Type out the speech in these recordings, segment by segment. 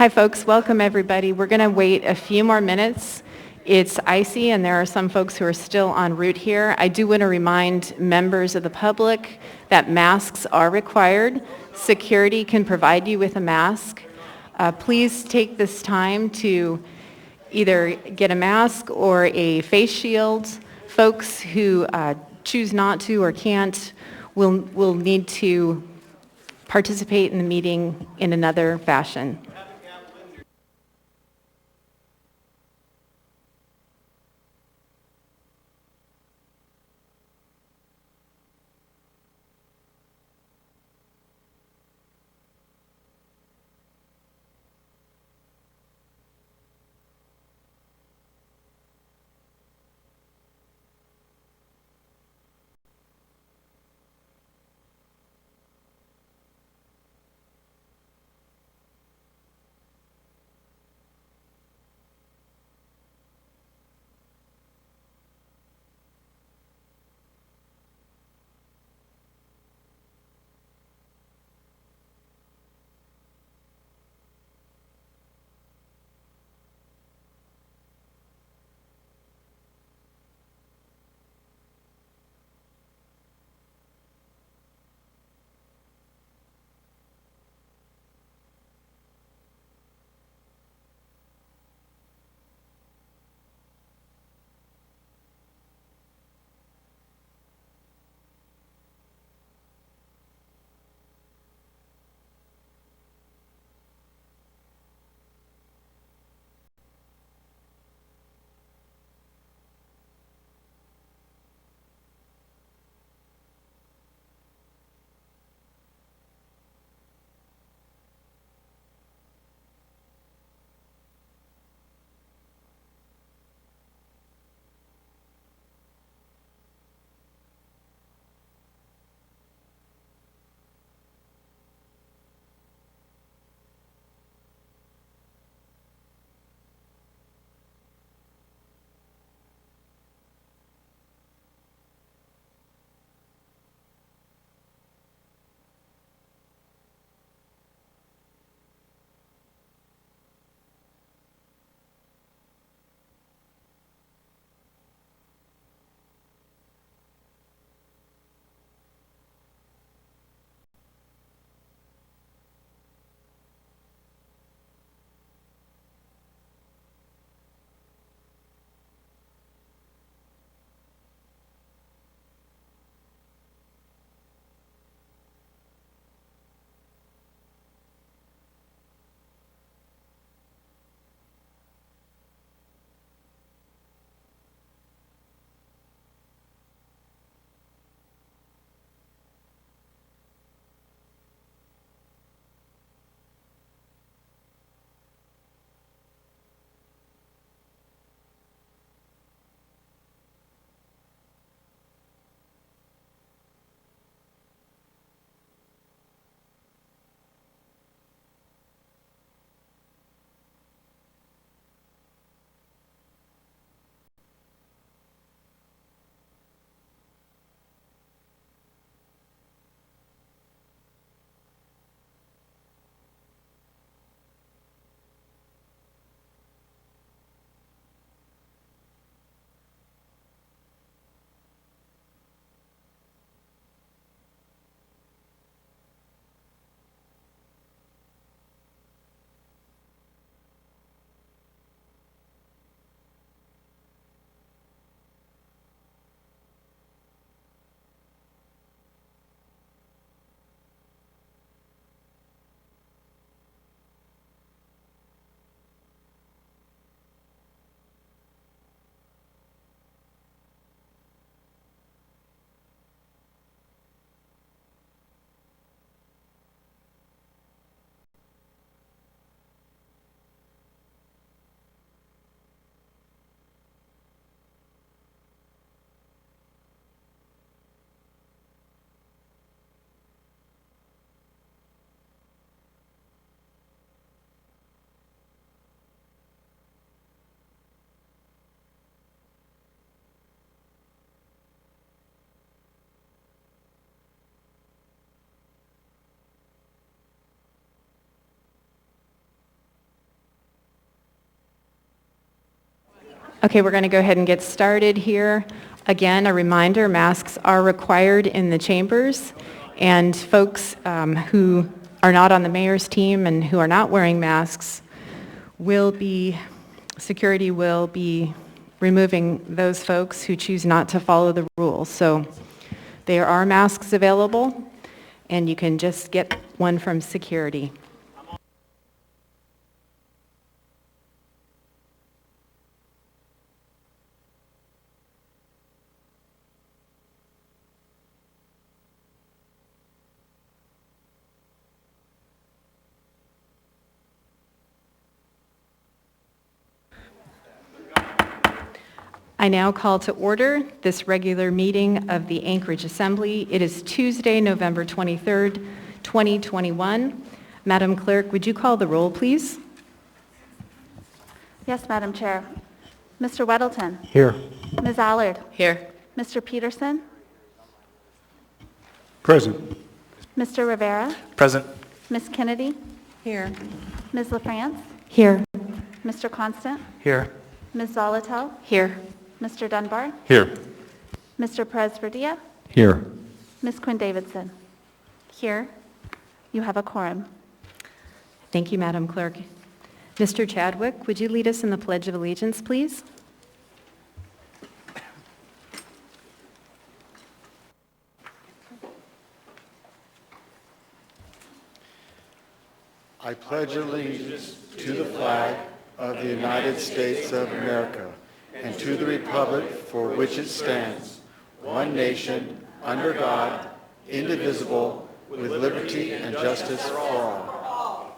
Hi folks, welcome everybody. We're going to wait a few more minutes. It's icy and there are some folks who are still en route here. I do want to remind members of the public that masks are required. Security can provide you with a mask. Please take this time to either get a mask or a face shield. Folks who choose not to or can't will need to participate in the meeting in another fashion. Okay, we're going to go ahead and get started here. Again, a reminder, masks are required in the chambers, and folks who are not on the mayor's team and who are not wearing masks security will be removing those folks who choose not to follow the rules. So there are masks available, and you can just get one from security. I now call to order this regular meeting of the Anchorage Assembly. It is Tuesday, November 23rd, 2021. Madam Clerk, would you call the roll, please? Yes, Madam Chair. Mr. Weddleton. Here. Ms. Allard. Here. Mr. Peterson. Present. Mr. Rivera. Present. Ms. Kennedy. Here. Ms. LaFrance. Here. Mr. Constant. Here. Ms. Zolotel. Here. Mr. Dunbar. Here. Mr. Perez-Verdia. Here. Ms. Quinn Davidson. Here. You have a quorum. Thank you, Madam Clerk. Mr. Chadwick, would you lead us in the Pledge of Allegiance, please? I pledge allegiance to the flag of the United States of America and to the republic for which it stands, one nation, under God, indivisible, with liberty and justice for all.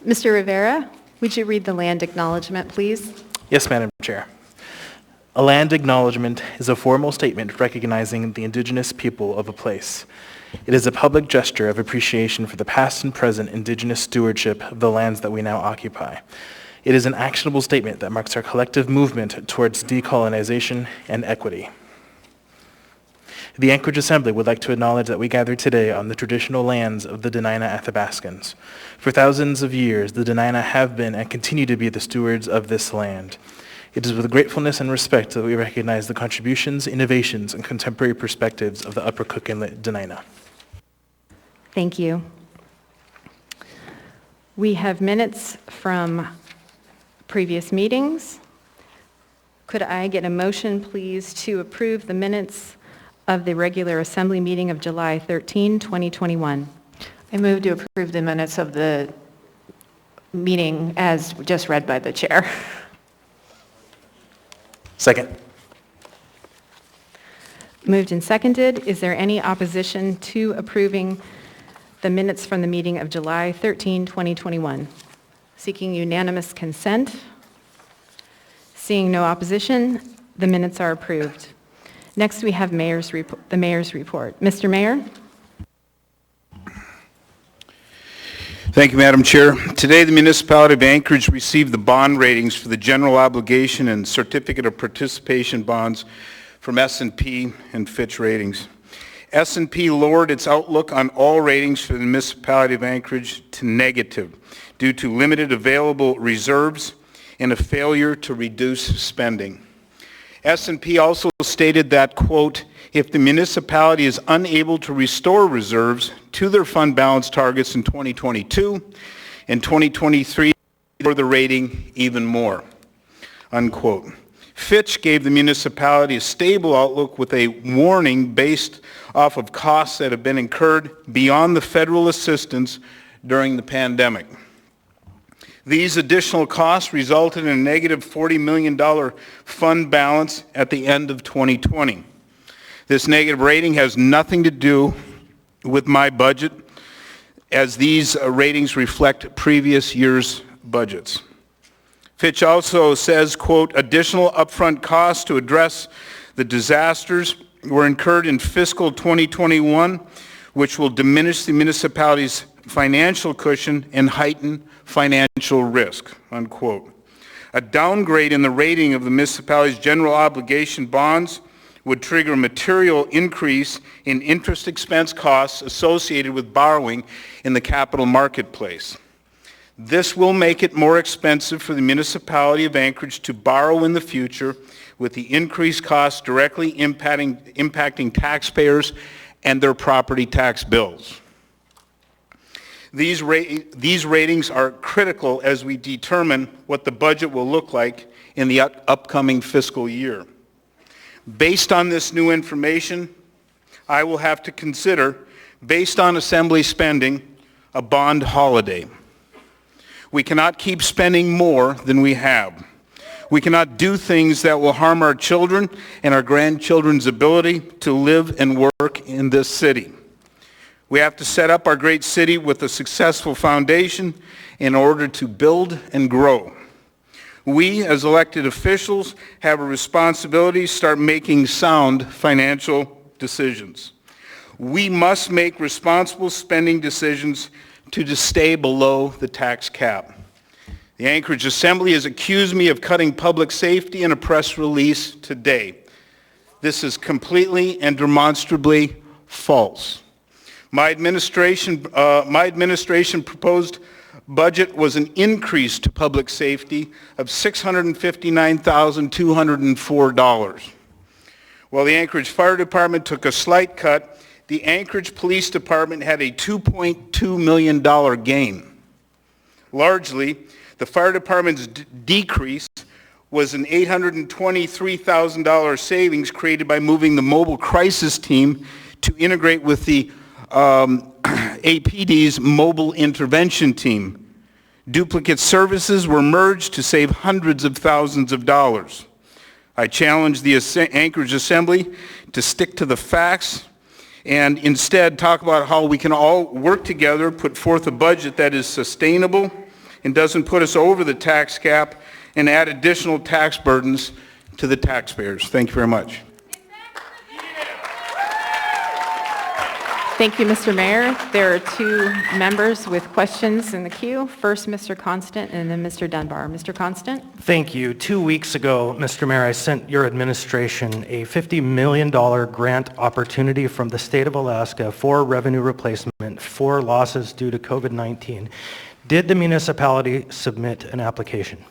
Mr. Rivera, would you read the land acknowledgement, please? Yes, Madam Chair. A land acknowledgement is a formal statement recognizing the indigenous people of a place. It is a public gesture of appreciation for the past and present indigenous stewardship of the lands that we now occupy. It is an actionable statement that marks our collective movement towards decolonization and equity. The Anchorage Assembly would like to acknowledge that we gather today on the traditional lands of the Dena'ina Athabascans. For thousands of years, the Dena'ina have been and continue to be the stewards of this land. It is with gratefulness and respect that we recognize the contributions, innovations, and contemporary perspectives of the Upper Cook Inlet Dena'ina. Thank you. We have minutes from previous meetings. Could I get a motion, please, to approve the minutes of the regular Assembly meeting of July 13, 2021? I move to approve the minutes of the meeting as just read by the chair. Second. Moved and seconded. Is there any opposition to approving the minutes from the meeting of July 13, 2021? Seeking unanimous consent. Seeing no opposition, the minutes are approved. Next, we have the mayor's report. Mr. Mayor? Thank you, Madam Chair. Today, the municipality of Anchorage received the bond ratings for the general obligation and certificate of participation bonds from S&P and Fitch Ratings. S&P lowered its outlook on all ratings for the municipality of Anchorage to negative due to limited available reserves and a failure to reduce spending. S&P also stated that, quote, if the municipality is unable to restore reserves to their fund balance targets in 2022 and 2023, lower the rating even more, unquote. Fitch gave the municipality a stable outlook with a warning based off of costs that have been incurred beyond the federal assistance during the pandemic. These additional costs resulted in a negative $40 million fund balance at the end of 2020. This negative rating has nothing to do with my budget, as these ratings reflect previous year's budgets. Fitch also says, quote, additional upfront costs to address the disasters were incurred in fiscal 2021, which will diminish the municipality's financial cushion and heighten financial risk, unquote. A downgrade in the rating of the municipality's general obligation bonds would trigger a material increase in interest expense costs associated with borrowing in the capital marketplace. This will make it more expensive for the municipality of Anchorage to borrow in the future, with the increased costs directly impacting taxpayers and their property tax bills. These ratings are critical as we determine what the budget will look like in the upcoming fiscal year. Based on this new information, I will have to consider, based on Assembly spending, a bond holiday. We cannot keep spending more than we have. We cannot do things that will harm our children and our grandchildren's ability to live and work in this city. We have to set up our great city with a successful foundation in order to build and grow. We, as elected officials, have a responsibility to start making sound financial decisions. We must make responsible spending decisions to stay below the tax cap. The Anchorage Assembly has accused me of cutting public safety in a press release today. This is completely and demonstrably false. My administration proposed budget was an increase to public safety of $659,204. While the Anchorage Fire Department took a slight cut, the Anchorage Police Department had a $2.2 million gain. Largely, the Fire Department's decrease was an $823,000 savings created by moving the mobile crisis team to integrate with the APD's mobile intervention team. Duplicate services were merged to save hundreds of thousands of dollars. I challenge the Anchorage Assembly to stick to the facts and instead talk about how we can all work together, put forth a budget that is sustainable and doesn't put us over the tax cap and add additional tax burdens to the taxpayers. Thank you very much. Thank you, Mr. Mayor. There are two members with questions in the queue. First, Mr. Constant, and then Mr. Dunbar. Mr. Constant? Thank you. 2 weeks ago, Mr. Mayor, I sent your administration a $50 million grant opportunity from the state of Alaska for revenue replacement for losses due to COVID-19. Did the municipality submit an application?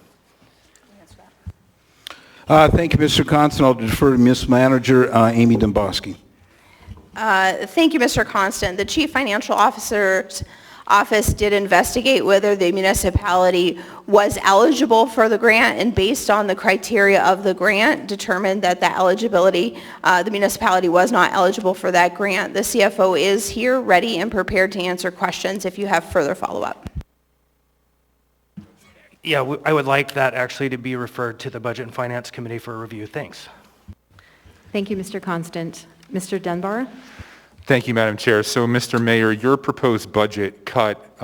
Thank you, Mr. Constant. I'll defer to Ms. Manager Amy Domboski. Thank you, Mr. Constant. The Chief Financial Officer's office did investigate whether the municipality was eligible for the grant, and based on the criteria of the grant, determined that the municipality was not eligible for that grant. The CFO is here, ready and prepared to answer questions if you have further follow-up. Yeah, I would like that actually to be referred to the Budget and Finance Committee for review. Thanks. Thank you, Mr. Constant. Mr. Dunbar? Thank you, Madam Chair. So, Mr. Mayor, your proposed budget cut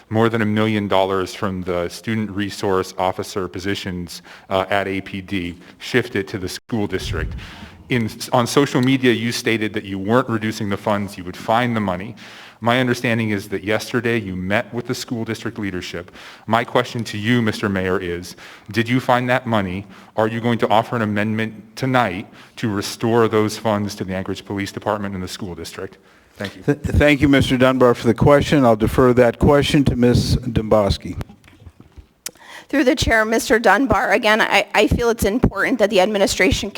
more than $1 million from the student resource officer positions at APD, shifted to the school district. On social media, you stated that you weren't reducing the funds, you would find the money. My understanding is that yesterday you met with the school district leadership. My question to you, Mr. Mayor, is, did you find that money? Are you going to offer an amendment tonight to restore those funds to the Anchorage Police Department and the school district? Thank you. Thank you, Mr. Dunbar, for the question. I'll defer that question to Ms. Domboski. Through the chair, Mr. Dunbar, again, I feel it's important that the administration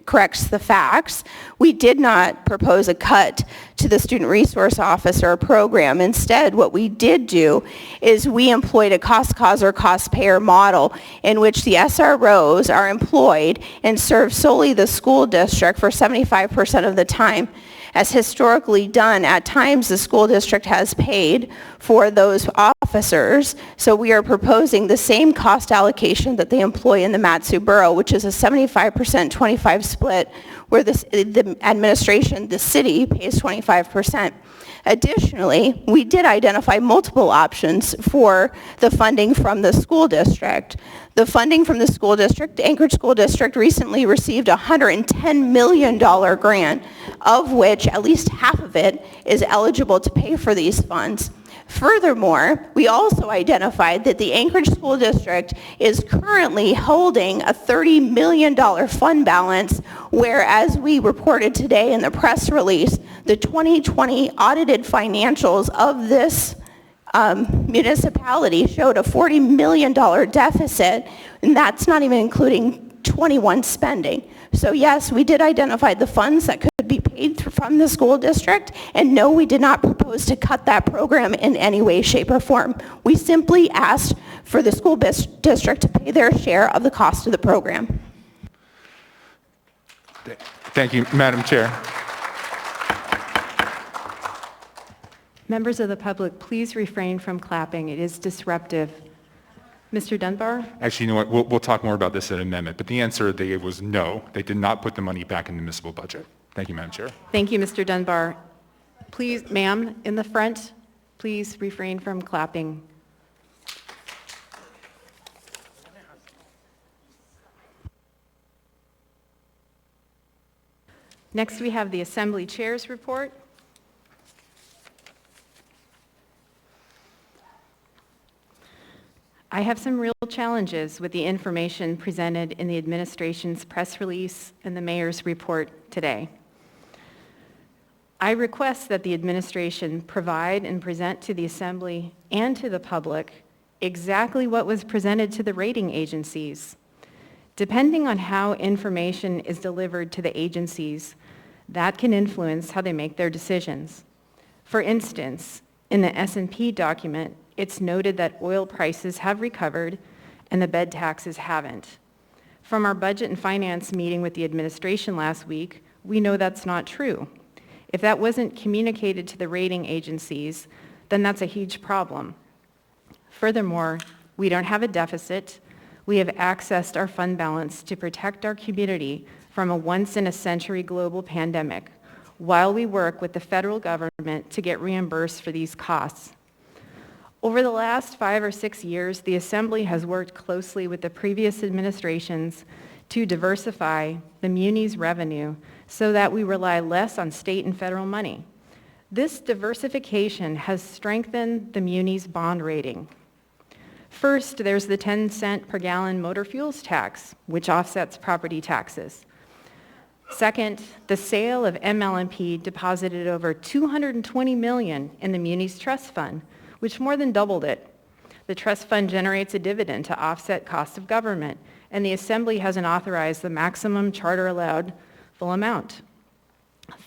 corrects the facts. We did not propose a cut to the student resource officer program. Instead, what we did do is we employed a cost cause or cost payer model in which the SROs are employed and serve solely the school district for 75% of the time. As historically done, at times the school district has paid for those officers, so we are proposing the same cost allocation that they employ in the Mat-Su Borough, which is a 75% 25 split, where the administration, the city, pays 25%. Additionally, we did identify multiple options for the funding from the school district. The funding from the school district, the Anchorage School District recently received a $110 million grant, of which at least half of it is eligible to pay for these funds. Furthermore, we also identified that the Anchorage School District is currently holding a $30 million fund balance, whereas we reported today in the press release, the 2020 audited financials of this municipality showed a $40 million deficit, and that's not even including 21 spending. So yes, we did identify the funds that could be paid from the school district, and no, we did not propose to cut that program in any way, shape, or form. We simply asked for the school district to pay their share of the cost of the program. Thank you, Madam Chair. Members of the public, please refrain from clapping. It is disruptive. Mr. Dunbar? Actually, you know what? We'll talk more about this in an amendment, but the answer they gave was no. They did not put the money back in the municipal budget. Thank you, Madam Chair. Thank you, Mr. Dunbar. Please, ma'am, in the front, please refrain from clapping. Next, we have the Assembly Chair's report. I have some real challenges with the information presented in the administration's press release and the mayor's report today. I request that the administration provide and present to the Assembly and to the public exactly what was presented to the rating agencies. Depending on how information is delivered to the agencies, that can influence how they make their decisions. For instance, in the S&P document, it's noted that oil prices have recovered and the bed taxes haven't. From our budget and finance meeting with the administration last week, we know that's not true. If that wasn't communicated to the rating agencies, then that's a huge problem. Furthermore, we don't have a deficit. We have accessed our fund balance to protect our community from a once-in-a-century global pandemic, while we work with the federal government to get reimbursed for these costs. Over the last 5 or 6 years, the Assembly has worked closely with the previous administrations to diversify the Muni's revenue so that we rely less on state and federal money. This diversification has strengthened the Muni's bond rating. First, there's the 10-cent per gallon motor fuels tax, which offsets property taxes. Second, the sale of ML&P deposited over $220 million in the Muni's trust fund, which more than doubled it. The trust fund generates a dividend to offset cost of government, and the Assembly hasn't authorized the maximum charter allowed full amount.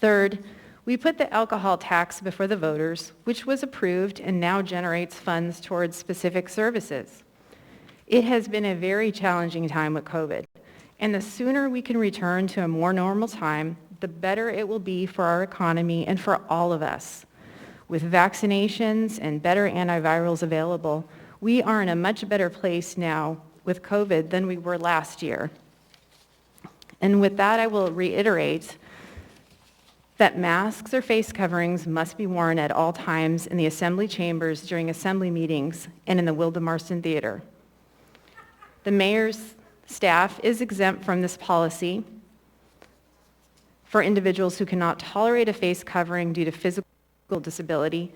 Third, we put the alcohol tax before the voters, which was approved and now generates funds towards specific services. It has been a very challenging time with COVID, and the sooner we can return to a more normal time, the better it will be for our economy and for all of us. With vaccinations and better antivirals available, we are in a much better place now with COVID than we were last year. And with that, I will reiterate that masks or face coverings must be worn at all times in the Assembly chambers during Assembly meetings and in the Wilda Marston Theater. The mayor's staff is exempt from this policy for individuals who cannot tolerate a face covering due to physical disability.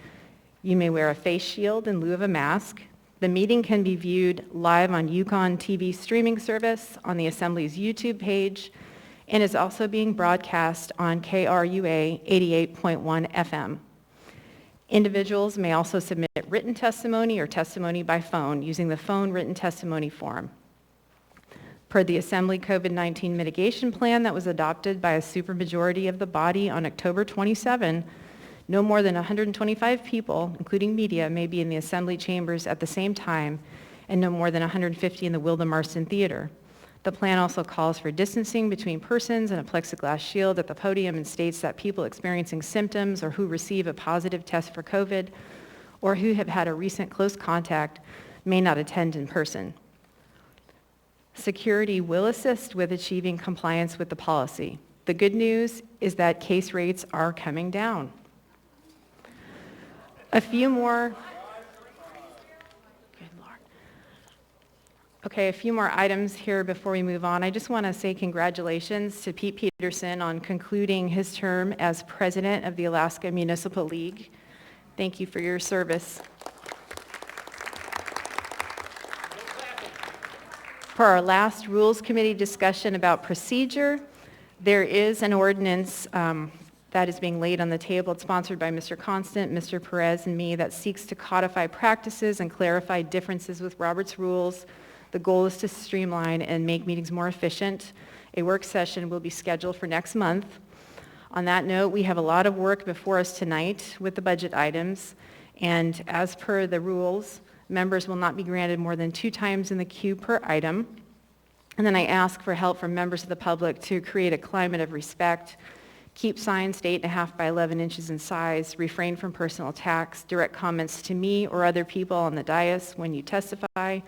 You may wear a face shield in lieu of a mask. The meeting can be viewed live on Yukon TV streaming service on the Assembly's YouTube page and is also being broadcast on KRUA 88.1 FM. Individuals may also submit written testimony or testimony by phone using the phone written testimony form. Per the Assembly COVID-19 mitigation plan that was adopted by a supermajority of the body on October 27, no more than 125 people, including media, may be in the Assembly chambers at the same time, and no more than 150 in the Wilda Marston Theater. The plan also calls for distancing between persons and a plexiglass shield at the podium and states that people experiencing symptoms or who receive a positive test for COVID or who have had a recent close contact may not attend in person. Security will assist with achieving compliance with the policy. The good news is that case rates are coming down. A few more items here before we move on. I just want to say congratulations to Pete Peterson on concluding his term as president of the Alaska Municipal League. Thank you for your service. For our last Rules Committee discussion about procedure, there is an ordinance that is being laid on the table. It's sponsored by Mr. Constant, Mr. Perez, and me that seeks to codify practices and clarify differences with Robert's rules. The goal is to streamline and make meetings more efficient. A work session will be scheduled for next month. On that note, we have a lot of work before us tonight with the budget items, and as per the rules, members will not be granted more than 2 times in the queue per item. And then I ask for help from members of the public to create a climate of respect, keep signs to 8.5 by 11 inches in size, refrain from personal attacks, direct comments to me or other people on the dais when you testify.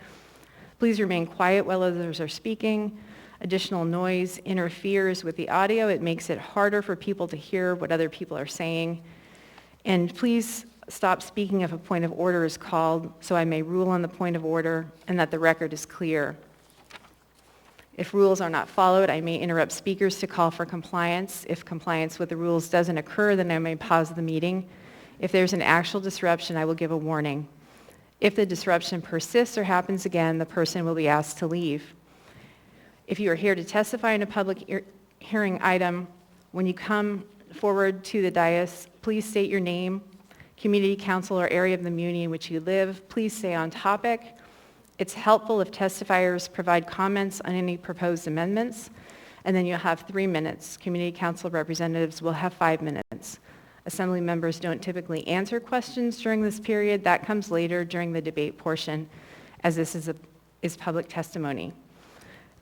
Please remain quiet while others are speaking. Additional noise interferes with the audio. It makes it harder for people to hear what other people are saying. And please stop speaking if a point of order is called so I may rule on the point of order and that the record is clear. If rules are not followed, I may interrupt speakers to call for compliance. If compliance with the rules doesn't occur, then I may pause the meeting. If there's an actual disruption, I will give a warning. If the disruption persists or happens again, the person will be asked to leave. If you are here to testify in a public hearing item, when you come forward to the dais, please state your name, community council or area of the community in which you live. Please stay on topic. It's helpful if testifiers provide comments on any proposed amendments, and then you'll have 3 minutes. Community council representatives will have 5 minutes. Assembly members don't typically answer questions during this period. That comes later during the debate portion, as this is public testimony.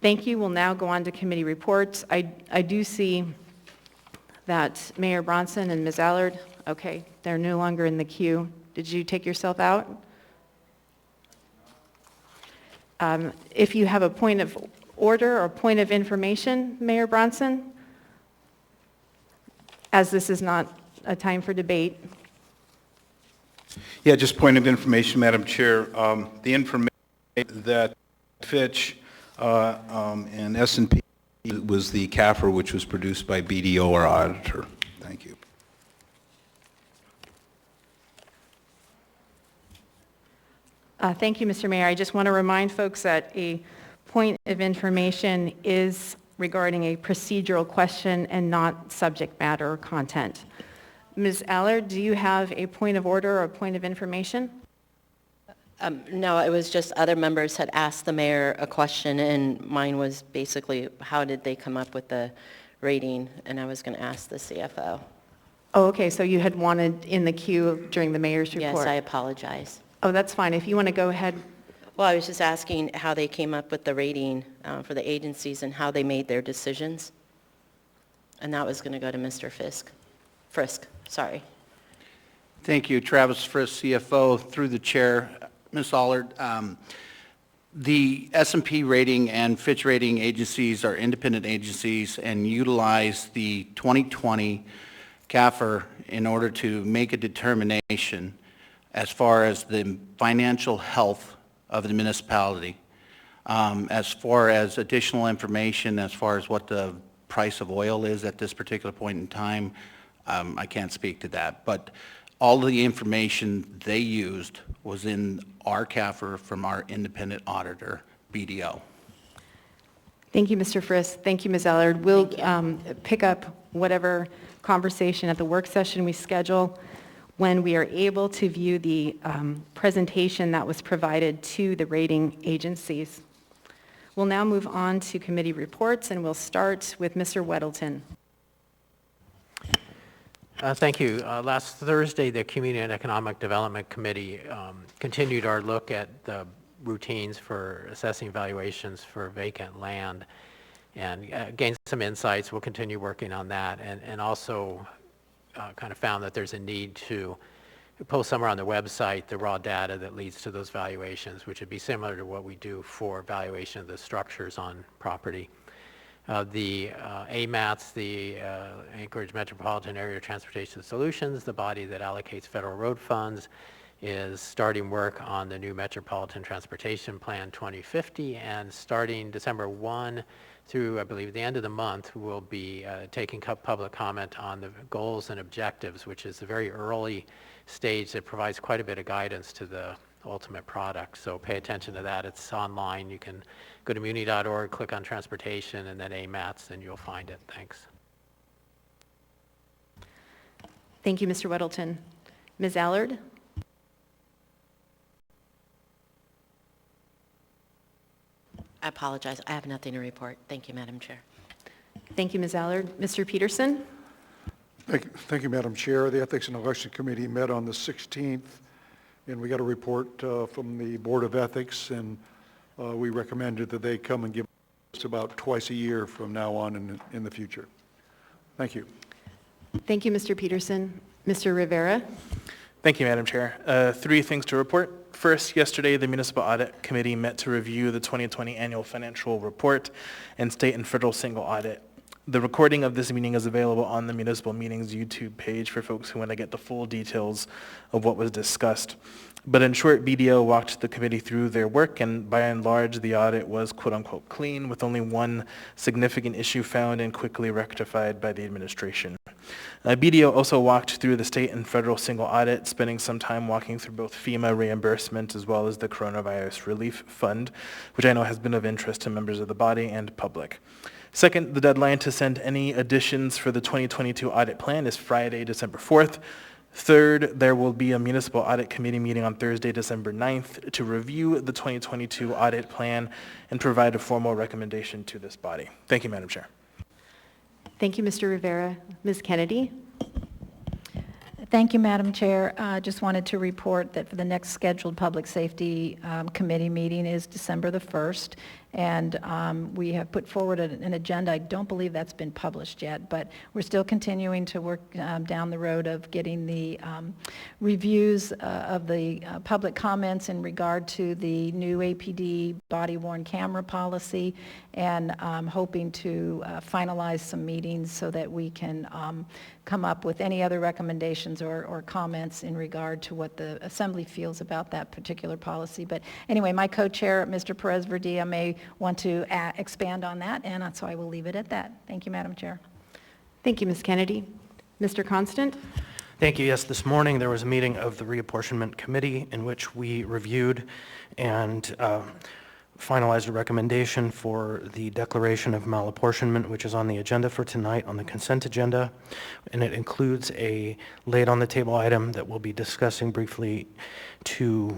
Thank you. We'll now go on to committee reports. I do see that Mayor Bronson and Ms. Allard, okay, they're no longer in the queue. Did you take yourself out? If you have a point of order or point of information, Mayor Bronson, as this is not a time for debate. Yeah, just point of information, Madam Chair. The information that Fitch and S&P was the CAFR, which was produced by BDO, our auditor. Thank you. Thank you, Mr. Mayor. I just want to remind folks that a point of information is regarding a procedural question and not subject matter or content. Ms. Allard, do you have a point of order or a point of information? No, it was just other members had asked the mayor a question, and mine was basically, how did they come up with the rating? And I was going to ask the CFO. Oh, okay, so you had wanted in the queue during the mayor's report. Yes, I apologize. Oh, that's fine. If you want to go ahead. Well, I was just asking how they came up with the rating for the agencies and how they made their decisions. And that was going to go to Mr. Frisk, sorry. Thank you. Travis Frisk, CFO, through the chair. Ms. Allard, the S&P rating and Fitch rating agencies are independent agencies and utilize the 2020 CAFR in order to make a determination as far as the financial health of the municipality. As far as additional information, as far as what the price of oil is at this particular point in time, I can't speak to that. But all of the information they used was in our CAFR from our independent auditor, BDO. Thank you, Mr. Frisk. Thank you, Ms. Allard. We'll pick up whatever conversation at the work session we schedule when we are able to view the presentation that was provided to the rating agencies. We'll now move on to committee reports, and we'll start with Mr. Weddleton. Thank you. Last Thursday, the Community and Economic Development Committee continued our look at the routines for assessing valuations for vacant land and gained some insights. We'll continue working on that, and also kind of found that there's a need to post somewhere on the website the raw data that leads to those valuations, which would be similar to what we do for valuation of the structures on property. The AMATS, the Anchorage Metropolitan Area Transportation Solutions, the body that allocates federal road funds, is starting work on the new Metropolitan Transportation Plan 2050, and starting December 1 through, I believe, the end of the month, we'll be taking public comment on the goals and objectives, which is a very early stage that provides quite a bit of guidance to the ultimate product. So pay attention to that. It's online. You can go to muni.org, click on transportation, and then AMATS, and you'll find it. Thanks. Thank you, Mr. Weddleton. Ms. Allard? I apologize. I have nothing to report. Thank you, Madam Chair. Thank you, Ms. Allard. Mr. Peterson? Thank you, Madam Chair. The Ethics and Election Committee met on the 16th, and we got a report from the Board of Ethics, and we recommended that they come and give us about twice a year from now on in the future. Thank you. Thank you, Mr. Peterson. Mr. Rivera? Thank you, Madam Chair. 3 things to report. First, yesterday, the Municipal Audit Committee met to review the 2020 Annual Financial Report and State and Federal Single Audit. The recording of this meeting is available on the Municipal Meetings YouTube page for folks who want to get the full details of what was discussed. But in short, BDO walked the committee through their work, and by and large, the audit was quote-unquote clean, with only one significant issue found and quickly rectified by the administration. BDO also walked through the state and federal single audit, spending some time walking through both FEMA reimbursement as well as the Coronavirus Relief Fund, which I know has been of interest to members of the body and public. Second, the deadline to send any additions for the 2022 audit plan is Friday, December 4th. Third, there will be a Municipal Audit Committee meeting on Thursday, December 9th to review the 2022 audit plan and provide a formal recommendation to this body. Thank you, Madam Chair. Thank you, Mr. Rivera. Ms. Kennedy? Thank you, Madam Chair. Just wanted to report that for the next scheduled Public Safety Committee meeting is December the 1st, and we have put forward an agenda. I don't believe that's been published yet, but we're still continuing to work down the road of getting the reviews of the public comments in regard to the new APD body-worn camera policy, and hoping to finalize some meetings so that we can come up with any other recommendations or comments in regard to what the Assembly feels about that particular policy. But anyway, my co-chair, Mr. Perez-Verdia, may want to expand on that, and so I will leave it at that. Thank you, Madam Chair. Thank you, Ms. Kennedy. Mr. Constant? Thank you. Yes, this morning there was a meeting of the Reapportionment Committee in which we reviewed and finalized a recommendation for the declaration of malapportionment, which is on the agenda for tonight on the consent agenda, and it includes a laid-on-the-table item that we'll be discussing briefly to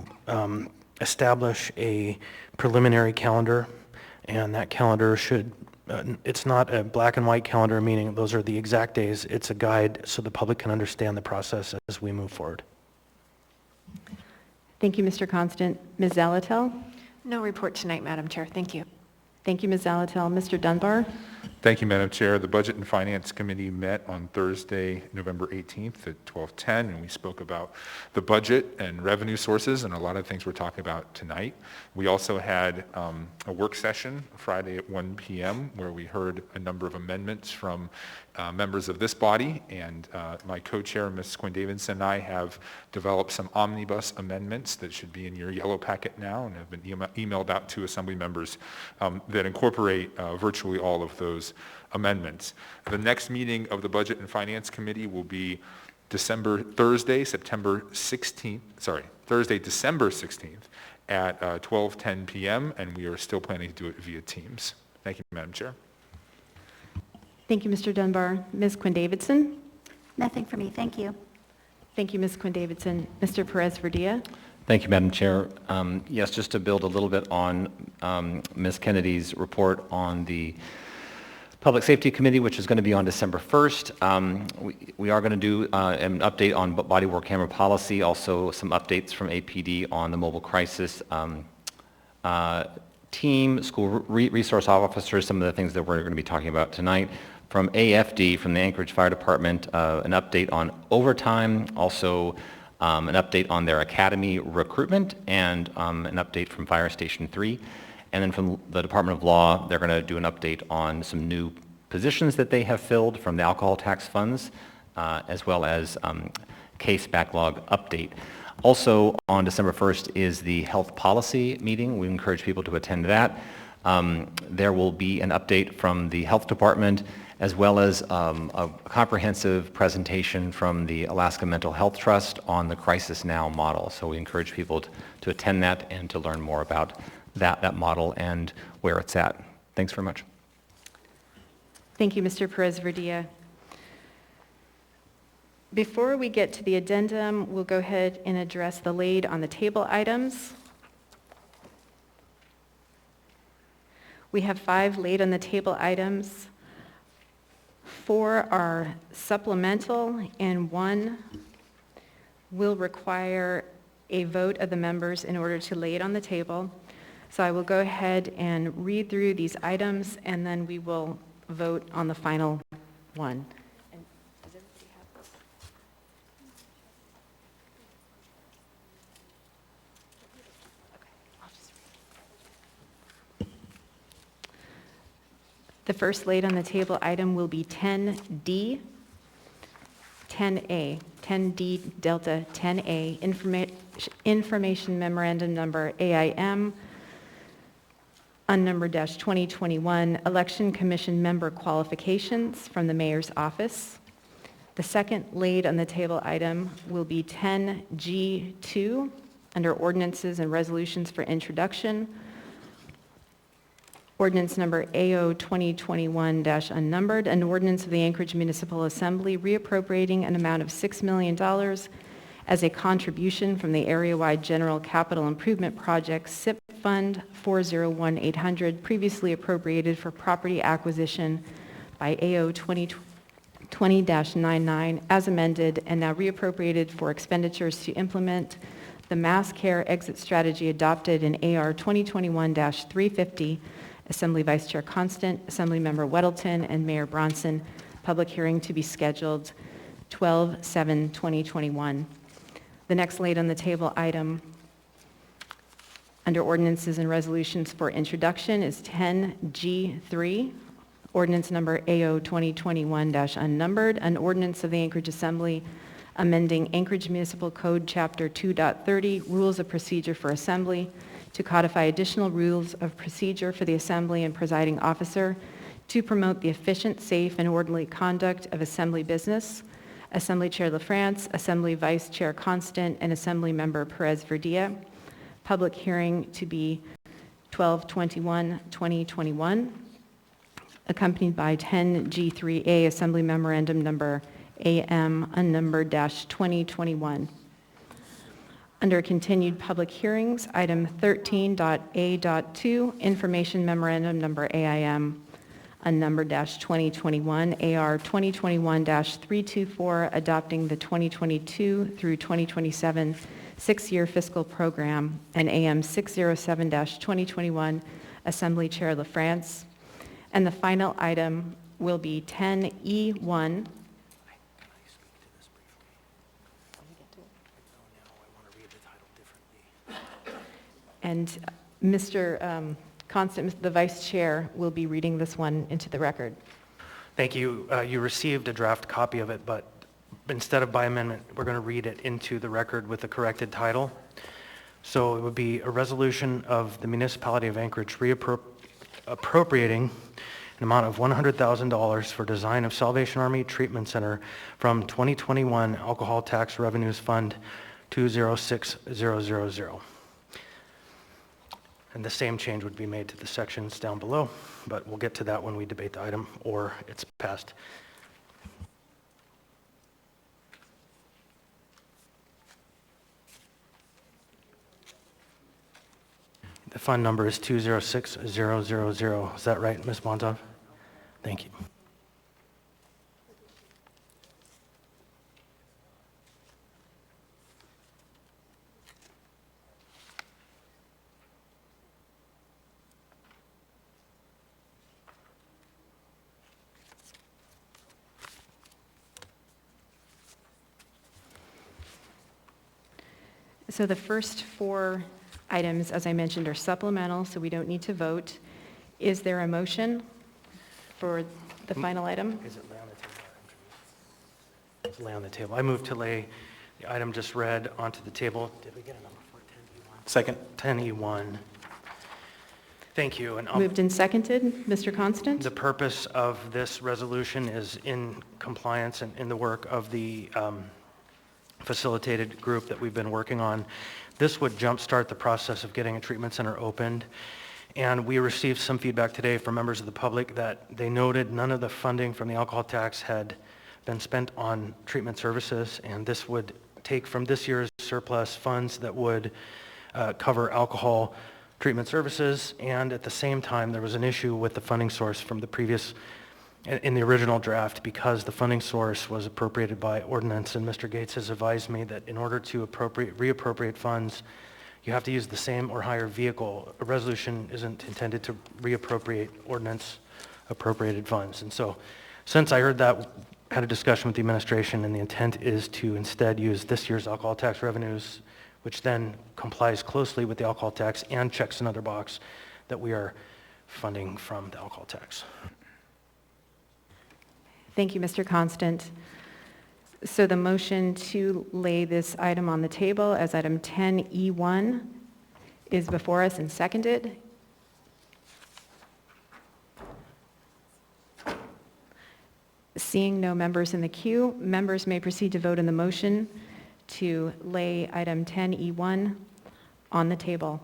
establish a preliminary calendar, and that calendar should, it's not a black and white calendar, meaning those are the exact days. It's a guide so the public can understand the process as we move forward. Thank you, Mr. Constant. Ms. Zalatel? No report tonight, Madam Chair. Thank you. Thank you, Ms. Zalatel. Mr. Dunbar? Thank you, Madam Chair. The Budget and Finance Committee met on Thursday, November 18th at 12:10, and we spoke about the budget and revenue sources and a lot of things we're talking about tonight. We also had a work session Friday at 1 p.m. where we heard a number of amendments from members of this body, and my co-chair, Ms. Quinn Davidson, and I have developed some omnibus amendments that should be in your yellow packet now and have been emailed out to Assembly members that incorporate virtually all of those amendments. The next meeting of the Budget and Finance Committee will be Thursday, December 16th at 12:10 p.m., and we are still planning to do it via Teams. Thank you, Madam Chair. Thank you, Mr. Dunbar. Ms. Quinn Davidson? Nothing for me, thank you. Thank you, Ms. Quinn Davidson. Mr. Perez-Verdia? Thank you, Madam Chair. Yes, just to build a little bit on Ms. Kennedy's report on the Public Safety Committee, which is going to be on December 1st. We are going to do an update on body-worn camera policy, also some updates from APD on the mobile crisis team, school resource officers, some of the things that we're going to be talking about tonight. From AFD, from the Anchorage Fire Department, an update on overtime, also an update on their academy recruitment, and an update from Fire Station 3. And then from the Department of Law, they're going to do an update on some new positions that they have filled from the alcohol tax funds, as well as case backlog update. Also on December 1st is the health policy meeting. We encourage people to attend that. There will be an update from the health department as well as a comprehensive presentation from the Alaska Mental Health Trust on the Crisis Now model. So we encourage people to attend that and to learn more about that model and where it's at. Thanks very much. Thank you, Mr. Perez-Verdia. Before we get to the addendum, we'll go ahead and address the laid on the table items. We have 5 laid on the table items. 4 are supplemental, and 1 will require a vote of the members in order to lay it on the table. So I will go ahead and read through these items, and then we will vote on the final one. And does everybody have this? Okay, I'll just read. The first laid on the table item will be 10D, 10A, 10D Delta 10A, Information Memorandum Number AIM, unnumbered -2021, Election Commission Member Qualifications from the Mayor's Office. The second laid on the table item will be 10G2, under Ordinances and Resolutions for Introduction. Ordinance number AO 2021-unnumbered, an ordinance of the Anchorage Municipal Assembly reappropriating an amount of $6 million as a contribution from the area-wide General Capital Improvement Project SIP Fund 401800, previously appropriated for property acquisition by AO 2020-99 as amended, and now reappropriated for expenditures to implement the mass care exit strategy adopted in AR 2021-350. Assembly Vice Chair Constant, Assembly Member Weddleton, and Mayor Bronson. Public hearing to be scheduled 12/7/2021. The next laid on the table item under Ordinances and Resolutions for Introduction is 10G3, Ordinance number AO 2021-unnumbered, an ordinance of the Anchorage Assembly amending Anchorage Municipal Code Chapter 2.30, Rules of Procedure for Assembly, to codify additional rules of procedure for the Assembly and presiding officer to promote the efficient, safe, and orderly conduct of Assembly business. Assembly Chair LaFrance, Assembly Vice Chair Constant, and Assembly Member Perez-Verdia. Public hearing to be 12/21/2021, accompanied by 10G3A, Assembly Memorandum Number AM, unnumbered -2021. Under continued public hearings, item 13.A.2, Information Memorandum Number AIM, unnumbered -2021, AR 2021-324, adopting the 2022 through 2027 6-year fiscal program, and AM 607-2021, Assembly Chair LaFrance. And the final item will be 10E1. And Mr. Constant, the Vice Chair, will be reading this one into the record. Thank you. You received a draft copy of it, but instead of by amendment, we're going to read it into the record with the corrected title. So it would be a resolution of the Municipality of Anchorage appropriating an amount of $100,000 for design of Salvation Army Treatment Center from 2021 Alcohol Tax Revenues Fund 206000. And the same change would be made to the sections down below, but we'll get to that when we debate the item or it's passed. The fund number is 206000. Is that right, Ms. Montov? Thank you. So the first 4 items, as I mentioned, are supplemental, so we don't need to vote. Is there a motion for the final item? Is it lay on the table? It's lay on the table. I move to lay the item just read onto the table. Did we get a number for 10E1? Second. 10E1. Thank you. And Moved and seconded. Mr. Constant? the purpose of this resolution is in compliance and in the work of the facilitated group that we've been working on. This would jumpstart the process of getting a treatment center opened. And we received some feedback today from members of the public that they noted none of the funding from the alcohol tax had been spent on treatment services, and this would take from this year's surplus funds that would cover alcohol treatment services, and at the same time there was an issue with the funding source from the previous, in the original draft, because the funding source was appropriated by ordinance, and Mr. Gates has advised me that in order to reappropriate funds, you have to use the same or higher vehicle. A resolution isn't intended to reappropriate ordinance appropriated funds. And so since I heard that, had a discussion with the administration, and the intent is to instead use this year's alcohol tax revenues, which then complies closely with the alcohol tax and checks another box that we are funding from the alcohol tax. Thank you, Mr. Constant. So the motion to lay this item on the table as item 10E1 is before us and seconded. Seeing no members in the queue, members may proceed to vote on the motion to lay item 10E1 on the table.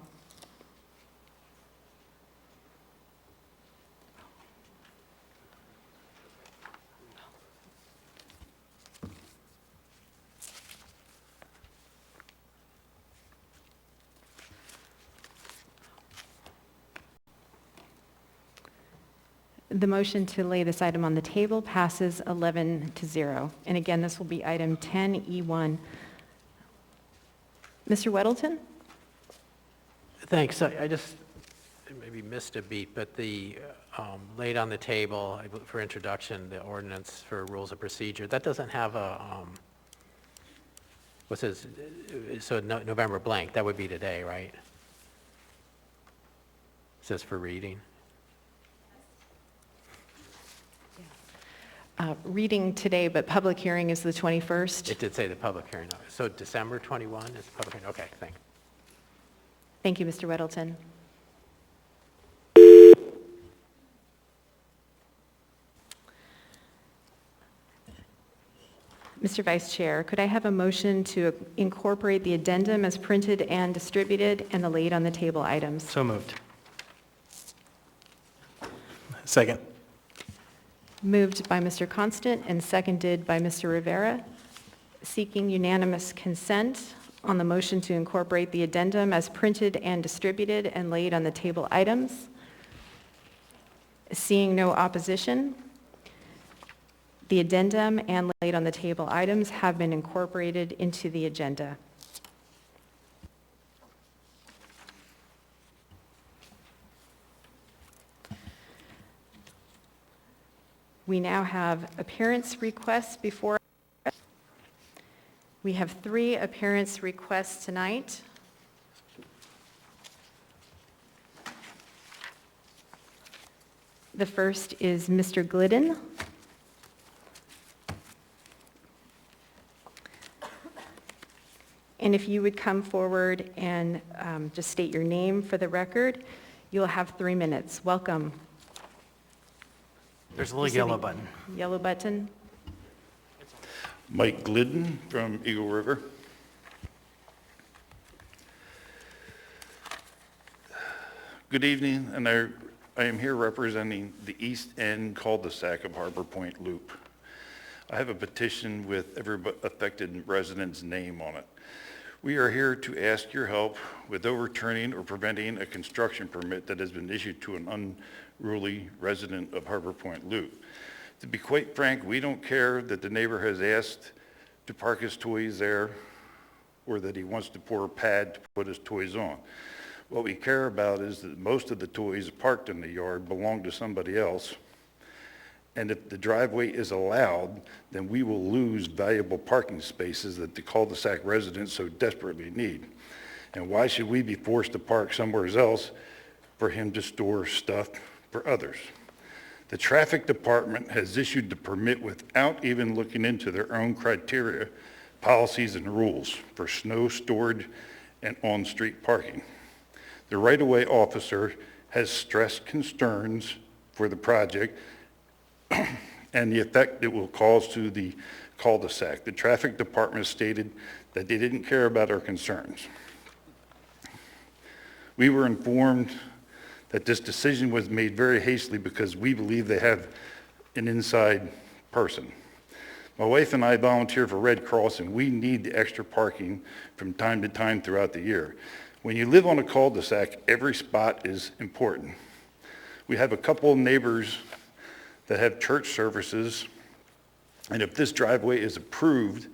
The motion to lay this item on the table passes 11-0. And again, this will be item 10E1. Mr. Weddleton? Thanks. I just maybe missed a beat, but the laid on the table for introduction, the ordinance for rules of procedure, that doesn't have a, what says, so November blank, that would be today, right? It says for reading. Reading today, but public hearing is the 21st. It did say the public hearing. So December 21 is the public hearing. Okay, thanks. Thank you, Mr. Weddleton. Mr. Vice Chair, could I have a motion to incorporate the addendum as printed and distributed and the laid on the table items? So moved. Second. Moved by Mr. Constant and seconded by Mr. Rivera, seeking unanimous consent on the motion to incorporate the addendum as printed and distributed and laid on the table items. Seeing no opposition, the addendum and laid on the table items have been incorporated into the agenda. We now have appearance requests before us. We have 3 appearance requests tonight. The first is Mr. Glidden. And if you would come forward and just state your name for the record, you'll have 3 minutes. Welcome. There's a little yellow button. Yellow button. Mike Glidden from Eagle River. Good evening, and I am here representing the East End cul-de-sac of Harbor Point Loop. I have a petition with every affected resident's name on it. We are here to ask your help with overturning or preventing a construction permit that has been issued to an unruly resident of Harbor Point Loop. To be quite frank, we don't care that the neighbor has asked to park his toys there or that he wants to pour a pad to put his toys on. What we care about is that most of the toys parked in the yard belong to somebody else. And if the driveway is allowed, then we will lose valuable parking spaces that the cul-de-sac residents so desperately need. And why should we be forced to park somewhere else for him to store stuff for others? The traffic department has issued the permit without even looking into their own criteria, policies, and rules for snow stored and on-street parking. The right-of-way officer has stressed concerns for the project and the effect it will cause to the cul-de-sac. The traffic department stated that they didn't care about our concerns. We were informed that this decision was made very hastily because we believe they have an inside person. My wife and I volunteer for Red Cross, and we need the extra parking from time to time throughout the year. When you live on a cul-de-sac, every spot is important. We have a couple of neighbors that have church services, and if this driveway is approved,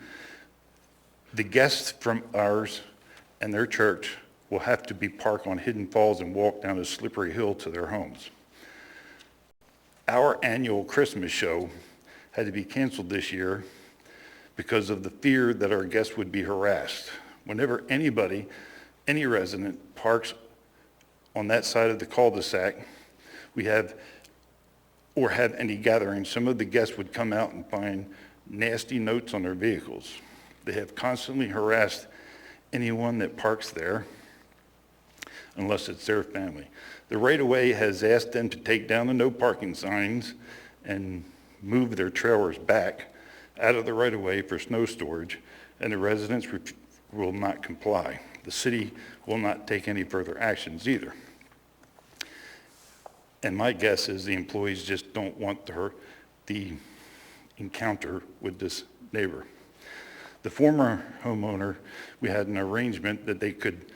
the guests from ours and their church will have to be parked on Hidden Falls and walk down a slippery hill to their homes. Our annual Christmas show had to be canceled this year because of the fear that our guests would be harassed. Whenever anybody, any resident parks on that side of the cul-de-sac, have any gathering, some of the guests would come out and find nasty notes on their vehicles. They have constantly harassed anyone that parks there unless it's their family. The right-of-way has asked them to take down the no parking signs and move their trailers back out of the right-of-way for snow storage, and the residents will not comply. The city will not take any further actions either. And my guess is the employees just don't want the encounter with this neighbor. The former homeowner, we had an arrangement that they could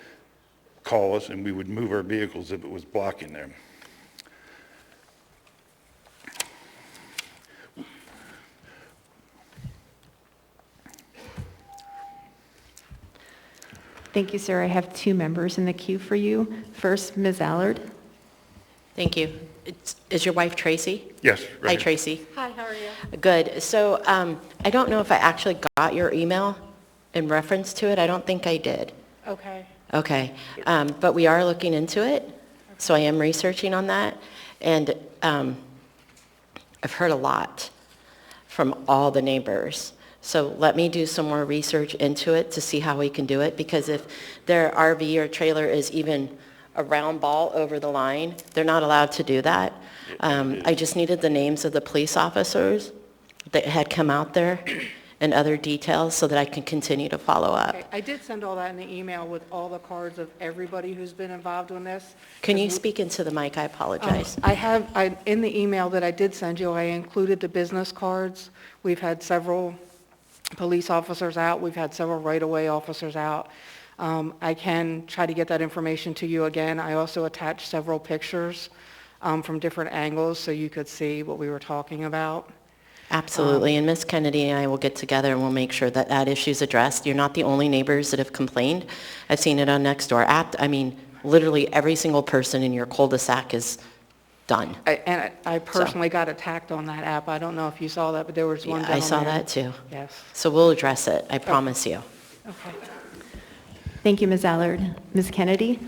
call us and we would move our vehicles if it was blocking them. Thank you, sir. I have two members in the queue for you. First, Ms. Allard. Thank you. Is your wife Tracy? Yes. Hi, Right. Tracy. Hi, how are you? Good. So I don't know if I actually got your email in reference to it. I don't think I did. Okay. Okay. But we are looking into it, so I am researching on that. And I've heard a lot from all the neighbors. So let me do some more research into it to see how we can do it, because if their RV or trailer is even a round ball over the line, they're not allowed to do that. I just needed the names of the police officers that had come out there and other details so that I can continue to follow up. Okay. I did send all that in the email with all the cards of everybody who's been involved in this. Can you speak into the mic? I apologize. In the email that I did send you, I included the business cards. We've had several police officers out. We've had several right-of-way officers out. I can try to get that information to you again. I also attached several pictures from different angles so you could see what we were talking about. Absolutely, and Ms. Kennedy and I will get together and we'll make sure that that issue is addressed. You're not the only neighbors that have complained. I've seen it on Nextdoor app. I mean, literally every single person in your cul-de-sac is done. I personally got attacked on that app. I don't know if you saw that, but there was one Yeah, gentleman. I saw that too. Yes. So we'll address it, I promise you. Okay. Thank you, Ms. Allard. Ms. Kennedy?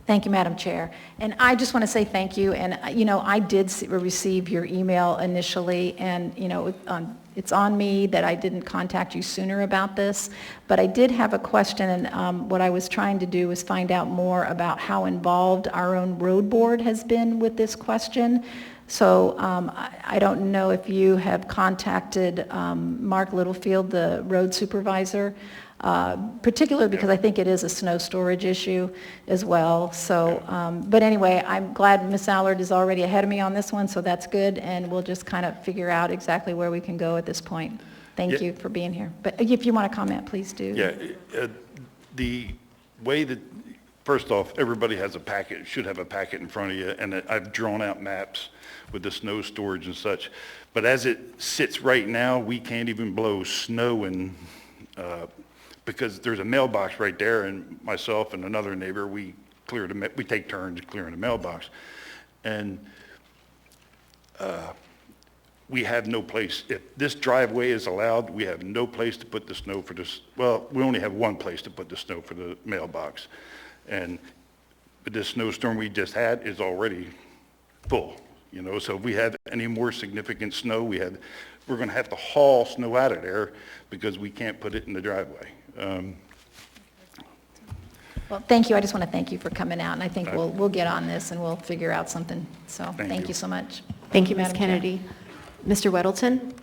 Thank you, Madam Chair. And I just want to say thank you. And, I did receive your email initially, and, it's on me that I didn't contact you sooner about this. But I did have a question, and what I was trying to do was find out more about how involved our own road board has been with this question. So I don't know if you have contacted Mark Littlefield, the road supervisor, particularly because I think it is a snow storage issue as well. So, but anyway, I'm glad Ms. Allard is already ahead of me on this one, so that's good, and we'll just kind of figure out exactly where we can go at this point. Thank you for being here. But if you want to comment, please do. Yeah, the way that, first off, everybody has a packet, should have a packet in front of you, and I've drawn out maps with the snow storage and such. But as it sits right now, we can't even blow snow in, because there's a mailbox right there, and myself and another neighbor, we take turns clearing the mailbox. And we have no place. If this driveway is allowed, we have no place to put the snow for this. Well, we only have one place to put the snow for the mailbox. And this snowstorm we just had is already full, so if we have any more significant snow, we're going to have to haul snow out of there because we can't put it in the driveway. Well, thank you. I just want to thank you for coming out, and I think we'll get on this and we'll figure out something. So thank you so much. Thank you, Ms. Madam Chair. Kennedy. Mr. Weddleton?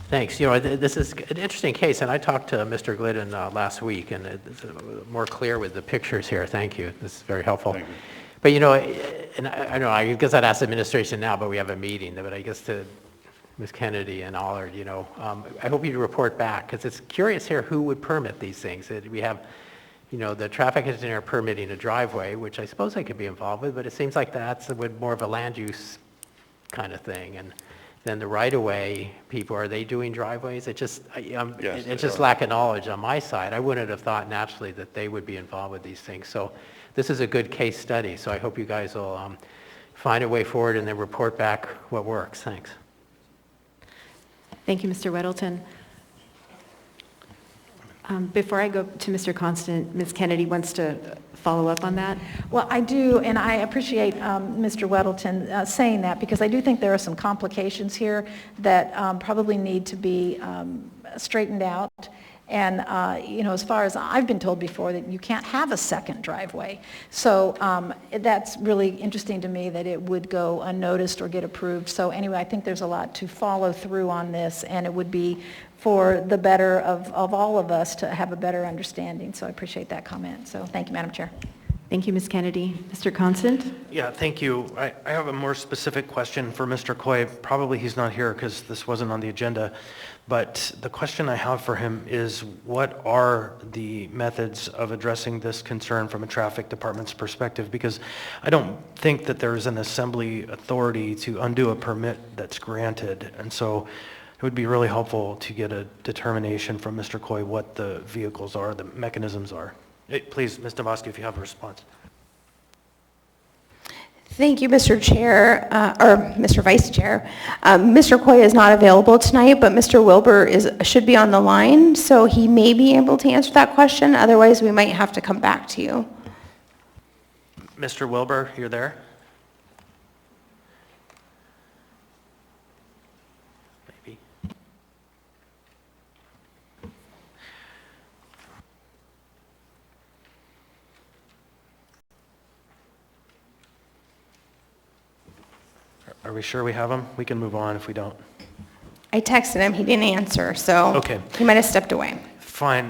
Thanks. You know, this is an interesting case, and I talked to Mr. Glidden last week, and it's more clear with the pictures here. Thank you. This is very helpful. Thank you. But, you know, and I know, I guess I'd ask administration now, but we have a meeting, but I guess to Ms. Kennedy and Allard, you know, I hope you report back, because it's curious here who would permit these things. We have, you know, the traffic engineer permitting a driveway, which I suppose I could be involved with, but it seems like that's more of a land use kind of thing. And then the right-of-way people, are they doing driveways? It just, Yes, it's they just are. lack of knowledge on my side. I wouldn't have thought naturally that they would be involved with these things. So this is a good case study, so I hope you guys will find a way forward and then report back what works. Thanks. Thank you, Mr. Weddleton. Before I go to Mr. Constant, Ms. Kennedy wants to follow up on that. Well, I do, and I appreciate Mr. Weddleton saying that, because I do think there are some complications here that probably need to be straightened out. And, you know, as far as I've been told before, that you can't have a second driveway. So that's really interesting to me that it would go unnoticed or get approved. So anyway, I think there's a lot to follow through on this, and it would be for the better of all of us to have a better understanding. So I appreciate that comment. So thank you, Madam Chair. Thank you, Ms. Kennedy. Mr. Constant? Yeah, thank you. I have a more specific question for Mr. Coy. Probably he's not here because this wasn't on the agenda. But the question I have for him is, what are the methods of addressing this concern from a traffic department's perspective? Because I don't think that there's an assembly authority to undo a permit that's granted. And so it would be really helpful to get a determination from Mr. Coy what the vehicles are, the mechanisms are. Please, Ms. Dembowski, if you have a response. Thank you, Mr. Chair, or Mr. Vice Chair. Mr. Coy is not available tonight, but Mr. Wilbur should be on the line, so he may be able to answer that question. Otherwise, we might have to come back to you. Mr. Wilbur, you're there? Maybe. Are we sure we have him? We can move on if we don't. I texted him, he didn't answer, so Okay. he might have stepped away. Fine.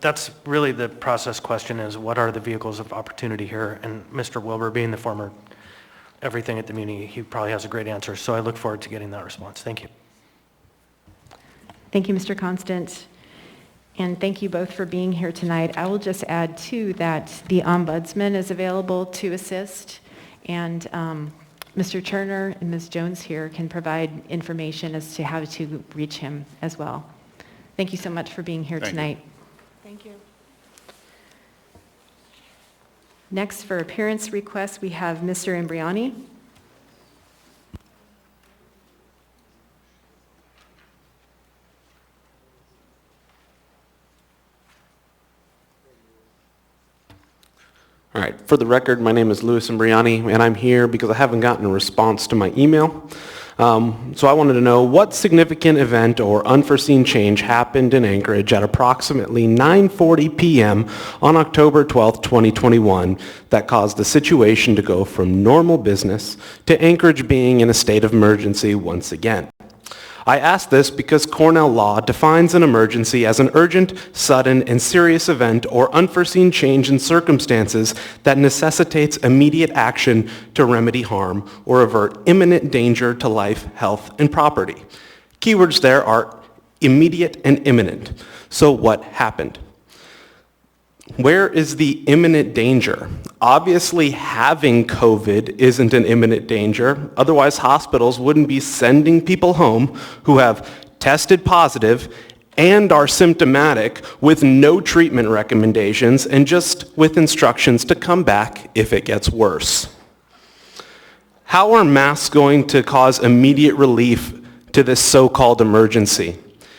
That's really the process question, is what are the vehicles of opportunity here? And Mr. Wilbur, being the former everything at the Muni, he probably has a great answer. So I look forward to getting that response. Thank you. Thank you, Mr. Constant. And thank you both for being here tonight. I will just add, too, that the Ombudsman is available to assist, and Mr. Turner and Ms. Jones here can provide information as to how to reach him as well. Thank you so much for being here tonight. Thank you. Next, for appearance requests, we have Mr. Imbriani. All right, for the record, my name is Louis Imbriani, and I'm here because I haven't gotten a response to my email. So I wanted to know what significant event or unforeseen change happened in Anchorage at approximately 9:40 p.m. on October 12th, 2021 that caused the situation to go from normal business to Anchorage being in a state of emergency once again. I ask this because Cornell law defines an emergency as an urgent, sudden, and serious event or unforeseen change in circumstances that necessitates immediate action to remedy harm or avert imminent danger to life, health, and property. Keywords there are immediate and imminent. So what happened? Where is the imminent danger? Obviously, having COVID isn't an imminent danger. Otherwise, hospitals wouldn't be sending people home who have tested positive and are symptomatic with no treatment recommendations and just with instructions to come back if it gets worse. How are masks going to cause immediate relief to this so-called emergency?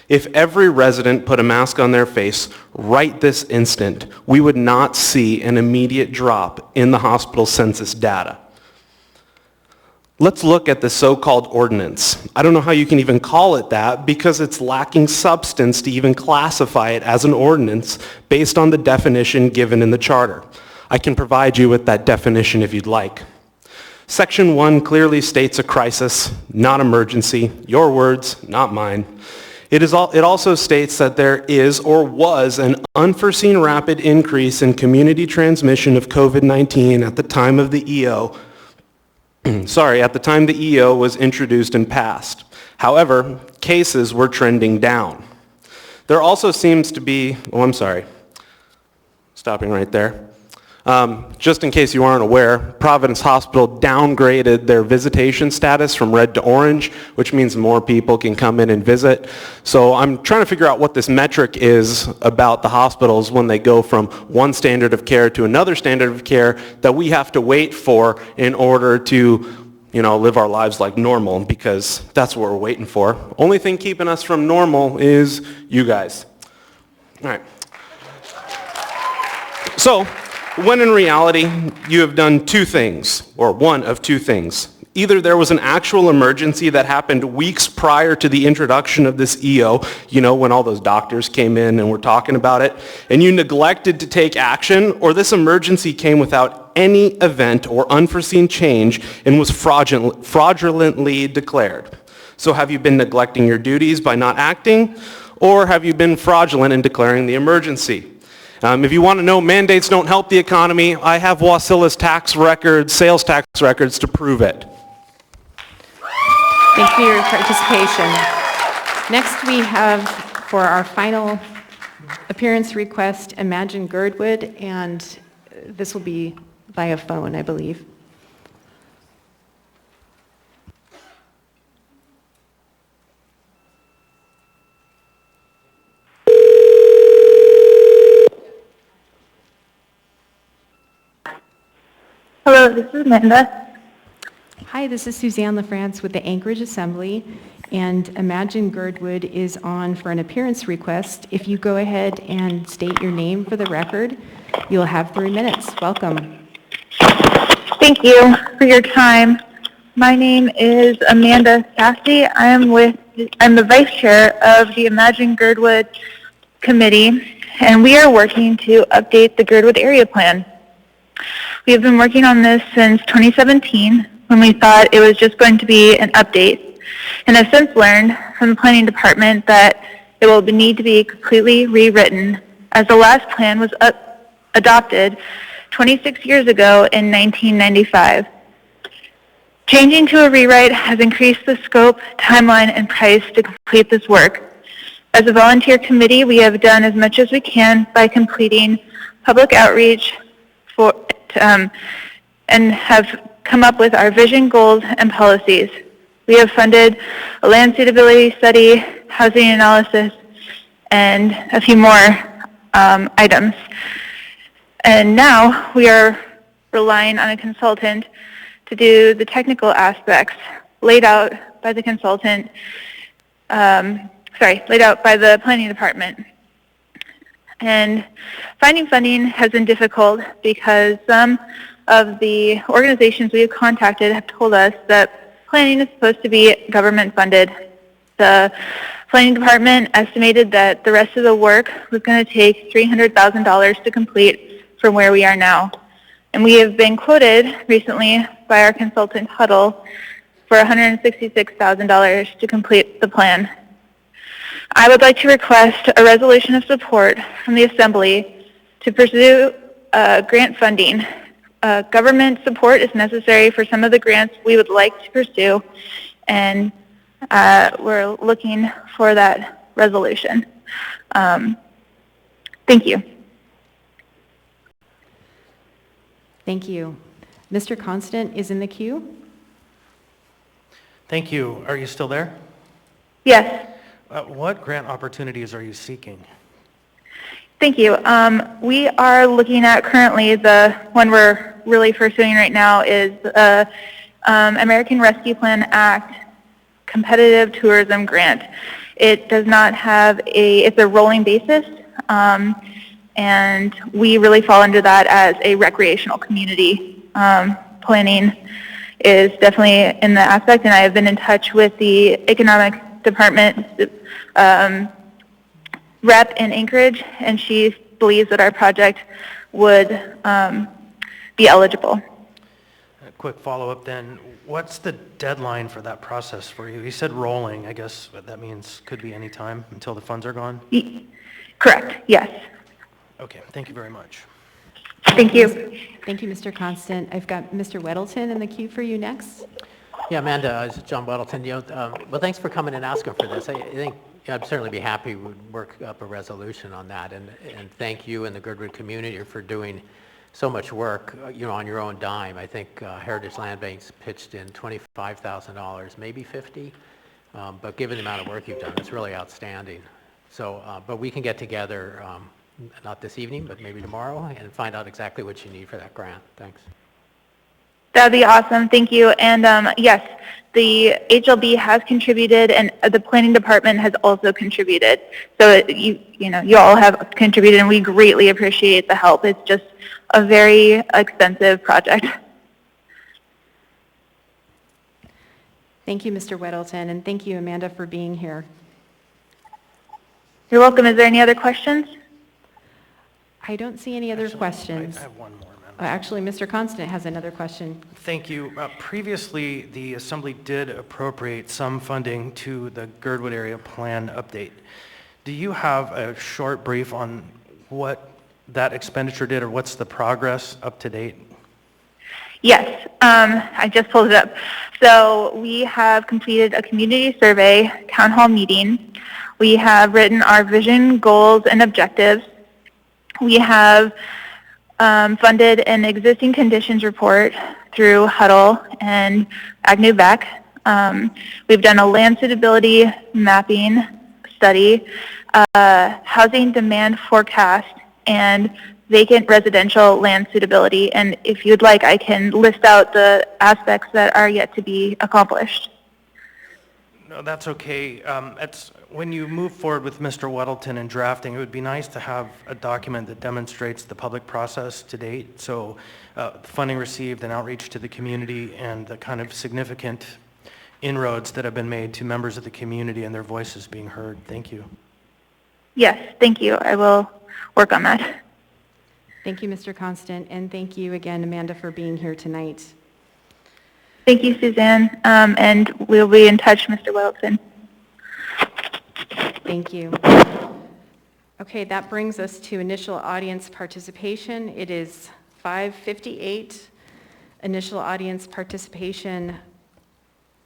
If every resident put a mask on their face right this instant, we would not see an immediate drop in the hospital census data. let's look at the so-called ordinance. I don't know how you can even call it that because it's lacking substance to even classify it as an ordinance based on the definition given in the charter. I can provide you with that definition if you'd like. Section 1 clearly states a crisis, not emergency. Your words, not mine. It also states that there is or was an unforeseen rapid increase in community transmission of COVID-19 at the time of the EO. At the time the EO was introduced and passed. However, cases were trending down. There also seems to be, stopping right there. Just in case you aren't aware, Providence Hospital downgraded their visitation status from red to orange, which means more people can come in and visit. So I'm trying to figure out what this metric is about the hospitals when they go from one standard of care to another standard of care that we have to wait for in order to, live our lives like normal, because that's what we're waiting for. Only thing keeping us from normal is you guys. All right. So, when in reality, you have done two things, or one of two things. Either there was an actual emergency that happened weeks prior to the introduction of this EO, when all those doctors came in and were talking about it, and you neglected to take action, or this emergency came without any event or unforeseen change and was fraudulently declared. So have you been neglecting your duties by not acting, or have you been fraudulent in declaring the emergency? If you want to know mandates don't help the economy, I have Wasilla's sales tax records to prove it. Thank you for your participation. Next, we have for our final appearance request, Imagine Girdwood, and this will be via phone, I believe. Hello, this is Amanda. Hi, this is Suzanne LaFrance with the Anchorage Assembly, and Imagine Girdwood is on for an appearance request. If you go ahead and state your name for the record, you'll have 3 minutes. Welcome. Thank you for your time. My name is Amanda Sassy. I'm the vice chair of the Imagine Girdwood Committee, and we are working to update the Girdwood Area Plan. We have been working on this since 2017 when we thought it was just going to be an update, and have since learned from the planning department that it will need to be completely rewritten, as the last plan was adopted 26 years ago in 1995. Changing to a rewrite has increased the scope, timeline, and price to complete this work. As a volunteer committee, we have done as much as we can by completing public outreach and have come up with our vision, goals, and policies. We have funded a land suitability study, housing analysis, and a few more items. And now we are relying on a consultant to do the technical aspects laid out by the consultant, laid out by the planning department. And finding funding has been difficult because some of the organizations we have contacted have told us that planning is supposed to be government funded. The planning department estimated that the rest of the work was going to take $300,000 to complete from where we are now. And we have been quoted recently by our consultant Huddle for $166,000 to complete the plan. I would like to request a resolution of support from the Assembly to pursue grant funding. Government support is necessary for some of the grants we would like to pursue, and we're looking for that resolution. Thank you. Thank you. Mr. Constant is in the queue. Thank you. Are you still there? Yes. What grant opportunities are you seeking? Thank you. We are looking at currently, the one we're really pursuing right now is American Rescue Plan Act Competitive Tourism Grant. It does not have it's a rolling basis, and we really fall under that as a recreational community planning is definitely in the aspect, and I have been in touch with the economic department rep in Anchorage, and she believes that our project would be eligible. A quick follow-up then. What's the deadline for that process for you? You said rolling. I guess what that means could be any time until the funds are gone? Correct, yes. Okay, thank you very much. Thank you. Thank you, Mr. Constant. I've got Mr. Weddleton in the queue for you next. Yeah, Amanda, it's John Weddleton. Well, thanks for coming and asking for this. I think I'd certainly be happy to work up a resolution on that, and thank you and the Girdwood community for doing so much work, on your own dime. I think Heritage Land Bank's pitched in $25,000, maybe 50, but given the amount of work you've done, it's really outstanding. So, but we can get together, not this evening, but maybe tomorrow, and find out exactly what you need for that grant. Thanks. That'd be awesome. Thank you. And yes, the HLB has contributed, and the planning department has also contributed. So you all have contributed, and we greatly appreciate the help. It's just a very expensive project. Thank you, Mr. Weddleton, and thank you, Amanda, for being here. You're welcome. Is there any other questions? I don't see any other questions. I have one more. Actually, Mr. Constant has another question. Thank you. Previously, the Assembly did appropriate some funding to the Girdwood Area Plan update. Do you have a short brief on what that expenditure did, or what's the progress up to date? Yes, I just pulled it up. So we have completed a community survey, town hall meeting. We have written our vision, goals, and objectives. We have funded an existing conditions report through Huddle and Agnew Beck. We've done a land suitability mapping study, housing demand forecast, and vacant residential land suitability. And if you'd like, I can list out the aspects that are yet to be accomplished. No, that's okay. When you move forward with Mr. Weddleton in drafting, it would be nice to have a document that demonstrates the public process to date. So funding received and outreach to the community and the kind of significant inroads that have been made to members of the community and their voices being heard. Thank you. Yes, thank you. I will work on that. Thank you, Mr. Constant, and thank you again, Amanda, for being here tonight. Thank you, Suzanne, and we'll be in touch, Mr. Weddleton. Thank you. Okay, that brings us to initial audience participation. It is 5:58. Initial audience participation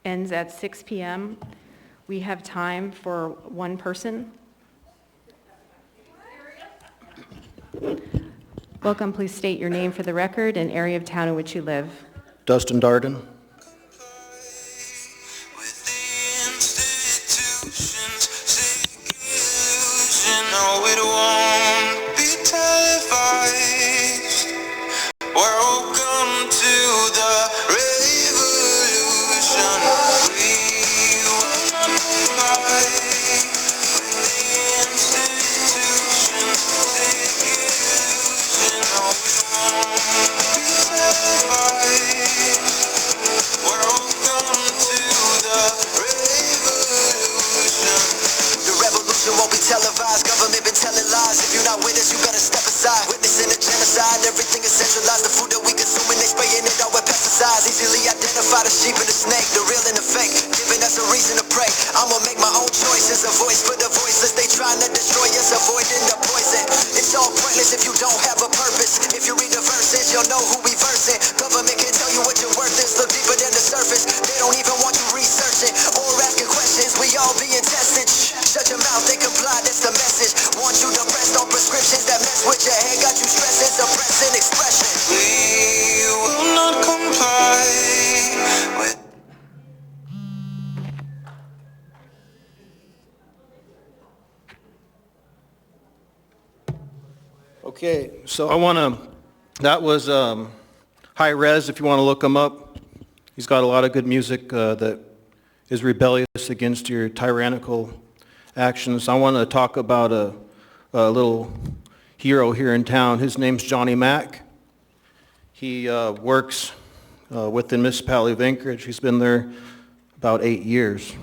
ends at 6 p.m. We have time for one person. Welcome. Please state your name for the record and area of town in which you live. Dustin Darden. Okay, so that was High Res, if you want to look him up. He's got a lot of good music that is rebellious against your tyrannical actions. I want to talk about a little hero here in town. His name's Johnny Mack. He works with the municipality of Anchorage. He's been there about 8 years.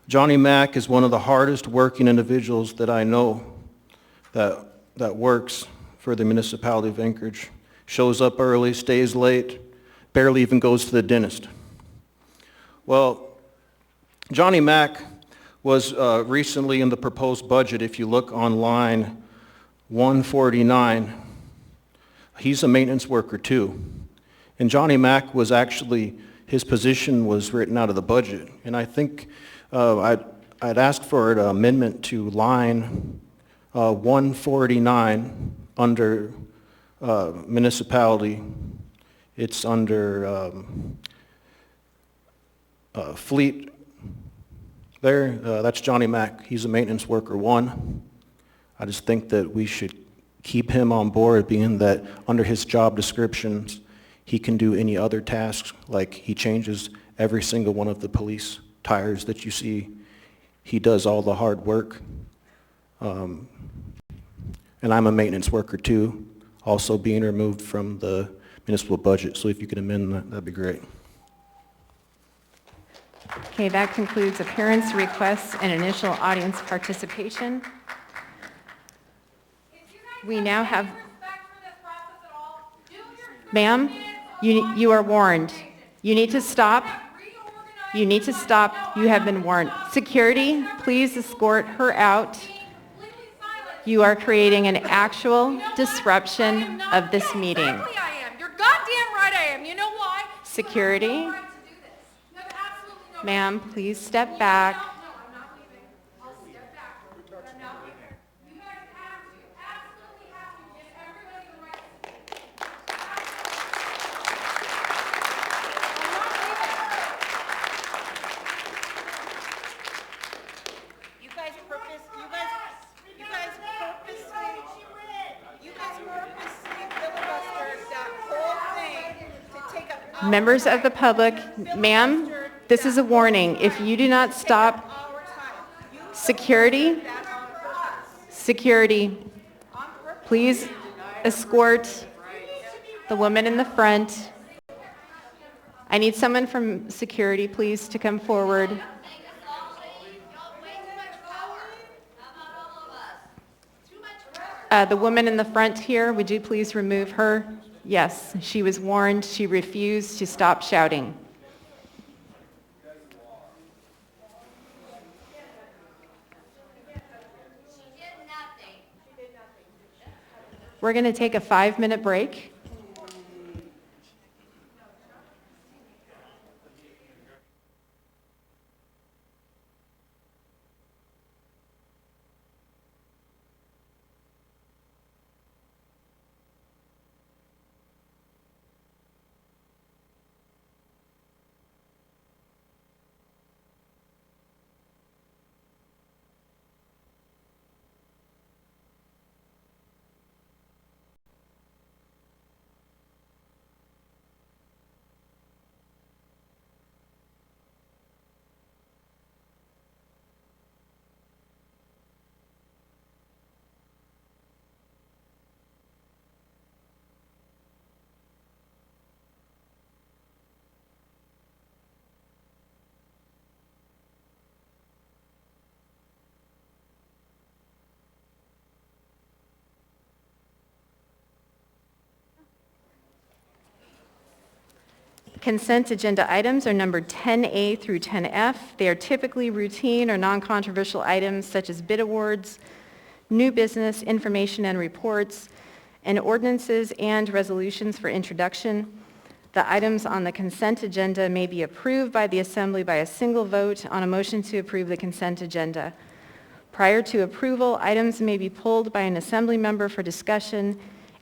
Johnny Mack is one of the hardest working individuals that I know that works for the municipality of Anchorage. Shows up early, stays late, barely even goes to the dentist. Well, Johnny Mack was recently in the proposed budget. If you look on line 149, he's a maintenance worker too. And Johnny Mack was actually, his position was written out of the budget. And I think I'd asked for an amendment to line 149 under municipality. It's under fleet there. That's Johnny Mack. He's a maintenance worker 1. I just think that we should keep him on board, being that under his job descriptions, he can do any other tasks, like he changes every single one of the police tires that you see. He does all the hard work. And I'm a maintenance worker too, also being removed from the municipal budget. So if you could amend that, that'd be great. Okay, that concludes appearance requests and initial audience participation. We now have... Ma'am, you are warned. You need to stop. You need to stop. You have been warned. Security, please escort her out. You are creating an actual disruption of this meeting. Exactly I am. You're goddamn right I am. You know why? Security. Ma'am, please step back. Members of the public, ma'am, this is a warning. If you do not stop, security, please escort the woman in the front. I need someone from security, please, to come forward. The woman in the front here, would you please remove her? Yes, she was warned. She refused to stop shouting. We're going to take a 5-minute break. Consent agenda items are numbered 10A through 10F. They are typically routine or non-controversial items such as bid awards, new business, information and reports, and ordinances and resolutions for introduction. The items on the consent agenda may be approved by the Assembly by a single vote on a motion to approve the consent agenda. Prior to approval, items may be pulled by an Assembly member for discussion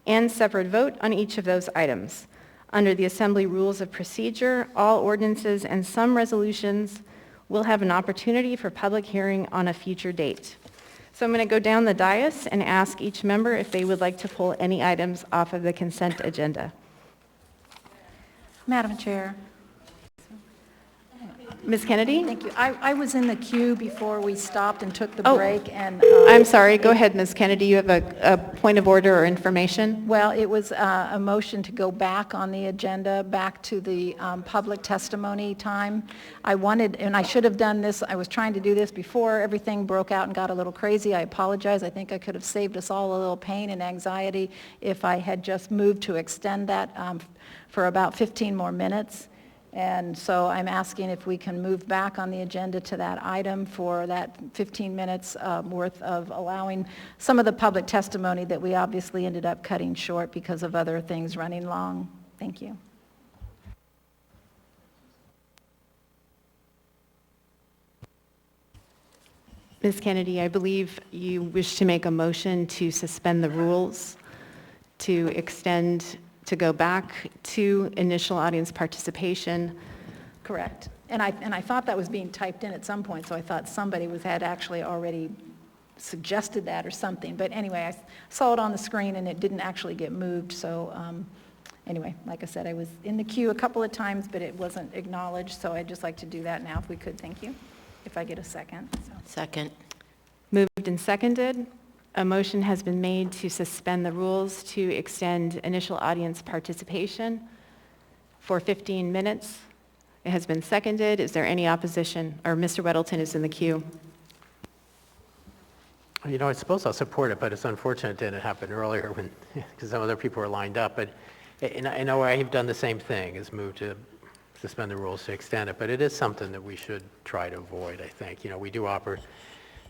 and separate vote on each of those items. Under the Assembly Rules of Procedure, all ordinances and some resolutions will have an opportunity for public hearing on a future date. So I'm going to go down the dais and ask each member if they would like to pull any items off of the consent agenda. Madam Chair. Ms. Kennedy? Thank you. I was in the queue before we stopped and took the Oh, break, and... I'm sorry. Go ahead, Ms. Kennedy. You have a point of order or information? Well, it was a motion to go back on the agenda, back to the public testimony time. I wanted, and I should have done this, I was trying to do this before everything broke out and got a little crazy. I apologize. I think I could have saved us all a little pain and anxiety if I had just moved to extend that for about 15 more minutes. And so I'm asking if we can move back on the agenda to that item for that 15 minutes worth of allowing some of the public testimony that we obviously ended up cutting short because of other things running long. Thank you. Ms. Kennedy, I believe you wish to make a motion to suspend the rules, to extend, to go back to initial audience participation. Correct. And I thought that was being typed in at some point, so I thought somebody had actually already suggested that or something. But anyway, I saw it on the screen and it didn't actually get moved. So anyway, like I said, I was in the queue a couple of times, but it wasn't acknowledged. So I'd just like to do that now if we could. Thank you. If I get a second. So. Second. Moved and seconded. A motion has been made to suspend the rules to extend initial audience participation for 15 minutes. It has been seconded. Is there any opposition? Or Mr. Weddleton is in the queue. You know, I suppose I'll support it, but it's unfortunate it didn't happen earlier when, because some other people were lined up. But I know I've done the same thing, is move to suspend the rules to extend it. But it is something that we should try to avoid, I think. You know, we do offer,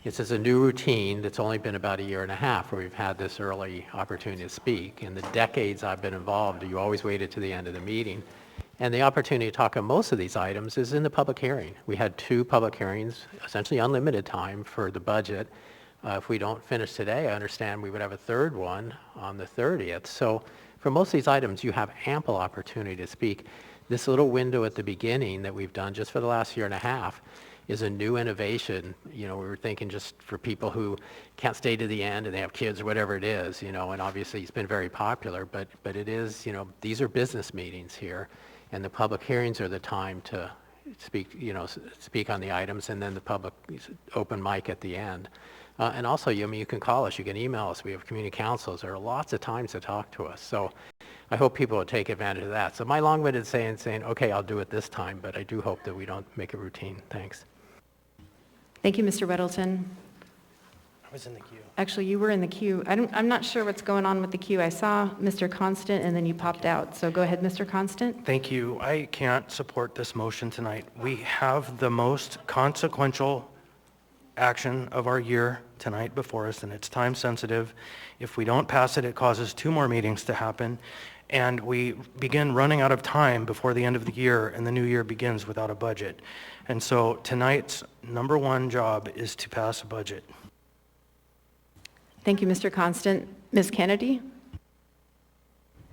this is a new routine that's only been about a year and a half where we've had this early opportunity to speak. In the decades I've been involved, you always waited to the end of the meeting. And the opportunity to talk on most of these items is in the public hearing. We had 2 public hearings, essentially unlimited time for the budget. If we don't finish today, I understand we would have a third one on the 30th. So for most of these items, you have ample opportunity to speak. This little window at the beginning that we've done just for the last year and a half is a new innovation. You know, we were thinking just for people who can't stay to the end and they have kids or whatever it is, you know, and obviously it's been very popular, but it is, you know, these are business meetings here, and the public hearings are the time to speak, you know, speak on the items, and then the public open mic at the end. And also, I mean, you can call us, you can email us, we have community councils, there are lots of times to talk to us. So I hope people will take advantage of that. So my long-winded saying, okay, I'll do it this time, but I do hope that we don't make it routine. Thanks. Thank you, Mr. Weddleton. I was in the queue. Actually, you were in the queue. I'm not sure what's going on with the queue. I saw Mr. Constant and then you popped out. So go ahead, Mr. Constant. Thank you. I can't support this motion tonight. We have the most consequential action of our year tonight before us, and it's time sensitive. If we don't pass it, it causes 2 more meetings to happen, and we begin running out of time before the end of the year, and the new year begins without a budget. And so tonight's number 1 job is to pass a budget. Thank you, Mr. Constant. Ms. Kennedy?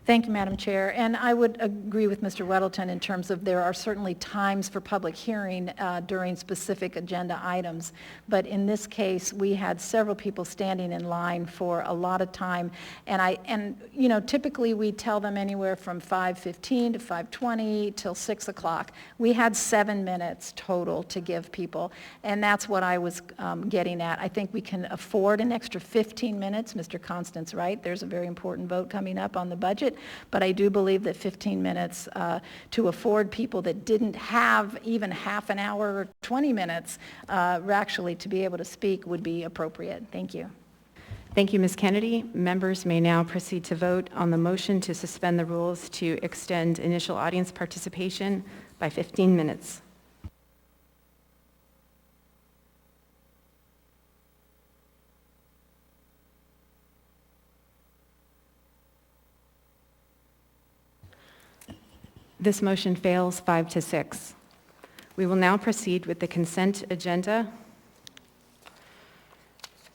Thank you, Madam Chair. And I would agree with Mr. Weddleton in terms of there are certainly times for public hearing during specific agenda items. But in this case, we had several people standing in line for a lot of time. And you know, typically we tell them anywhere from 5:15 to 5:20 till 6 o'clock. We had 7 minutes total to give people. And that's what I was getting at. I think we can afford an extra 15 minutes. Mr. Constant's right. There's a very important vote coming up on the budget. But I do believe that 15 minutes to afford people that didn't have even half an hour or 20 minutes actually to be able to speak would be appropriate. Thank you. Thank you, Ms. Kennedy. Members may now proceed to vote on the motion to suspend the rules to extend initial audience participation by 15 minutes. This motion fails 5-6. We will now proceed with the consent agenda.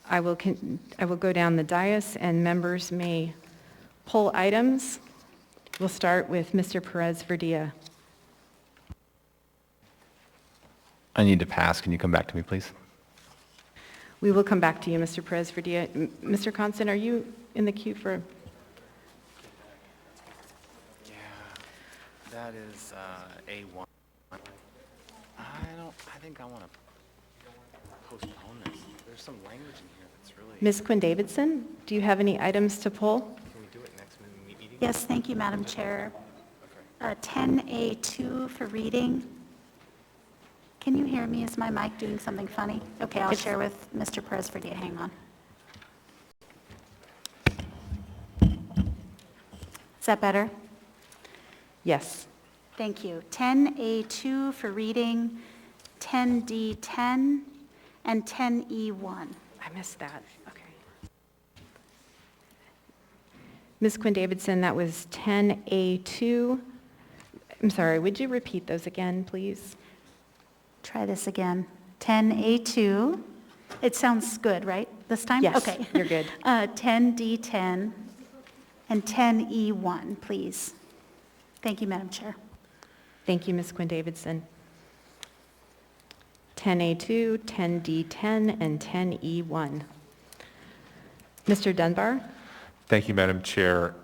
I will go down the dais and members may pull items. We'll start with Mr. Perez-Verdia. I need to pass. Can you come back to me, please? We will come back to you, Mr. Perez-Verdia. Mr. Constant, are you in the queue for? That is A1. I don't I think I want to postpone this. There's some language in here that's really... Ms. Quinn Davidson, do you have any items to pull? Can we do it next meeting? Yes, thank you, Madam Chair. 10A2 for reading. Can you hear me? Is my mic doing something funny? Okay, I'll share with Mr. Perez Verdia. Hang on. Is that better? Yes. Thank you. 10A2 for reading, 10D10, and 10E1. I missed that. Okay. Ms. Quinn Davidson, that was 10A2. I'm sorry, would you repeat those again, please? Try this again. 10A2. It sounds good, right, this time? Yes, okay. you're good. 10D10 and 10E1, please. Thank you, Madam Chair. Thank you, Ms. Quinn Davidson. 10A2, 10D10, and 10E1. Mr. Dunbar? Thank you, Madam Chair.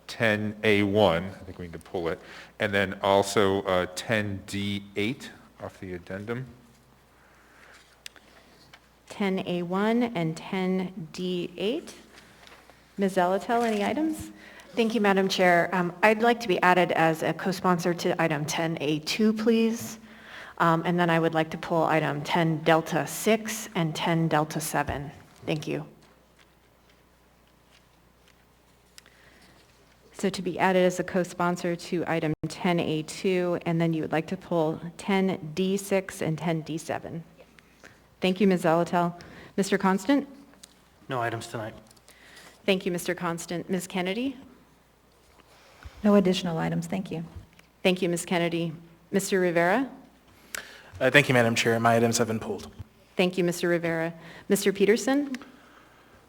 10A1, I think we need to pull it, and then also 10D8 off the addendum. 10A1 and 10D8. Ms. Zalatel, any items? Thank you, Madam Chair. I'd like to be added as a co-sponsor to item 10A2, please. And then I would like to pull item 10 Delta 6 and 10 Delta 7. Thank you. So to be added as a co-sponsor to item 10A2, and then you would like to pull 10D6 and 10D7. Thank you, Ms. Zalatel. Mr. Constant? No items tonight. Thank you, Mr. Constant. Ms. Kennedy? No additional items, thank you. Thank you, Ms. Kennedy. Mr. Rivera? Thank you, Madam Chair. My items have been pulled. Thank you, Mr. Rivera. Mr. Peterson?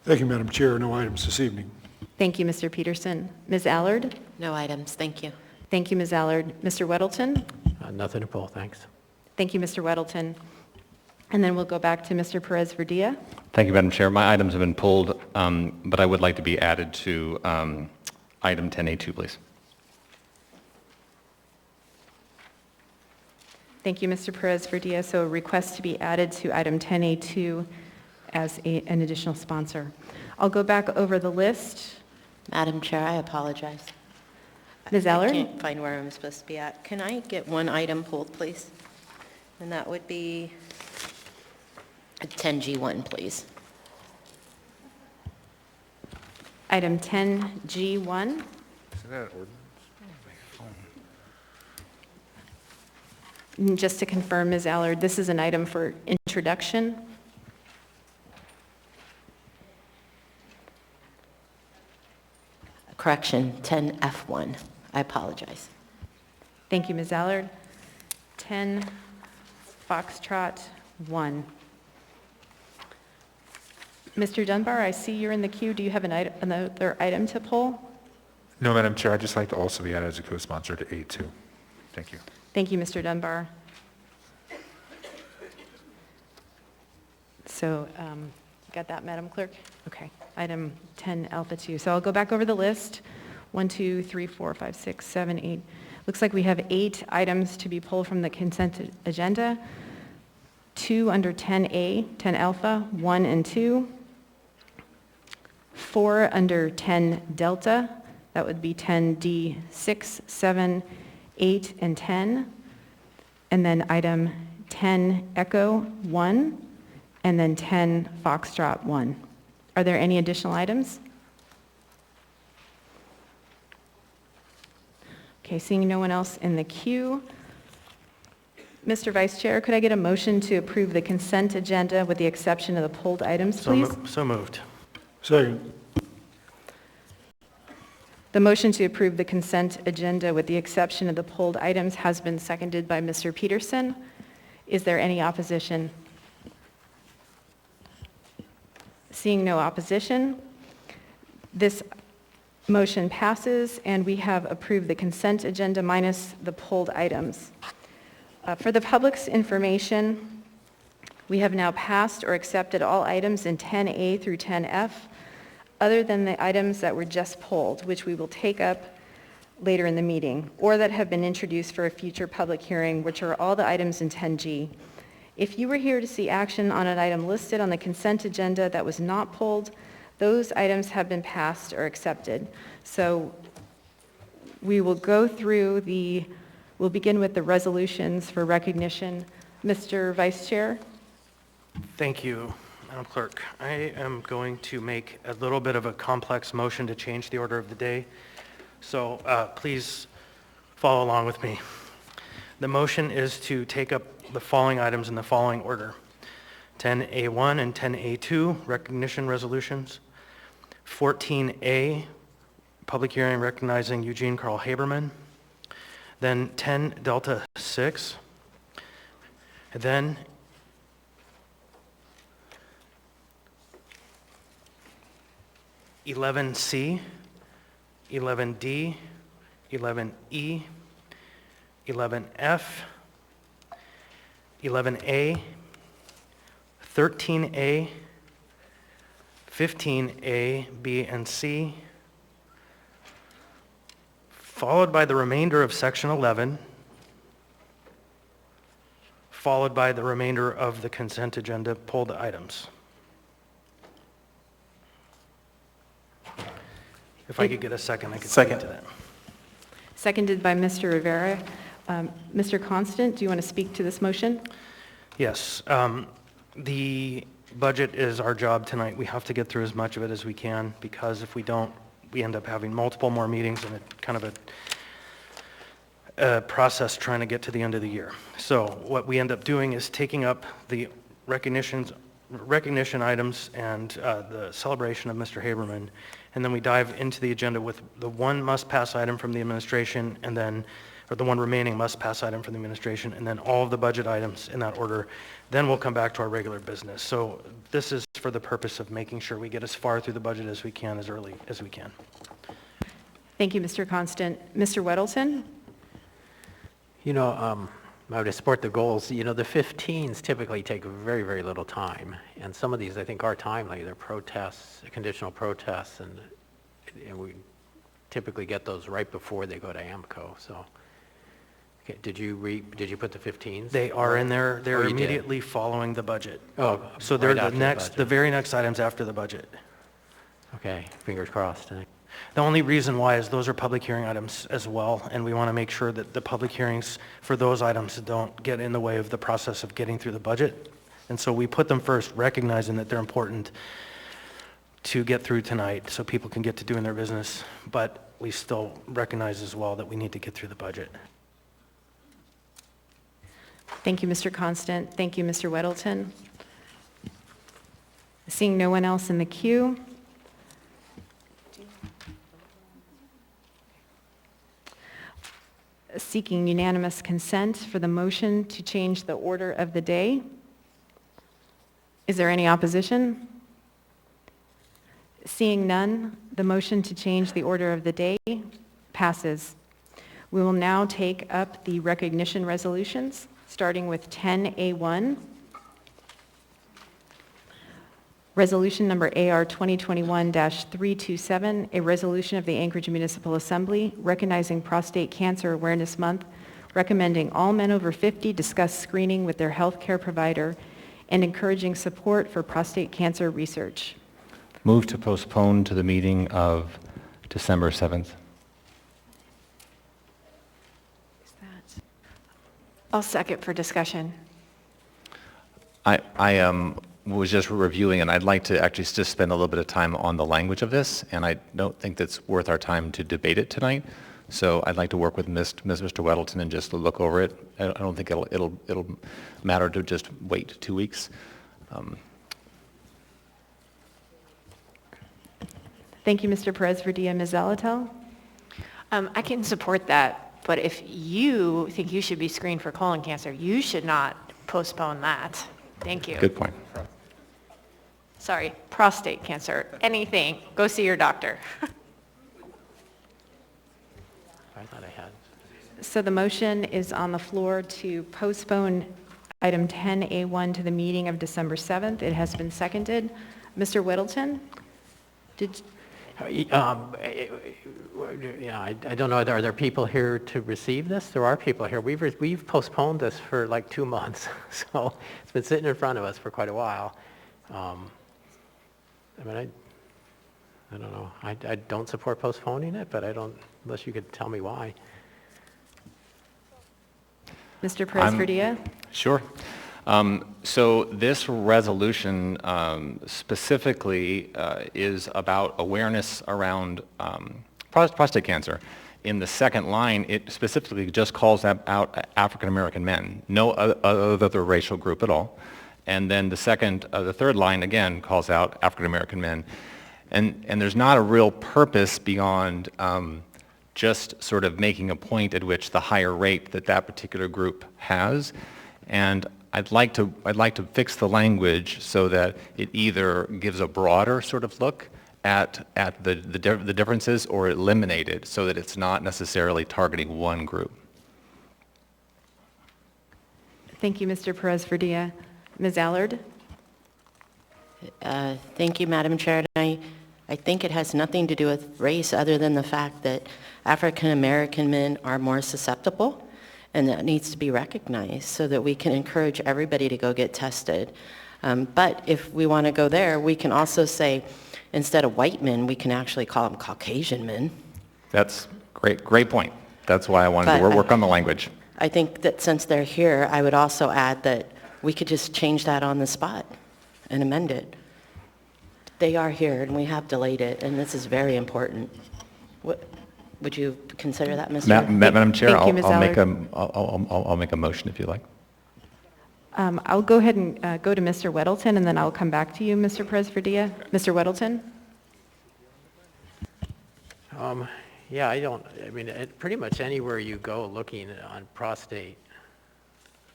Thank you, Madam Chair. No items this evening. Thank you, Mr. Peterson. Ms. Allard? No items, thank you. Thank you, Ms. Allard. Mr. Weddleton? Nothing to pull, thanks. Thank you, Mr. Weddleton. And then we'll go back to Mr. Perez Verdia. Thank you, Madam Chair. My items have been pulled, but I would like to be added to item 10A2, please. Thank you, Mr. Perez Verdia. So a request to be added to item 10A2 as an additional sponsor. I'll go back over the list. Madam Chair, I apologize. Ms. Allard? I can't find where I'm supposed to be at. Can I get one item pulled, please? And that would be 10G1, please. Item 10G1. Is that ordinance? And just to confirm, Ms. Allard, this is an item for introduction. Correction, 10F1. I apologize. Thank you, Ms. Allard. 10 Foxtrot 1. Mr. Dunbar, I see you're in the queue. Do you have another item to pull? No, Madam Chair, I'd just like to also be added as a co-sponsor to A2. Thank you. Thank you, Mr. Dunbar. So, you got that, Madam Clerk? Okay, item 10 Alpha 2. So I'll go back over the list. 1, 2, 3, 4, 5, 6, 7, 8. Looks like we have 8 items to be pulled from the consent agenda. 2 under 10A, 10 Alpha, 1 and 2. 4 under 10 Delta, that would be 10D, 6, 7, 8, and 10. And then item 10 Echo 1, and then 10 Foxtrot 1. Are there any additional items? Okay, seeing no one else in the queue. Mr. Vice Chair, could I get a motion to approve the consent agenda with the exception of the pulled items, please? So moved. Second. The motion to approve the consent agenda with the exception of the pulled items has been seconded by Mr. Peterson. Is there any opposition? Seeing no opposition, this motion passes, and we have approved the consent agenda minus the pulled items. For the public's information, we have now passed or accepted all items in 10A through 10F, other than the items that were just pulled, which we will take up later in the meeting, or that have been introduced for a future public hearing, which are all the items in 10G. If you were here to see action on an item listed on the consent agenda that was not pulled, those items have been passed or accepted. So we will go through we'll begin with the resolutions for recognition. Mr. Vice Chair? Thank you, Madam Clerk. I am going to make a little bit of a complex motion to change the order of the day. So please follow along with me. The motion is to take up the following items in the following order. 10A1 and 10A2, recognition resolutions. 14A, public hearing recognizing Eugene Carl Haberman. Then 10 Delta 6. And then 11C, 11D, 11E, 11F, 11A, 13A, 15A, B, and C, followed by the remainder of Section 11, followed by the remainder of the consent agenda pulled items. If I could get a second, I could second to that. Seconded by Mr. Rivera. Mr. Constant, do you want to speak to this motion? Yes. The budget is our job tonight. We have to get through as much of it as we can, because if we don't, we end up having multiple more meetings and kind of a process trying to get to the end of the year. So what we end up doing is taking up the recognition items and the celebration of Mr. Haberman, and then we dive into the agenda with the one must-pass item from the administration, and then, or the one remaining must-pass item from the administration, and then all of the budget items in that order. Then we'll come back to our regular business. So this is for the purpose of making sure we get as far through the budget as we can, as early as we can. Thank you, Mr. Constant. Mr. Weddleton? You know, I would support the goals. You know, the 15s typically take very, very little time. And some of these, I think, are timely. They're protests, conditional protests, and we typically get those right before they go to AMCO. So, okay, did you put the 15s? They are in there. They're immediately following the budget. Oh, so they're the very next items after the budget. Okay, fingers crossed. The only reason why is those are public hearing items as well, and we want to make sure that the public hearings for those items don't get in the way of the process of getting through the budget. And so we put them first, recognizing that they're important to get through tonight so people can get to doing their business, but we still recognize as well that we need to get through the budget. Thank you, Mr. Constant. Thank you, Mr. Weddleton. Seeing no one else in the queue, seeking unanimous consent for the motion to change the order of the day. Is there any opposition? Seeing none, the motion to change the order of the day passes. We will now take up the recognition resolutions, starting with 10A1. Resolution number AR 2021-327, a resolution of the Anchorage Municipal Assembly recognizing Prostate Cancer Awareness Month, recommending all men over 50 discuss screening with their healthcare provider, and encouraging support for prostate cancer research. Move to postpone to the meeting of December 7th. I'll second for discussion. I was just reviewing, and I'd like to actually just spend a little bit of time on the language of this, and I don't think that's worth our time to debate it tonight. So I'd like to work with Mr. Weddleton and just look over it. I don't think it'll matter to just wait 2 weeks. Thank you, Mr. Perez Verdia. Ms. Zalatel? I can support that, but if you think you should be screened for colon cancer, you should not postpone that. Thank you. Good point. Sorry, prostate cancer, anything, go see your doctor. I thought I had. So the motion is on the floor to postpone item 10A1 to the meeting of December 7th. It has been seconded. Mr. Whittleton? Yeah, I don't know, are there people here to receive this? There are people here. We've postponed this for like 2 months, so it's been sitting in front of us for quite a while. I mean, I don't know. I don't support postponing it, but I don't, unless you could tell me why. Mr. Perez-Verdia? Sure. So this resolution specifically is about awareness around prostate cancer. In the second line, it specifically just calls out African American men, no other racial group at all. And then the third line again calls out African American men. And there's not a real purpose beyond just sort of making a point at which the higher rate that particular group has. And I'd like to fix the language so that it either gives a broader sort of look at the differences, or eliminate it so that it's not necessarily targeting one group. Thank you, Mr. Perez-Verdia. Ms. Allard? Thank you, Madam Chair. And I think it has nothing to do with race other than the fact that African American men are more susceptible, and that needs to be recognized so that we can encourage everybody to go get tested. But if we want to go there, we can also say, instead of white men, we can actually call them Caucasian men. That's great point. That's why I wanted to work on the language. I think that since they're here, I would also add that we could just change that on the spot and amend it. They are here, and we have delayed it, and this is very important. Would you consider that, Mr. Madam Chair, Thank you, Ms. I'll make a motion if you like. I'll go ahead and go to Mr. Weddleton, and then I'll come back to you, Mr. Perez-Verdia. Mr. Weddleton? Yeah, I mean, pretty much anywhere you go looking on prostate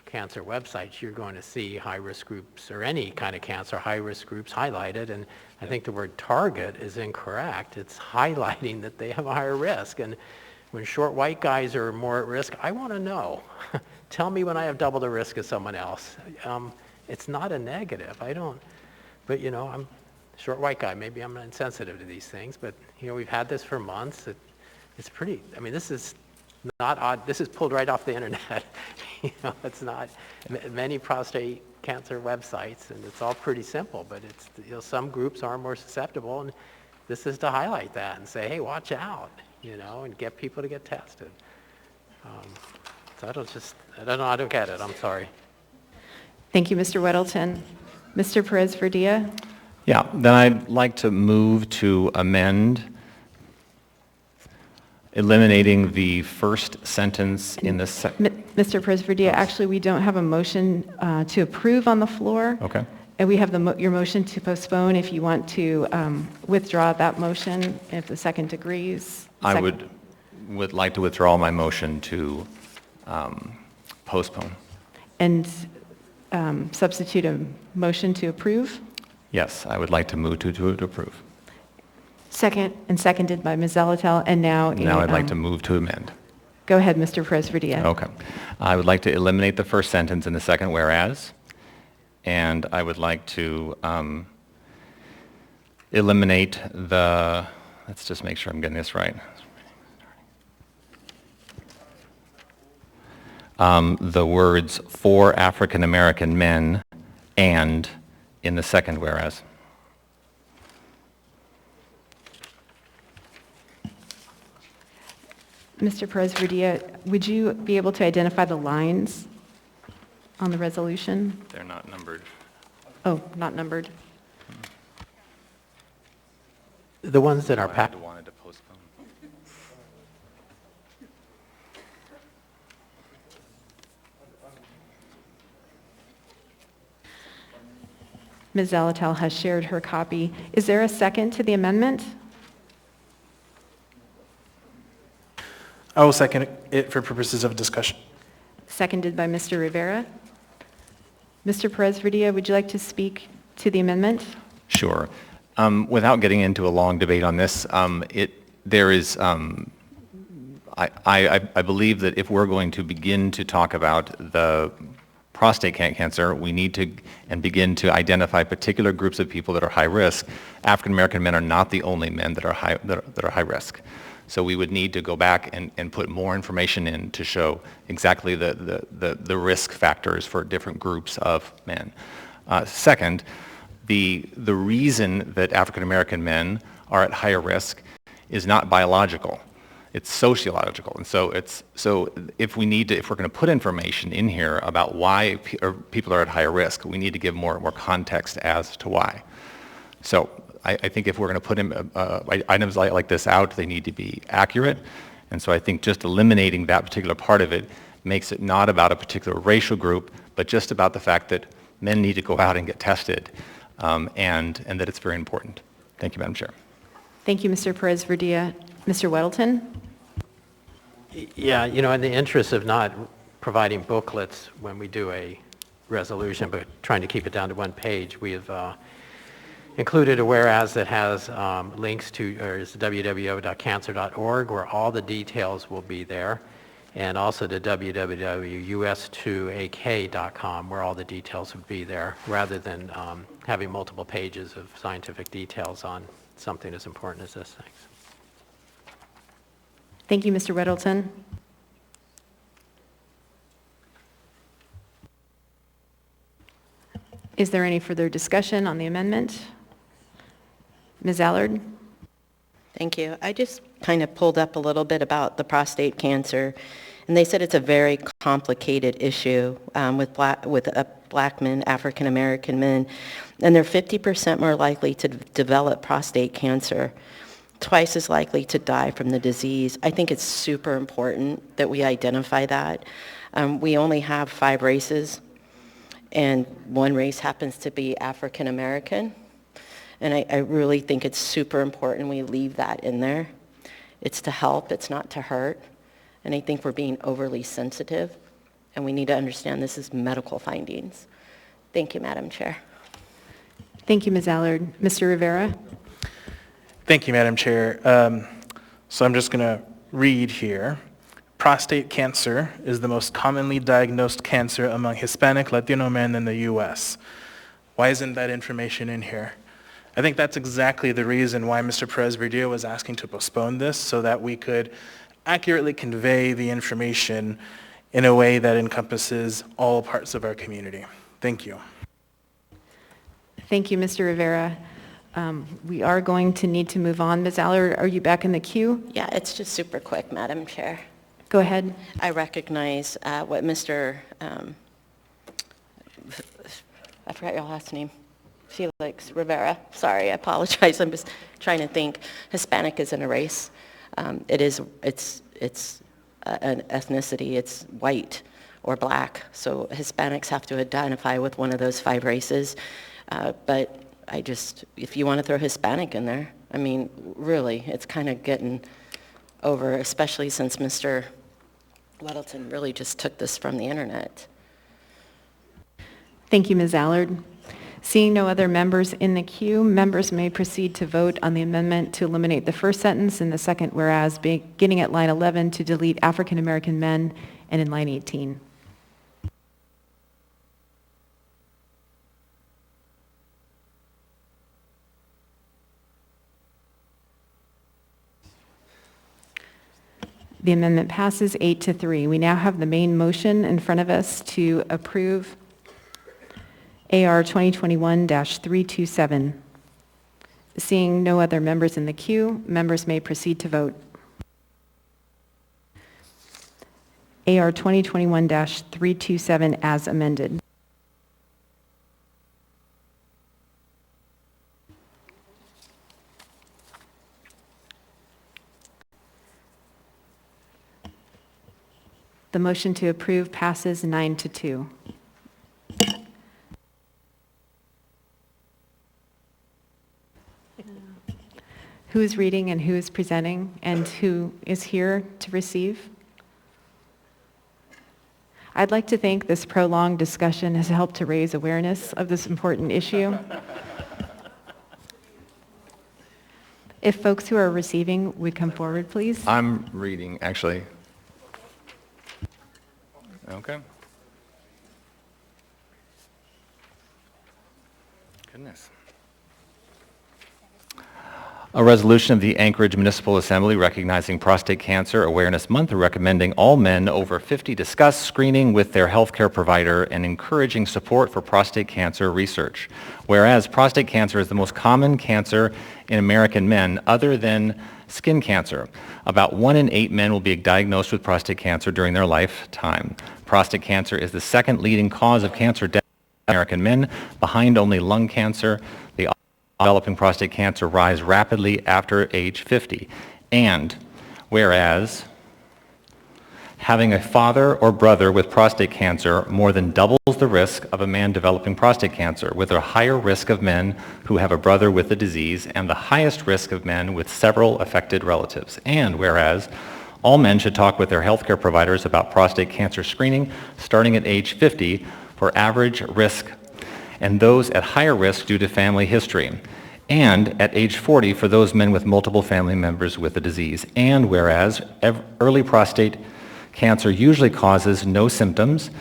cancer websites, you're going to see high-risk groups, or any kind of cancer, high-risk groups highlighted, and I think the word target is incorrect. It's highlighting that they have a higher risk, and when short white guys are more at risk, I want to know. Tell me when I have double the risk as someone else. It's not a negative. But I'm a short white guy. Maybe I'm insensitive to these things, but we've had this for months. It's pretty, I mean, this is not odd. This is pulled right off the internet. It's not many prostate cancer websites, and it's all pretty simple, but it's, some groups are more susceptible, and this is to highlight that and say, hey, watch out, and get people to get tested. So I don't get it. I'm sorry. Thank you, Mr. Weddleton. Mr. Perez-Verdia? Yeah, then I'd like to move to amend, eliminating the first sentence in the Mr. Perez-Verdia, actually, we don't have a motion to approve on the floor. Okay. And we have your motion to postpone. If you want to withdraw that motion, if the second agrees. I would like to withdraw my motion to postpone. And substitute a motion to approve? Yes, I would like to move to approve. Second, and seconded by Ms. Zalatel, and now... Now I'd like to move to amend. Go ahead, Mr. Perez-Verdia. Okay. I would like to eliminate the first sentence in the second whereas, and I would like to eliminate let's just make sure I'm getting this right. The words for African American men and in the second whereas. Mr. Perez-Verdia, would you be able to identify the lines on the resolution? They're not numbered. Oh, not numbered. The ones that are packed. Wanted to postpone. Ms. Zalatel has shared her copy. Is there a second to the amendment? I will second it for purposes of discussion. Seconded by Mr. Rivera. Mr. Perez-Verdia, would you like to speak to the amendment? Sure. Without getting into a long debate on this, there is, I believe that if we're going to begin to talk about the prostate cancer, we need to and begin to identify particular groups of people that are high risk. African American men are not the only men that are high risk. So we would need to go back and put more information in to show exactly the risk factors for different groups of men. Second, the reason that African American men are at higher risk is not biological. It's sociological. And so if we're going to put information in here about why people are at higher risk, we need to give more context as to why. So I think if we're going to put in, items like this out, they need to be accurate. And so I think just eliminating that particular part of it makes it not about a particular racial group, but just about the fact that men need to go out and get tested, and that it's very important. Thank you, Madam Chair. Thank you, Mr. Perez-Verdia. Mr. Weddleton? Yeah, in the interest of not providing booklets when we do a resolution, but trying to keep it down to one page, we have included a whereas that has links to www.cancer.org, where all the details will be there, and also to www.us2ak.com, where all the details would be there, rather than having multiple pages of scientific details on something as important as this. Thanks. Thank you, Mr. Weddleton. Is there any further discussion on the amendment? Ms. Allard? Thank you. I just kind of pulled up a little bit about the prostate cancer, and they said it's a very complicated issue with black men, African American men, and they're 50% more likely to develop prostate cancer, twice as likely to die from the disease. I think it's super important that we identify that. We only have 5 races, and one race happens to be African American. And I really think it's super important we leave that in there. It's to help, it's not to hurt. And I think we're being overly sensitive, and we need to understand this is medical findings. Thank you, Madam Chair. Thank you, Ms. Allard. Mr. Rivera? Thank you, Madam Chair. So I'm just going to read here. Prostate cancer is the most commonly diagnosed cancer among Hispanic Latino men in the U.S. Why isn't that information in here? I think that's exactly the reason why Mr. Perez-Verdia was asking to postpone this, so that we could accurately convey the information in a way that encompasses all parts of our community. Thank you. Thank you, Mr. Rivera. We are going to need to move on. Ms. Allard, are you back in the queue? Yeah, it's just super quick, Madam Chair. Go ahead. I recognize what Mr. I forgot your last name. Felix Rivera. Sorry, I apologize. I'm just trying to think. Hispanic isn't a race. It's an ethnicity. It's white or black. So Hispanics have to identify with one of those 5 races. But if you want to throw Hispanic in there, I mean, really, it's kind of getting over, especially since Mr. Weddleton really just took this from the internet. Thank you, Ms. Allard. Seeing no other members in the queue, members may proceed to vote on the amendment to eliminate the first sentence and the second whereas, beginning at line 11 to delete African American men, and in line 18. The amendment passes 8-3. We now have the main motion in front of us to approve AR 2021-327. Seeing no other members in the queue, members may proceed to vote. AR 2021-327 as amended. The motion to approve passes 9-2. Who is reading and who is presenting and who is here to receive? I'd like to think this prolonged discussion has helped to raise awareness of this important issue. If folks who are receiving would come forward, please. I'm reading, actually. Okay. Goodness. A resolution of the Anchorage Municipal Assembly recognizing Prostate Cancer Awareness Month, recommending all men over 50 discuss screening with their healthcare provider and encouraging support for prostate cancer research. Whereas prostate cancer is the most common cancer in American men other than skin cancer. About 1 in 8 men will be diagnosed with prostate cancer during their lifetime. Prostate cancer is the second leading cause of cancer death in American men, behind only lung cancer. The developing prostate cancer rise rapidly after age 50. And whereas having a father or brother with prostate cancer more than doubles the risk of a man developing prostate cancer, with a higher risk of men who have a brother with the disease and the highest risk of men with several affected relatives. And whereas all men should talk with their healthcare providers about prostate cancer screening starting at age 50 for average risk and those at higher risk due to family history, and at age 40 for those men with multiple family members with the disease. And whereas early prostate cancer usually causes no symptoms,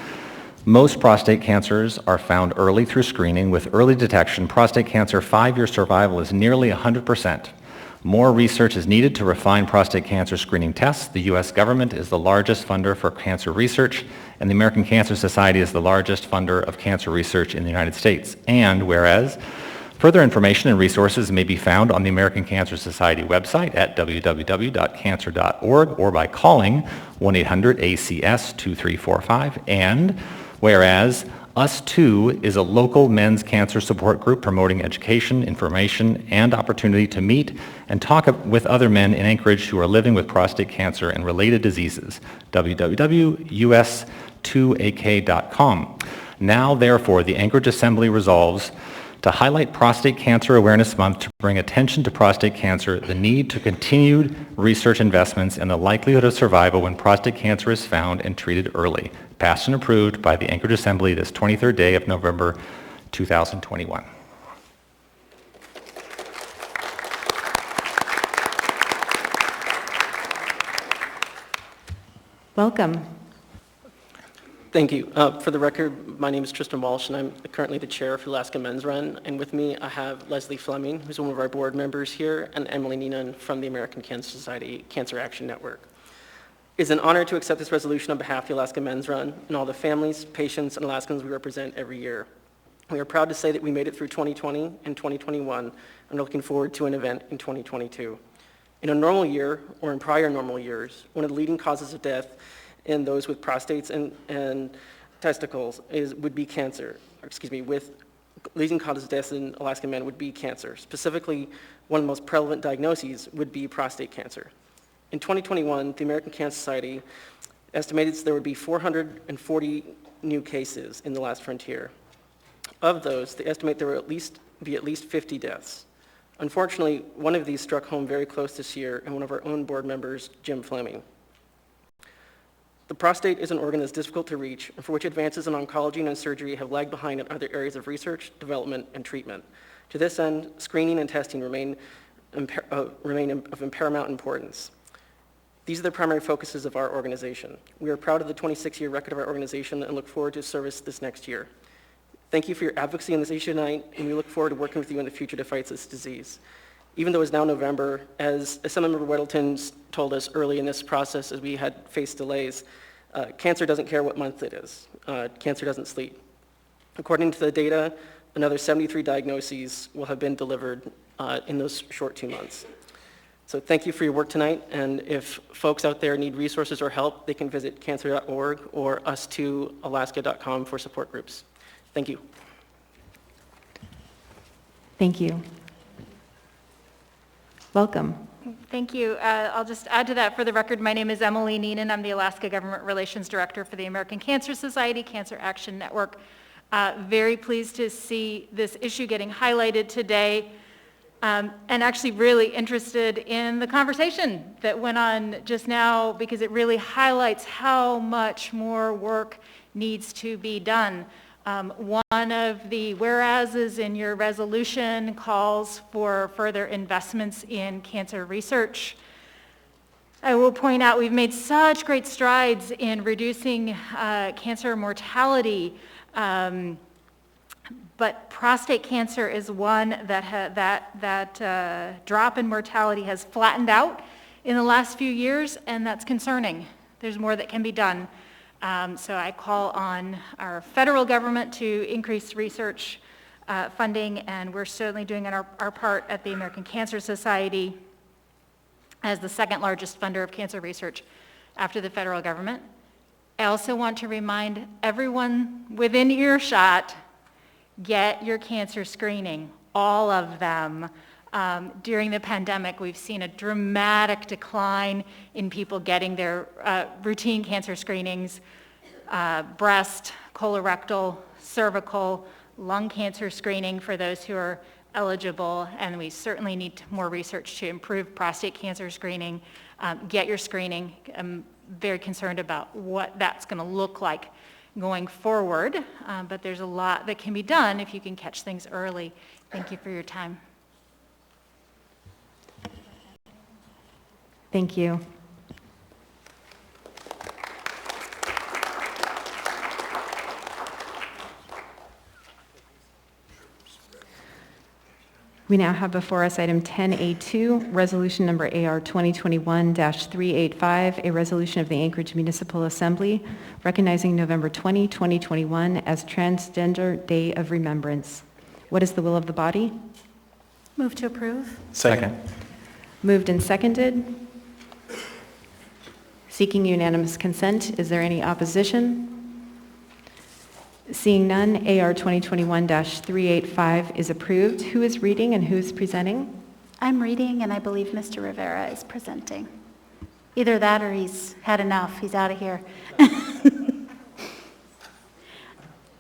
most prostate cancers are found early through screening. With early detection, prostate cancer 5-year survival is nearly 100%. More research is needed to refine prostate cancer screening tests. The U.S. government is the largest funder for cancer research, and the American Cancer Society is the largest funder of cancer research in the United States. And whereas further information and resources may be found on the American Cancer Society website at www.cancer.org or by calling 1-800-ACS-2345. And whereas Us Too is a local men's cancer support group promoting education, information, and opportunity to meet and talk with other men in Anchorage who are living with prostate cancer and related diseases. www.us2ak.com. Now, therefore, the Anchorage Assembly resolves to highlight Prostate Cancer Awareness Month to bring attention to prostate cancer, the need to continued research investments, and the likelihood of survival when prostate cancer is found and treated early. Passed and approved by the Anchorage Assembly this 23rd day of November 2021. Welcome. Thank you. For the record, my name is Tristan Walsh, and I'm currently the chair of Alaska Men's Run. And with me, I have Leslie Fleming, who's one of our board members here, and Emily Neenan from the American Cancer Society Cancer Action Network. It's an honor to accept this resolution on behalf of the Alaska Men's Run and all the families, patients, and Alaskans we represent every year. We are proud to say that we made it through 2020 and 2021, and are looking forward to an event in 2022. In a normal year, or in prior normal years, one of the leading causes of death in those with prostates and testicles would be cancer. With leading causes of death in Alaskan men would be cancer. Specifically, one of the most prevalent diagnoses would be prostate cancer. In 2021, the American Cancer Society estimated there would be 440 new cases in the last frontier. Of those, they estimate there will be at least 50 deaths. Unfortunately, one of these struck home very close this year, and one of our own board members, Jim Fleming. The prostate is an organ that's difficult to reach, and for which advances in oncology and surgery have lagged behind in other areas of research, development, and treatment. To this end, screening and testing remain of paramount importance. These are the primary focuses of our organization. We are proud of the 26-year record of our organization and look forward to service this next year. Thank you for your advocacy on this issue tonight, and we look forward to working with you in the future to fight this disease. Even though it's now November, as Assemblymember Weddleton told us early in this process as we had faced delays, cancer doesn't care what month it is. Cancer doesn't sleep. According to the data, another 73 diagnoses will have been delivered in those short 2 months. So thank you for your work tonight, and if folks out there need resources or help, they can visit cancer.org or us2alaska.com for support groups. Thank you. Thank you. Welcome. Thank you. I'll just add to that for the record. My name is Emily Neenan. I'm the Alaska Government Relations Director for the American Cancer Society Cancer Action Network. Very pleased to see this issue getting highlighted today, and actually really interested in the conversation that went on just now, because it really highlights how much more work needs to be done. One of the whereases in your resolution calls for further investments in cancer research. I will point out we've made such great strides in reducing cancer mortality But prostate cancer is one that drop in mortality has flattened out in the last few years, and that's concerning. There's more that can be done. So I call on our federal government to increase research funding, and we're certainly doing our part at the American Cancer Society as the second largest funder of cancer research after the federal government. I also want to remind everyone within earshot, get your cancer screening, all of them. During the pandemic, we've seen a dramatic decline in people getting their routine cancer screenings, breast, colorectal, cervical, lung cancer screening for those who are eligible, and we certainly need more research to improve prostate cancer screening. Get your screening. I'm very concerned about what that's going to look like going forward, but there's a lot that can be done if you can catch things early. Thank you for your time. Thank you. We now have before us item 10A2, resolution number AR 2021-385, a resolution of the Anchorage Municipal Assembly recognizing November 20, 2021 as Transgender Day of Remembrance. What is the will of the body? Move to approve. Second. Moved and seconded. Seeking unanimous consent, is there any opposition? Seeing none, AR 2021-385 is approved. Who is reading and who is presenting? I'm reading, and I believe Mr. Rivera is presenting. Either that or he's had enough. He's out of here.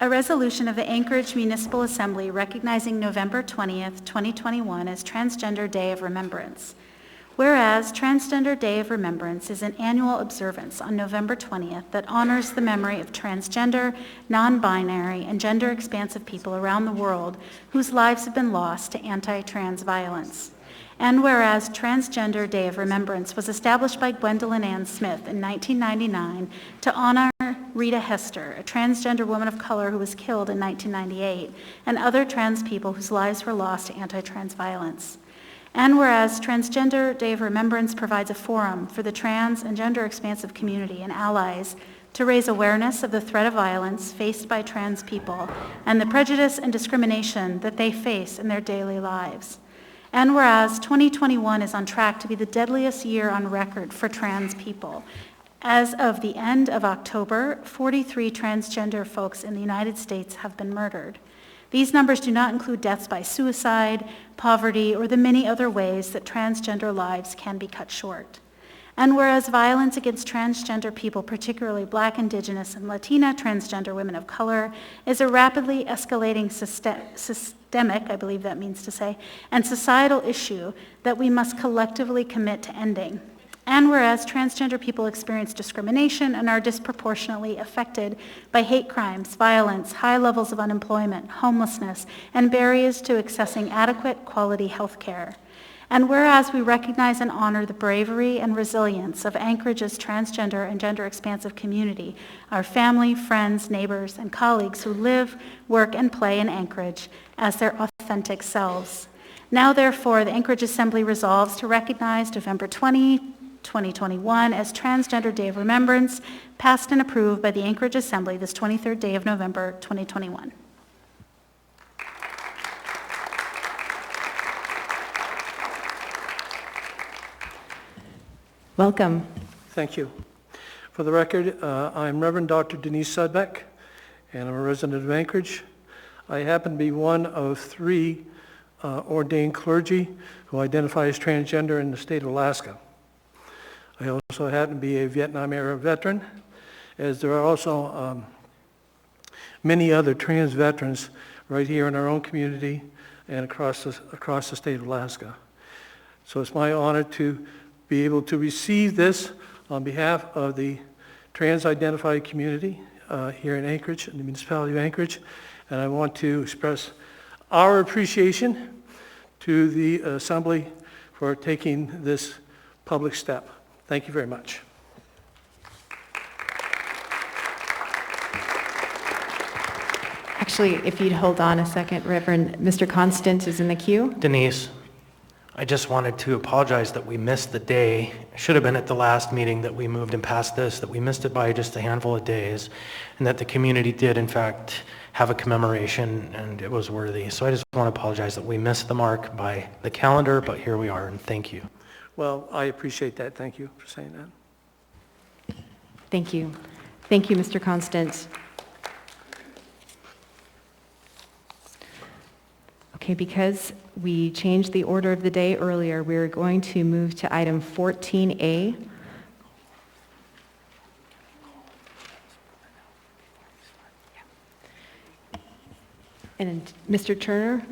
A resolution of the Anchorage Municipal Assembly recognizing November 20th, 2021 as Transgender Day of Remembrance. Whereas Transgender Day of Remembrance is an annual observance on November 20th that honors the memory of transgender, non-binary, and gender-expansive people around the world whose lives have been lost to anti-trans violence. And whereas Transgender Day of Remembrance was established by Gwendolyn Ann Smith in 1999 to honor Rita Hester, a transgender woman of color who was killed in 1998, and other trans people whose lives were lost to anti-trans violence. And whereas Transgender Day of Remembrance provides a forum for the trans and gender-expansive community and allies to raise awareness of the threat of violence faced by trans people and the prejudice and discrimination that they face in their daily lives. And whereas 2021 is on track to be the deadliest year on record for trans people. As of the end of October, 43 transgender folks in the United States have been murdered. These numbers do not include deaths by suicide, poverty, or the many other ways that transgender lives can be cut short. And whereas violence against transgender people, particularly Black, Indigenous, and Latina transgender women of color, is a rapidly escalating systemic, I believe that means to say, and societal issue that we must collectively commit to ending. And whereas transgender people experience discrimination and are disproportionately affected by hate crimes, violence, high levels of unemployment, homelessness, and barriers to accessing adequate quality health care. And whereas we recognize and honor the bravery and resilience of Anchorage's transgender and gender-expansive community, our family, friends, neighbors, and colleagues who live, work, and play in Anchorage as their authentic selves. Now, therefore, the Anchorage Assembly resolves to recognize November 20, 2021 as Transgender Day of Remembrance, passed and approved by the Anchorage Assembly this 23rd day of November, 2021. Welcome. Thank you. For the record, I'm Reverend Dr. Denise Sudbeck, and I'm a resident of Anchorage. I happen to be one of 3 ordained clergy who identify as transgender in the state of Alaska. I also happen to be a Vietnam-era veteran, as there are also many other trans veterans right here in our own community and across the state of Alaska. So it's my honor to be able to receive this on behalf of the trans-identified community here in Anchorage, in the municipality of Anchorage, and I want to express our appreciation to the Assembly for taking this public step. Thank you very much. Actually, if you'd hold on a second, Reverend, Mr. Constant is in the queue. Denise, I just wanted to apologize that we missed the day. It should have been at the last meeting that we moved and passed this, that we missed it by just a handful of days, and that the community did, in fact, have a commemoration, and it was worthy. So I just want to apologize that we missed the mark by the calendar, but here we are, and thank you. Well, I appreciate that. Thank you for saying that. Thank you. Thank you, Mr. Constant. Okay, because we changed the order of the day earlier, we're going to move to item 14A. And Mr. Turner,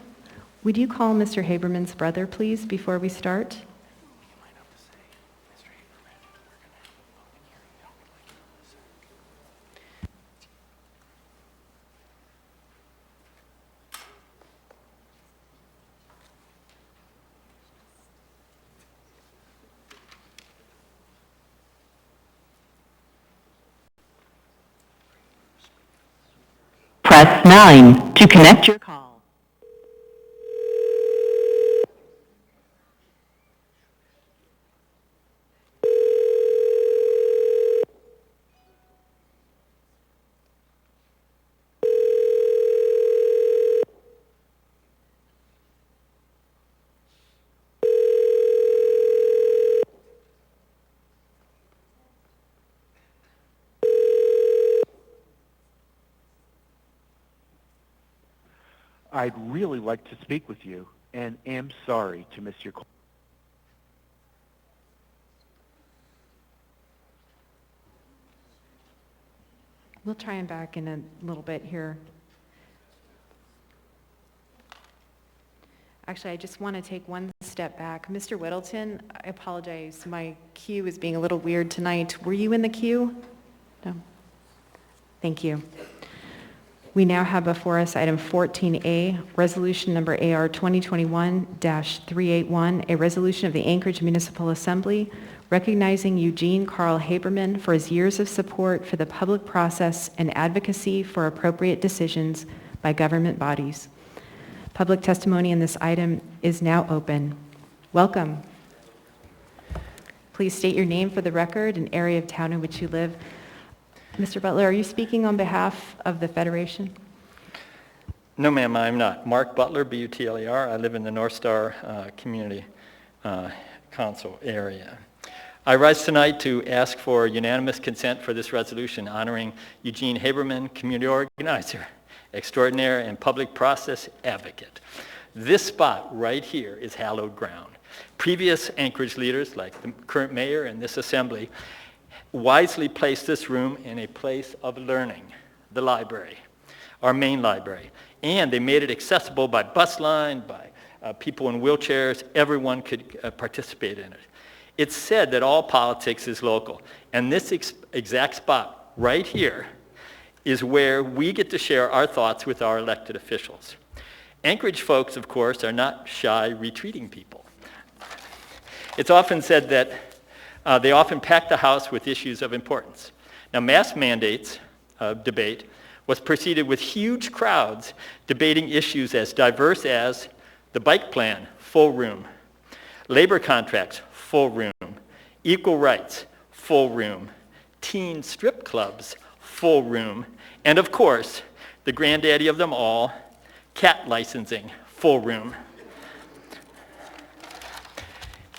would you call Mr. Haberman's brother, please, before we start? Press 9 to connect your call. I'd really like to speak with you and am sorry to miss your call. We'll try him back in a little bit here. Actually, I just want to take one step back. Mr. Whittleton, I apologize. My queue is being a little weird tonight. Were you in the queue? No. Thank you. We now have before us item 14A, resolution number AR 2021-381, a resolution of the Anchorage Municipal Assembly recognizing Eugene Carl Haberman for his years of support for the public process and advocacy for appropriate decisions by government bodies. Public testimony in this item is now open. Welcome. Please state your name for the record and area of town in which you live. Mr. Butler, are you speaking on behalf of the Federation? No, ma'am, I'm not. Mark Butler, B-U-T-L-E-R. I live in the North Star Community Council area. I rise tonight to ask for unanimous consent for this resolution honoring Eugene Haberman, community organizer, extraordinaire, and public process advocate. This spot right here is hallowed ground. Previous Anchorage leaders, like the current mayor and this assembly, wisely placed this room in a place of learning, the library, our main library. And they made it accessible by bus line, by people in wheelchairs. Everyone could participate in it. It's said that all politics is local. And this exact spot right here is where we get to share our thoughts with our elected officials. Anchorage folks, of course, are not shy, retreating people. It's often said that they often pack the House with issues of importance. Now, mask mandates debate was preceded with huge crowds debating issues as diverse as the bike plan, full room, labor contracts, full room, equal rights, full room, teen strip clubs, full room, and of course, the granddaddy of them all, cat licensing, full room.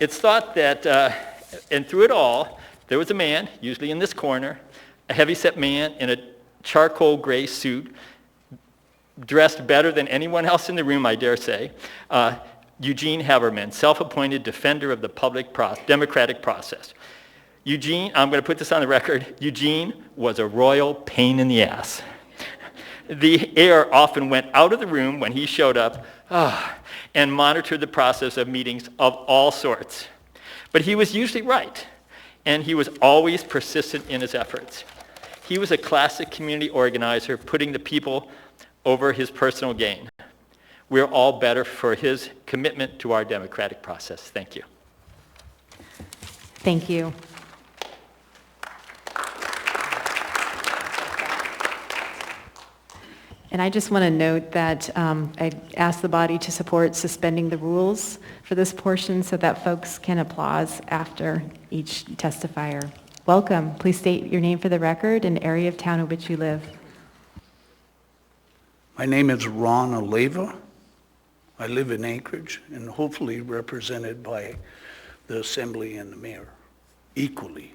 It's thought that and through it all, there was a man, usually in this corner, a heavy-set man in a charcoal gray suit, dressed better than anyone else in the room, I dare say, Eugene Haberman, self-appointed defender of the democratic process. Eugene, I'm going to put this on the record, Eugene was a royal pain in the ass. The air often went out of the room when he showed up and monitored the process of meetings of all sorts. But he was usually right, and he was always persistent in his efforts. He was a classic community organizer, putting the people over his personal gain. We're all better for his commitment to our democratic process. Thank you. Thank you. And I just want to note that I ask the body to support suspending the rules for this portion so that folks can applaud after each testifier. Welcome. Please state your name for the record and area of town in which you live. My name is Ron Aleva. I live in Anchorage and hopefully represented by the Assembly and the Mayor equally.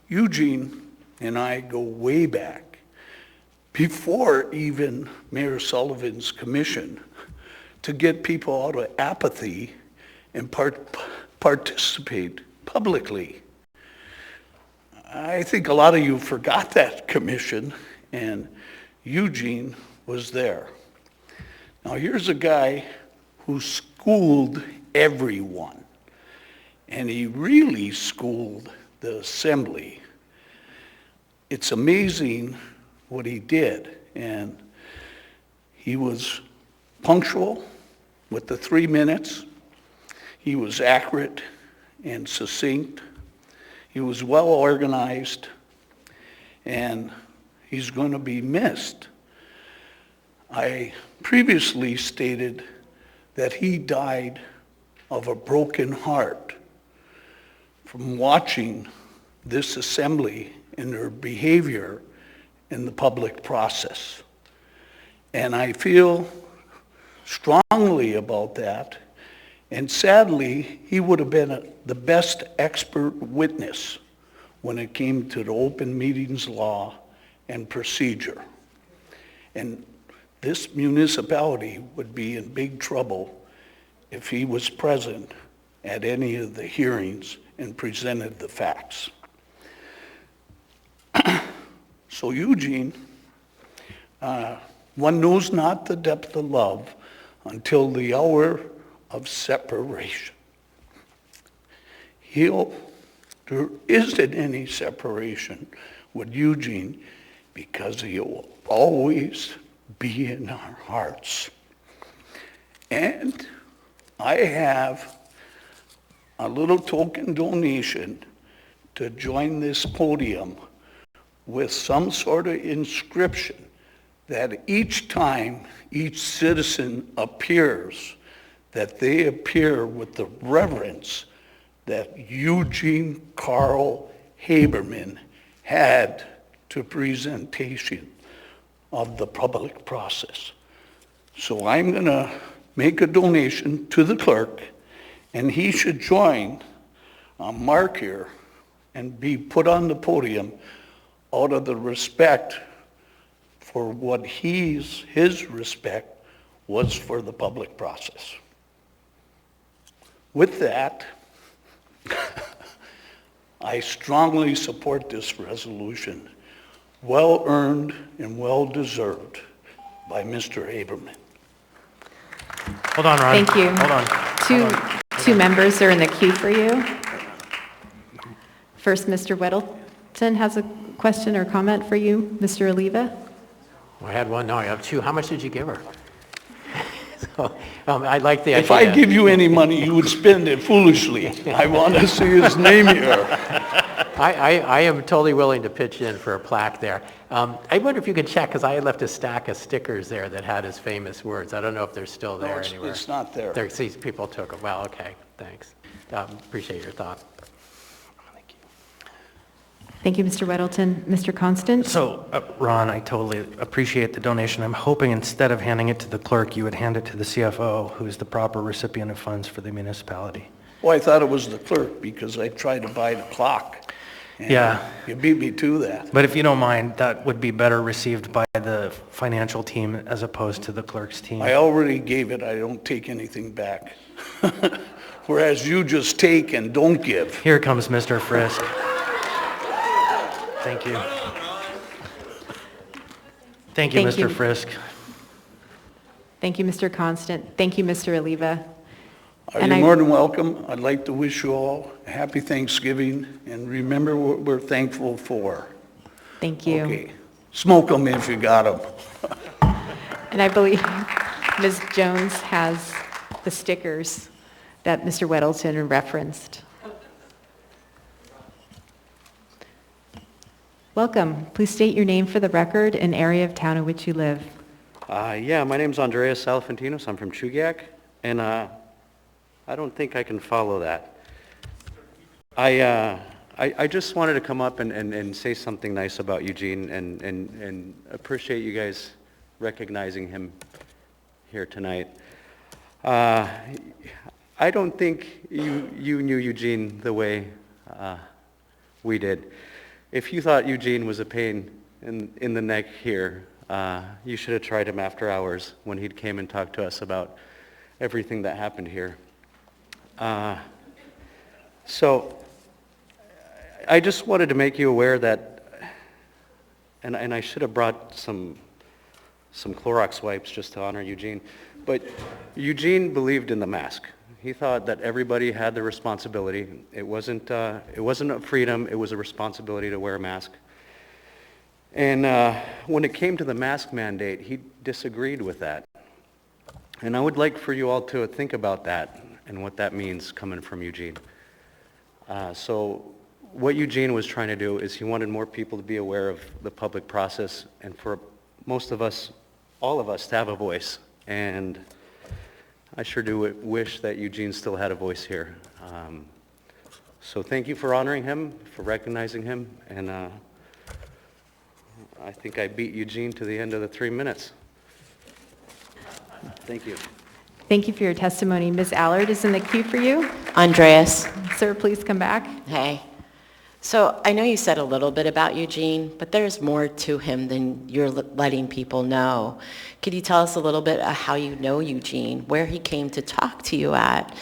Eugene and I go way back, before even Mayor Sullivan's commission, to get people out of apathy and participate publicly. I think a lot of you forgot that commission, and Eugene was there. Now here's a guy who schooled everyone, and he really schooled the Assembly. It's amazing what he did, and he was punctual with the 3 minutes. He was accurate and succinct. He was well organized, and he's going to be missed. I previously stated that he died of a broken heart from watching this assembly and their behavior in the public process. And I feel strongly about that. And sadly, he would have been the best expert witness when it came to the open meetings law and procedure. And this municipality would be in big trouble if he was present at any of the hearings and presented the facts. So Eugene, one knows not the depth of love until the hour of separation. There isn't any separation with Eugene because he will always be in our hearts. And I have a little token donation to join this podium with some sort of inscription that each time each citizen appears, that they appear with the reverence that Eugene Carl Haberman had to presentation of the public process. So I'm going to make a donation to the clerk, and he should join Mark here and be put on the podium out of the respect for what his respect was for the public process. With that, I strongly support this resolution, well earned and well deserved by Mr. Haberman. Hold on, Ron. Thank you. Hold on. Two members are in the queue for you. First, Mr. Weddleton has a question or comment for you. Mr. Oliva? I had one, now I have two. How much did you give her? So, I like the idea. If I give you any money, you would spend it foolishly. I want to see his name here. I am totally willing to pitch in for a plaque there. I wonder if you could check, because I had left a stack of stickers there that had his famous words. I don't know if they're still there anywhere. It's not there. See, people took them. Well, okay, thanks. Appreciate your thought. Thank you, Mr. Weddleton. Mr. Constant? So, Ron, I totally appreciate the donation. I'm hoping instead of handing it to the clerk, you would hand it to the CFO, who is the proper recipient of funds for the municipality. Well, I thought it was the clerk because I tried to buy the clock. And yeah. You beat me to that. But if you don't mind, that would be better received by the financial team as opposed to the clerk's team. I already gave it. I don't take anything back. Whereas you just take and don't give. Here comes Mr. Frisk. Thank you. Thank you, Mr. Frisk. Thank you, Mr. Constant. Thank you, Mr. Oliva. Are you more than welcome? I'd like to wish you all a happy Thanksgiving, and remember what we're thankful for. Thank you. Okay. Smoke them if you got them. And I believe Ms. Jones has the stickers that Mr. Weddleton referenced. Welcome. Please state your name for the record and area of town in which you live. Yeah, my name's Andreas Salafantinos. I'm from Chugiak, and I don't think I can follow that. I just wanted to come up and say something nice about Eugene and appreciate you guys recognizing him here tonight. I don't think you knew Eugene the way we did. If you thought Eugene was a pain in the neck here, you should have tried him after hours when he came and talked to us about everything that happened here. So I just wanted to make you aware that, and I should have brought some Clorox wipes just to honor Eugene, but Eugene believed in the mask. He thought that everybody had the responsibility. It wasn't a freedom, it was a responsibility to wear a mask. And when it came to the mask mandate, he disagreed with that. And I would like for you all to think about that and what that means coming from Eugene. So what Eugene was trying to do is he wanted more people to be aware of the public process and for most of us, all of us, to have a voice. And I sure do wish that Eugene still had a voice here. So thank you for honoring him, for recognizing him, and I think I beat Eugene to the end of the 3 minutes. Thank you. Thank you for your testimony. Ms. Allard is in the queue for you. Andreas. Sir, please come back. Hey. So I know you said a little bit about Eugene, but there's more to him than you're letting people know. Could you tell us a little bit how you know Eugene, where he came to talk to you at?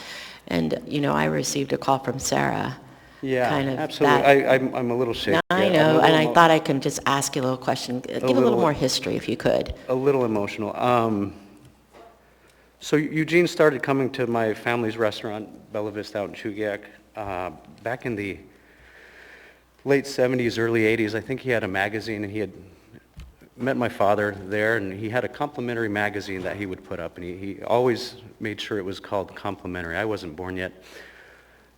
And, you know, I received a call from Sarah. Yeah, kind of absolutely. I'm a little shaky. I know, and I thought I could just ask you a little question. Give a little more history if you could. A little emotional. So Eugene started coming to my family's restaurant, Bella Vista out in Chugiak, back in the late 70s, early 80s. I think he had a magazine, and he had met my father there, and he had a complimentary magazine that he would put up, and he always made sure it was called Complimentary. I wasn't born yet.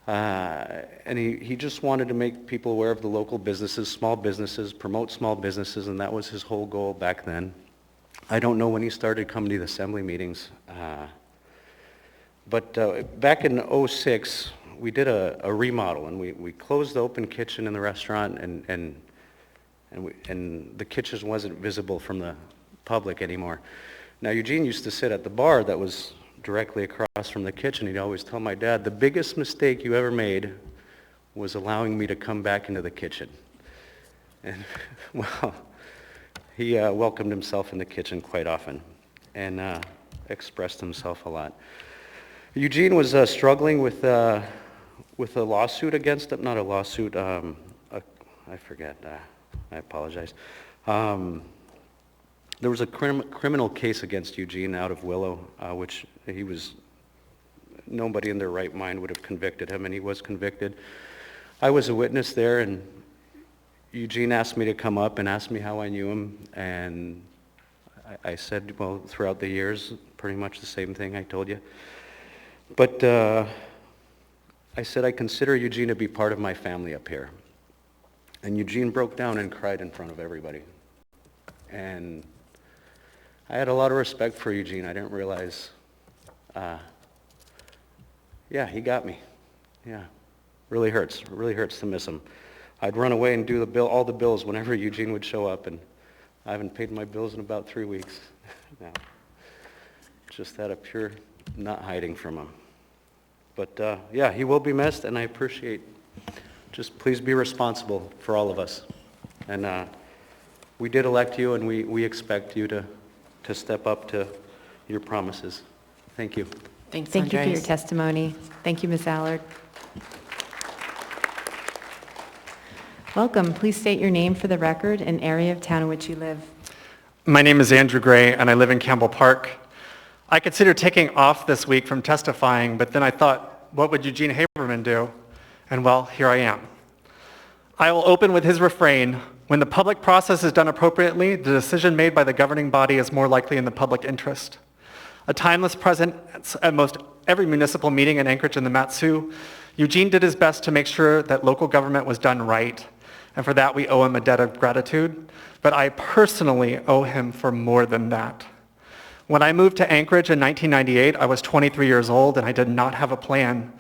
And he just wanted to make people aware of the local businesses, small businesses, promote small businesses, and that was his whole goal back then. I don't know when he started coming to the assembly meetings, but back in '06, we did a remodel, and we closed the open kitchen in the restaurant, and the kitchen wasn't visible from the public anymore. Now, Eugene used to sit at the bar that was directly across from the kitchen. He'd always tell my dad, the biggest mistake you ever made was allowing me to come back into the kitchen. And, well, he welcomed himself in the kitchen quite often and expressed himself a lot. Eugene was struggling with a lawsuit against him, not a lawsuit, I forget, I apologize. There was a criminal case against Eugene out of Willow, which nobody in their right mind would have convicted him, and he was convicted. I was a witness there, and Eugene asked me to come up and asked me how I knew him, and I said, well, throughout the years, pretty much the same thing I told you. But I said, I consider Eugene to be part of my family up here. And Eugene broke down and cried in front of everybody. And I had a lot of respect for Eugene. I didn't realize, yeah, he got me. Yeah, really hurts to miss him. I'd run away and do all the bills whenever Eugene would show up, and I haven't paid my bills in about 3 weeks now. Just out of pure not hiding from him. But yeah, he will be missed, and I appreciate, just please be responsible for all of us. And we did elect you, and we expect you to step up to your promises. Thank you. Thanks, Thank you for your Andres. testimony. Thank you, Ms. Allard. Welcome. Please state your name for the record and area of town in which you live. My name is Andrew Gray, and I live in Campbell Park. I considered taking off this week from testifying, but then I thought, what would Eugene Haberman do? And well, here I am. I will open with his refrain, when the public process is done appropriately, the decision made by the governing body is more likely in the public interest. A timeless presence at most every municipal meeting in Anchorage and the Mat-Su, Eugene did his best to make sure that local government was done right. and for that we owe him a debt of gratitude, but I personally owe him for more than that. When I moved to Anchorage in 1998, I was 23 years old and I did not have a plan.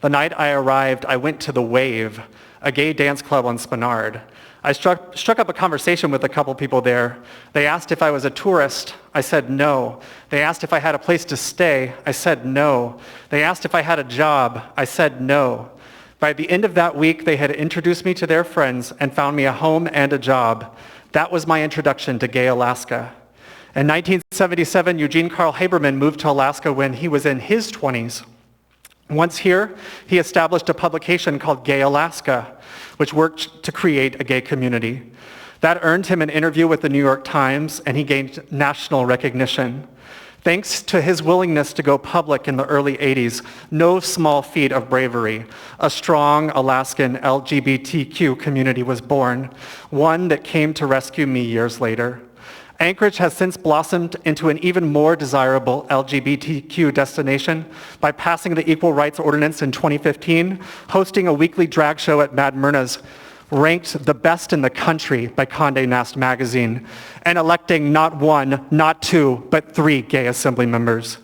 The night I arrived, I went to The Wave, a gay dance club on Spenard. I struck up a conversation with a couple people there. They asked if I was a tourist. I said no. They asked if I had a place to stay. I said no. They asked if I had a job. I said no. By the end of that week, they had introduced me to their friends and found me a home and a job. That was my introduction to gay Alaska. In 1977, Eugene Carl Haberman moved to Alaska when he was in his 20s. Once here, he established a publication called Gay Alaska, which worked to create a gay community. That earned him an interview with the New York Times, and he gained national recognition. Thanks to his willingness to go public in the early 80s, no small feat of bravery, a strong Alaskan LGBTQ community was born, one that came to rescue me years later. Anchorage has since blossomed into an even more desirable LGBTQ destination by passing the Equal Rights Ordinance in 2015, hosting a weekly drag show at Mad Myrna's, ranked the best in the country by Condé Nast magazine, and electing not one, not two, but 3 gay assembly members.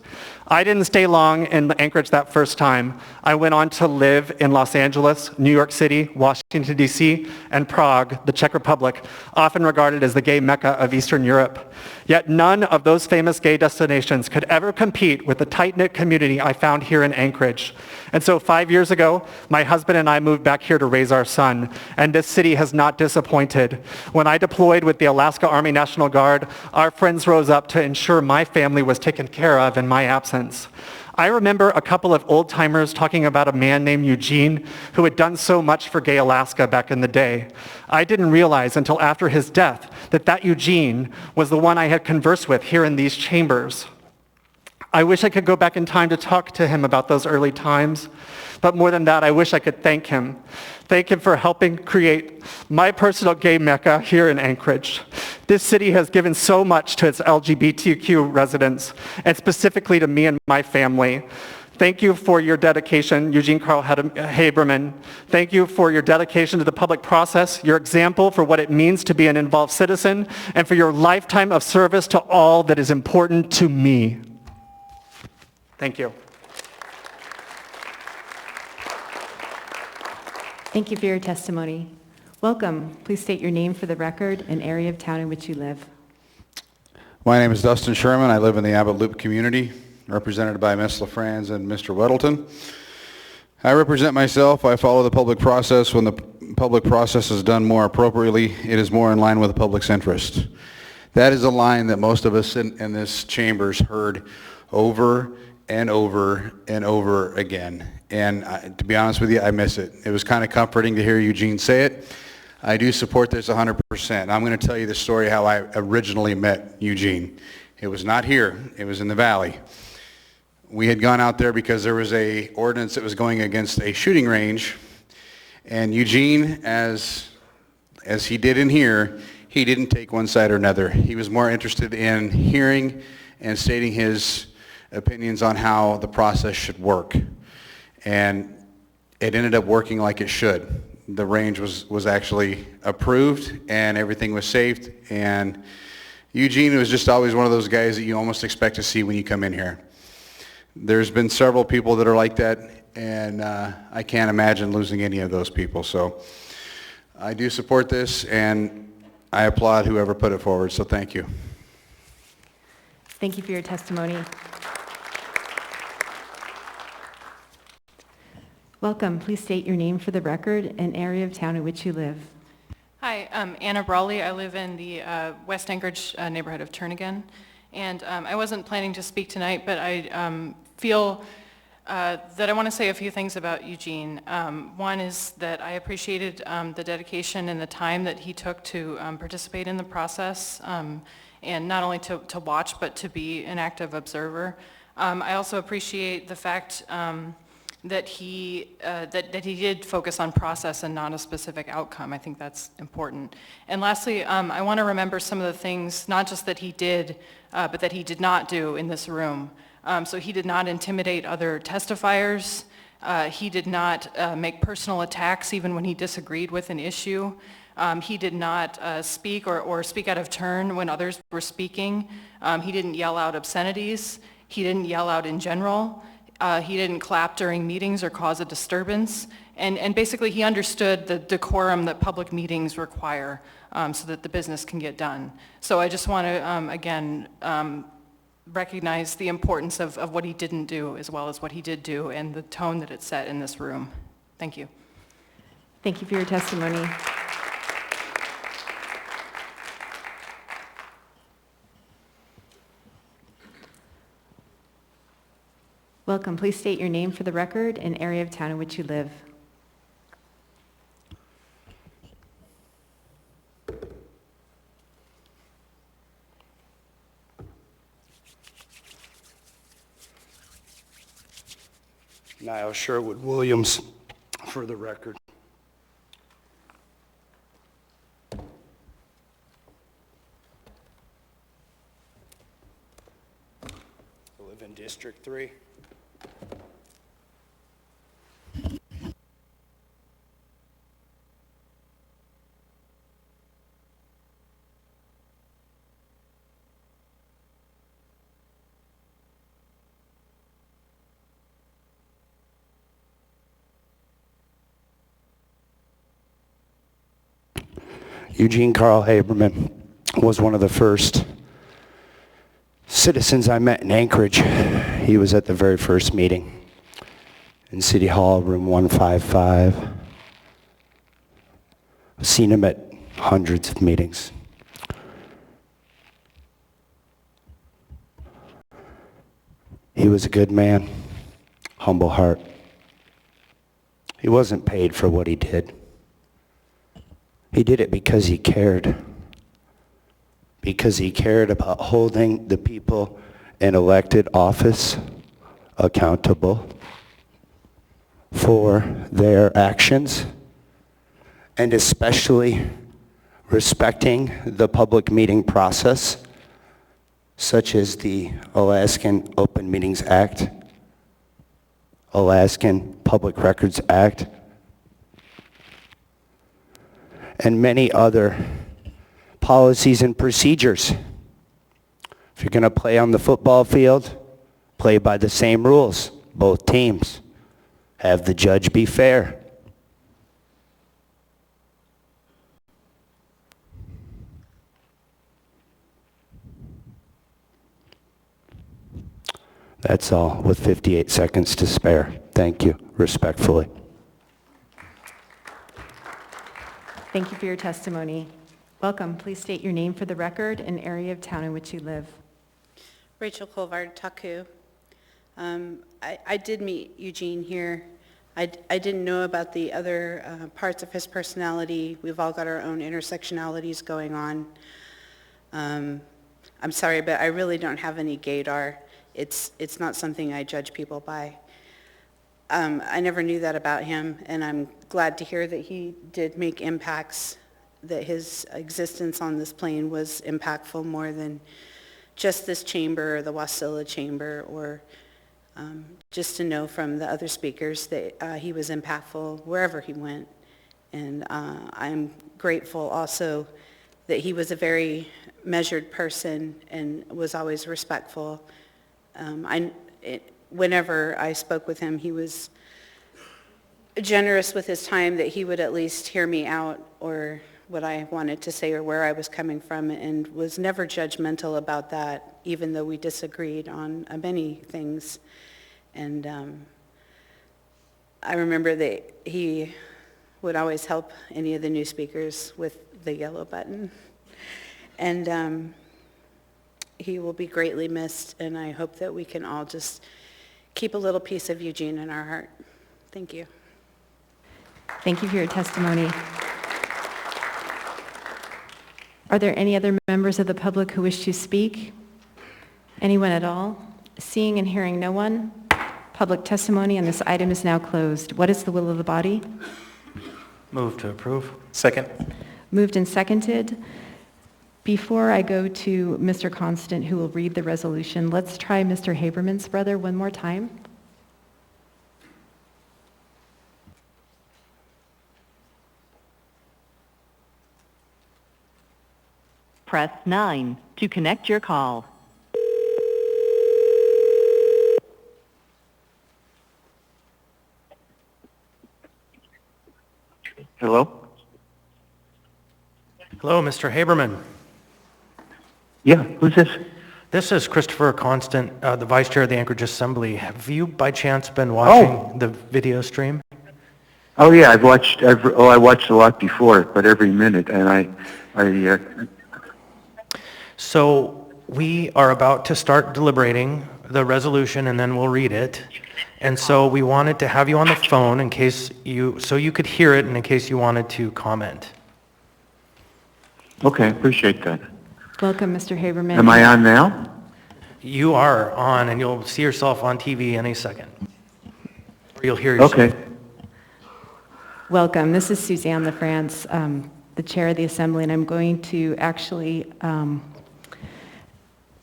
I didn't stay long in Anchorage that first time. I went on to live in Los Angeles, New York City, Washington, D.C., and Prague, the Czech Republic, often regarded as the gay mecca of Eastern Europe. Yet none of those famous gay destinations could ever compete with the tight-knit community I found here in Anchorage. And so 5 years ago, my husband and I moved back here to raise our son, and this city has not disappointed. When I deployed with the Alaska Army National Guard, our friends rose up to ensure my family was taken care of in my absence. I remember a couple of old-timers talking about a man named Eugene who had done so much for gay Alaska back in the day. I didn't realize until after his death that Eugene was the one I had conversed with here in these chambers. I wish I could go back in time to talk to him about those early times, but more than that, I wish I could thank him. Thank him for helping create my personal gay mecca here in Anchorage. This city has given so much to its LGBTQ residents, and specifically to me and my family. Thank you for your dedication, Eugene Carl Haberman. Thank you for your dedication to the public process, your example for what it means to be an involved citizen, and for your lifetime of service to all that is important to me. Thank you. Thank you for your testimony. Welcome. Please state your name for the record and area of town in which you live. My name is Dustin Sherman. I live in the Abbott Loop community, represented by Ms. LaFrance and Mr. Weddleton. I represent myself. I follow the public process. When the public process is done more appropriately, it is more in line with the public's interest. That is a line that most of us in this chamber's heard over and over and over again. And to be honest with you, I miss it. It was kind of comforting to hear Eugene say it. I do support this 100%. I'm going to tell you the story how I originally met Eugene. It was not here. It was in the Valley. We had gone out there because there was a ordinance that was going against a shooting range. And Eugene, as he did in here, he didn't take one side or another. He was more interested in hearing and stating his opinions on how the process should work. And it ended up working like it should. The range was actually approved and everything was saved. And Eugene was just always one of those guys that you almost expect to see when you come in here. There's been several people that are like that, and I can't imagine losing any of those people. So I do support this, and I applaud whoever put it forward, so thank you. Thank you for your testimony. Welcome. Please state your name for the record and area of town in which you live. Hi, I'm Anna Brawley. I live in the West Anchorage neighborhood of Turnagain. And I wasn't planning to speak tonight, but I feel that I want to say a few things about Eugene. One is that I appreciated the dedication and the time that he took to participate in the process, and not only to watch, but to be an active observer. I also appreciate the fact that he did focus on process and not a specific outcome. I think that's important. And lastly, I want to remember some of the things, not just that he did, but that he did not do in this room. So he did not intimidate other testifiers. He did not make personal attacks even when he disagreed with an issue. He did not speak or speak out of turn when others were speaking. He didn't yell out obscenities. He didn't yell out in general. He didn't clap during meetings or cause a disturbance. And basically, he understood the decorum that public meetings require so that the business can get done. So I just want to, again, recognize the importance of what he didn't do as well as what he did do and the tone that it set in this room. Thank you. Thank you for your testimony. Welcome. Please state your name for the record and area of town in which you live. Niall Sherwood Williams, for the record. I live in District 3. Eugene Carl Haberman was one of the first citizens I met in Anchorage. He was at the very first meeting in City Hall, room 155. I've seen him at hundreds of meetings. He was a good man, humble heart. He wasn't paid for what he did. He did it because he cared. Because he cared about holding the people in elected office accountable for their actions, and especially respecting the public meeting process, such as the Alaskan Open Meetings Act, Alaskan Public Records Act, and many other policies and procedures. If you're going to play on the football field, play by the same rules, both teams. Have the judge be fair. That's all, with 58 seconds to spare. Thank you, respectfully. Thank you for your testimony. Welcome. Please state your name for the record and area of town in which you live. Rachel Colvard, Taku. I did meet Eugene here. I didn't know about the other parts of his personality. We've all got our own intersectionalities going on. I'm sorry, but I really don't have any gaydar. It's not something I judge people by. I never knew that about him, and I'm glad to hear that he did make impacts, that his existence on this plane was impactful more than just this chamber or the Wasilla chamber, or just to know from the other speakers that he was impactful wherever he went. And I'm grateful also that he was a very measured person and was always respectful. Whenever I spoke with him, he was generous with his time, that he would at least hear me out or what I wanted to say or where I was coming from, and was never judgmental about that, even though we disagreed on many things. And I remember that he would always help any of the new speakers with the yellow button. And he will be greatly missed, and I hope that we can all just keep a little piece of Eugene in our heart. Thank you. Thank you for your testimony. Are there any other members of the public who wish to speak? Anyone at all? Seeing and hearing no one, public testimony on this item is now closed. What is the will of the body? Move to approve. Second. Moved and seconded. Before I go to Mr. Constant, who will read the resolution, let's try Mr. Haberman's brother one more time. Press 9 to connect your call. Hello? Hello, Mr. Haberman. Yeah, who's this? This is Christopher Constant, the Vice Chair of the Anchorage Assembly. Have you by chance been watching the video stream? Oh yeah, I watched a lot before, but every minute, and So we are about to start deliberating the resolution and then we'll read it. And so we wanted to have you on the phone in case so you could hear it and in case you wanted to comment. Okay, appreciate that. Welcome, Mr. Haberman. Am I on now? You are on and you'll see yourself on TV any second. Or you'll hear yourself. Okay. Welcome. This is Suzanne LaFrance, the chair of the assembly, and I'm going to actually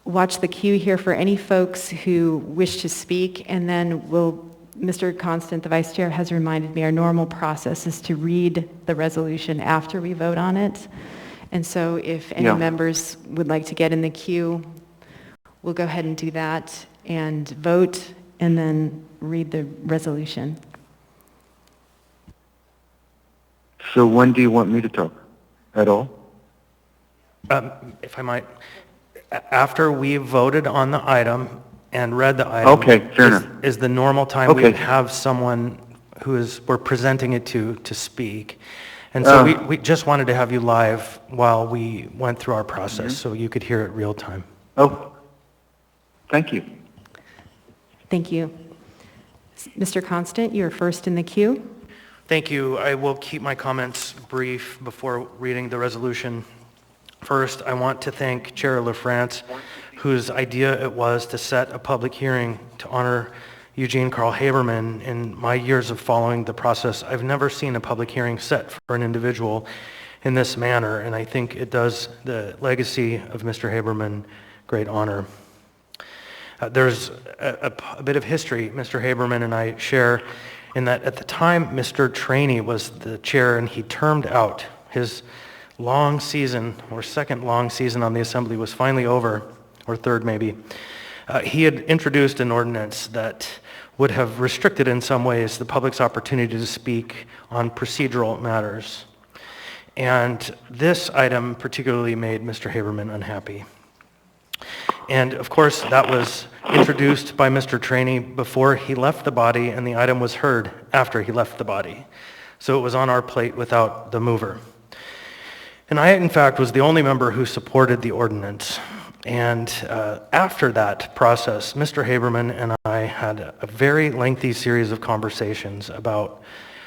watch the queue here for any folks who wish to speak, and then Mr. Constant, the vice chair, has reminded me our normal process is to read the resolution after we vote on it. And so if any members would like to get in the queue, we'll go ahead and do that and vote and then read the resolution. So when do you want me to talk? At all? If I might, after we voted on the item and read the item, okay, fair enough. Is the normal time we would have someone we're presenting it to speak. And so we just wanted to have you live while we went through our process so you could hear it real time. Oh, thank you. Thank you. Mr. Constant, you're first in the queue. Thank you. I will keep my comments brief before reading the resolution. First, I want to thank Chair LaFrance, whose idea it was to set a public hearing to honor Eugene Carl Haberman. In my years of following the process, I've never seen a public hearing set for an individual in this manner, and I think it does the legacy of Mr. Haberman great honor. There's a bit of history Mr. Haberman and I share in that at the time Mr. Trainey was the chair and he termed out. His long season, or second long season on the assembly, was finally over, or third maybe. He had introduced an ordinance that would have restricted in some ways the public's opportunity to speak on procedural matters. And this item particularly made Mr. Haberman unhappy. And of course, that was introduced by Mr. Trainey before he left the body, and the item was heard after he left the body. So it was on our plate without the mover. And I, in fact, was the only member who supported the ordinance. And after that process, Mr. Haberman and I had a very lengthy series of conversations about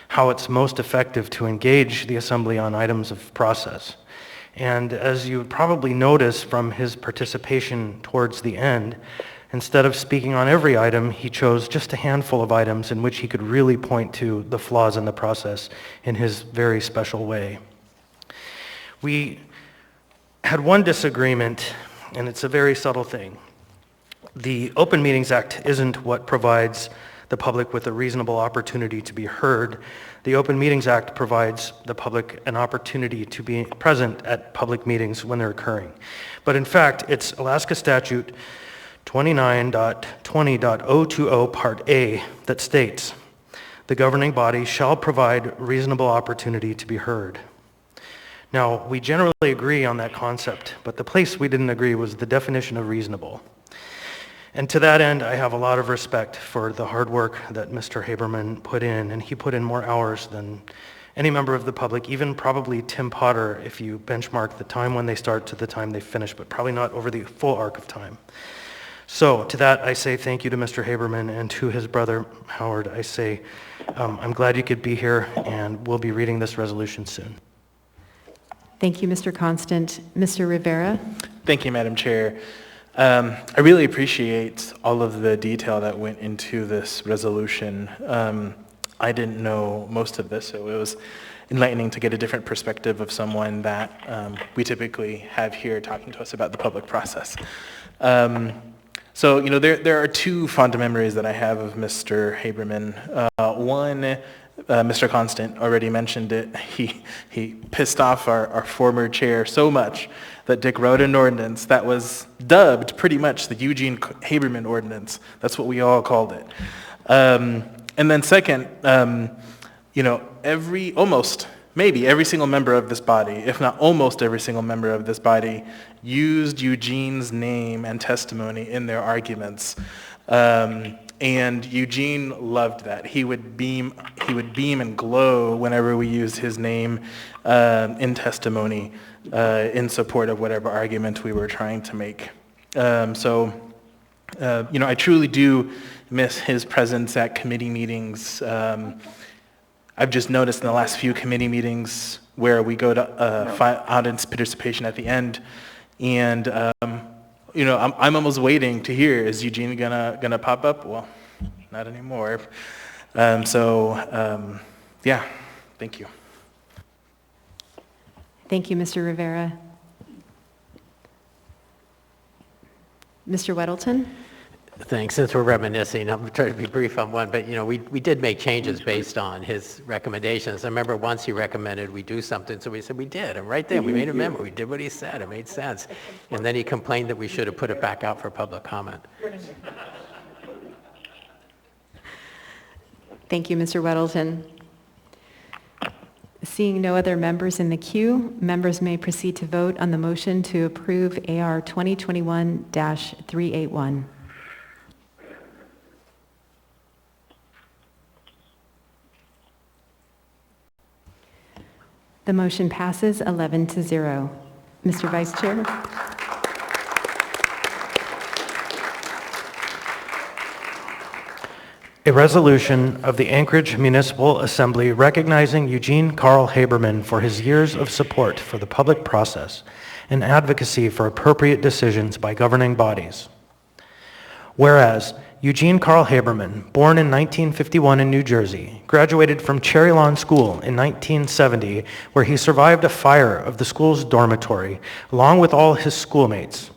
how it's most effective to engage the assembly on items of process. And as you probably notice from his participation towards the end, instead of speaking on every item, he chose just a handful of items in which he could really point to the flaws in the process in his very special way. We had one disagreement, and it's a very subtle thing. The Open Meetings Act isn't what provides the public with a reasonable opportunity to be heard. The Open Meetings Act provides the public an opportunity to be present at public meetings when they're occurring. But in fact, it's Alaska Statute 29.20.020 Part A that states, the governing body shall provide reasonable opportunity to be heard. Now, we generally agree on that concept, but the place we didn't agree was the definition of reasonable. And to that end, I have a lot of respect for the hard work that Mr. Haberman put in, and he put in more hours than any member of the public, even probably Tim Potter, if you benchmark the time when they start to the time they finish, but probably not over the full arc of time. So to that, I say thank you to Mr. Haberman, and to his brother, Howard, I say, I'm glad you could be here, and we'll be reading this resolution soon. Thank you, Mr. Constant. Mr. Rivera? Thank you, Madam Chair. I really appreciate all of the detail that went into this resolution. I didn't know most of this, so it was enlightening to get a different perspective of someone that we typically have here talking to us about the public process. So, you know, there are two fond memories that I have of Mr. Haberman. One, Mr. Constant already mentioned it. He pissed off our former chair so much that Dick wrote an ordinance that was dubbed pretty much the Eugene Haberman Ordinance. That's what we all called it. And then second, maybe every single member of this body, if not almost every single member of this body, used Eugene's name and testimony in their arguments. And Eugene loved that. He would beam and glow whenever we used his name in testimony in support of whatever argument we were trying to make. I truly do miss his presence at committee meetings. I've just noticed in the last few committee meetings where we go to audience participation at the end, and I'm almost waiting to hear, is Eugene gonna pop up? Well, not anymore. Thank you. Thank you, Mr. Rivera. Mr. Weddleton? Thanks. Since we're reminiscing, I'm trying to be brief on one, but we did make changes based on his recommendations. I remember once he recommended we do something, so we said we did, and right there we made a memo. We did what he said. It made sense. And then he complained that we should have put it back out for public comment. Thank you, Mr. Weddleton. Seeing no other members in the queue, members may proceed to vote on the motion to approve AR 2021-381. The motion passes 11-0. Mr. Vice Chair. A resolution of the Anchorage Municipal Assembly recognizing Eugene Carl Haberman for his years of support for the public process and advocacy for appropriate decisions by governing bodies. Whereas Eugene Carl Haberman, born in 1951 in New Jersey, graduated from Cherry Lawn School in 1970, where he survived a fire of the school's dormitory along with all his schoolmates.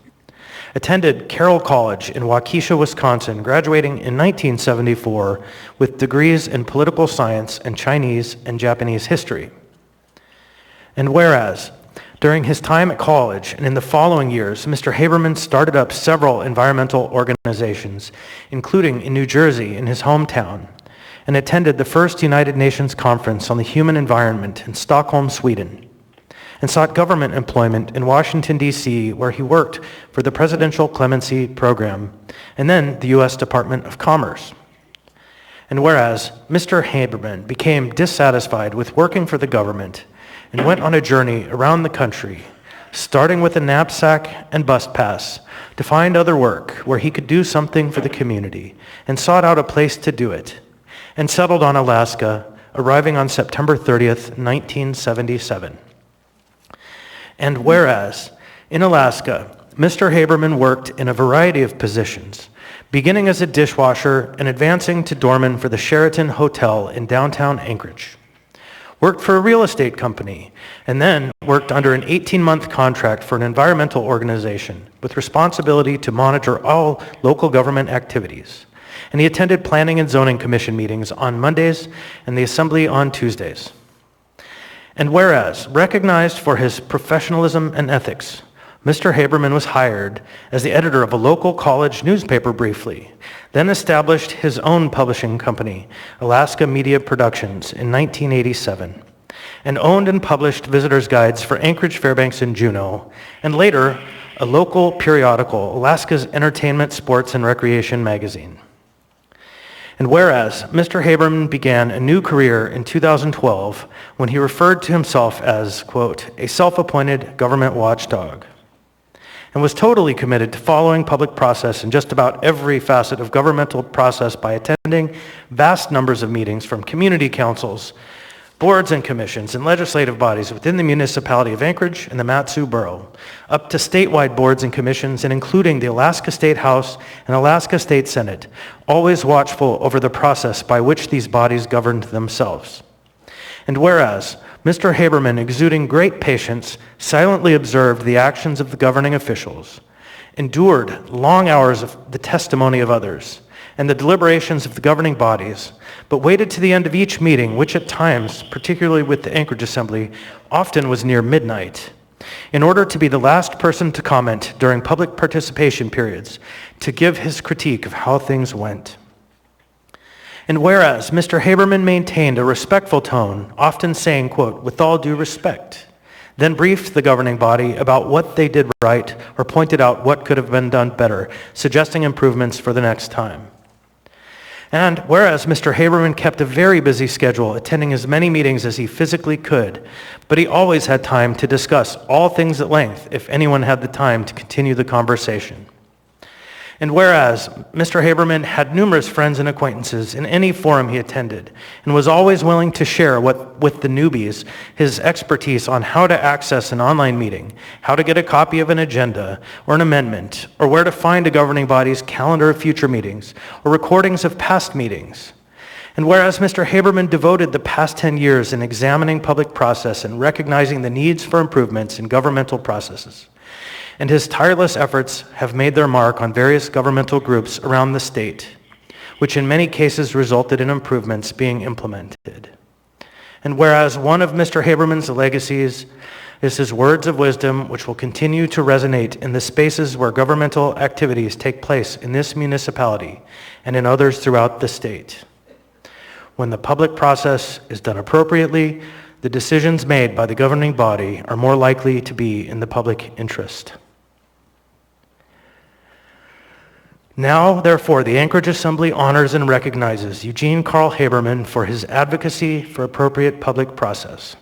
Attended Carroll College in Waukesha, Wisconsin, graduating in 1974 with degrees in political science and Chinese and Japanese history. And whereas, during his time at college and in the following years, Mr. Haberman started up several environmental organizations, including in New Jersey in his hometown, and attended the first United Nations Conference on the Human Environment in Stockholm, Sweden, and sought government employment in Washington, D.C., where he worked for the Presidential Clemency Program, and then the U.S. Department of Commerce. And whereas Mr. Haberman became dissatisfied with working for the government and went on a journey around the country, starting with a knapsack and bus pass to find other work where he could do something for the community, and sought out a place to do it, and settled on Alaska, arriving on September 30th, 1977. And whereas, in Alaska, Mr. Haberman worked in a variety of positions, beginning as a dishwasher and advancing to doorman for the Sheraton Hotel in downtown Anchorage. Worked for a real estate company, and then worked under an 18-month contract for an environmental organization with responsibility to monitor all local government activities. And he attended Planning and Zoning Commission meetings on Mondays and the Assembly on Tuesdays. And whereas, recognized for his professionalism and ethics, Mr. Haberman was hired as the editor of a local college newspaper briefly, then established his own publishing company, Alaska Media Productions, in 1987, and owned and published visitors' guides for Anchorage, Fairbanks, and Juneau, and later a local periodical, Alaska's Entertainment, Sports, and Recreation magazine. And whereas Mr. Haberman began a new career in 2012 when he referred to himself as, quote, a self-appointed government watchdog, and was totally committed to following public process in just about every facet of governmental process by attending vast numbers of meetings from community councils, boards and commissions, and legislative bodies within the municipality of Anchorage and the Mat-Su Borough, up to statewide boards and commissions, and including the Alaska State House and Alaska State Senate, always watchful over the process by which these bodies governed themselves. And whereas Mr. Haberman, exuding great patience, silently observed the actions of the governing officials, endured long hours of the testimony of others, and the deliberations of the governing bodies, but waited to the end of each meeting, which at times, particularly with the Anchorage Assembly, often was near midnight, in order to be the last person to comment during public participation periods to give his critique of how things went. And whereas Mr. Haberman maintained a respectful tone, often saying, quote, "with all due respect," then briefed the governing body about what they did right or pointed out what could have been done better, suggesting improvements for the next time. And whereas Mr. Haberman kept a very busy schedule, attending as many meetings as he physically could, but he always had time to discuss all things at length if anyone had the time to continue the conversation. And whereas Mr. Haberman had numerous friends and acquaintances in any forum he attended and was always willing to share with the newbies his expertise on how to access an online meeting, how to get a copy of an agenda or an amendment, or where to find a governing body's calendar of future meetings or recordings of past meetings. And whereas Mr. Haberman devoted the past 10 years in examining public process and recognizing the needs for improvements in governmental processes, and his tireless efforts have made their mark on various governmental groups around the state, which in many cases resulted in improvements being implemented. And whereas one of Mr. Haberman's legacies is his words of wisdom, which will continue to resonate in the spaces where governmental activities take place in this municipality and in others throughout the state. When the public process is done appropriately, the decisions made by the governing body are more likely to be in the public interest. Now, therefore, the Anchorage Assembly honors and recognizes Eugene Carl Haberman for his advocacy for appropriate public process,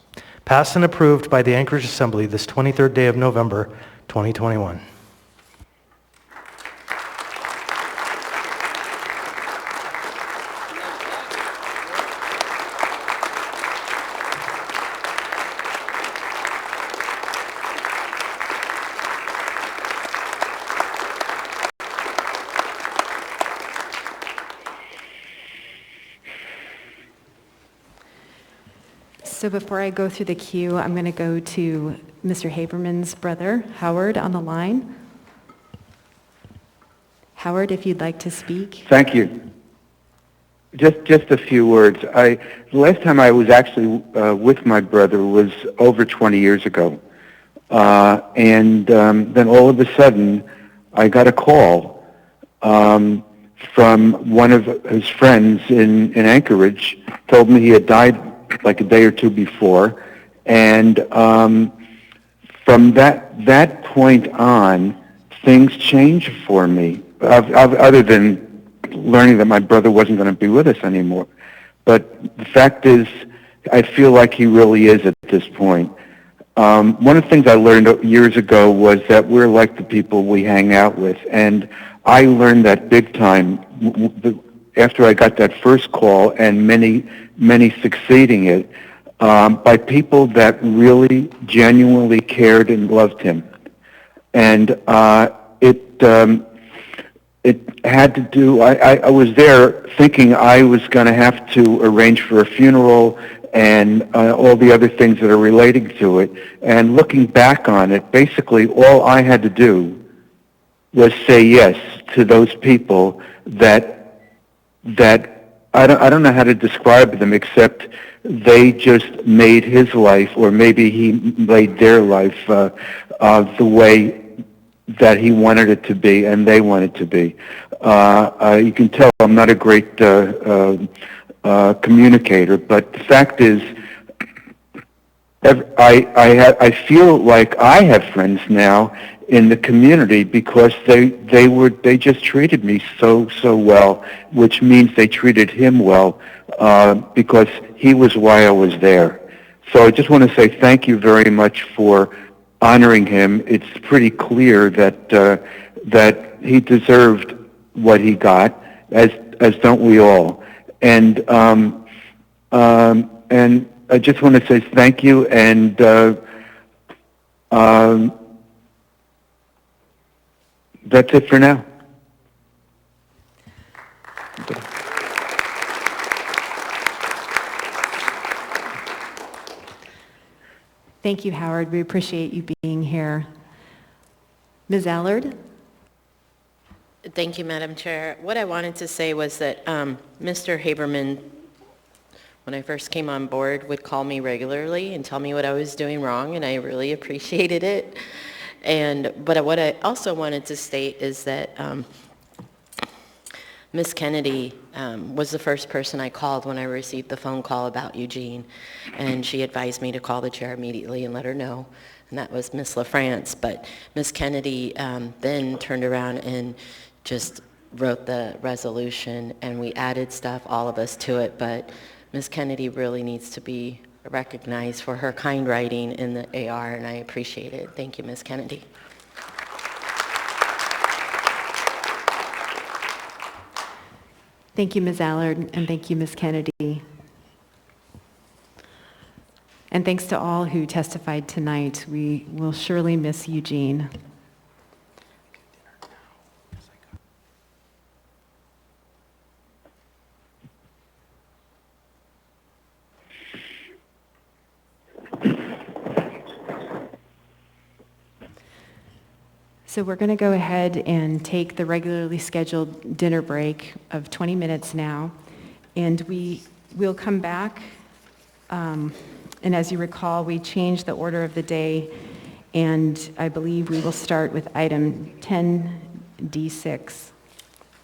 passed and approved by the Anchorage Assembly this 23rd day of November, 2021. So before I go through the queue, I'm going to go to Mr. Haberman's brother, Howard, on the line. Howard, if you'd like to speak. Thank you. Just a few words. The last time I was actually with my brother was over 20 years ago. And then all of a sudden, I got a call from one of his friends in Anchorage, told me he had died like a day or two before. And from that point on, things changed for me, other than learning that my brother wasn't going to be with us anymore. But the fact is, I feel like he really is at this point. One of the things I learned years ago was that we're like the people we hang out with. And I learned that big time after I got that first call and many succeeding it, by people that really genuinely cared and loved him. And it had to do, I was there thinking I was going to have to arrange for a funeral and all the other things that are relating to it. And looking back on it, basically all I had to do was say yes to those people that I don't know how to describe them, except they just made his life, or maybe he made their life the way that he wanted it to be and they wanted to be. You can tell I'm not a great communicator, but the fact is, I feel like I have friends now in the community because they just treated me so well, which means they treated him well because he was why I was there. So I just want to say thank you very much for honoring him. It's pretty clear that he deserved what he got, as don't we all. And I just want to say thank you, and that's it for now. Thank you, Howard. We appreciate you being here. Ms. Allard? Thank you, Madam Chair. What I wanted to say was that Mr. Haberman when I first came on board, would call me regularly and tell me what I was doing wrong, and I really appreciated it. But what I also wanted to state is that Ms. Kennedy was the first person I called when I received the phone call about Eugene, and she advised me to call the chair immediately and let her know, and that was Ms. LaFrance. But Ms. Kennedy then turned around and just wrote the resolution, and we added stuff, all of us, to it, but Ms. Kennedy really needs to be recognized for her kind writing in the AR, and I appreciate it. Thank you, Ms. Kennedy. Thank you, Ms. Allard, and thank you, Ms. Kennedy. And thanks to all who testified tonight. We will surely miss Eugene. So we're going to go ahead and take the regularly scheduled dinner break of 20 minutes now, and we will come back. And as you recall, we changed the order of the day, and I believe we will start with item 10D6.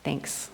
Thanks.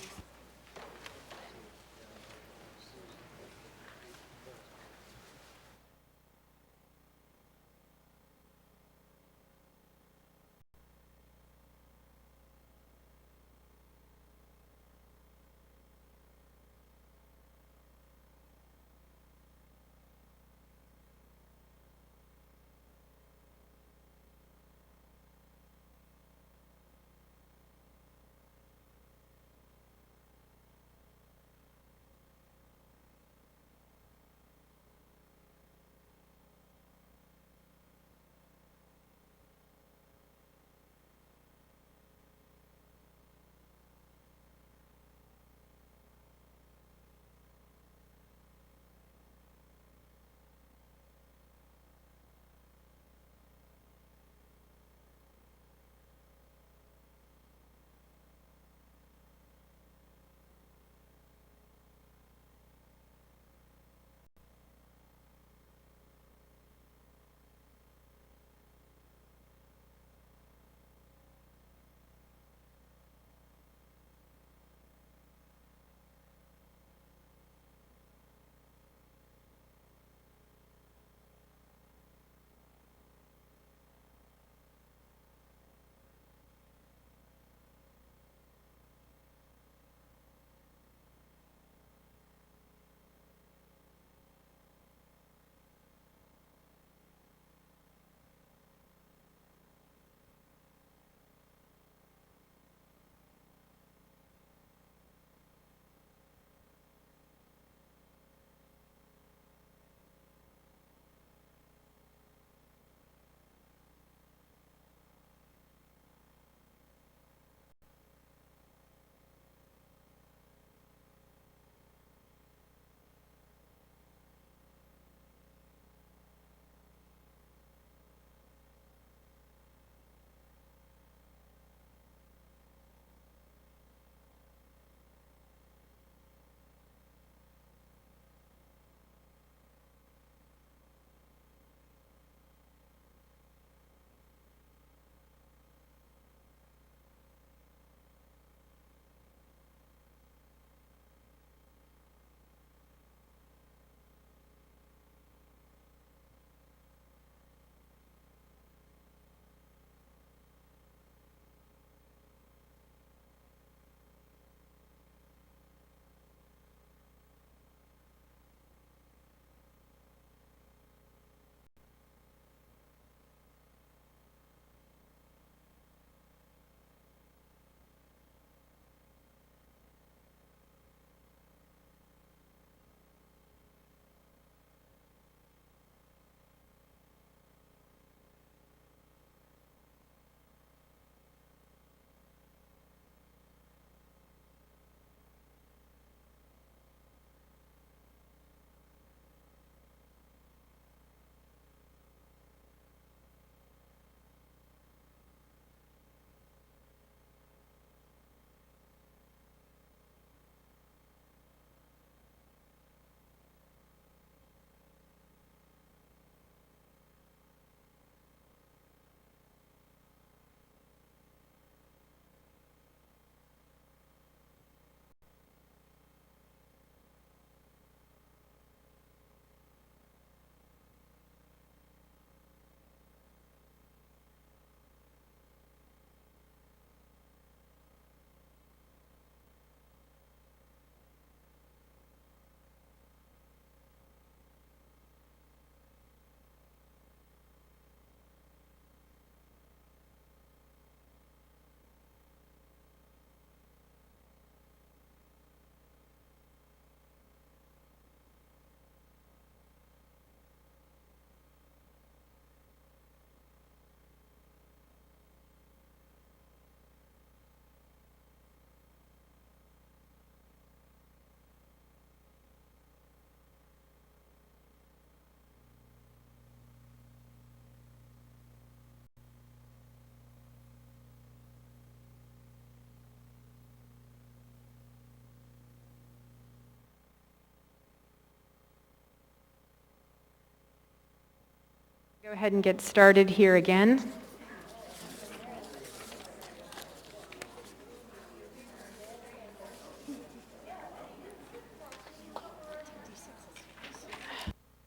Go ahead and get started here again.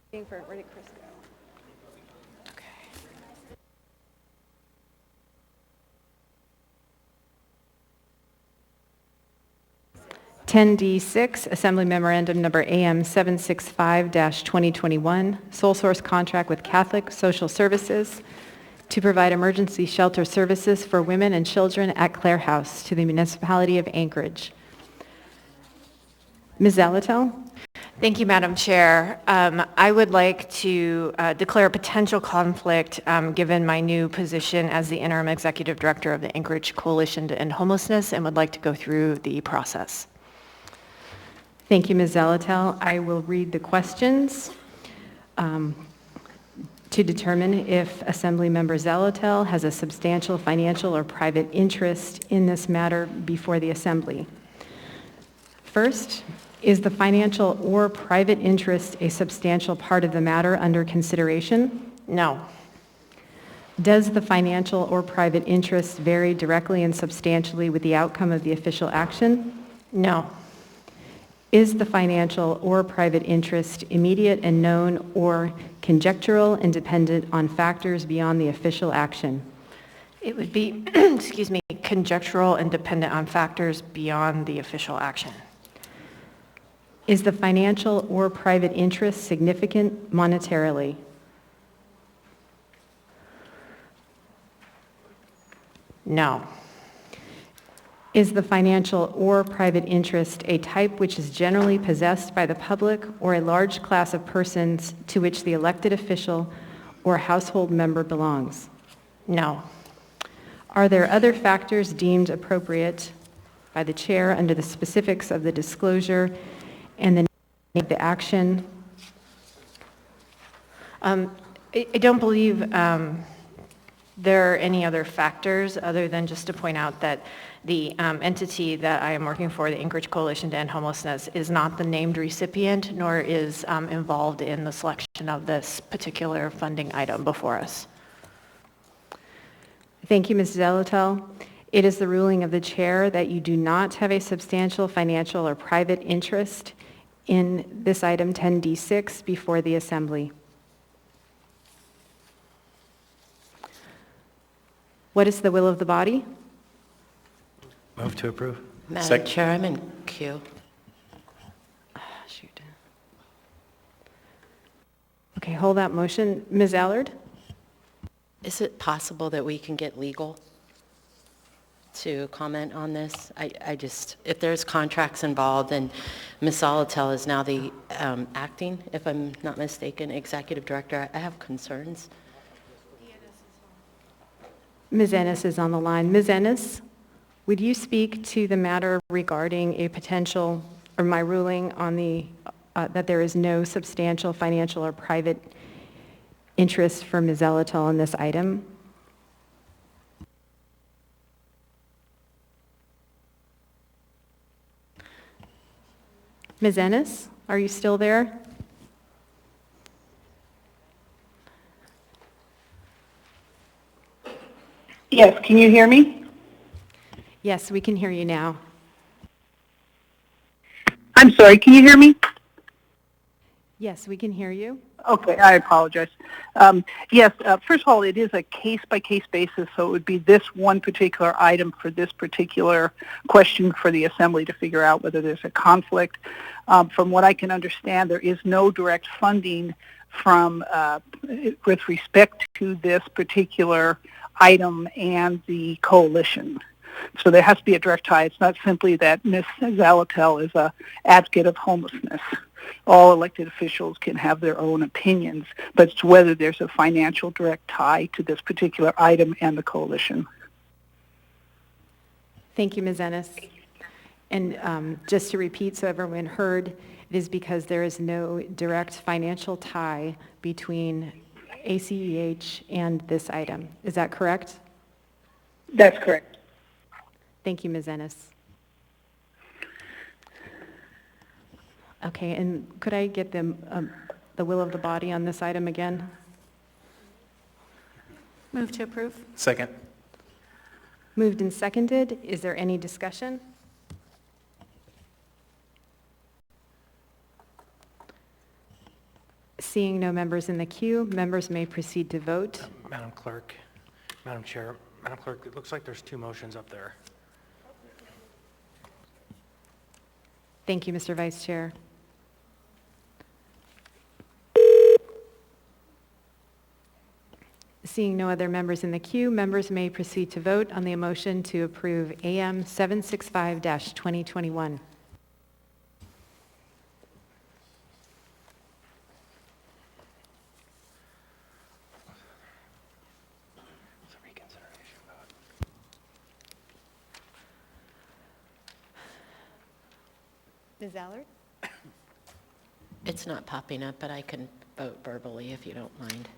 Where did Chris go? 10D6, Assembly Memorandum Number AM 765-2021, sole source contract with Catholic Social Services to provide emergency shelter services for women and children at Clare House to the municipality of Anchorage. Ms. Zalatel? Thank you, Madam Chair. I would like to declare a potential conflict given my new position as the Interim Executive Director of the Anchorage Coalition to End Homelessness and would like to go through the process. Thank you, Ms. Zalatel. I will read the questions to determine if Assembly Member Zalatel has a substantial financial or private interest in this matter before the Assembly. First, is the financial or private interest a substantial part of the matter under consideration? No. Does the financial or private interest vary directly and substantially with the outcome of the official action? No. Is the financial or private interest immediate and known or conjectural and dependent on factors beyond the official action? It would be, excuse me, conjectural and dependent on factors beyond the official action. Is the financial or private interest significant monetarily? No. Is the financial or private interest a type which is generally possessed by the public or a large class of persons to which the elected official or household member belongs? No. Are there other factors deemed appropriate by the chair under the specifics of the disclosure and the name of the action? I don't believe there are any other factors other than just to point out that the entity that I am working for, the Anchorage Coalition to End Homelessness, is not the named recipient nor is involved in the selection of this particular funding item before us. Thank you, Ms. Zalatel. It is the ruling of the chair that you do not have a substantial financial or private interest in this item 10D6 before the Assembly. What is the will of the body? Move to approve. Madam Chair, I'm in queue. Shoot. Okay, hold that motion. Ms. Allard? Is it possible that we can get legal to comment on this? I just, if there's contracts involved, and Ms. Zalatel is now the acting, if I'm not mistaken, executive director, I have concerns. Ms. Ennis is on the line. Ms. Ennis, would you speak to the matter regarding a potential, or my ruling on the, that there is no substantial financial or private interest for Ms. Zalatel in this item? Ms. Ennis, are you still there? Yes, can you hear me? Yes, we can hear you now. I'm sorry, can you hear me? Yes, we can hear you. Okay, I apologize. Yes, first of all, it is a case-by-case basis, so it would be this one particular item for this particular question for the Assembly to figure out whether there's a conflict. From what I can understand, there is no direct funding from with respect to this particular item and the coalition. So there has to be a direct tie. It's not simply that Ms. Zalatel is an advocate of homelessness. All elected officials can have their own opinions, but it's whether there's a financial direct tie to this particular item and the coalition. Thank you, Ms. Ennis. And just to repeat so everyone heard, it is because there is no direct financial tie between ACEH and this item. Is that correct? That's correct. Thank you, Ms. Ennis. Okay, and could I get the will of the body on this item again? Move to approve. Second. Moved and seconded. Is there any discussion? Seeing no members in the queue, members may proceed to vote. Madam Clerk, Madam Chair, Madam Clerk, it looks like there's two motions up there. Thank you, Mr. Vice Chair. Seeing no other members in the queue, members may proceed to vote on the motion to approve AM 765-2021. Ms. Allard? It's not popping up, but I can vote verbally if you don't mind.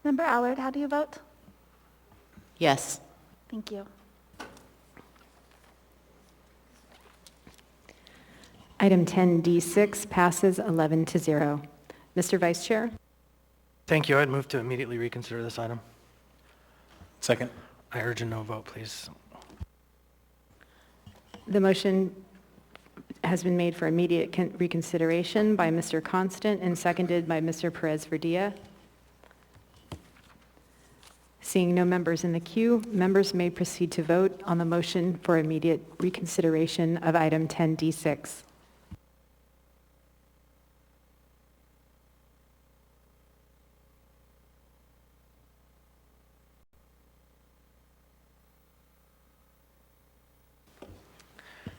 Member Allard, how do you vote? Yes. Thank you. Item 10D6 passes 11-0. Mr. Vice Chair? Thank you. I'd move to immediately reconsider this item. Second. I urge a no vote, please. The motion has been made for immediate reconsideration by Mr. Constant and seconded by Mr. Perez-Verdilla. Seeing no members in the queue, members may proceed to vote on the motion for immediate reconsideration of item 10D6.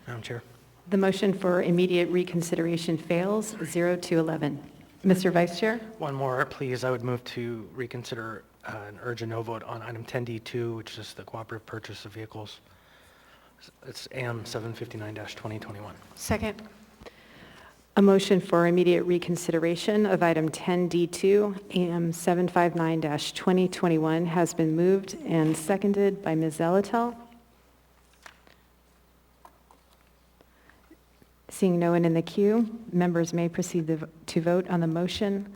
Madam Chair. The motion for immediate reconsideration fails, 0-11. Mr. Vice Chair? One more, please. I would move to reconsider and urge a no vote on item 10D2, which is the cooperative purchase of vehicles. It's AM 759-2021. Second. A motion for immediate reconsideration of item 10D2, AM 759-2021 has been moved and seconded by Ms. Zelatel. Seeing no one in the queue, members may proceed to vote on the motion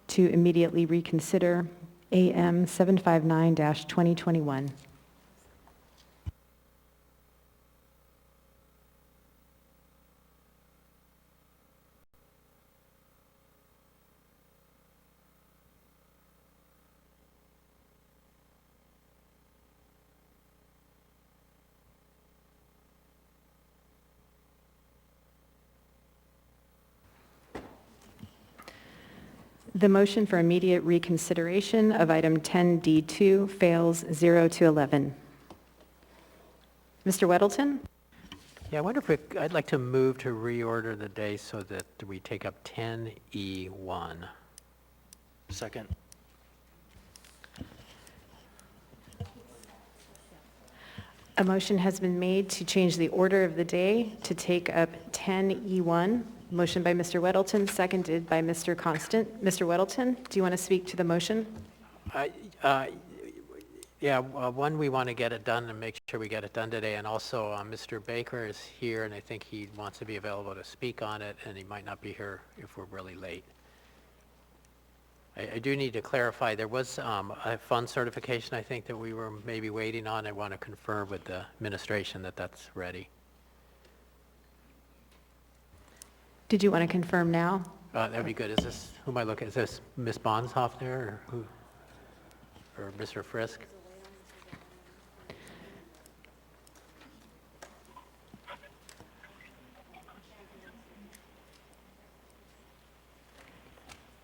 to immediately reconsider AM 759-2021. The motion for immediate reconsideration of item 10D2 fails 0-11. Mr. Weddleton? Yeah, I wonder if I'd like to move to reorder the day so that we take up 10E1. Second. A motion has been made to change the order of the day to take up 10E1. Motion by Mr. Weddleton, seconded by Mr. Constant. Mr. Weddleton, do you want to speak to the motion? One, we want to get it done and make sure we get it done today. And also, Mr. Baker is here, and I think he wants to be available to speak on it, and he might not be here if we're really late. I do need to clarify, there was a fund certification, I think, that we were maybe waiting on. I want to confirm with the administration that that's ready. Did you want to confirm now? That'd be good. Is this, who am I looking at? Is this Ms. Bonshoff there, or who? Or Mr. Frisk?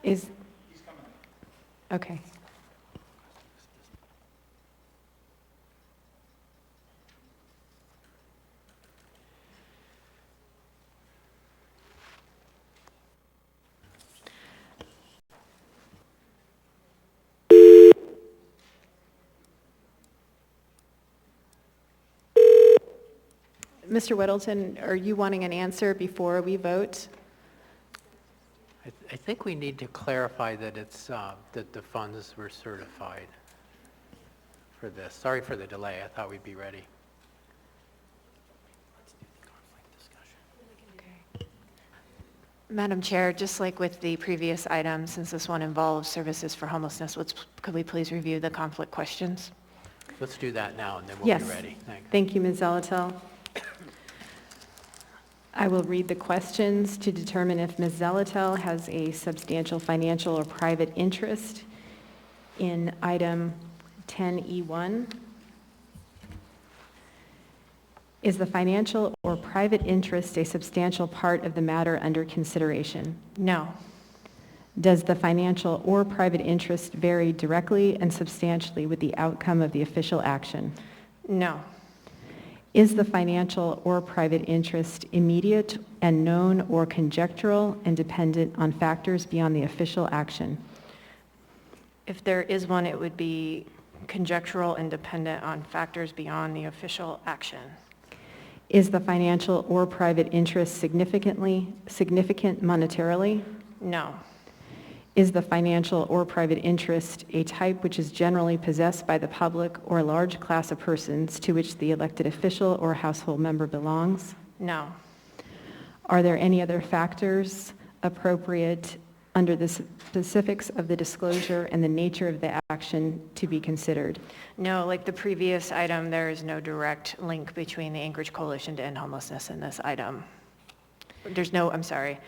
Is, okay. Mr. Weddleton, are you wanting an answer before we vote? I think we need to clarify that it's, that the funds were certified for this. Sorry for the delay. I thought we'd be ready. Madam Chair, just like with the previous item, since this one involves services for homelessness, could we please review the conflict questions? Let's do that now, and then we'll Yes. be ready. Thanks. Thank you, Ms. Zelatel. I will read the questions to determine if Ms. Zelatel has a substantial financial or private interest in item 10E1. Is the financial or private interest a substantial part of the matter under consideration? No. Does the financial or private interest vary directly and substantially with the outcome of the official action? No. Is the financial or private interest immediate and known or conjectural and dependent on factors beyond the official action? If there is one, it would be conjectural and dependent on factors beyond the official action. Is the financial or private interest significant monetarily? No. Is the financial or private interest a type which is generally possessed by the public or a large class of persons to which the elected official or household member belongs? No. Are there any other factors appropriate under the specifics of the disclosure and the nature of the action to be considered? No, like the previous item, there is no direct link between the Anchorage Coalition to End Homelessness in this item. There's no, I'm sorry,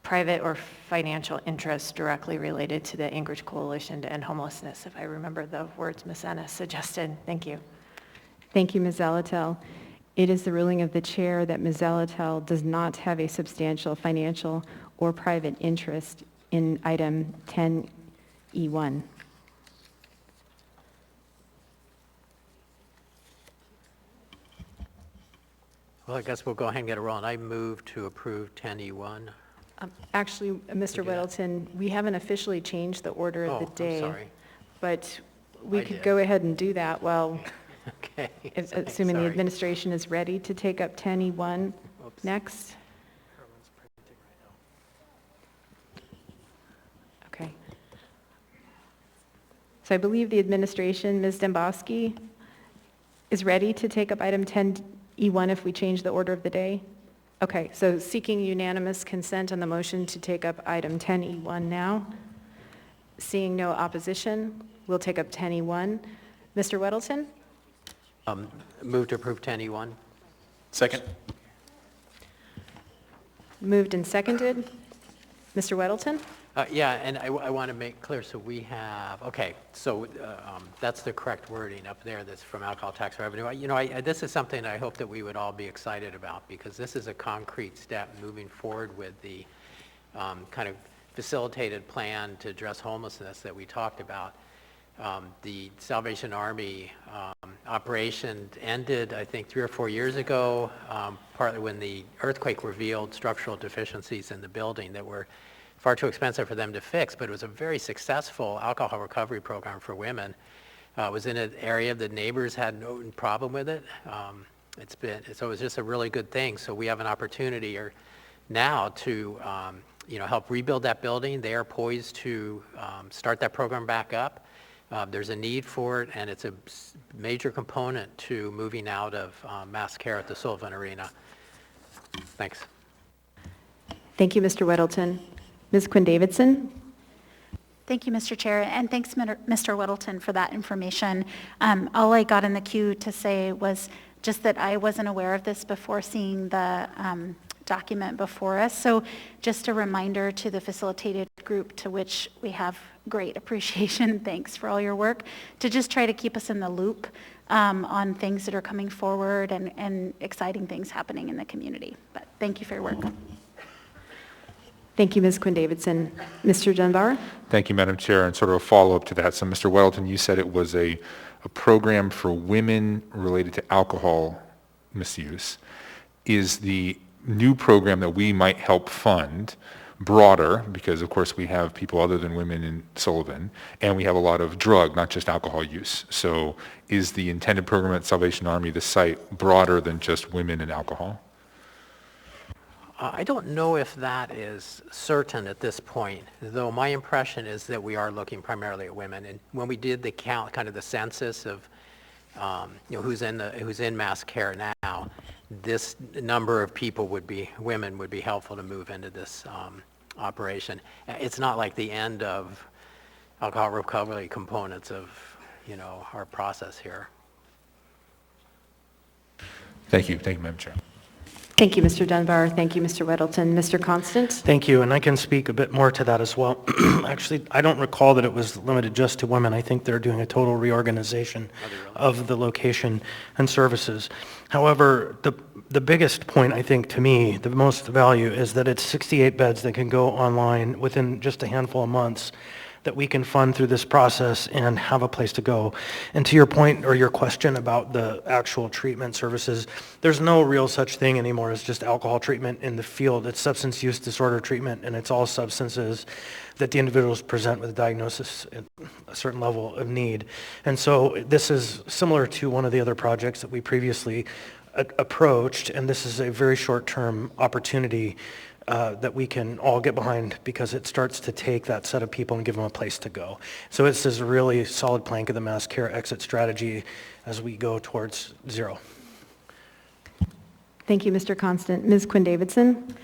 private or financial interest directly related to the Anchorage Coalition to End Homelessness, if I remember the words Ms. Ennis suggested. Thank you. Thank you, Ms. Zelatel. It is the ruling of the chair that Ms. Zelatel does not have a substantial financial or private interest in item 10E1. Well, I guess we'll go ahead and get it rolling. I move to approve 10E1. Actually, Mr. Weddleton, we haven't officially changed the order of the day. I'm sorry. But we I could did. go ahead and do that while, Okay. assuming the Sorry. administration is ready to take up 10E1 next. Okay. So I believe the administration, Ms. Dembowski, is ready to take up item 10E1 if we change the order of the day? Okay, so seeking unanimous consent on the motion to take up item 10E1 now. Seeing no opposition, we'll take up 10E1. Mr. Weddleton? Move to approve 10E1. Second. Moved and seconded. Mr. Weddleton? Yeah, and I want to make clear, so we have, okay, so that's the correct wording up there, that's from alcohol tax revenue. This is something I hope that we would all be excited about, because this is a concrete step moving forward with the kind of facilitated plan to address homelessness that we talked about. The Salvation Army operation ended, I think, 3 or 4 years ago, partly when the earthquake revealed structural deficiencies in the building that were far too expensive for them to fix, but it was a very successful alcohol recovery program for women. It was in an area the neighbors had no problem with it. So it was just a really good thing. So we have an opportunity now to help rebuild that building. They are poised to start that program back up. There's a need for it, and it's a major component to moving out of mass care at the Sullivan Arena. Thanks. Thank you, Mr. Weddleton. Ms. Quinn Davidson? Thank you, Mr. Chair, and thanks, Mr. Weddleton, for that information. All I got in the queue to say was just that I wasn't aware of this before seeing the document before us. So just a reminder to the facilitated group, to which we have great appreciation, thanks for all your work, to just try to keep us in the loop on things that are coming forward and exciting things happening in the community. But thank you for your work. Thank you, Ms. Quinn Davidson. Mr. Dunbar? Thank you, Madam Chair. And sort of a follow-up to that, so Mr. Weddleton, you said it was a program for women related to alcohol misuse. Is the new program that we might help fund broader, because of course we have people other than women in Sullivan, and we have a lot of drug, not just alcohol use. So is the intended program at Salvation Army, the site, broader than just women and alcohol? I don't know if that is certain at this point, though my impression is that we are looking primarily at women. And when we did the count, kind of the census of who's in mass care now, this number of people women would be helpful to move into this operation. It's not like the end of alcohol recovery components of, our process here. Thank you, Madam Chair. Thank you, Mr. Dunbar. Thank you, Mr. Weddleton. Mr. Constant? Thank you, and I can speak a bit more to that as well. Actually, I don't recall that it was limited just to women. I think they're doing a total reorganization of the location and services. However, the biggest point, I think, to me, the most value is that it's 68 beds that can go online within just a handful of months that we can fund through this process and have a place to go. And to your point or your question about the actual treatment services, there's no real such thing anymore as just alcohol treatment in the field. It's substance use disorder treatment, and it's all substances that the individuals present with a diagnosis at a certain level of need. And so this is similar to one of the other projects that we previously approached, and this is a very short-term opportunity that we can all get behind because it starts to take that set of people and give them a place to go. So it's this really solid plank of the mass care exit strategy as we go towards zero. Thank you, Mr. Constant. Ms. Quinn-Davidson?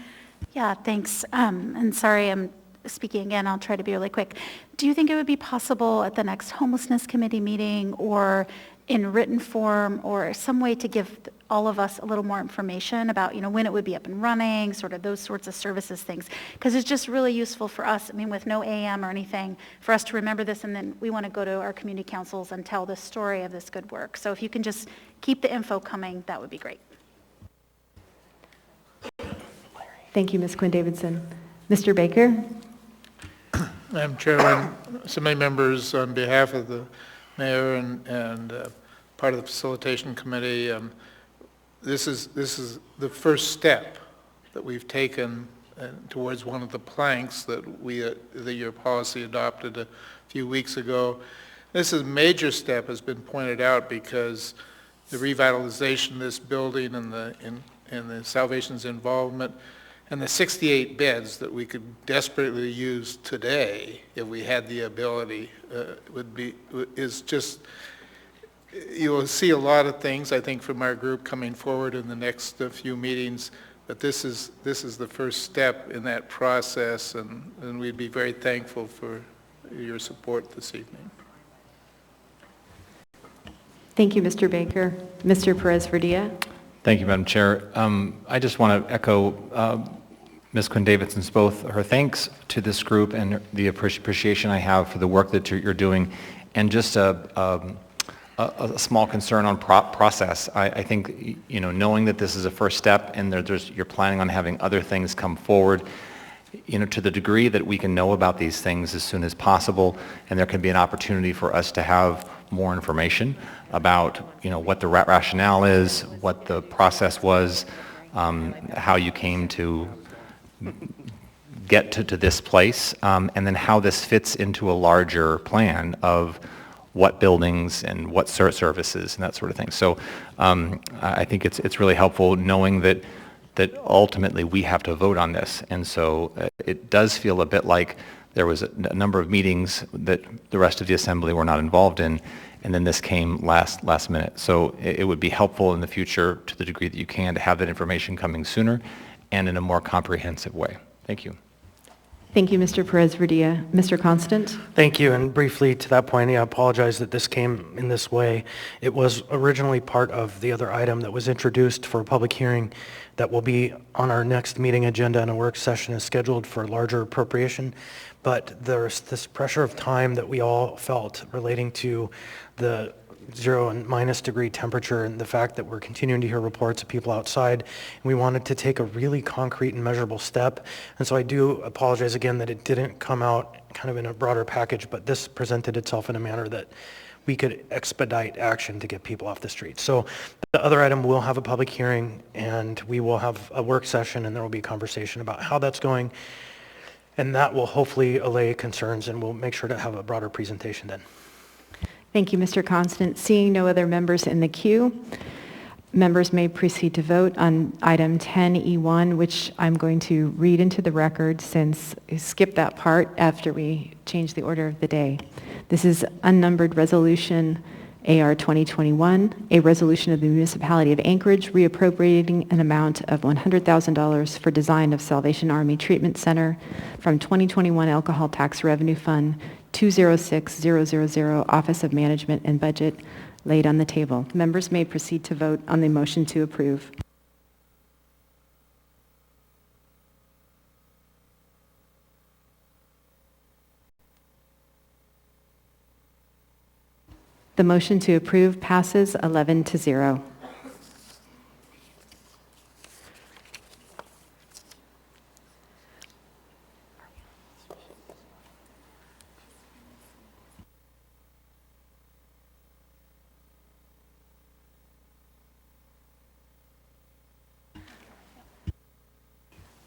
Yeah, thanks. And sorry, I'm speaking again. I'll try to be really quick. Do you think it would be possible at the next homelessness committee meeting or in written form or some way to give all of us a little more information about, when it would be up and running, sort of those sorts of services things? Because it's just really useful for us, with no AM or anything, for us to remember this, and then we want to go to our community councils and tell the story of this good work. So if you can just keep the info coming, that would be great. Thank you, Ms. Quinn-Davidson. Mr. Baker? Madam Chairman, so many members, on behalf of the mayor and part of the facilitation committee, this is the first step that we've taken towards one of the planks that that your policy adopted a few weeks ago. This is a major step, has been pointed out, because the revitalization of this building and the Salvation's involvement and the 68 beds that we could desperately use today if we had the ability is just. You will see a lot of things, I think, from our group coming forward in the next few meetings, but this is the first step in that process, and we'd be very thankful for your support this evening. Thank you, Mr. Baker. Mr. Perez-Verdia? Thank you, Madam Chair. I just want to echo Ms. Quinn-Davidson's both her thanks to this group and the appreciation I have for the work that you're doing, and just a small concern on process. I think, knowing that this is a first step and you're planning on having other things come forward, to the degree that we can know about these things as soon as possible, and there can be an opportunity for us to have more information about, what the rationale is, what the process was, how you came to get to this place, and then how this fits into a larger plan of what buildings and what services and that sort of thing. So I think it's really helpful knowing that ultimately we have to vote on this. And so it does feel a bit like there was a number of meetings that the rest of the assembly were not involved in, and then this came last minute. So it would be helpful in the future, to the degree that you can, to have that information coming sooner and in a more comprehensive way. Thank you. Thank you, Mr. Perez-Verdia. Mr. Constant? Thank you, and briefly to that point, I apologize that this came in this way. It was originally part of the other item that was introduced for a public hearing that will be on our next meeting agenda, and a work session is scheduled for larger appropriation. But there's this pressure of time that we all felt relating to the 0 and minus degree temperature and the fact that we're continuing to hear reports of people outside, and we wanted to take a really concrete and measurable step. And so I do apologize again that it didn't come out kind of in a broader package, but this presented itself in a manner that we could expedite action to get people off the street. So the other item will have a public hearing, and we will have a work session, and there will be a conversation about how that's going, and that will hopefully allay concerns, and we'll make sure to have a broader presentation then. Thank you, Mr. Constant. Seeing no other members in the queue, members may proceed to vote on item 10E1, which I'm going to read into the record since I skipped that part after we changed the order of the day. This is unnumbered resolution AR 2021, a resolution of the Municipality of Anchorage reappropriating an amount of $100,000 for design of Salvation Army Treatment Center from 2021 Alcohol Tax Revenue Fund 206000 Office of Management and Budget, laid on the table. Members may proceed to vote on the motion to approve. The motion to approve passes 11-0.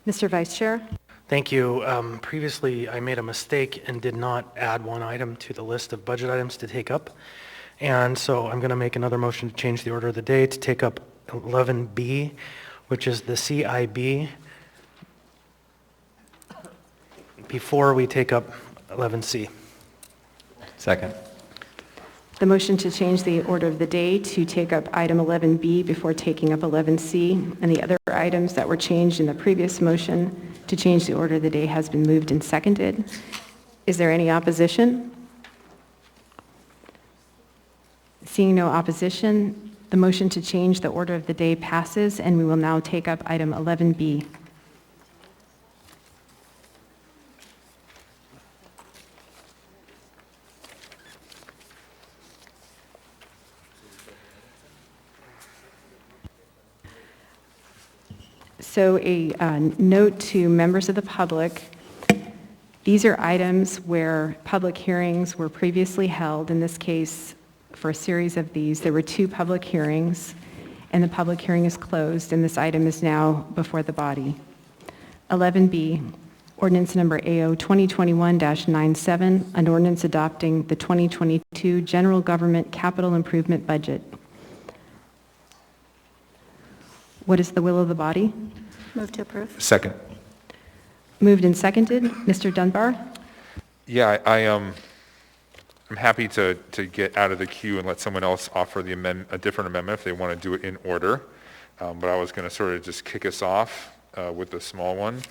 Mr. Vice Chair? Thank you. Previously, I made a mistake and did not add one item to the list of budget items to take up. And so I'm going to make another motion to change the order of the day to take up 11B, which is the CIB, before we take up 11C. Second. The motion to change the order of the day to take up item 11B before taking up 11C and the other items that were changed in the previous motion to change the order of the day has been moved and seconded. Is there any opposition? Seeing no opposition, the motion to change the order of the day passes, and we will now take up item 11B. So a note to members of the public, these are items where public hearings were previously held. In this case, for a series of these, there were 2 public hearings, and the public hearing is closed, and this item is now before the body. 11B, ordinance number AO 2021-97, an ordinance adopting the 2022 General Government Capital Improvement Budget. What is the will of the body? Move to approve. Second. Moved and seconded. Mr. Dunbar? Yeah, I'm happy to get out of the queue and let someone else offer a different amendment if they want to do it in order. But I was going to sort of just kick us off with the small one.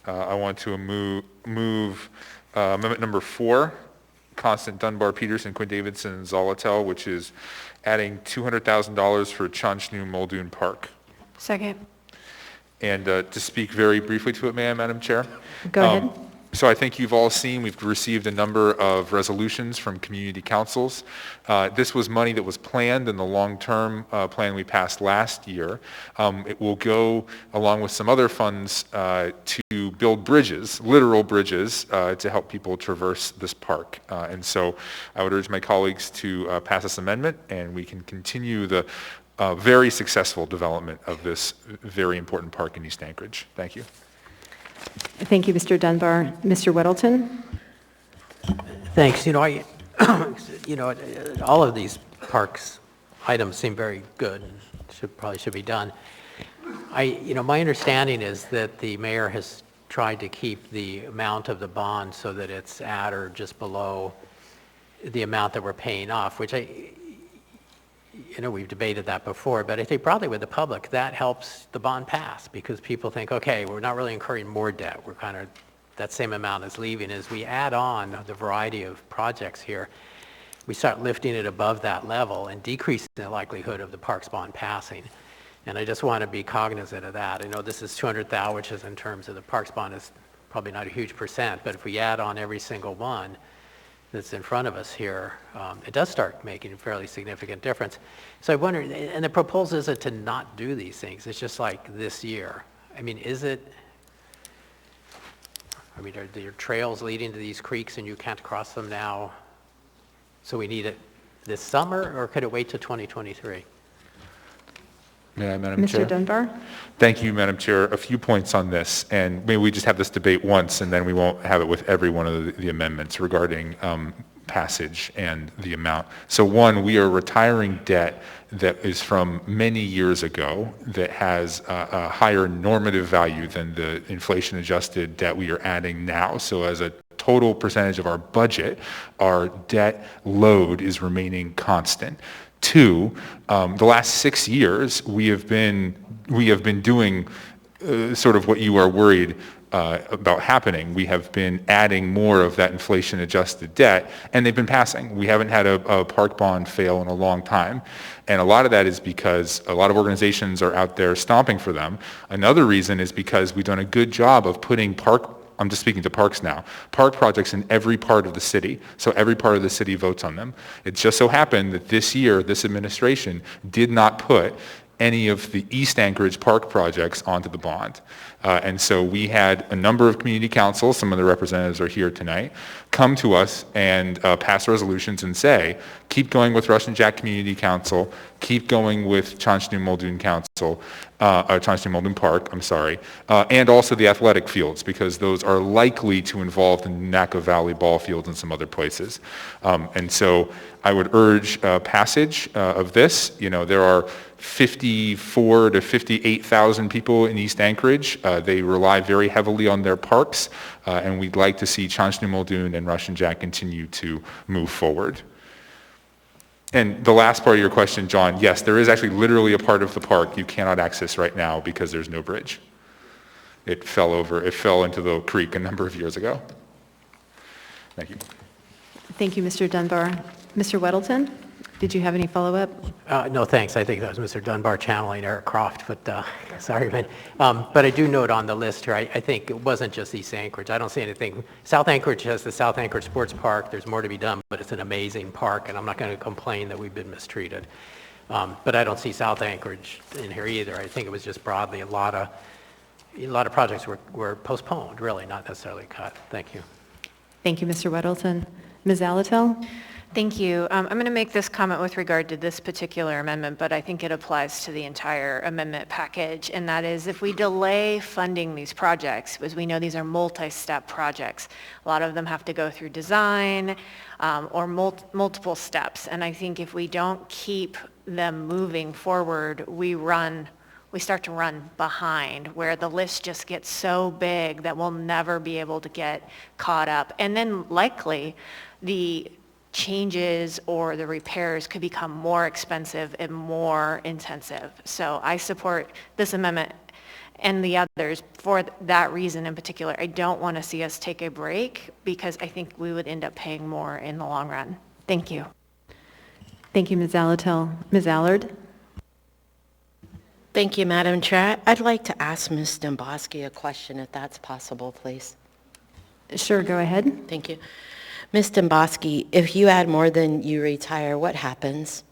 I want to move amendment number 4, Constant, Dunbar, Peterson, Quinn Davidson, Zolotel, which is adding $200,000 for Chanchnu Muldoon Park. Second. And to speak very briefly to it, Madam Chair. Go ahead. So I think you've all seen we've received a number of resolutions from community councils. This was money that was planned in the long-term plan we passed last year. It will go along with some other funds to build bridges, literal bridges, to help people traverse this park. And so I would urge my colleagues to pass this amendment, and we can continue the very successful development of this very important park in East Anchorage. Thank you. Thank you, Mr. Dunbar. Mr. Weddleton? Thanks. All of these parks items seem very good and probably should be done. My understanding is that the mayor has tried to keep the amount of the bond so that it's at or just below the amount that we're paying off, which we've debated that before, but I think broadly with the public, that helps the bond pass because people think, okay, we're not really incurring more debt. We're kind of, that same amount is leaving. As we add on the variety of projects here, we start lifting it above that level and decreasing the likelihood of the parks bond passing. And I just want to be cognizant of that. I know this is 200,000, which is in terms of the parks bond is probably not a huge percent, but if we add on every single one that's in front of us here, it does start making a fairly significant difference. So I wonder, and the proposal is to not do these things. It's just like this year. Are there trails leading to these creeks and you can't cross them now? So we need it this summer, or could it wait till 2023? May I, Madam Chair? Mr. Dunbar? Thank you, Madam Chair. A few points on this, and maybe we just have this debate once, and then we won't have it with every one of the amendments regarding passage and the amount. So one, we are retiring debt that is from many years ago that has a higher normative value than the inflation-adjusted debt we are adding now. So as a total percentage of our budget, our debt load is remaining constant. Two, the last 6 years, we have been doing sort of what you are worried about happening. We have been adding more of that inflation-adjusted debt, and they've been passing. We haven't had a park bond fail in a long time, and a lot of that is because a lot of organizations are out there stomping for them. Another reason is because we've done a good job of putting I'm just speaking to parks now, park projects in every part of the city, so every part of the city votes on them. It just so happened that this year, this administration did not put any of the East Anchorage park projects onto the bond. And so we had a number of community councils, some of the representatives are here tonight, come to us and pass resolutions and say, keep going with Russian Jack Community Council, keep going with Changchun Muldoon Council, Changchun Muldoon Park, I'm sorry, and also the athletic fields, because those are likely to involve the Naka Valley ball fields and some other places. And so I would urge passage of this. You know, there are 54 to 58,000 people in East Anchorage. They rely very heavily on their parks, and we'd like to see Changchun Muldoon and Russian Jack continue to move forward. And the last part of your question, John, yes, there is actually literally a part of the park you cannot access right now because there's no bridge. It fell into the creek a number of years ago. Thank you. Thank you, Mr. Dunbar. Mr. Weddleton, did you have any follow-up? No, thanks. I think that was Mr. Dunbar channeling Eric Croft, but sorry, man. But I do note on the list here, I think it wasn't just East Anchorage. I don't see anything. South Anchorage has the South Anchorage Sports Park. There's more to be done, but it's an amazing park, and I'm not going to complain that we've been mistreated. But I don't see South Anchorage in here either. I think it was just broadly a lot of projects were postponed, really, not necessarily cut. Thank you. Thank you, Mr. Weddleton. Ms. Alatel? Thank you. I'm going to make this comment with regard to this particular amendment, but I think it applies to the entire amendment package, and that is if we delay funding these projects, because we know these are multi-step projects, a lot of them have to go through design or multiple steps, and I think if we don't keep them moving forward, we start to run behind, where the list just gets so big that we'll never be able to get caught up, and then likely the changes or the repairs could become more expensive and more intensive. So I support this amendment and the others for that reason in particular. I don't want to see us take a break because I think we would end up paying more in the long run. Thank you. Thank you, Ms. Alatel. Ms. Allard? Thank you, Madam Chair. I'd like to ask Ms. Domboski a question, if that's possible, please. Sure, go ahead. Thank you. Ms. Domboski, if you add more than you retire, what happens?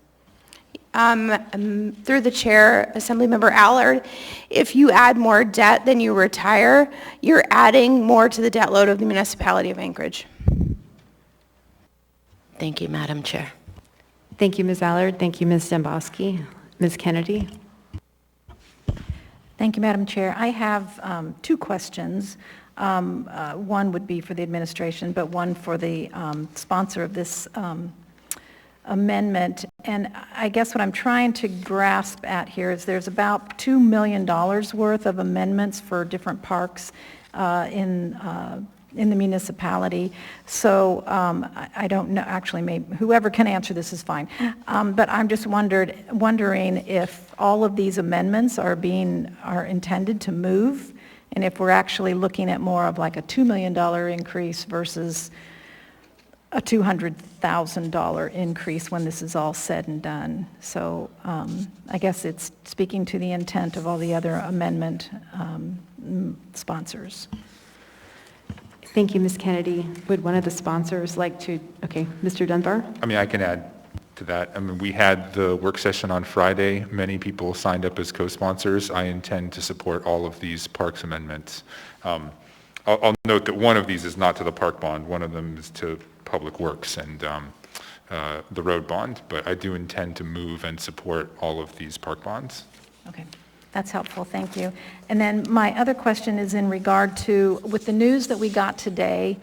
Through the chair, Assemblymember Allard, if you add more debt than you retire, you're adding more to the debt load of the municipality of Anchorage. Thank you, Madam Chair. Thank you, Ms. Allard. Thank you, Ms. Domboski. Ms. Kennedy? Thank you, Madam Chair. I have two questions. One would be for the administration, but one for the sponsor of this amendment. And I guess what I'm trying to grasp at here is there's about $2 million worth of amendments for different parks in the municipality. So I don't know, actually, maybe whoever can answer this is fine. But I'm just wondering if all of these amendments are intended to move, and if we're actually looking at more of like a $2 million increase versus a $200,000 increase when this is all said and done. So I guess it's speaking to the intent of all the other amendment sponsors. Thank you, Ms. Kennedy. Would one of the sponsors like to, okay, Mr. Dunbar? I mean, I can add to that. I mean, we had the work session on Friday. Many people signed up as co-sponsors. I intend to support all of these parks amendments. I'll note that one of these is not to the park bond. One of them is to public works and the road bond, but I do intend to move and support all of these park bonds. Okay. That's helpful, thank you. And then my other question is in regard to, with the news that we got today,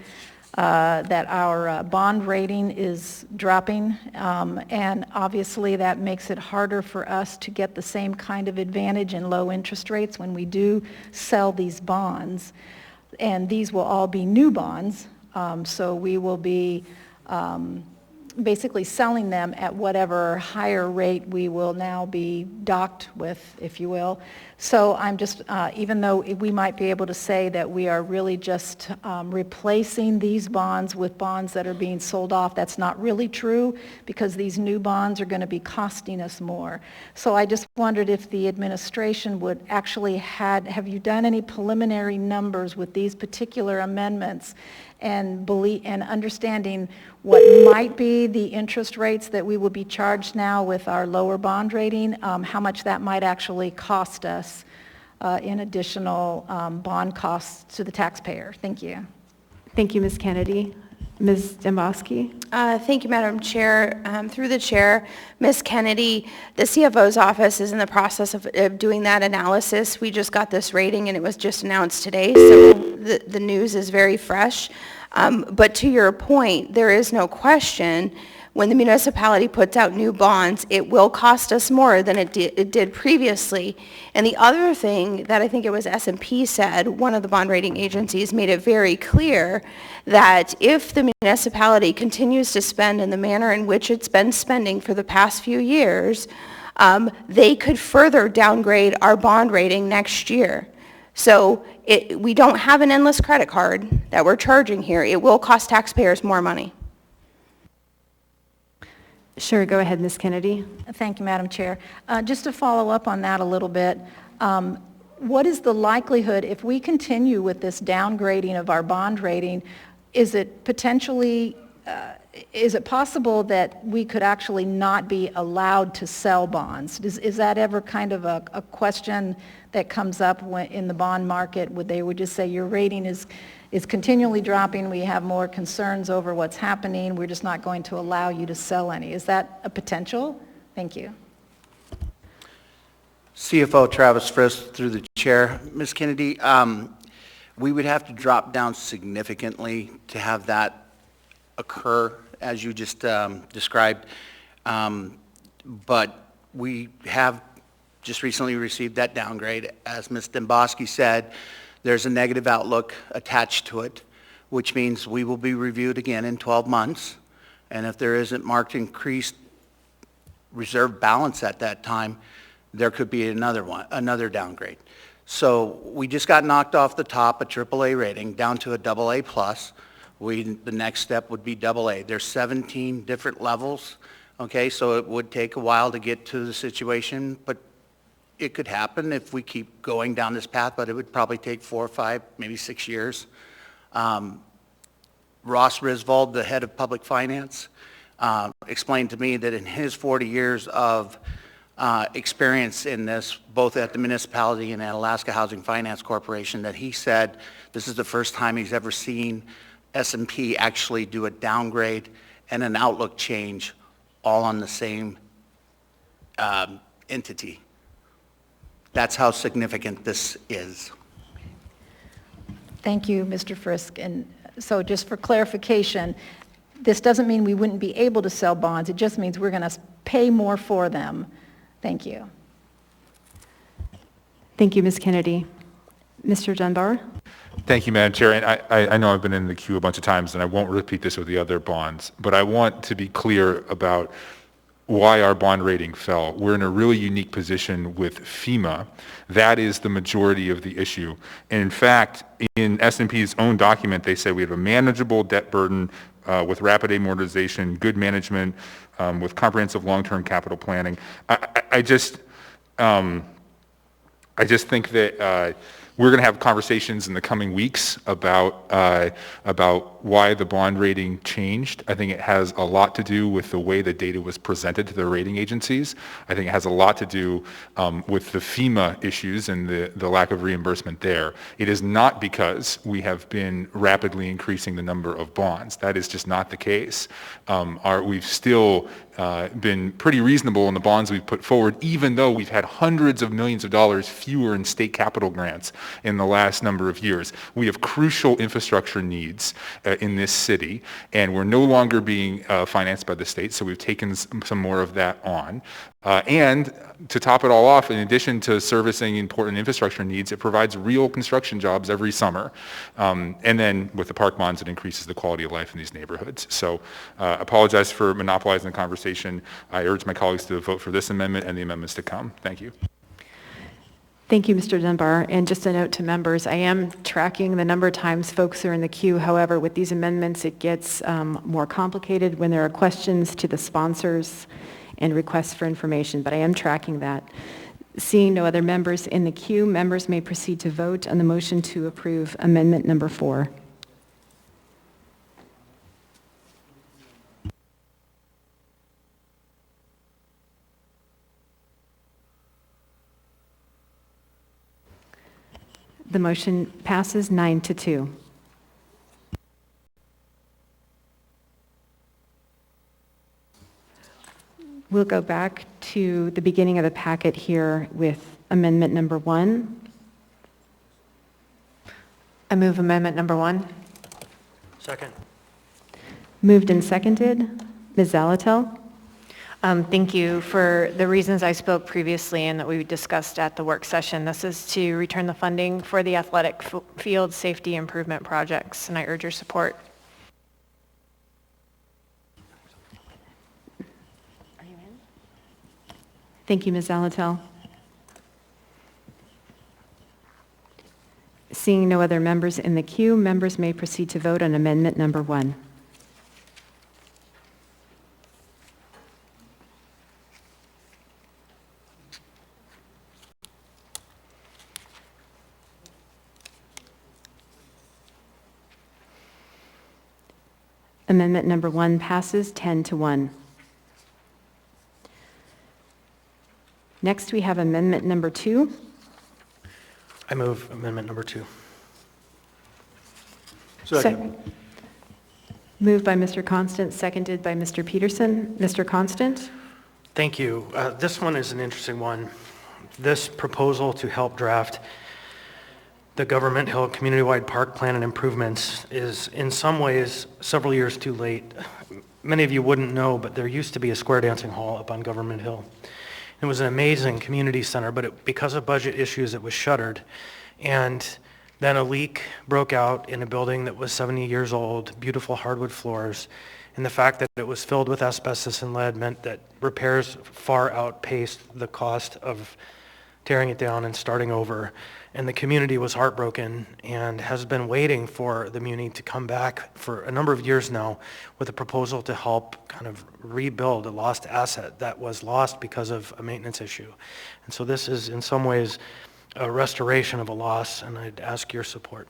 that our bond rating is dropping, and obviously that makes it harder for us to get the same kind of advantage in low interest rates when we do sell these bonds. And these will all be new bonds, So we will be basically selling them at whatever higher rate we will now be docked with, if you will. So I'm just, even though we might be able to say that we are really just replacing these bonds with bonds that are being sold off, that's not really true, because these new bonds are going to be costing us more. So I just wondered if the administration would actually have you done any preliminary numbers with these particular amendments and understanding what might be the interest rates that we will be charged now with our lower bond rating, how much that might actually cost us in additional bond costs to the taxpayer. Thank you. Thank you, Ms. Kennedy. Ms. Dembowski? Thank you, Madam Chair. Through the chair, Ms. Kennedy, the CFO's office is in the process of doing that analysis. We just got this rating and it was just announced today, so the news is very fresh. But to your point, there is no question, when the municipality puts out new bonds, it will cost us more than it did previously. And the other thing that I think it was S&P said, one of the bond rating agencies made it very clear that if the municipality continues to spend in the manner in which it's been spending for the past few years, they could further downgrade our bond rating next year. So we don't have an endless credit card that we're charging here. It will cost taxpayers more money. Sure, go ahead, Ms. Kennedy. Thank you, Madam Chair. Just to follow up on that a little bit, what is the likelihood, if we continue with this downgrading of our bond rating, is it potentially, is it possible that we could actually not be allowed to sell bonds? Is that ever kind of a question that comes up in the bond market? They would just say your rating is continually dropping, we have more concerns over what's happening, we're just not going to allow you to sell any. Is that a potential? Thank you. CFO Travis Frist, through the chair. Ms. Kennedy, we would have to drop down significantly to have that occur, as you just described. But we have just recently received that downgrade. As Ms. Dembowski said, there's a negative outlook attached to it, which means we will be reviewed again in 12 months. And if there isn't marked increased reserve balance at that time, there could be another downgrade. So we just got knocked off the top, a AAA rating, down to a AA+. The next step would be AA. There's 17 different levels, okay? So it would take a while to get to the situation, but it could happen if we keep going down this path, but it would probably take 4 or 5, maybe 6 years. Ross Risvold, the head of public finance, explained to me that in his 40 years of experience in this, both at the municipality and at Alaska Housing Finance Corporation, that he said this is the first time he's ever seen S&P actually do a downgrade and an outlook change all on the same entity. That's how significant this is. Thank you, Mr. Frisk. And so just for clarification, this doesn't mean we wouldn't be able to sell bonds. It just means we're going to pay more for them. Thank you. Thank you, Ms. Kennedy. Mr. Dunbar? Thank you, Madam Chair. And I know I've been in the queue a bunch of times, and I won't repeat this with the other bonds, but I want to be clear about why our bond rating fell. We're in a really unique position with FEMA. That is the majority of the issue. And in fact, in S&P's own document, they say we have a manageable debt burden with rapid amortization, good management, with comprehensive long-term capital planning. I just think that we're going to have conversations in the coming weeks about why the bond rating changed. I think it has a lot to do with the way the data was presented to the rating agencies. I think it has a lot to do with the FEMA issues and the lack of reimbursement there. It is not because we have been rapidly increasing the number of bonds. That is just not the case. We've still been pretty reasonable in the bonds we've put forward, even though we've had hundreds of millions of dollars fewer in state capital grants in the last number of years. We have crucial infrastructure needs. in this city, and we're no longer being financed by the state, so we've taken some more of that on. And to top it all off, in addition to servicing important infrastructure needs, it provides real construction jobs every summer. And then with the park bonds, it increases the quality of life in these neighborhoods. So apologize for monopolizing the conversation. I urge my colleagues to vote for this amendment and the amendments to come. Thank you. Thank you, Mr. Dunbar. And just a note to members, I am tracking the number of times folks are in the queue. However, with these amendments, it gets more complicated when there are questions to the sponsors and requests for information, but I am tracking that. Seeing no other members in the queue, members may proceed to vote on the motion to approve amendment number 4. The motion passes 9-2. We'll go back to the beginning of the packet here with amendment number 1. I move amendment number 1. Second. Moved and seconded. Ms. Zalatel? Thank you for the reasons I spoke previously and that we discussed at the work session. This is to return the funding for the athletic field safety improvement projects, and I urge your support. Thank you, Ms. Zalatel. Seeing no other members in the queue, members may proceed to vote on amendment number 1. Amendment number 1 passes 10-1. Next, we have amendment number 2. I move amendment number 2. Second. Moved by Mr. Constant, seconded by Mr. Peterson. Mr. Constant? Thank you. This one is an interesting one. This proposal to help draft the Government Hill Community-Wide Park Plan and Improvements is in some ways several years too late. Many of you wouldn't know, but there used to be a square dancing hall up on Government Hill. It was an amazing community center, but because of budget issues, it was shuttered. And then a leak broke out in a building that was 70 years old, beautiful hardwood floors. And the fact that it was filled with asbestos and lead meant that repairs far outpaced the cost of tearing it down and starting over. And the community was heartbroken and has been waiting for the muni to come back for a number of years now with a proposal to help kind of rebuild a lost asset that was lost because of a maintenance issue. And so this is in some ways a restoration of a loss, and I'd ask your support.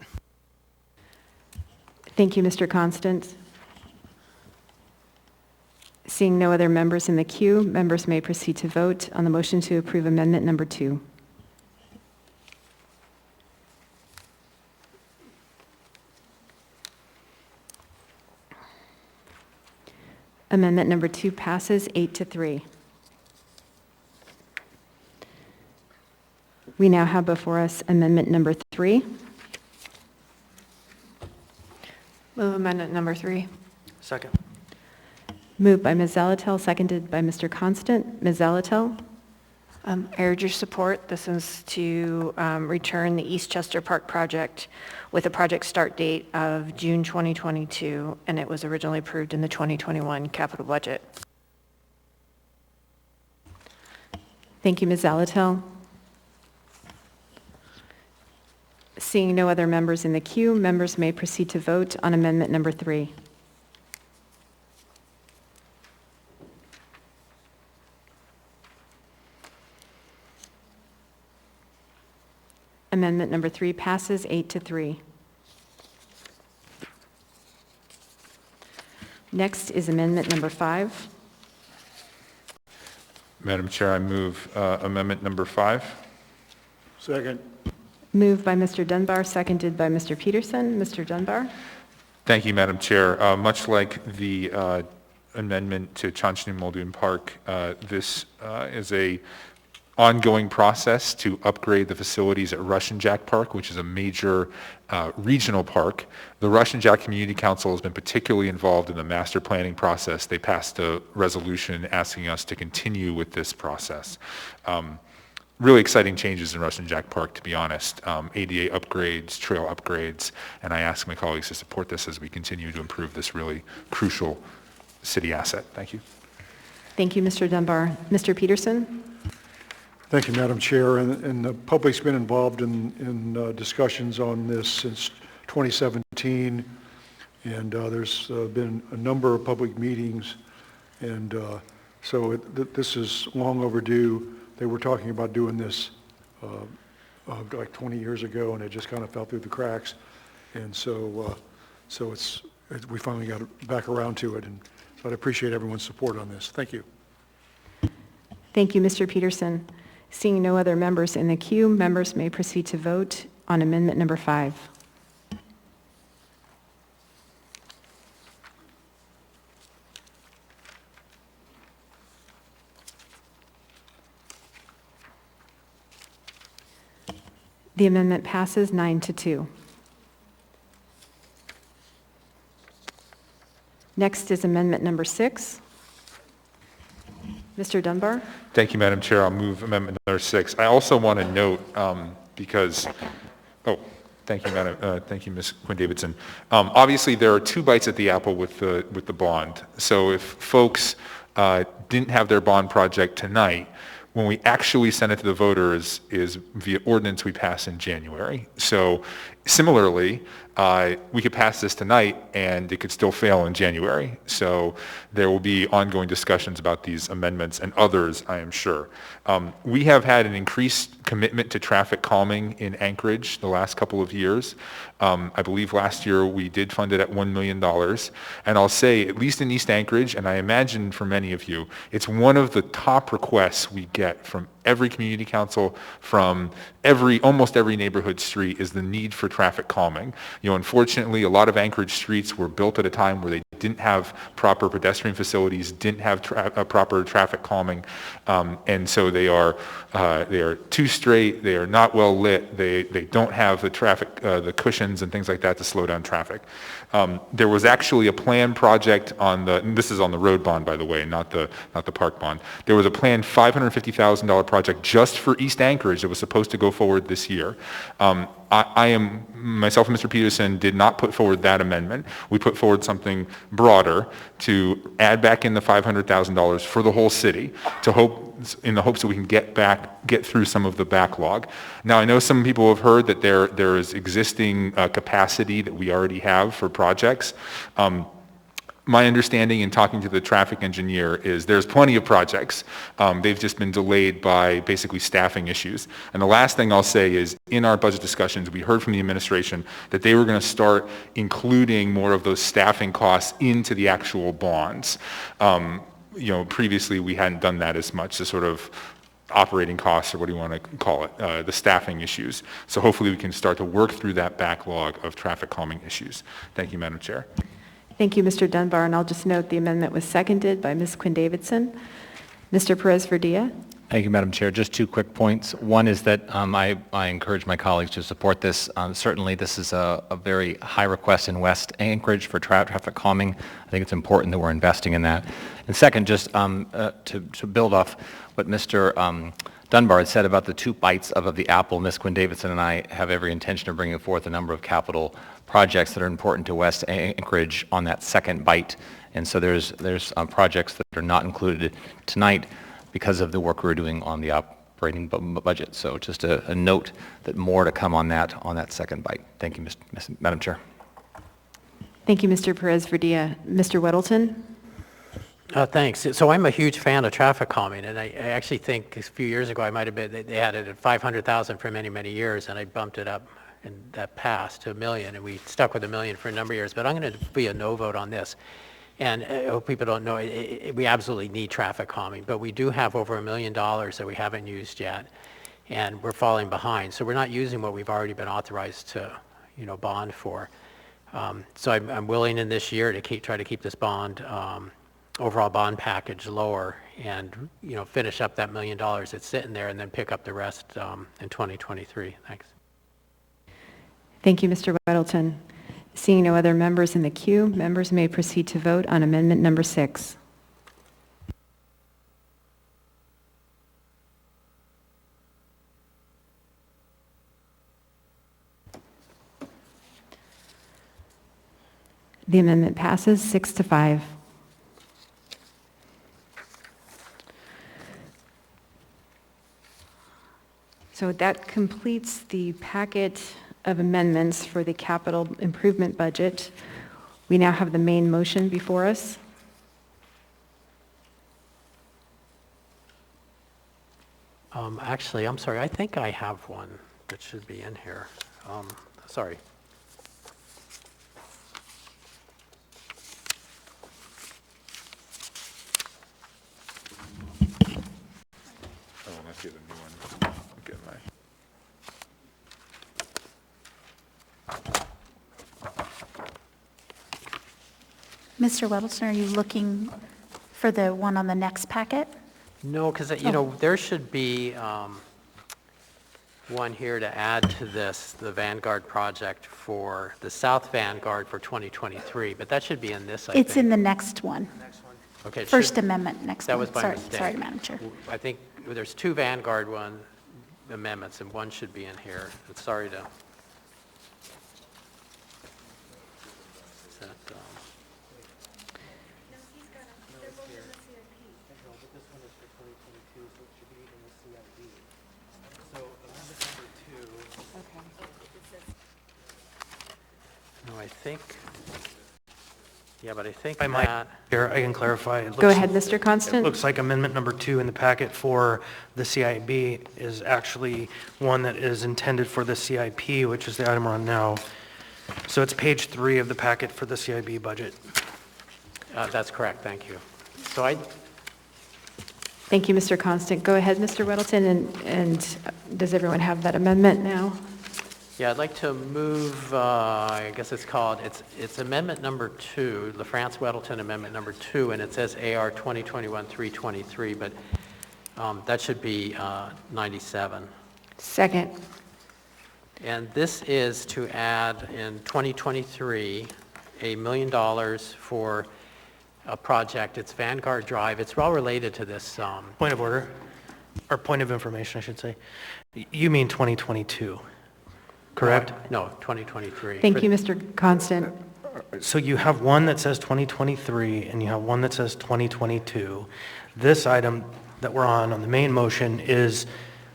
Thank you, Mr. Constant. Seeing no other members in the queue, members may proceed to vote on the motion to approve amendment number 2. Amendment number 2 passes 8-3. We now have before us amendment number 3. Move amendment number 3. Second. Moved by Ms. Zalatel, seconded by Mr. Constant. Ms. Zalatel? I urge your support. This is to return the Eastchester Park project with a project start date of June 2022, and it was originally approved in the 2021 capital budget. Thank you, Ms. Zalatel. Seeing no other members in the queue, members may proceed to vote on amendment number 3. Amendment number 3 passes 8-3. Next is amendment number 5. Madam Chair, I move amendment number 5. Second. Moved by Mr. Dunbar, seconded by Mr. Peterson. Mr. Dunbar? Thank you, Madam Chair. Much like the amendment to Chanchini Muldoon Park, this is a ongoing process to upgrade the facilities at Russian Jack Park, which is a major regional park. The Russian Jack Community Council has been particularly involved in the master planning process. They passed a resolution asking us to continue with this process. Really exciting changes in Russian Jack Park, to be honest. ADA upgrades, trail upgrades, and I ask my colleagues to support this as we continue to improve this really crucial city asset. Thank you. Thank you, Mr. Dunbar. Mr. Peterson? Thank you, Madam Chair. And the public's been involved in discussions on this since 2017, and there's been a number of public meetings, and so this is long overdue. They were talking about doing this like 20 years ago, and it just kind of fell through the cracks, and so we finally got back around to it, and so I'd appreciate everyone's support on this. Thank you. Thank you, Mr. Peterson. Seeing no other members in the queue, members may proceed to vote on amendment number 5. The amendment passes 9-2. Next is amendment number 6. Mr. Dunbar? Thank you, Madam Chair. I'll move amendment number 6. I also want to note, because, thank you, Madam, thank you, Ms. Quinn-Davidson. Obviously, there are 2 bites at the apple with the bond. So if folks didn't have their bond project tonight, when we actually send it to the voters is via ordinance we pass in January. So similarly, we could pass this tonight and it could still fail in January. So there will be ongoing discussions about these amendments and others, I am sure. We have had an increased commitment to traffic calming in Anchorage the last couple of years. I believe last year we did fund it at $1 million. And I'll say, at least in East Anchorage, and I imagine for many of you, it's one of the top requests we get from every community council, from almost every neighborhood street, is the need for traffic calming. Unfortunately, a lot of Anchorage streets were built at a time where they didn't have proper pedestrian facilities, didn't have proper traffic calming, and so they are too straight, they are not well lit, they don't have the traffic, the cushions and things like that to slow down traffic. There was actually a planned project on and this is on the road bond, by the way, not the park bond. There was a planned $550,000 project just for East Anchorage that was supposed to go forward this year. Myself and Mr. Peterson did not put forward that amendment. We put forward something broader to add back in the $500,000 for the whole city, in the hopes that we can get through some of the backlog. Now, I know some people have heard that there is existing capacity that we already have for projects. My understanding in talking to the traffic engineer is there's plenty of projects. They've just been delayed by basically staffing issues. And the last thing I'll say is in our budget discussions, we heard from the administration that they were going to start including more of those staffing costs into the actual bonds. Previously we hadn't done that as much, the sort of operating costs, or what do you want to call it, the staffing issues. So hopefully we can start to work through that backlog of traffic calming issues. Thank you, Madam Chair. Thank you, Mr. Dunbar, and I'll just note the amendment was seconded by Ms. Quinn-Davidson. Mr. Perez-Verdia? Thank you, Madam Chair. Just 2 quick points. One is that I encourage my colleagues to support this. Certainly, this is a very high request in West Anchorage for traffic calming. I think it's important that we're investing in that. And second, just to build off what Mr. Dunbar had said about the 2 bites of the apple, Ms. Quinn-Davidson and I have every intention of bringing forth a number of capital projects that are important to West Anchorage on that second bite. And so there's projects that are not included tonight because of the work we're doing on the operating budget. So just a note that more to come on that second bite. Thank you, Madam Chair. Thank you, Mr. Perez-Verdia. Mr. Weddleton? Thanks. So I'm a huge fan of traffic calming, and I actually think a few years ago I might have been, they had it at $500,000 for many, many years, and I bumped it up and that passed to $1 million, and we stuck with $1 million for a number of years. But I'm going to be a no vote on this. And I hope people don't know, we absolutely need traffic calming, but we do have over $1 million that we haven't used yet, and we're falling behind. So we're not using what we've already been authorized to, bond for. So I'm willing in this year to try to keep this bond overall bond package lower and, finish up that $1 million that's sitting there and then pick up the rest in 2023. Thanks. Thank you, Mr. Weddleton. Seeing no other members in the queue, members may proceed to vote on amendment number 6. The amendment passes 6-5. So that completes the packet of amendments for the capital improvement budget. We now have the main motion before us. Actually, I'm sorry. I think I have one that should be in here. Sorry. Oh, let's get a new one. Get my. Mr. Weddleton, are you looking for the one on the next packet? No, because, there should be one here to add to this, the Vanguard project for the South Vanguard for 2023, but that should be in this, I think. It's in the next one. Okay, it First should- amendment, next That one. was my Sorry, mistake. sorry, Madam Chair. I think there's 2 Vanguard amendments, and one should be in here. I'm sorry to... Is that, No, I think, but I think I might, that... Chair, I can clarify. It Go looks- ahead, Mr. Constant. It looks like amendment number 2 in the packet for the CIB is actually one that is intended for the CIP, which is the item we're on now. So it's page 3 of the packet for the CIB budget. That's correct, thank you. So Thank you, Mr. Constant. Go ahead, Mr. Weddleton, and does everyone have that amendment now? Yeah, I'd like to move, I guess it's amendment number 2, LaFrance Weddleton amendment number 2, and it says AR 2021-323, but that should be 97. Second. And this is to add in 2023 $1 million for a project. It's Vanguard Drive. It's well related to this. Point of order, or point of information, I should say. You mean 2022, correct? No, 2023. Thank you, Mr. Constant. So you have one that says 2023, and you have one that says 2022. This item that we're on the main motion is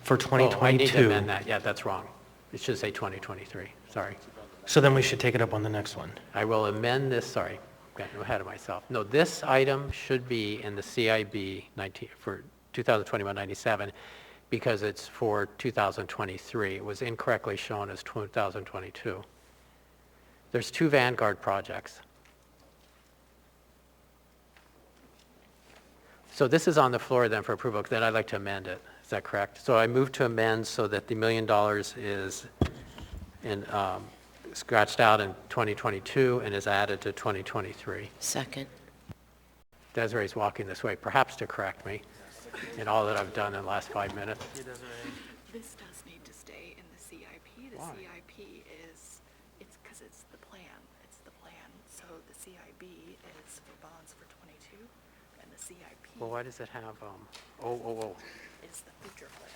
for 2022. Oh, I need to amend that. Yeah, that's wrong. It should say 2023. Sorry. So then we should take it up on the next one. I will amend this. Sorry, got ahead of myself. No, this item should be in the CIB for 2021-97 because it's for 2023. It was incorrectly shown as 2022. There's 2 Vanguard projects. So this is on the floor then for approval. Then I'd like to amend it. Is that correct? So I move to amend so that the $1 million is scratched out in 2022 and is added to 2023. Second. Desiree's walking this way, perhaps to correct me in all that I've done in the last 5 minutes. This does need to stay in the CIP. The CIP is, it's because it's the plan. It's the plan. So the CIB is for bonds for 22, and the CIP Well, why does it have, is the future plan.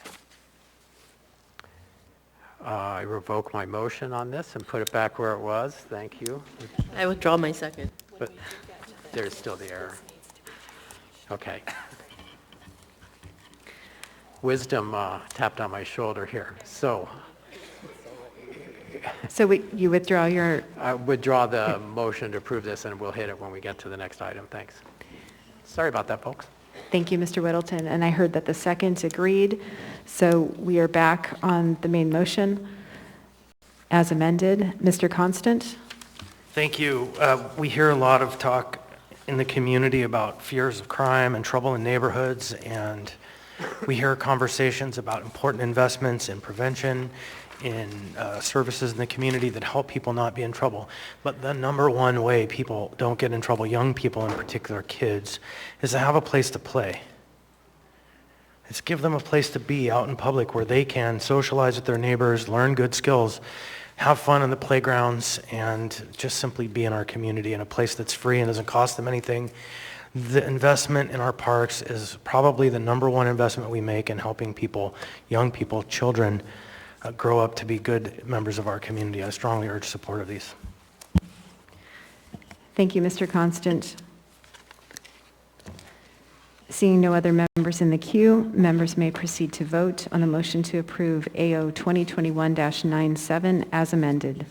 I revoke my motion on this and put it back where it was. Thank you. I withdraw my second. But there's still the error. Okay. Wisdom tapped on my shoulder here. So you withdraw your... I withdraw the motion to approve this, and we'll hit it when we get to the next item. Thanks. Sorry about that, folks. Thank you, Mr. Weddleton. And I heard that the seconds agreed. So we are back on the main motion as amended. Mr. Constant? Thank you. We hear a lot of talk in the community about fears of crime and trouble in neighborhoods, and we hear conversations about important investments in prevention in services in the community that help people not be in trouble. But the number one way people don't get in trouble, young people in particular, kids, is to have a place to play. It's give them a place to be out in public where they can socialize with their neighbors, learn good skills, have fun in the playgrounds, and just simply be in our community in a place that's free and doesn't cost them anything. The investment in our parks is probably the number one investment we make in helping people, young people, children, grow up to be good members of our community. I strongly urge support of these. Thank you, Mr. Constant. Seeing no other members in the queue, members may proceed to vote on the motion to approve AO 2021-97 as amended.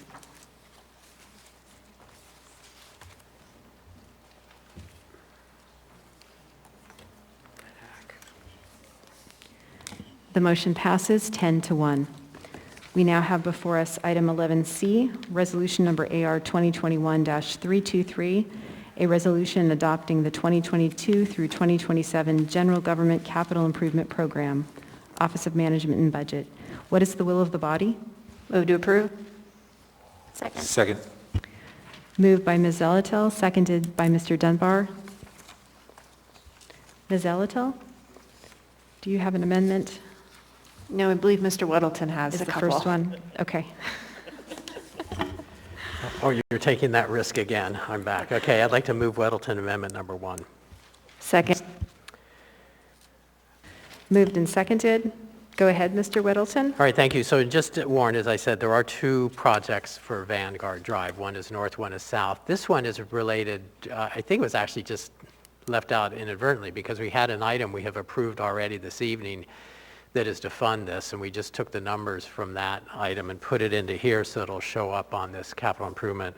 The motion passes 10-1. We now have before us item 11C, resolution number AR 2021-323, a resolution adopting the 2022 through 2027 General Government Capital Improvement Program, Office of Management and Budget. What is the will of the body? Move to approve. Second. Second. Moved by Ms. Zelatel, seconded by Mr. Dunbar. Ms. Zelatel, do you have an amendment? No, I believe Mr. Weddleton has Is a the couple. first one? Okay. Oh, you're taking that risk again. I'm back. Okay, I'd like to move Weddleton Amendment number 1. Second. Moved and seconded. Go ahead, Mr. Weddleton. All right, thank you. So just to warn, as I said, there are 2 projects for Vanguard Drive. One is north, one is south. This one is related, I think it was actually just left out inadvertently because we had an item we have approved already this evening that is to fund this, and we just took the numbers from that item and put it into here so it'll show up on this capital improvement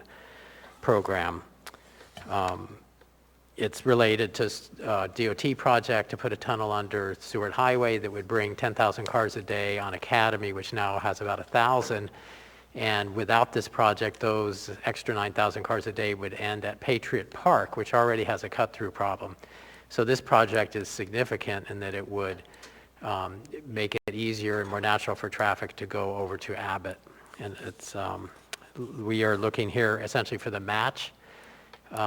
program. It's related to DOT project to put a tunnel under Seward Highway that would bring 10,000 cars a day on Academy, which now has about 1,000. And without this project, those extra 9,000 cars a day would end at Patriot Park, which already has a cut-through problem. So this project is significant in that it would make it easier and more natural for traffic to go over to Abbott. And it's, we are looking here essentially for the match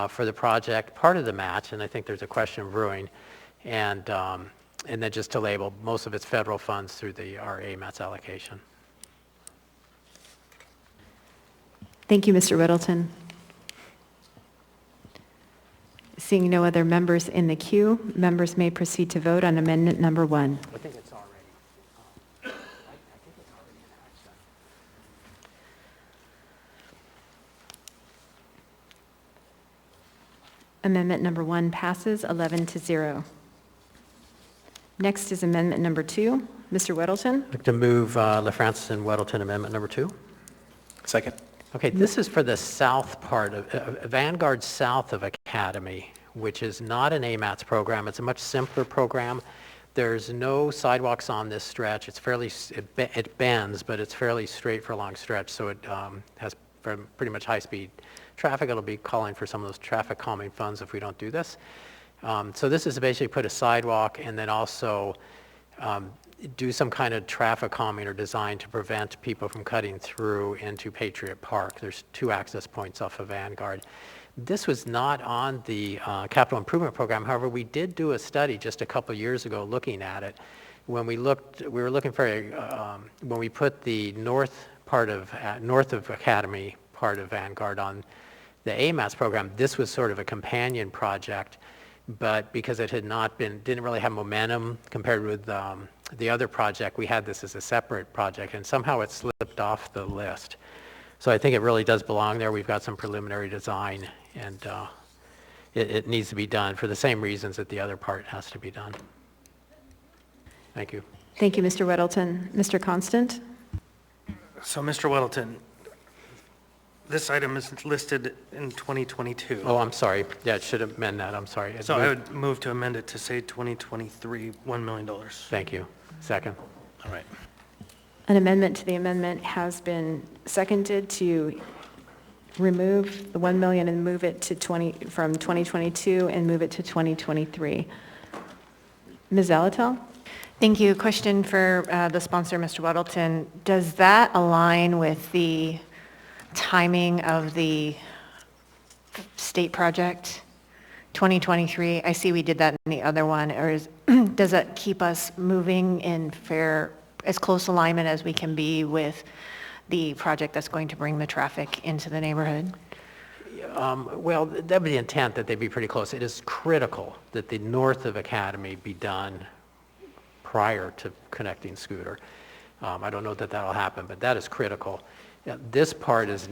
for the project, part of the match, and I think there's a question brewing, and then just to label most of its federal funds through the RA METS allocation. Thank you, Mr. Weddleton. Seeing no other members in the queue, members may proceed to vote on amendment number 1. I think it's already. I think it's already in action. Amendment number 1 passes 11-0. Next is amendment number 2. Mr. Weddleton. I'd like to move LaFrancis and Weddleton Amendment number 2. Second. Okay, this is for the south part of Vanguard south of Academy, which is not an AMATS program. It's a much simpler program. There's no sidewalks on this stretch. It's fairly, it bends, but it's fairly straight for a long stretch, so it has pretty much high-speed traffic. It'll be calling for some of those traffic calming funds if we don't do this. So this is basically put a sidewalk and then also do some kind of traffic calming or design to prevent people from cutting through into Patriot Park. There's 2 access points off of Vanguard. This was not on the capital improvement program. However, we did do a study just a couple years ago looking at it. When we looked, we were looking for when we put the north of Academy part of Vanguard on the AMATS program, this was sort of a companion project, but because it had not been, didn't really have momentum compared with the other project, we had this as a separate project, and somehow it slipped off the list. So I think it really does belong there. We've got some preliminary design, and it needs to be done for the same reasons that the other part has to be done. Thank you. Thank you, Mr. Weddleton. Mr. Constant. So, Mr. Weddleton, this item is listed in 2022. Oh, I'm sorry. Yeah, it should amend that. I'm sorry. So I would move to amend it to say 2023, $1 million. Thank you. Second. All right. An amendment to the amendment has been seconded to remove the 1 million and move it to from 2022 and move it to 2023. Ms. Zelatel? Thank you. Question for the sponsor, Mr. Weddleton. Does that align with the timing of the state project, 2023? I see we did that in the other one. Or does it keep us moving in as close alignment as we can be with the project that's going to bring the traffic into the neighborhood? Well, that would be the intent, that they be pretty close. It is critical that the north of Academy be done prior to connecting Scooter. I don't know that that'll happen, but that is critical. This part is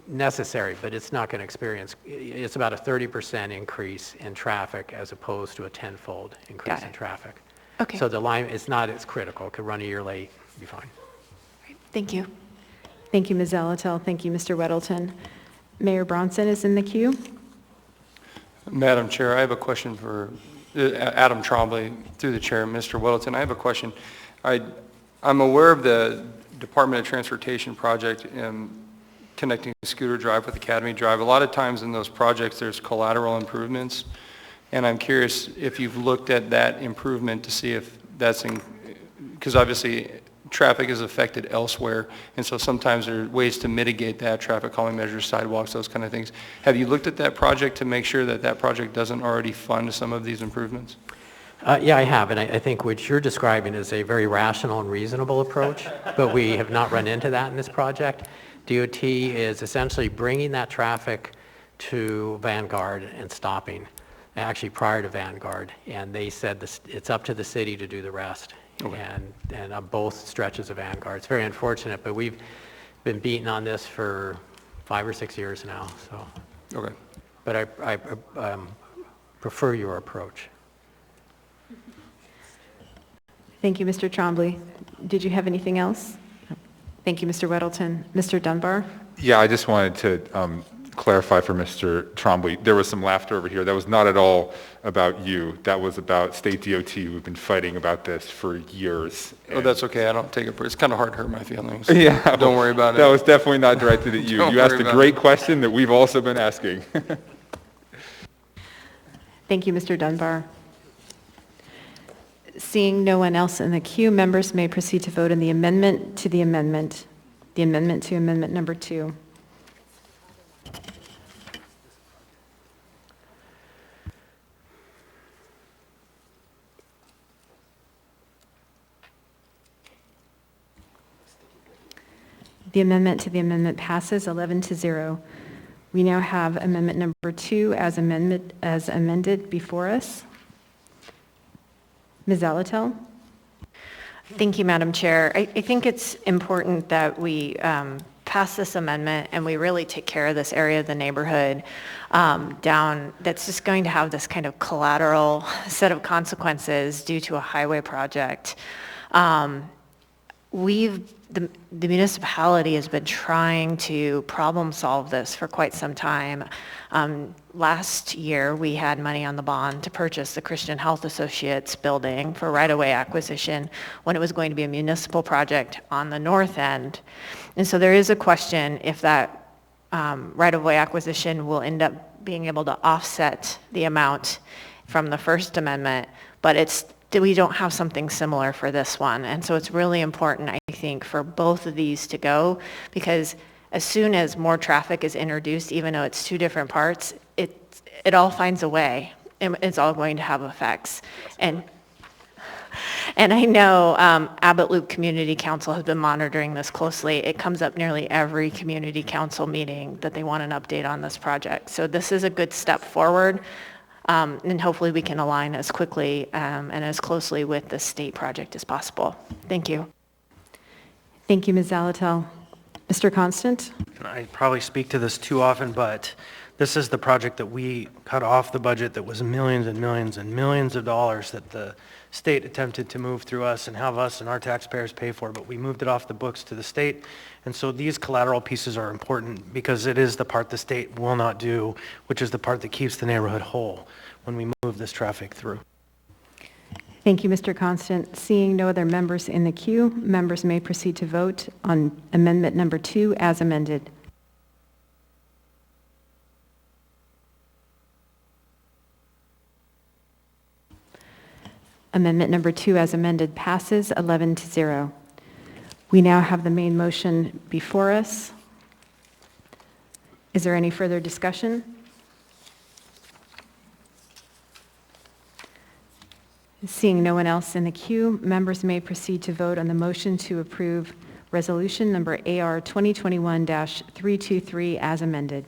necessary, but it's not going to experience, it's about a 30% increase in traffic as opposed to a tenfold increase in traffic. Okay. So the line is not as critical. It could run a year late, be fine. Thank you. Thank you, Ms. Zalatel. Thank you, Mr. Weddleton. Mayor Bronson is in the queue. Madam Chair, I have a question for Adam Trombley, through the chair. Mr. Weddleton, I have a question. I'm aware of the Department of Transportation project connecting Scooter Drive with Academy Drive. A lot of times in those projects there's collateral improvements, and I'm curious if you've looked at that improvement to see if that's because obviously traffic is affected elsewhere, and so sometimes there are ways to mitigate that, traffic calming measures, sidewalks, those kind of things. Have you looked at that project to make sure that that project doesn't already fund some of these improvements? Yeah, I have, and I think what you're describing is a very rational and reasonable approach, but we have not run into that in this project. DOT is essentially bringing that traffic to Vanguard and stopping, actually prior to Vanguard, and they said it's up to the city to do the rest. Okay. And on both stretches of Vanguard. It's very unfortunate, but we've been beating on this for 5 or 6 years now. So. Okay. But I prefer your approach. Thank you, Mr. Trombley. Did you have anything else? Thank you, Mr. Weddleton. Mr. Dunbar? Yeah, I just wanted to clarify for Mr. Trombley. There was some laughter over here. That was not at all about you. That was about state DOT. We've been fighting about this for years. Oh, that's okay. I don't take it. It's kind of hard to hurt my feelings. Yeah. Don't worry about it. That was definitely not directed at you. You asked a great question that we've also been asking. Thank you, Mr. Dunbar. Seeing no one else in the queue, members may proceed to vote on the amendment to amendment number 2. The amendment to the amendment passes 11-0. We now have amendment number 2 as amended before us. Ms. Zalatel? Thank you, Madam Chair. I think it's important that we pass this amendment and we really take care of this area of the neighborhood down that's just going to have this kind of collateral set of consequences due to a highway project. The municipality has been trying to problem solve this for quite some time. Last year, we had money on the bond to purchase the Christian Health Associates building for right-of-way acquisition when it was going to be a municipal project on the north end. And so there is a question if that right-of-way acquisition will end up being able to offset the amount from the First Amendment, but we don't have something similar for this one. And so it's really important, I think, for both of these to go, because as soon as more traffic is introduced, even though it's 2 different parts, it all finds a way, and it's all going to have effects. And I know Abbott Loop Community Council has been monitoring this closely. It comes up nearly every community council meeting that they want an update on this project. So this is a good step forward. And hopefully we can align as quickly and as closely with the state project as possible. Thank you. Thank you, Ms. Zalatel. Mr. Constant? I probably speak to this too often, but this is the project that we cut off the budget that was millions and millions and millions of dollars that the state attempted to move through us and have us and our taxpayers pay for, but we moved it off the books to the state. And so these collateral pieces are important because it is the part the state will not do, which is the part that keeps the neighborhood whole when we move this traffic through. Thank you, Mr. Constant. Seeing no other members in the queue, members may proceed to vote on amendment number 2 as amended. Amendment number 2 as amended passes 11-0. We now have the main motion before us. Is there any further discussion? Seeing no one else in the queue, members may proceed to vote on the motion to approve resolution number AR 2021-323 as amended.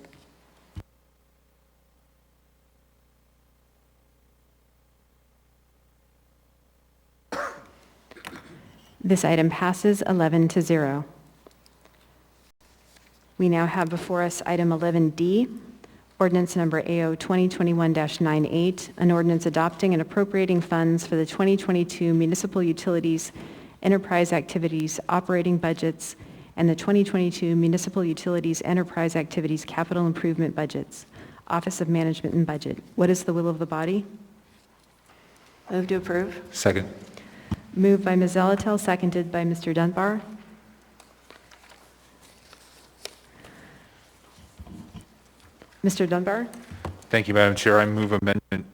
This item passes 11-0. We now have before us item 11D, ordinance number AO 2021-98, an ordinance adopting and appropriating funds for the 2022 municipal utilities enterprise activities operating budgets and the 2022 municipal utilities enterprise activities capital improvement budgets. Office of Management and Budget. What is the will of the body? Move to approve. Second. Moved by Ms. Zalatel, seconded by Mr. Dunbar. Mr. Dunbar? Thank you, Madam Chair. I move amendment,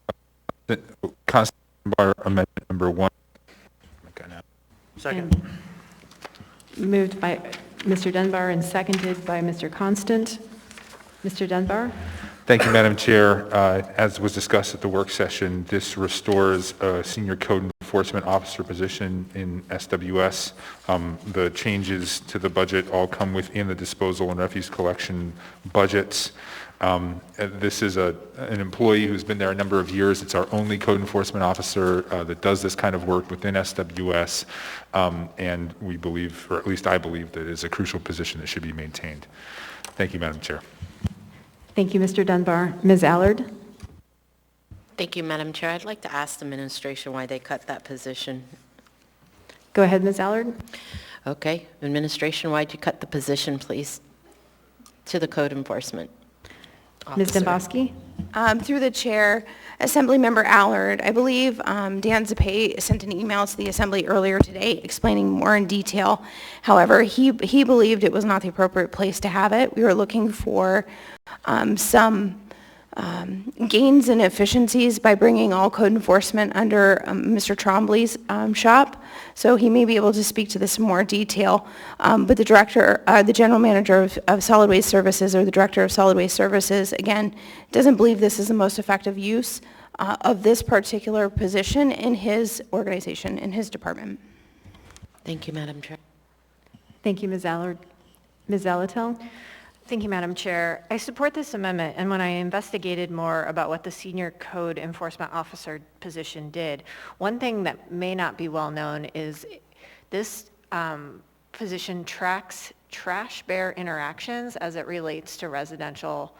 Constant Dunbar amendment number 1. Second. Moved by Mr. Dunbar and seconded by Mr. Constant. Mr. Dunbar? Thank you, Madam Chair. As was discussed at the work session, this restores a senior code enforcement officer position in SWS. The changes to the budget all come within the disposal and refuse collection budgets. This is an employee who's been there a number of years. It's our only code enforcement officer that does this kind of work within SWS, and we believe, or at least I believe, that it is a crucial position that should be maintained. Thank you, Madam Chair. Thank you, Mr. Dunbar. Ms. Allard? Thank you, Madam Chair. I'd like to ask the administration why they cut that position. Go ahead, Ms. Allard. Okay, administration, why'd you cut the position, please, to the code enforcement Ms. officer? Demboski? Through the chair, Assemblymember Allard, I believe Dan Zapay sent an email to the Assembly earlier today explaining more in detail. However, he believed it was not the appropriate place to have it. We were looking for some gains in efficiencies by bringing all code enforcement under Mr. Trombley's shop. So he may be able to speak to this in more detail. But the director, the general manager of solid waste services, or the director of solid waste services, again, doesn't believe this is the most effective use of this particular position in his organization, in his department. Thank you, Madam Chair. Thank you, Ms. Allard. Ms. Zalatel? Thank you, Madam Chair. I support this amendment, and when I investigated more about what the Senior Code Enforcement Officer position did, one thing that may not be well known is this position tracks trash bear interactions as it relates to residential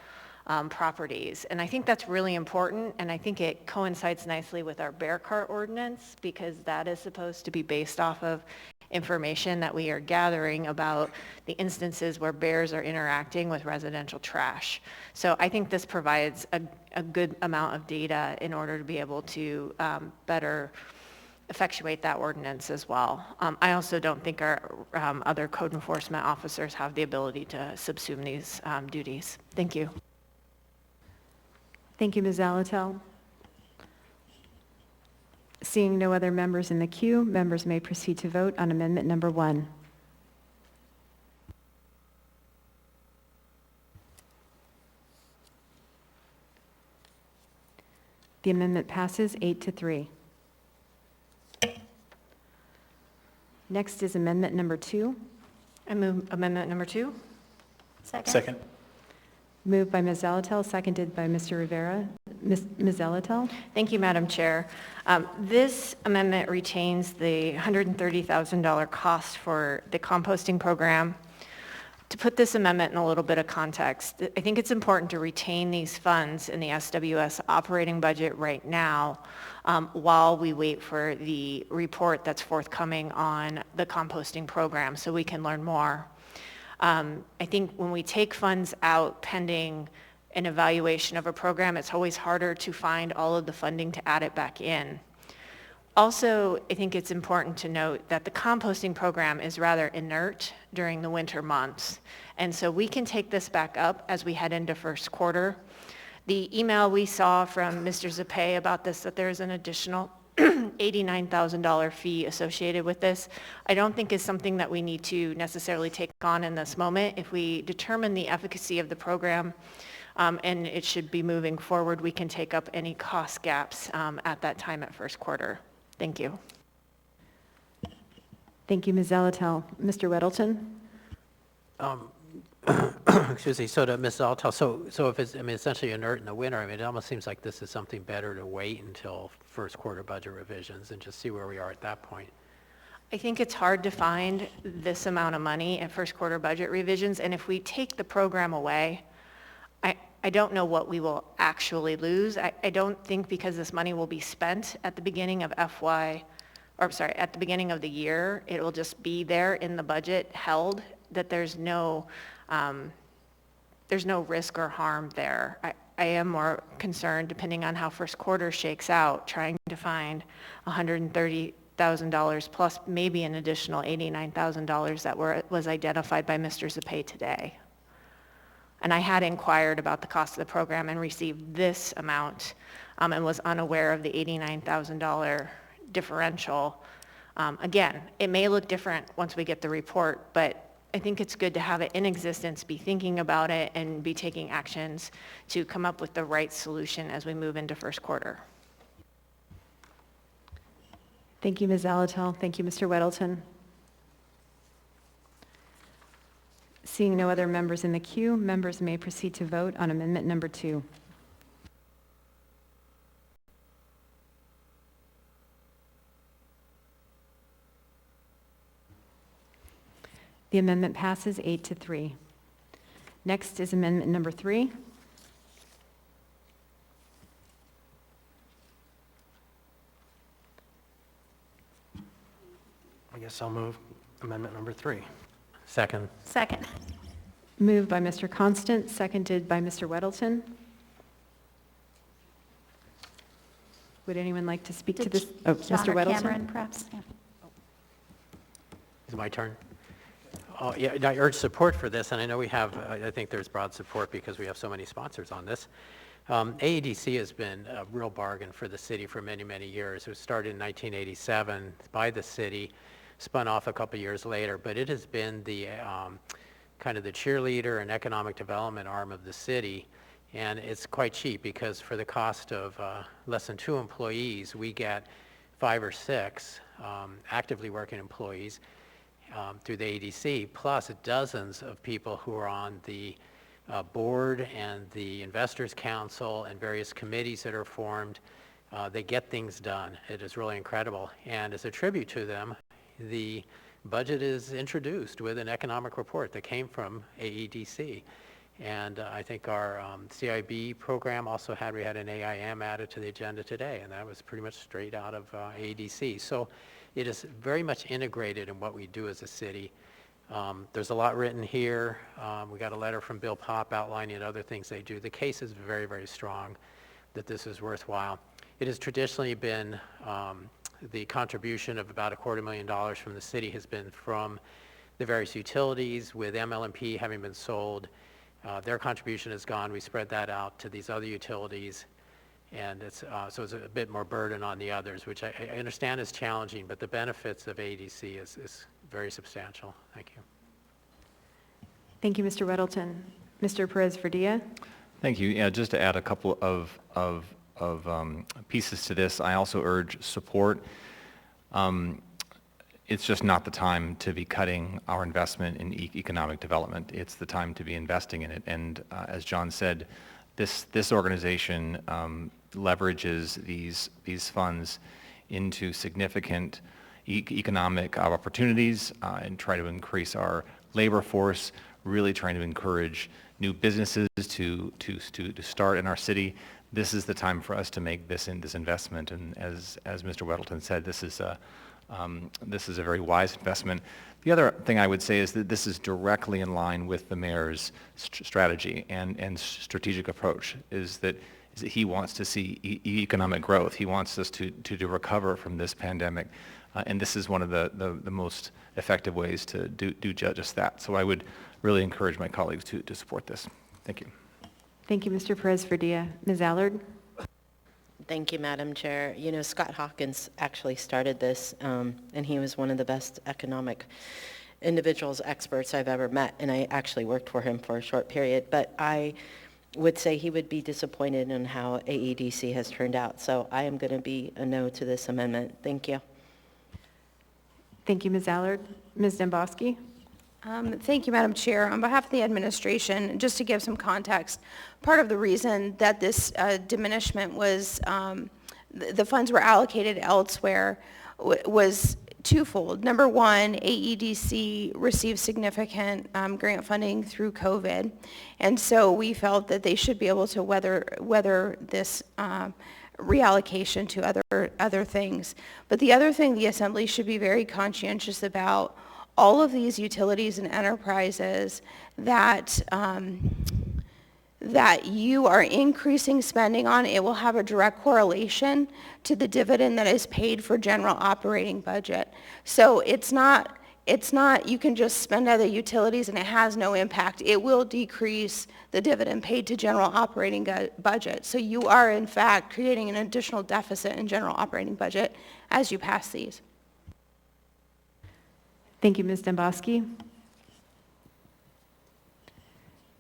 properties. And I think that's really important, and I think it coincides nicely with our bear cart ordinance, because that is supposed to be based off of information that we are gathering about the instances where bears are interacting with residential trash. So I think this provides a good amount of data in order to be able to better effectuate that ordinance as well. I also don't think our other code enforcement officers have the ability to subsume these duties. Thank you. Thank you, Ms. Zalatel. Seeing no other members in the queue, members may proceed to vote on amendment number 1. The amendment passes 8-3. Next is amendment number 2. I move amendment number 2. Second. Moved by Ms. Zalatel, seconded by Mr. Rivera. Ms. Zalatel? Thank you, Madam Chair. This amendment retains the $130,000 cost for the composting program. To put this amendment in a little bit of context, I think it's important to retain these funds in the SWS operating budget right now while we wait for the report that's forthcoming on the composting program so we can learn more. I think when we take funds out pending an evaluation of a program, it's always harder to find all of the funding to add it back in. Also, I think it's important to note that the composting program is rather inert during the winter months. And so we can take this back up as we head into first quarter. The email we saw from Mr. Zapay about this, that there's an additional $89,000 fee associated with this, I don't think is something that we need to necessarily take on in this moment. If we determine the efficacy of the program and it should be moving forward, we can take up any cost gaps at that time at first quarter. Thank you. Thank you, Ms. Zalatel. Mr. Weddleton? Excuse me, so to Ms. Zalatel, so if it's, I mean, essentially inert in the winter, I mean, it almost seems like this is something better to wait until first quarter budget revisions and just see where we are at that point. I think it's hard to find this amount of money at first quarter budget revisions, and if we take the program away, I don't know what we will actually lose. I don't think because this money will be spent at the beginning of at the beginning of the year, it will just be there in the budget held, that there's no risk or harm there. I am more concerned, depending on how first quarter shakes out, trying to find $130,000 plus maybe an additional $89,000 that was identified by Mr. Zapay today. And I had inquired about the cost of the program and received this amount and was unaware of the $89,000 differential. Again, it may look different once we get the report, but I think it's good to have it in existence, be thinking about it, and be taking actions to come up with the right solution as we move into first quarter. Thank you, Ms. Zalatel. Thank you, Mr. Weddleton. Seeing no other members in the queue, members may proceed to vote on amendment number 2. The amendment passes 8-3. Next is amendment number 3. I guess I'll move amendment number 3. Second. Second. Moved by Mr. Constant, seconded by Mr. Weddleton. Would anyone like to speak to this? Oh, John Mr. or Weddleton? Cameron, perhaps. Yeah. Is it my turn? Oh, yeah, I urge support for this, and I know we have, I think there's broad support because we have so many sponsors on this. AEDC has been a real bargain for the city for many, many years. It was started in 1987 by the city, spun off a couple years later, but it has been the kind of the cheerleader and economic development arm of the city, and it's quite cheap because for the cost of less than 2 employees, we get 5 or 6 actively working employees through the ADC, plus dozens of people who are on the board and the Investors Council and various committees that are formed. They get things done. It is really incredible. And as a tribute to them, the budget is introduced with an economic report that came from AEDC. And I think our CIB program also we had an AIM added to the agenda today, and that was pretty much straight out of AEDC. So it is very much integrated in what we do as a city. There's a lot written here. We got a letter from Bill Popp outlining other things they do. The case is very, very strong that this is worthwhile. It has traditionally been the contribution of about $250,000 from the city has been from the various utilities, with MLMP having been sold. Their contribution is gone. We spread that out to these other utilities, and so it's a bit more burden on the others, which I understand is challenging, but the benefits of ADC is very substantial. Thank you. Thank you, Mr. Weddleton. Mr. Perez-Verdilla? Thank you. Yeah, just to add a couple of pieces to this, I also urge support. It's just not the time to be cutting our investment in economic development. It's the time to be investing in it. And as John said, this organization leverages these funds into significant economic opportunities and try to increase our labor force, really trying to encourage new businesses to start in our city. This is the time for us to make this investment. And as Mr. Weddleton said, this is a very wise investment. The other thing I would say is that this is directly in line with the mayor's strategy and strategic approach, is that he wants to see economic growth. He wants us to recover from this pandemic. And this is one of the most effective ways to do just that. So I would really encourage my colleagues to support this. Thank you. Thank you, Mr. Perez-Verdilla. Ms. Allard? Thank you, Madam Chair. You know, Scott Hawkins actually started this, and he was one of the best economic individuals, experts I've ever met, and I actually worked for him for a short period. But I would say he would be disappointed in how AEDC has turned out. So I am going to be a no to this amendment. Thank you. Thank you, Ms. Allard. Ms. Demboski? Thank you, Madam Chair. On behalf of the administration, just to give some context, part of the reason that this diminishment was, the funds were allocated elsewhere was twofold. Number one, AEDC received significant grant funding through COVID, and so we felt that they should be able to weather this reallocation to other things. But the other thing the Assembly should be very conscientious about, all of these utilities and enterprises that that you are increasing spending on, it will have a direct correlation to the dividend that is paid for general operating budget. So it's not you can just spend other utilities and it has no impact. It will decrease the dividend paid to general operating budget. So you are in fact creating an additional deficit in general operating budget as you pass these. Thank you, Ms. Demboski.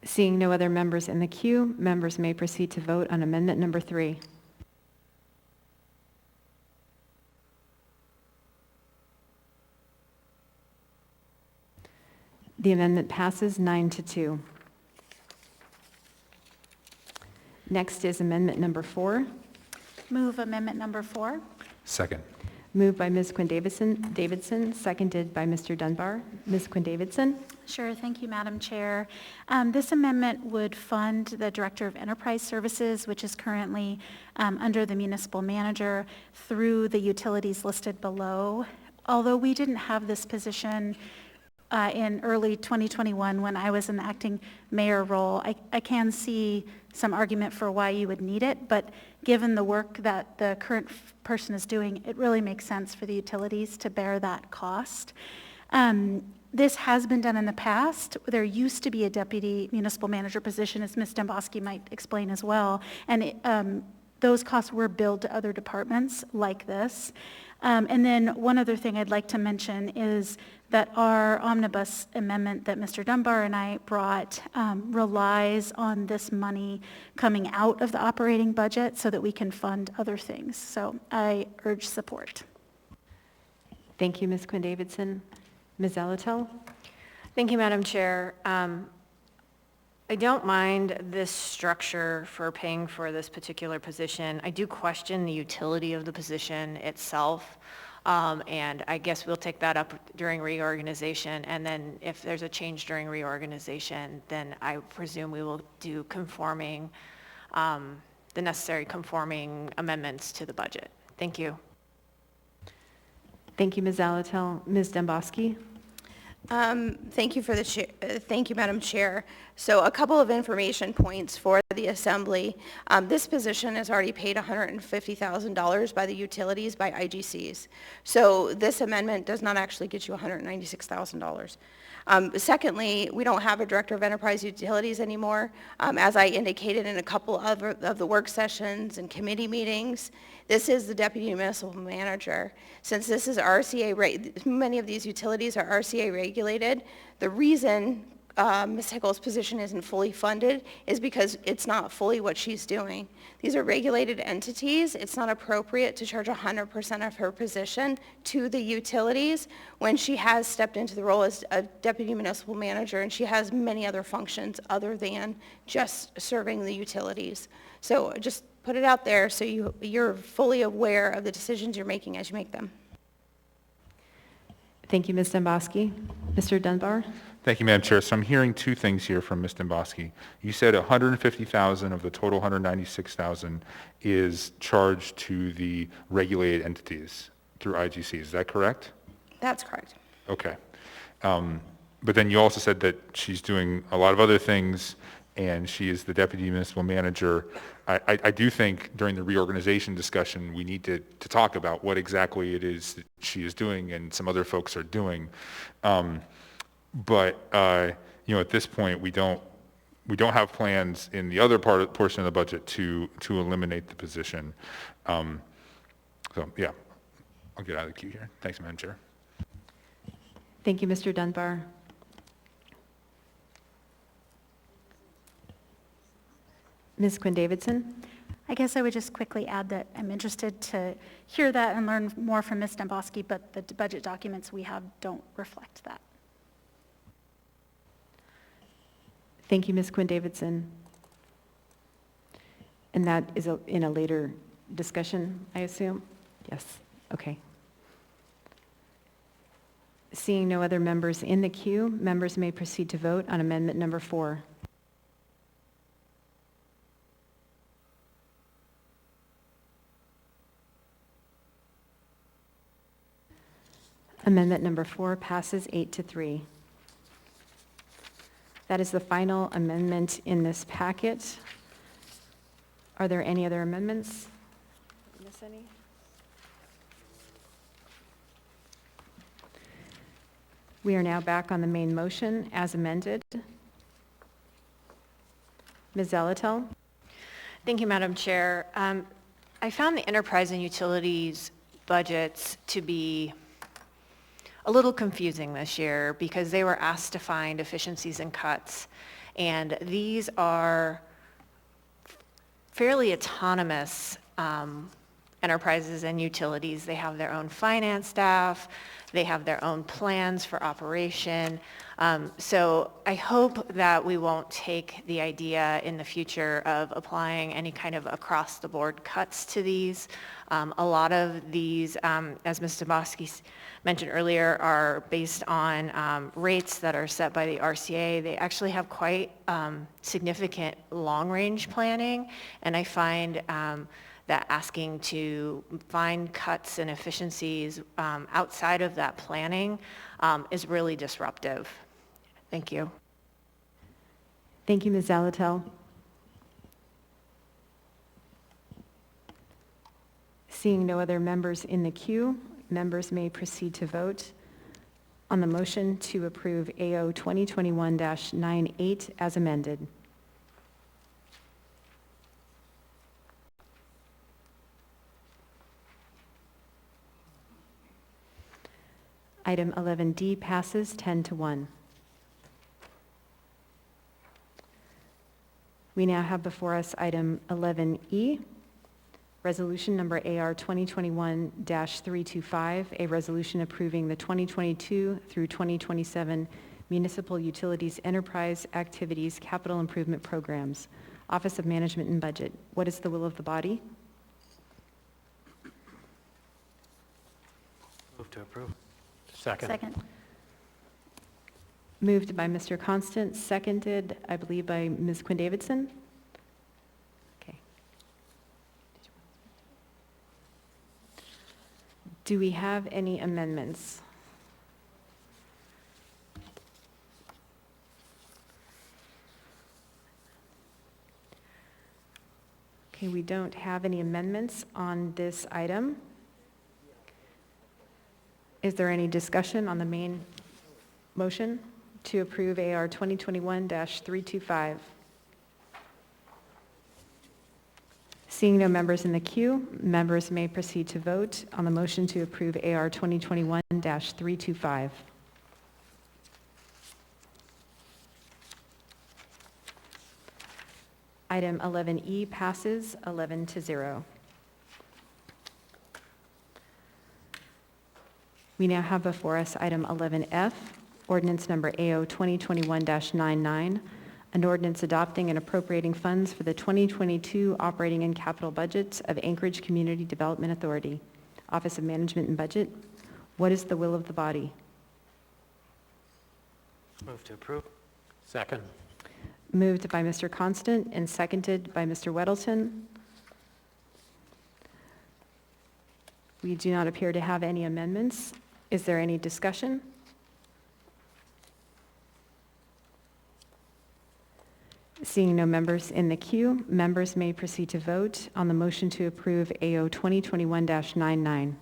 Seeing no other members in the queue, members may proceed to vote on amendment number 3. The amendment passes 9-2. Next is amendment number 4. Move amendment number 4. Second. Moved by Ms. Quinn-Davidson, seconded by Mr. Dunbar. Ms. Quinn-Davidson? Sure, thank you, Madam Chair. This amendment would fund the Director of Enterprise Services, which is currently under the municipal manager, through the utilities listed below. Although we didn't have this position in early 2021 when I was in the acting mayor role, I can see some argument for why you would need it, but given the work that the current person is doing, it really makes sense for the utilities to bear that cost. This has been done in the past. There used to be a deputy municipal manager position, as Ms. Demboski might explain as well, and those costs were billed to other departments like this. And then one other thing I'd like to mention is that our omnibus amendment that Mr. Dunbar and I brought relies on this money coming out of the operating budget so that we can fund other things. So I urge support. Thank you, Ms. Quinn-Davidson. Ms. Zalatel? Thank you, Madam Chair. I don't mind this structure for paying for this particular position. I do question the utility of the position itself, and I guess we'll take that up during reorganization, and then if there's a change during reorganization, then I presume we will do conforming, the necessary conforming amendments to the budget. Thank you. Thank you, Ms. Zalatel. Ms. Demboski? Thank you for the thank you, Madam Chair. So a couple of information points for the Assembly. This position is already paid $150,000 by the utilities by IGCs. So this amendment does not actually get you $196,000. Secondly, we don't have a Director of Enterprise Utilities anymore. As I indicated in a couple of the work sessions and committee meetings, this is the Deputy Municipal Manager. Since this is RCA, many of these utilities are RCA regulated. The reason Ms. Hickle's position isn't fully funded is because it's not fully what she's doing. These are regulated entities. It's not appropriate to charge 100% of her position to the utilities when she has stepped into the role as a Deputy Municipal Manager, and she has many other functions other than just serving the utilities. So just put it out there so you're fully aware of the decisions you're making as you make them. Thank you, Ms. Demboski. Mr. Dunbar? Thank you, Madam Chair. So I'm hearing two things here from Ms. Demboski. You said $150,000 of the total $196,000 is charged to the regulated entities through IGC. Is that correct? That's correct. Okay. But then you also said that she's doing a lot of other things and she is the Deputy Municipal Manager. I do think during the reorganization discussion we need to talk about what exactly it is that she is doing and some other folks are doing. But at this point, we don't we don't have plans in the other portion of the budget to eliminate the position. So yeah, I'll get out of the queue here. Thanks, Madam Chair. Thank you, Mr. Dunbar. Ms. Quinn Davidson? I guess I would just quickly add that I'm interested to hear that and learn more from Ms. Demboski, but the budget documents we have don't reflect that. Thank you, Ms. Quinn Davidson. And that is in a later discussion, I assume? Yes, okay. Seeing no other members in the queue, members may proceed to vote on amendment number 4. Amendment number 4 passes 8-3. That is the final amendment in this packet. Are there any other amendments? Miss any? We are now back on the main motion as amended. Ms. Zalatel? Thank you, Madam Chair. I found the enterprise and utilities budgets to be a little confusing this year because they were asked to find efficiencies and cuts. And these are fairly autonomous enterprises and utilities. They have their own finance staff. They have their own plans for operation. So I hope that we won't take the idea in the future of applying any kind of across-the-board cuts to these. A lot of these, as Ms. Demboski mentioned earlier, are based on rates that are set by the RCA. They actually have quite significant long-range planning, and I find that asking to find cuts and efficiencies outside of that planning is really disruptive. Thank you. Thank you, Ms. Zalatel. Seeing no other members in the queue, members may proceed to vote on the motion to approve AO 2021-98 as amended. Item 11D passes 10-1. We now have before us item 11E, resolution number AR 2021-325, a resolution approving the 2022 through 2027 Municipal Utilities Enterprise Activities Capital Improvement Programs, Office of Management and Budget. What is the will of the body? Move to approve. Second. Second. Moved by Mr. Constant, seconded, I believe, by Ms. Quinn Davidson. Okay. Do we have any amendments? Okay, we don't have any amendments on this item. Is there any discussion on the main motion to approve AR 2021-325? Seeing no members in the queue, members may proceed to vote on the motion to approve AR 2021-325. Item 11E passes 11-0. We now have before us item 11F, ordinance number AO 2021-99, an ordinance adopting and appropriating funds for the 2022 operating and capital budgets of Anchorage Community Development Authority, Office of Management and Budget. What is the will of the body? Move to approve. Second. Moved by Mr. Constant and seconded by Mr. Weddleton. We do not appear to have any amendments. Is there any discussion? Seeing no members in the queue, members may proceed to vote on the motion to approve AO 2021-99.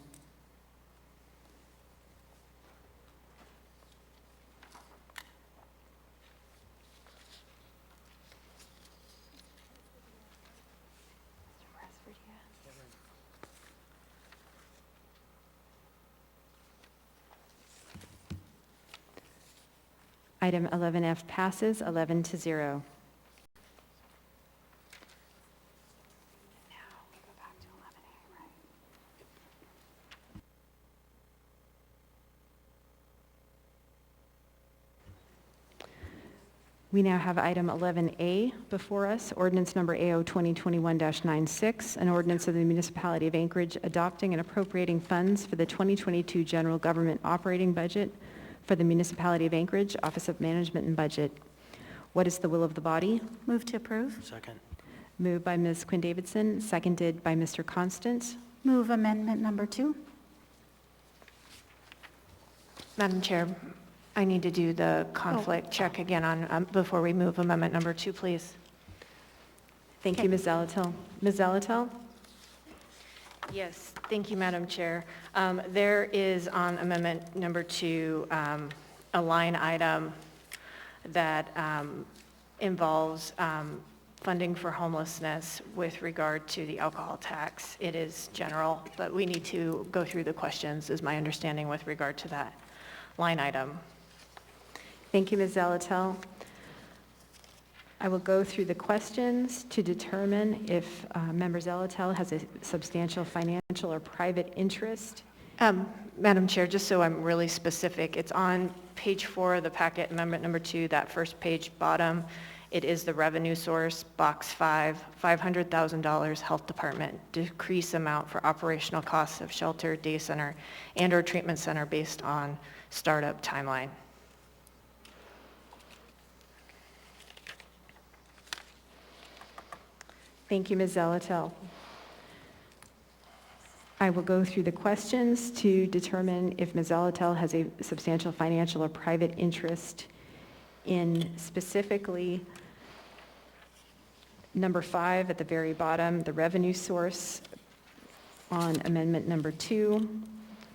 Item 11F passes 11-0. We now have item 11A before us, ordinance number AO 2021-96, an ordinance of the Municipality of Anchorage adopting and appropriating funds for the 2022 general government operating budget for the Municipality of Anchorage, Office of Management and Budget. What is the will of the body? Move to approve. Second. Moved by Ms. Quinn Davidson, seconded by Mr. Constant. Move amendment number 2. Madam Chair, I need to do the conflict check again on before we move amendment number 2, please. Thank you, Ms. Zalatil. Ms. Zalatil? Yes, thank you, Madam Chair. There is on amendment number 2 a line item that involves funding for homelessness with regard to the alcohol tax. It is general, but we need to go through the questions, is my understanding, with regard to that line item. Thank you, Ms. Zalatil. I will go through the questions to determine if Member Zalatil has a substantial financial or private interest. Madam Chair, just so I'm really specific, it's on page 4 of the packet, amendment number 2, that first page bottom. It is the revenue source, box 5, $500,000 Health Department, decrease amount for operational costs of shelter, day center, and/or treatment center based on startup timeline. Thank you, Ms. Zalatil. I will go through the questions to determine if Ms. Zalatil has a substantial financial or private interest in specifically number 5 at the very bottom, the revenue source on amendment number 2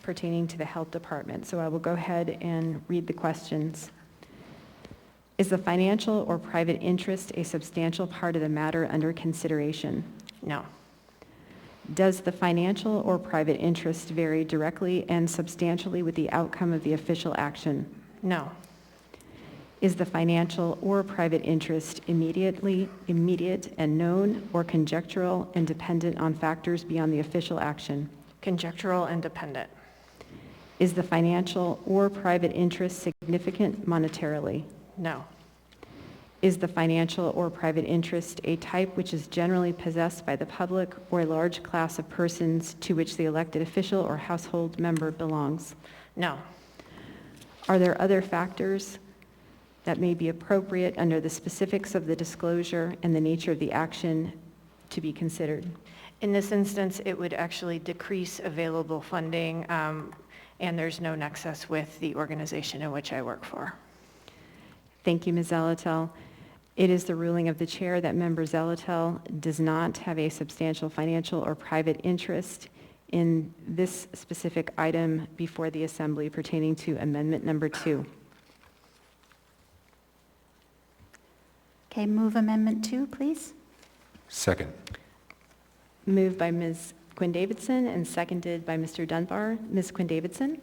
pertaining to the Health Department. So I will go ahead and read the questions. Is the financial or private interest a substantial part of the matter under consideration? No. Does the financial or private interest vary directly and substantially with the outcome of the official action? No. Is the financial or private interest immediate and known, or conjectural and dependent on factors beyond the official action? Conjectural and dependent. Is the financial or private interest significant monetarily? No. Is the financial or private interest a type which is generally possessed by the public or a large class of persons to which the elected official or household member belongs? No. Are there other factors that may be appropriate under the specifics of the disclosure and the nature of the action to be considered? In this instance, it would actually decrease available funding, and there's no nexus with the organization in which I work for. Thank you, Ms. Zalatil. It is the ruling of the chair that Member Zalatil does not have a substantial financial or private interest in this specific item before the Assembly pertaining to amendment number 2. Okay, move amendment 2, please. Second. Moved by Ms. Quinn Davidson and seconded by Mr. Dunbar. Ms. Quinn Davidson?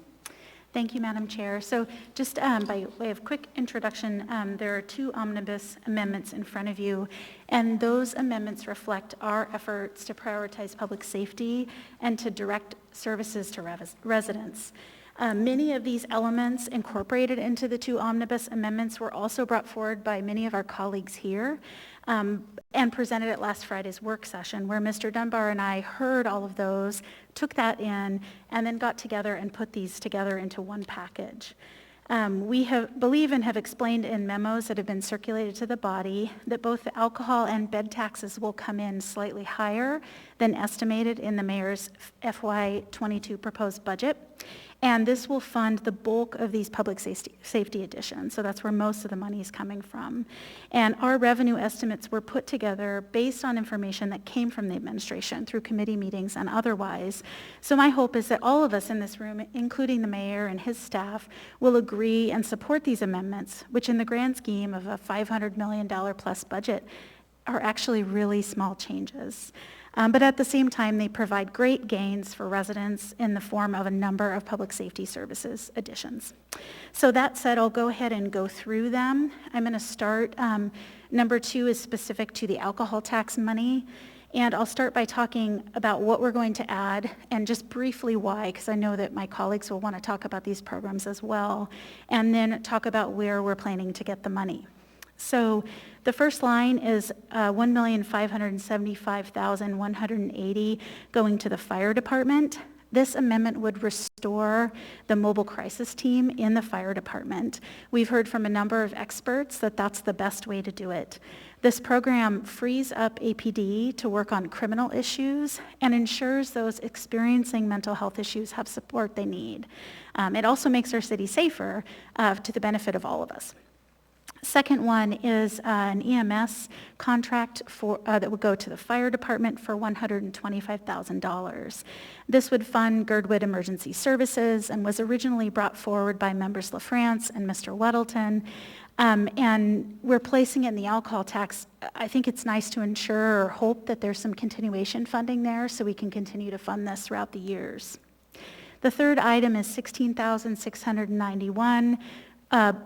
Thank you, Madam Chair. So just by way of quick introduction, there are 2 omnibus amendments in front of you, and those amendments reflect our efforts to prioritize public safety and to direct services to residents. Many of these elements incorporated into the 2 omnibus amendments were also brought forward by many of our colleagues here and presented at last Friday's work session, where Mr. Dunbar and I heard all of those, took that in, and then got together and put these together into one package. We believe and have explained in memos that have been circulated to the body that both the alcohol and bed taxes will come in slightly higher than estimated in the mayor's FY22 proposed budget. And this will fund the bulk of these public safety additions. So that's where most of the money is coming from. And our revenue estimates were put together based on information that came from the administration through committee meetings and otherwise. So my hope is that all of us in this room, including the mayor and his staff, will agree and support these amendments, which in the grand scheme of a $500 million plus budget are actually really small changes. But at the same time, they provide great gains for residents in the form of a number of public safety services additions. So that said, I'll go ahead and go through them. I'm going to start, number 2 is specific to the alcohol tax money. And I'll start by talking about what we're going to add and just briefly why, because I know that my colleagues will want to talk about these programs as well, and then talk about where we're planning to get the money. So the first line is $1,575,180 going to the fire department. This amendment would restore the mobile crisis team in the fire department. We've heard from a number of experts that that's the best way to do it. This program frees up APD to work on criminal issues and ensures those experiencing mental health issues have support they need. It also makes our city safer to the benefit of all of us. Second one is an EMS contract that would go to the fire department for $125,000. This would fund Girdwood Emergency Services and was originally brought forward by members LaFrance and Mr. Weddleton. And we're placing it in the alcohol tax. I think it's nice to ensure or hope that there's some continuation funding there so we can continue to fund this throughout the years. The third item is $16,691.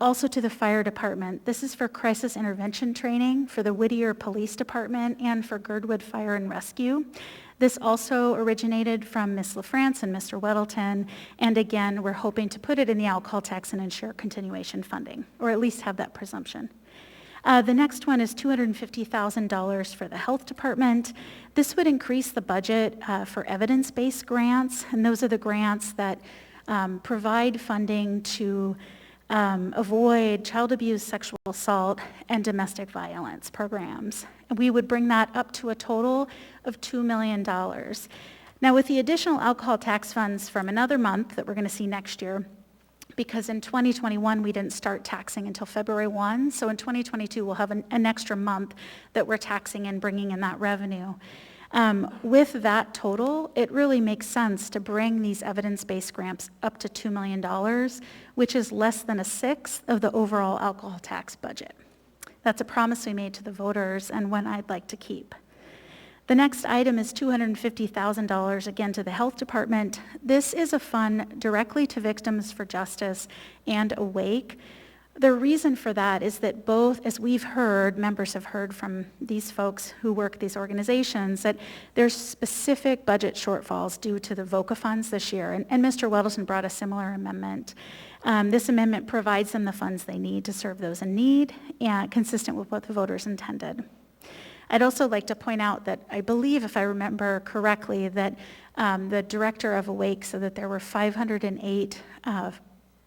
Also to the fire department. This is for crisis intervention training for the Whittier Police Department and for Girdwood Fire and Rescue. This also originated from Ms. LaFrance and Mr. Weddleton, and again, we're hoping to put it in the alcohol tax and ensure continuation funding, or at least have that presumption. The next one is $250,000 for the health department. This would increase the budget for evidence-based grants, and those are the grants that provide funding to avoid child abuse, sexual assault, and domestic violence programs. And we would bring that up to a total of $2 million. Now, with the additional alcohol tax funds from another month that we're going to see next year, because in 2021 we didn't start taxing until February 1, so in 2022 we'll have an extra month that we're taxing and bringing in that revenue. With that total, it really makes sense to bring these evidence-based grants up to $2 million, which is less than a sixth of the overall alcohol tax budget. That's a promise we made to the voters and one I'd like to keep. The next item is $250,000 again to the health department. This is a fund directly to Victims for Justice and Awake. The reason for that is that both, as we've heard, members have heard from these folks who work at these organizations, that there's specific budget shortfalls due to the VOCA funds this year, and Mr. Weddleton brought a similar amendment. This amendment provides them the funds they need to serve those in need, and consistent with what the voters intended. I'd also like to point out that I believe, if I remember correctly, that the director of Awake said that there were 508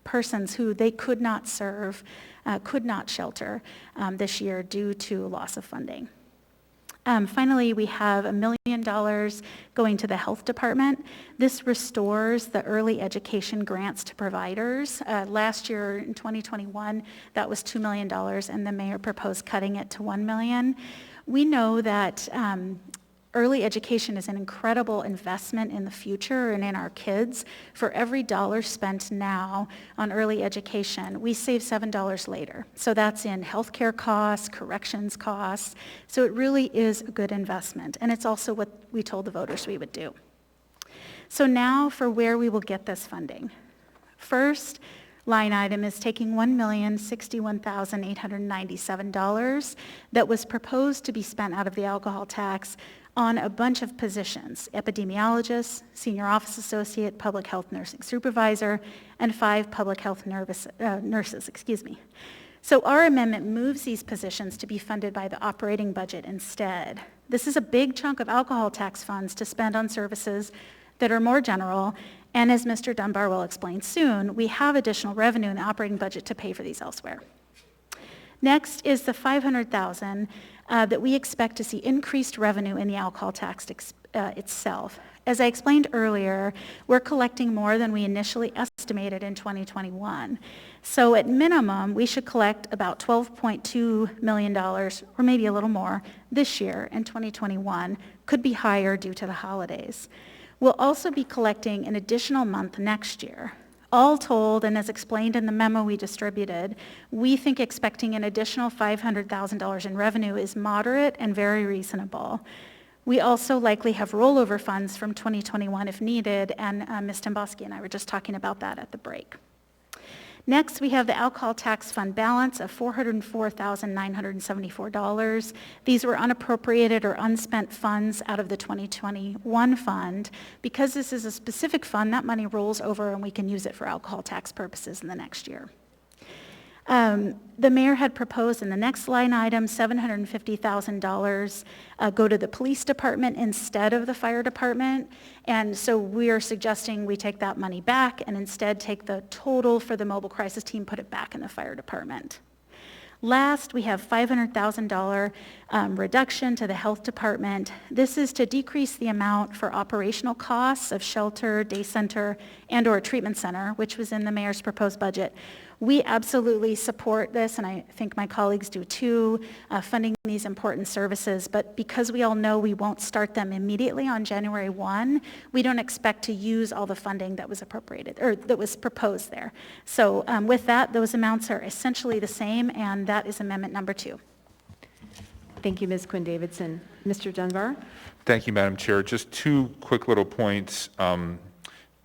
persons who they could not serve, could not shelter this year due to loss of funding. Finally, we have $1 million going to the health department. This restores the early education grants to providers. Last year in 2021, that was $2 million, and the mayor proposed cutting it to $1 million. We know that early education is an incredible investment in the future and in our kids. For every dollar spent now on early education, we save $7 later. So that's in healthcare costs, corrections costs. So it really is a good investment. And it's also what we told the voters we would do. So now for where we will get this funding. First line item is taking $1,061,897 that was proposed to be spent out of the alcohol tax on a bunch of positions: epidemiologist, senior office associate, public health nursing supervisor, and 5 public health nurses. So our amendment moves these positions to be funded by the operating budget instead. This is a big chunk of alcohol tax funds to spend on services that are more general, and as Mr. Dunbar will explain soon, we have additional revenue in the operating budget to pay for these elsewhere. Next is the $500,000 that we expect to see increased revenue in the alcohol tax itself. As I explained earlier, we're collecting more than we initially estimated in 2021. So at minimum, we should collect about $12.2 million, or maybe a little more, this year in 2021. Could be higher due to the holidays. We'll also be collecting an additional month next year. All told, and as explained in the memo we distributed, we think expecting an additional $500,000 in revenue is moderate and very reasonable. We also likely have rollover funds from 2021 if needed, and Ms. Domboski and I were just talking about that at the break. Next, we have the alcohol tax fund balance of $404,974. These were unappropriated or unspent funds out of the 2021 fund. Because this is a specific fund, that money rolls over and we can use it for alcohol tax purposes in the next year. The mayor had proposed in the next line item, $750,000 go to the police department instead of the fire department. And so we are suggesting we take that money back and instead take the total for the mobile crisis team, put it back in the fire department. Last, we have $500,000 reduction to the health department. This is to decrease the amount for operational costs of shelter, day center, and or treatment center, which was in the mayor's proposed budget. We absolutely support this, and I think my colleagues do too, funding these important services, but because we all know we won't start them immediately on January 1, we don't expect to use all the funding that was appropriated, or that was proposed there. So with that, those amounts are essentially the same, and that is amendment number 2. Thank you, Ms. Quinn-Davidson. Mr. Dunbar? Thank you, Madam Chair. Just two quick little points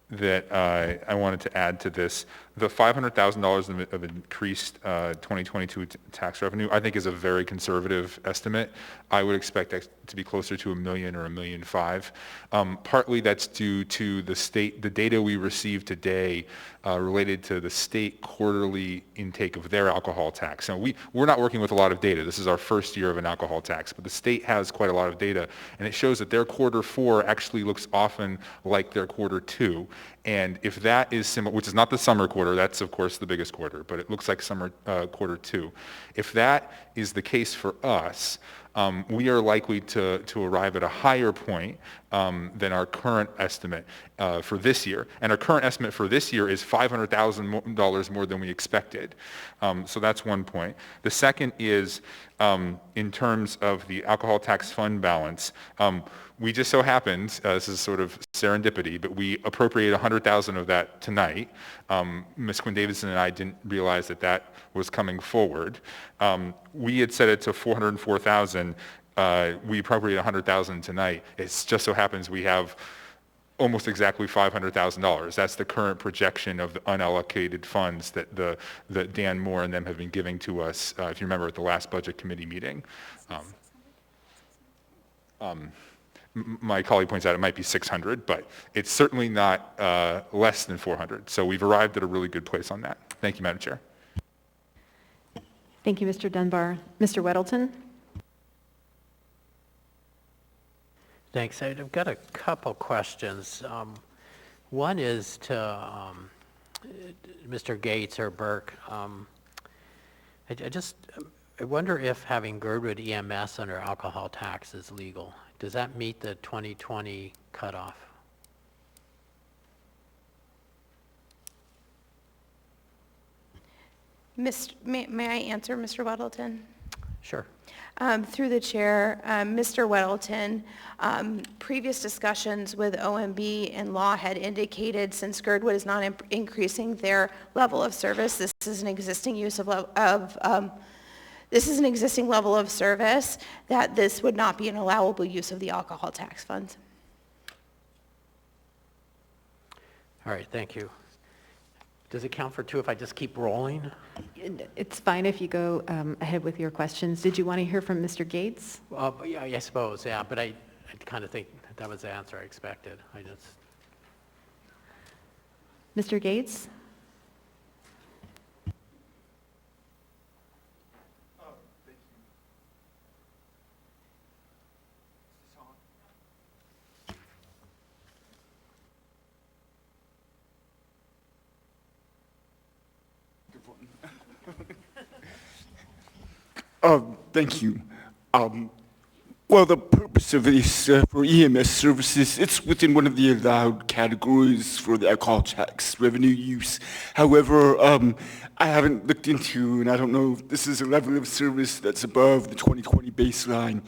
that I wanted to add to this. The $500,000 of increased 2022 tax revenue, I think, is a very conservative estimate. I would expect that to be closer to $1 million or $1.5 million. Partly that's due to the data we received today related to the state quarterly intake of their alcohol tax. Now, we're not working with a lot of data. This is our first year of an alcohol tax, but the state has quite a lot of data, and it shows that their quarter 4 actually looks often like their quarter 2. And if that is similar, which is not the summer quarter, that's of course the biggest quarter, but it looks like summer quarter 2. If that is the case for us, we are likely to arrive at a higher point than our current estimate for this year. And our current estimate for this year is $500,000 more than we expected. So that's one point. The second is in terms of the alcohol tax fund balance. We just so happened, this is sort of serendipity, but we appropriated $100,000 of that tonight. Ms. Quinn-Davidson and I didn't realize that that was coming forward. We had set it to $404,000. We appropriated $100,000 tonight. It just so happens we have almost exactly $500,000. That's the current projection of the unallocated funds that Dan Moore and them have been giving to us, if you remember, at the last budget committee meeting. My colleague points out it might be 600, but it's certainly not less than 400. So we've arrived at a really good place on that. Thank you, Madam Chair. Thank you, Mr. Dunbar. Mr. Weddleton? Thanks. I've got a couple questions. One is to Mr. Gates or Burke. I wonder if having Girdwood EMS under alcohol tax is legal. Does that meet the 2020 cutoff? May I answer, Mr. Weddleton? Sure. Through the chair, Mr. Weddleton, previous discussions with OMB and law had indicated since Girdwood is not increasing their level of service, this is an existing level of service, that this would not be an allowable use of the alcohol tax funds. All right, thank you. Does it count for 2 if I just keep rolling? It's fine if you go ahead with your questions. Did you want to hear from Mr. Gates? Yeah, I suppose, yeah, but I kind of think that was the answer I expected. Mr. Gates? Thank you. Well, the purpose of this for EMS services, it's within one of the allowed categories for the alcohol tax revenue use. However, I haven't looked into, and I don't know if this is a level of service that's above the 2020 baseline,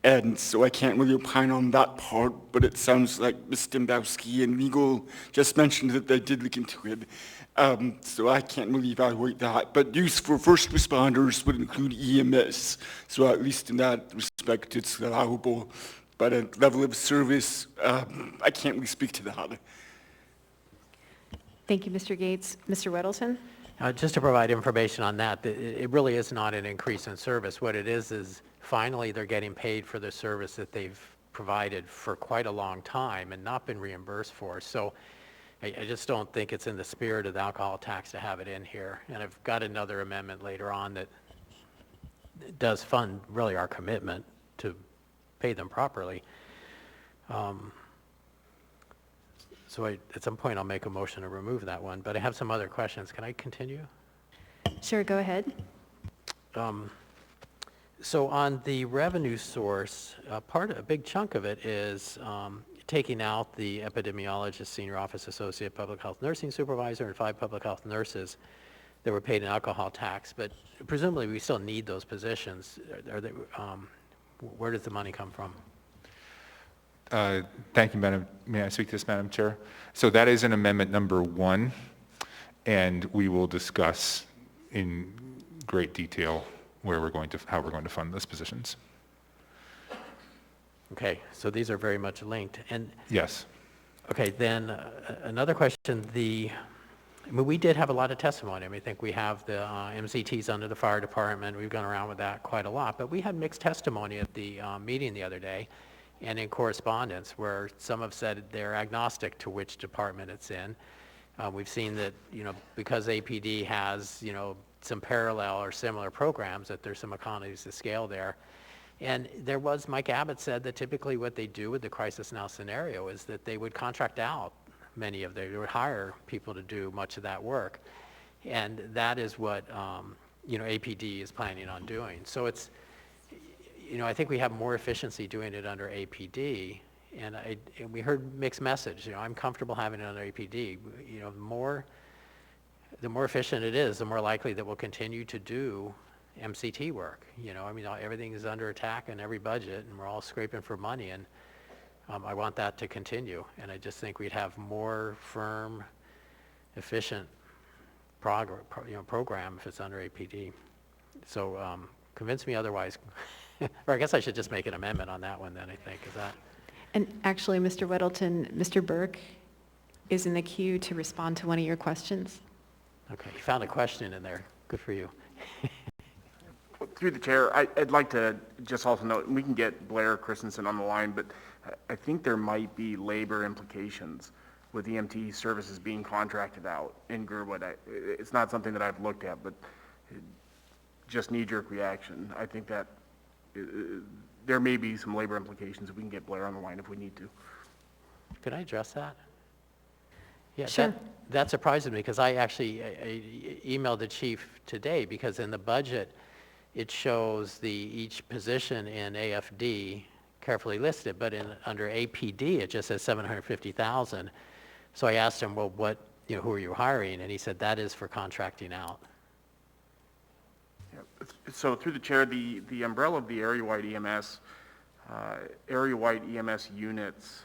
and so I can't really opine on that part, but it sounds like Ms. Dembowski and legal just mentioned that they did look into it. So I can't really evaluate that, but use for first responders would include EMS, so at least in that respect it's allowable. but a level of service, I can't really speak to that. Thank you, Mr. Gates. Mr. Weddleton? Just to provide information on that, it really is not an increase in service. What it is finally they're getting paid for the service that they've provided for quite a long time and not been reimbursed for. So I just don't think it's in the spirit of the alcohol tax to have it in here. And I've got another amendment later on that does fund really our commitment to pay them properly. So at some point I'll make a motion to remove that one, but I have some other questions. Can I continue? Sure, go ahead. So on the revenue source, a big chunk of it is taking out the epidemiologist, senior office associate, public health nursing supervisor, and 5 public health nurses that were paid an alcohol tax. But presumably we still need those positions. Where does the money come from? Thank you, Madam. May I speak to this, Madam Chair? So that is in amendment number 1, and we will discuss in great detail how we're going to fund those positions. Okay, so these are very much linked. And yes. Okay, then another question. We did have a lot of testimony. I think we have the MCTs under the fire department. We've gone around with that quite a lot, but we had mixed testimony at the meeting the other day and in correspondence where some have said they're agnostic to which department it's in. We've seen that, because APD has, some parallel or similar programs, that there's some economies of scale there. And Mike Abbott said that typically what they do with the crisis now scenario is that they would contract out they would hire people to do much of that work. And that is what, APD is planning on doing. So it's, I think we have more efficiency doing it under APD. And we heard mixed message. I'm comfortable having it under APD. The more efficient it is, the more likely that we'll continue to do MCT work. Everything is under attack in every budget, and we're all scraping for money. And I want that to continue. And I just think we'd have more firm, efficient program if it's under APD. So convince me otherwise. Or I guess I should just make an amendment on that one then, I think. Is that? And actually, Mr. Weddleton, Mr. Burke is in the queue to respond to one of your questions. Okay, you found a question in there. Good for you. Through the chair, I'd like to just also note, we can get Blair Christensen on the line, but I think there might be labor implications with EMT services being contracted out in Gerwood. It's not something that I've looked at, but just knee-jerk reaction. I think that there may be some labor implications if we can get Blair on the line if we need to. Could I address that? Yeah, sure. That surprises me because I actually emailed the chief today because in the budget it shows each position in AFD carefully listed, but under APD it just says 750,000. So I asked him, well, who are you hiring? And he said that is for contracting out. Yeah. So through the chair, the umbrella of the area-wide EMS, area-wide EMS units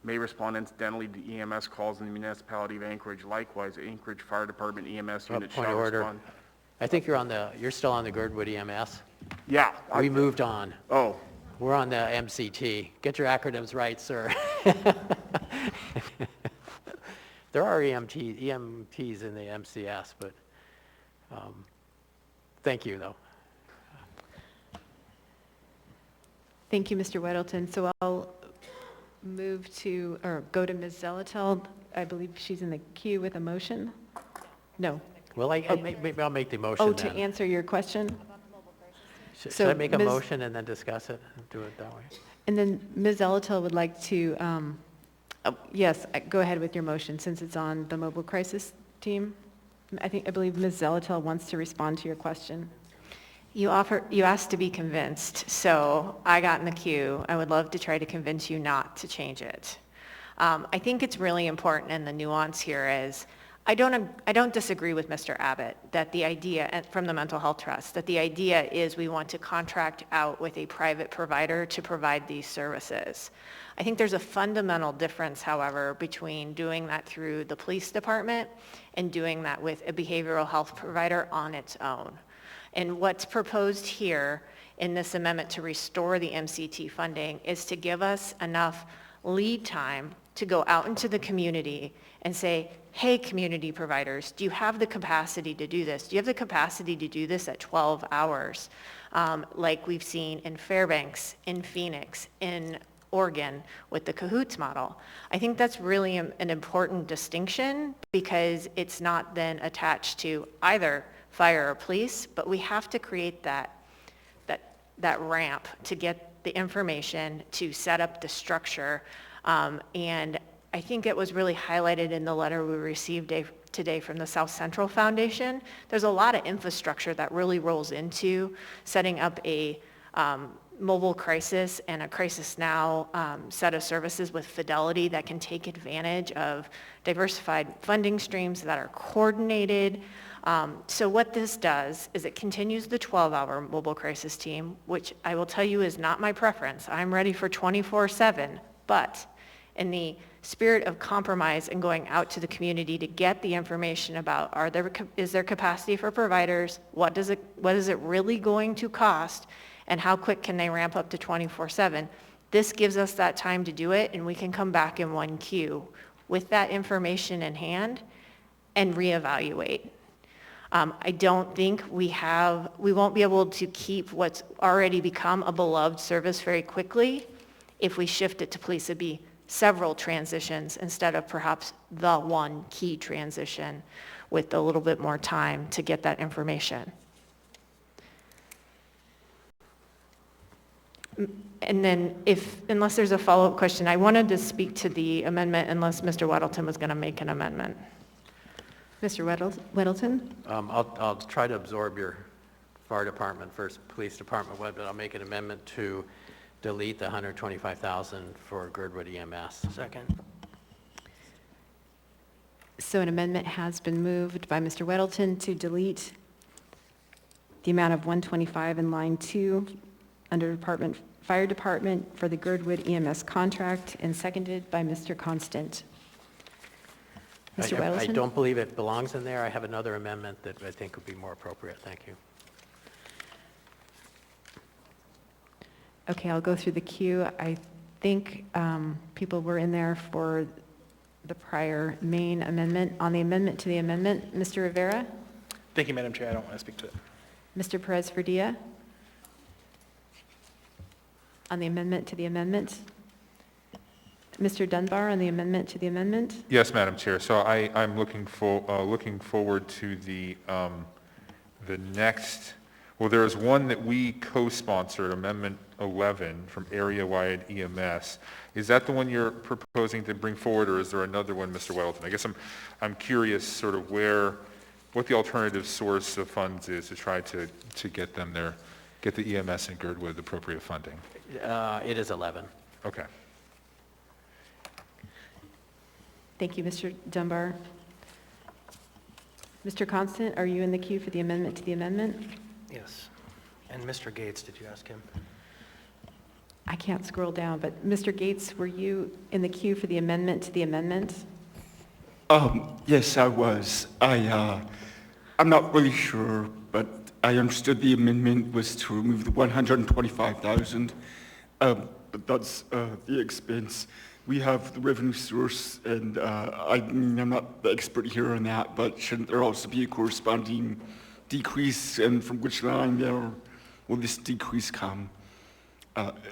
may respond incidentally to EMS calls in the municipality of Anchorage. Likewise, Anchorage Fire Department EMS units shall respond. I think you're still on the Girdwood EMS. Yeah. We moved on. Oh. We're on the MCT. Get your acronyms right, sir. There are EMTs in the MCS, but thank you, though. Thank you, Mr. Weddleton. So I'll go to Ms. Zelatel. I believe she's in the queue with a motion. No. Well, maybe I'll make the motion to answer your question? Should I make a motion and then discuss it and do it that way? And then Ms. Zelatel would like to, yes, go ahead with your motion since it's on the mobile crisis team. I believe Ms. Zelatel wants to respond to your question. You asked to be convinced, so I got in the queue. I would love to try to convince you not to change it. I think it's really important, and the nuance here is, I don't disagree with Mr. Abbott that the idea from the Mental Health Trust, that the idea is we want to contract out with a private provider to provide these services. I think there's a fundamental difference, however, between doing that through the police department and doing that with a behavioral health provider on its own. And what's proposed here in this amendment to restore the MCT funding is to give us enough lead time to go out into the community and say, hey, community providers, do you have the capacity to do this? Do you have the capacity to do this at 12 hours? Like we've seen in Fairbanks, in Phoenix, in Oregon with the CAHOOTS model. I think that's really an important distinction because it's not then attached to either fire or police, but we have to create that ramp to get the information, to set up the structure. And I think it was really highlighted in the letter we received today from the South Central Foundation. There's a lot of infrastructure that really rolls into setting up a mobile crisis and a crisis now set of services with Fidelity that can take advantage of diversified funding streams that are coordinated. So what this does is it continues the 12-hour mobile crisis team, which I will tell you is not my preference. I'm ready for 24/7, but in the spirit of compromise and going out to the community to get the information about is there capacity for providers, what is it really going to cost, and how quick can they ramp up to 24/7. This gives us that time to do it, and we can come back in one queue with that information in hand and reevaluate. I don't think we won't be able to keep what's already become a beloved service very quickly if we shift it to police. It'd be several transitions instead of perhaps the one key transition with a little bit more time to get that information. And then unless there's a follow-up question, I wanted to speak to the amendment unless Mr. Weddleton was going to make an amendment. Mr. Weddleton? I'll try to absorb your fire department versus police department, but I'll make an amendment to delete the $125,000 for Girdwood EMS. Second. So an amendment has been moved by Mr. Weddleton to delete the amount of $125 in line 2 under Fire Department for the Girdwood EMS contract, and seconded by Mr. Constant. Mr. Weddleton? I don't believe it belongs in there. I have another amendment that I think would be more appropriate. Thank you. Okay, I'll go through the queue. I think people were in there for the prior main amendment. On the amendment to the amendment, Mr. Rivera? Thank you, Madam Chair. I don't want to speak to it. Mr. Perez-Verdia? On the amendment to the amendment? Mr. Dunbar, on the amendment to the amendment? Yes, Madam Chair. So I'm looking forward to the next. Well, there is one that we co-sponsored, Amendment 11 from Area-Wide EMS. Is that the one you're proposing to bring forward, or is there another one, Mr. Weddleton? I guess I'm curious sort of what the alternative source of funds is to try to get them there, get the EMS and Girdwood appropriate funding. It is 11. Okay. Thank you, Mr. Dunbar. Mr. Constant, are you in the queue for the amendment to the amendment? Yes. And Mr. Gates, did you ask him? I can't scroll down, but Mr. Gates, were you in the queue for the amendment to the amendment? Yes, I was. I'm not really sure, but I understood the amendment was to remove the $125,000, but that's the expense. We have the revenue source, and I mean, I'm not the expert here on that, but shouldn't there also be a corresponding decrease, and from which line there will this decrease come?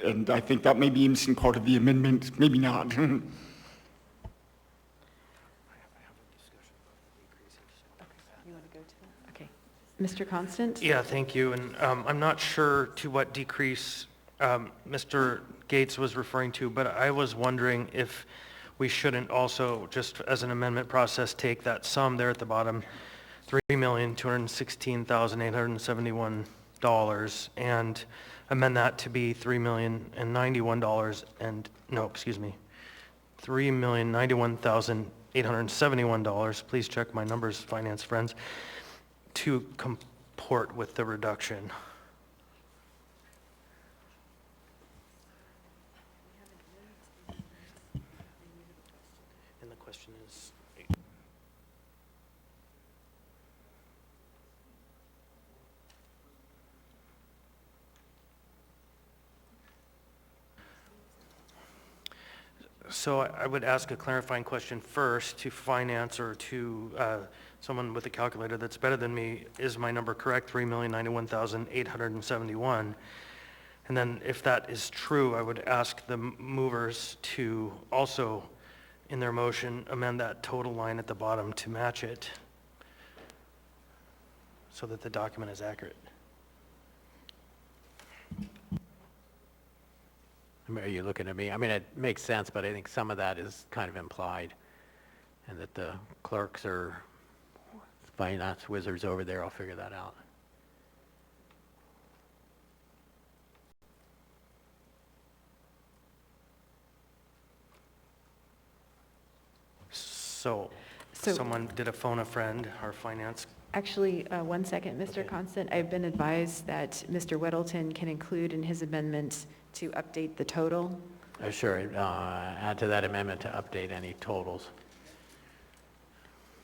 And I think that may be a missing part of the amendment, maybe not. Okay. Mr. Constant? Yeah, thank you. And I'm not sure to what decrease Mr. Gates was referring to, but I was wondering if we shouldn't also, just as an amendment process, take that sum there at the bottom, $3,216,871, and amend that to be $3,091,871. Please check my numbers, finance friends, to comport with the reduction. And the question is, So I would ask a clarifying question first to finance or to someone with a calculator that's better than me. Is my number correct, 3,091,871? And then if that is true, I would ask the movers to also, in their motion, amend that total line at the bottom to match it so that the document is accurate. Are you looking at me? I mean, it makes sense, but I think some of that is kind of implied, and that the clerks are finance wizards over there. I'll figure that out. So someone did a phone a friend, our finance. Actually, 1 second, Mr. Constant. I've been advised that Mr. Weddleton can include in his amendment to update the total. Sure, add to that amendment to update any totals.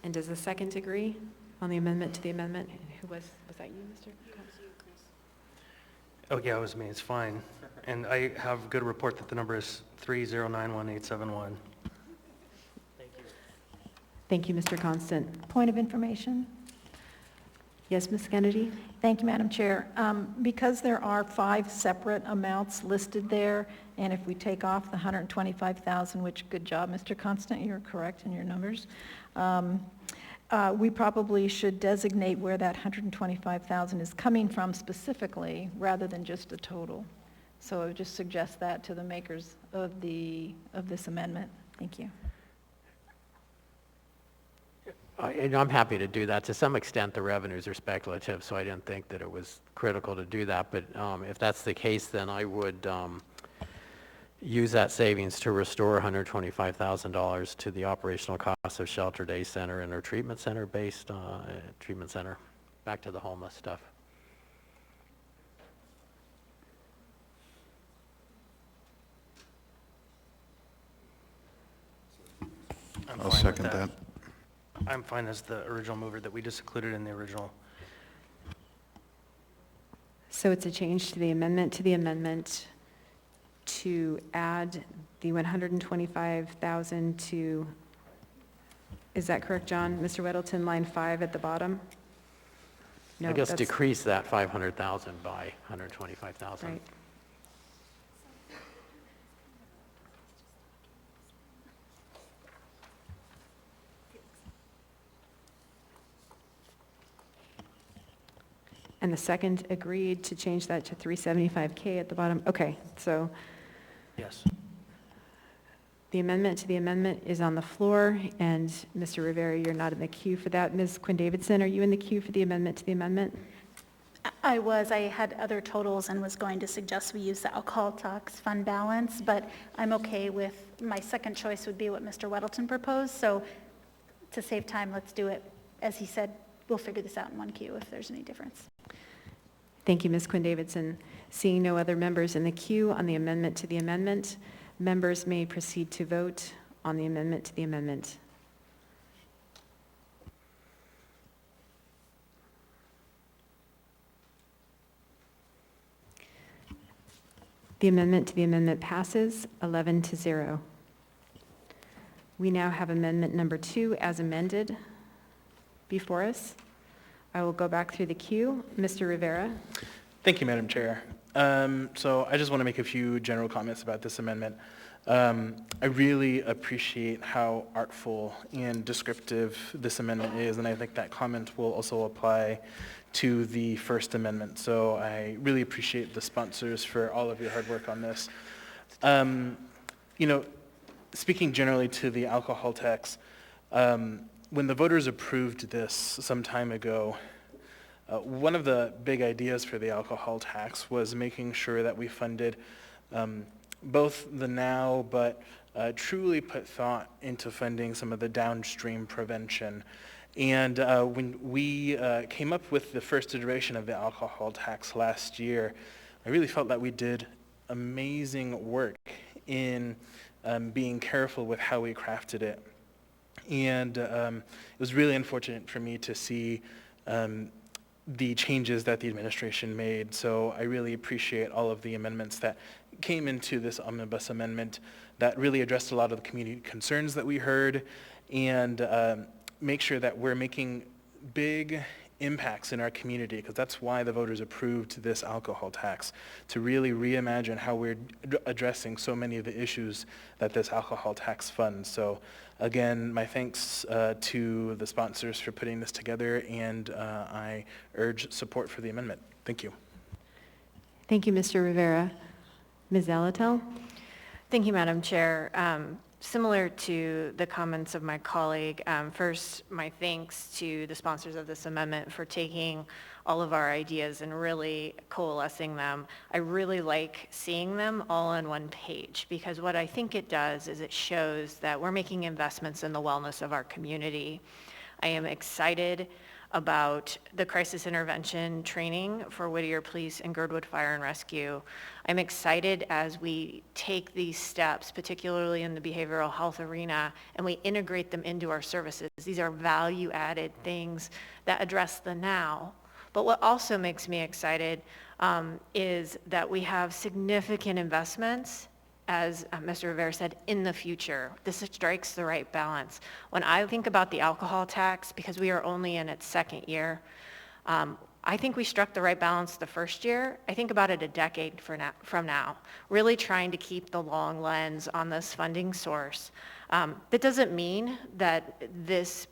And does the second agree on the amendment to the amendment? Who was that you, Mr. Constant? Oh, yeah, it was me. It's fine. And I have a good report that the number is 3091871. Thank you, Mr. Constant. Point of information? Yes, Ms. Kennedy? Thank you, Madam Chair. Because there are 5 separate amounts listed there, and if we take off the 125,000, which, good job, Mr. Constant, you're correct in your numbers, we probably should designate where that 125,000 is coming from specifically, rather than just a total. So I would just suggest that to the makers of this amendment. Thank you. And I'm happy to do that. To some extent, the revenues are speculative, so I didn't think that it was critical to do that. But if that's the case, then I would use that savings to restore $125,000 to the operational costs of Shelter Day Center and our treatment center treatment center, back to the homeless stuff. I'll second that. I'm fine as the original mover that we just included in the original. So it's a change to the amendment to add the 125,000 to, is that correct, John? Mr. Weddleton, line 5 at the bottom? No, I guess decrease that 500,000 by 125,000. Right. And the second agreed to change that to 375K at the bottom. Okay, so yes. The amendment to the amendment is on the floor, and Mr. Rivera, you're not in the queue for that. Ms. Quinn-Davidson, are you in the queue for the amendment to the amendment? I was. I had other totals and was going to suggest we use the alcohol tax fund balance, but I'm okay with, my second choice would be what Mr. Weddleton proposed. So to save time, let's do it. As he said, we'll figure this out in one queue if there's any difference. Thank you, Ms. Quinn-Davidson. Seeing no other members in the queue on the amendment to the amendment, members may proceed to vote on the amendment to the amendment. The amendment to the amendment passes 11-0. We now have amendment number 2 as amended before us. I will go back through the queue. Mr. Rivera. Thank you, Madam Chair. So I just want to make a few general comments about this amendment. I really appreciate how artful and descriptive this amendment is, and I think that comment will also apply to the First Amendment. So I really appreciate the sponsors for all of your hard work on this. Speaking generally to the alcohol tax, when the voters approved this some time ago, one of the big ideas for the alcohol tax was making sure that we funded both the now, but truly put thought into funding some of the downstream prevention. And when we came up with the first iteration of the alcohol tax last year, I really felt that we did amazing work in being careful with how we crafted it. And it was really unfortunate for me to see the changes that the administration made. So I really appreciate all of the amendments that came into this omnibus amendment that really addressed a lot of the community concerns that we heard, and make sure that we're making big impacts in our community, because that's why the voters approved this alcohol tax, to really reimagine how we're addressing so many of the issues that this alcohol tax funds. So again, my thanks to the sponsors for putting this together, and I urge support for the amendment. Thank you. Thank you, Mr. Rivera. Ms. Zalatel? Thank you, Madam Chair. Similar to the comments of my colleague, first, my thanks to the sponsors of this amendment for taking all of our ideas and really coalescing them. I really like seeing them all on one page, because what I think it does is it shows that we're making investments in the wellness of our community. I am excited about the crisis intervention training for Whittier Police and Girdwood Fire and Rescue. I'm excited as we take these steps, particularly in the behavioral health arena, and we integrate them into our services. These are value-added things that address the now. But what also makes me excited is that we have significant investments, as Mr. Rivera said, in the future. This strikes the right balance. When I think about the alcohol tax, because we are only in its second year, I think we struck the right balance the first year. I think about it a decade from now, really trying to keep the long lens on this funding source. That doesn't mean that this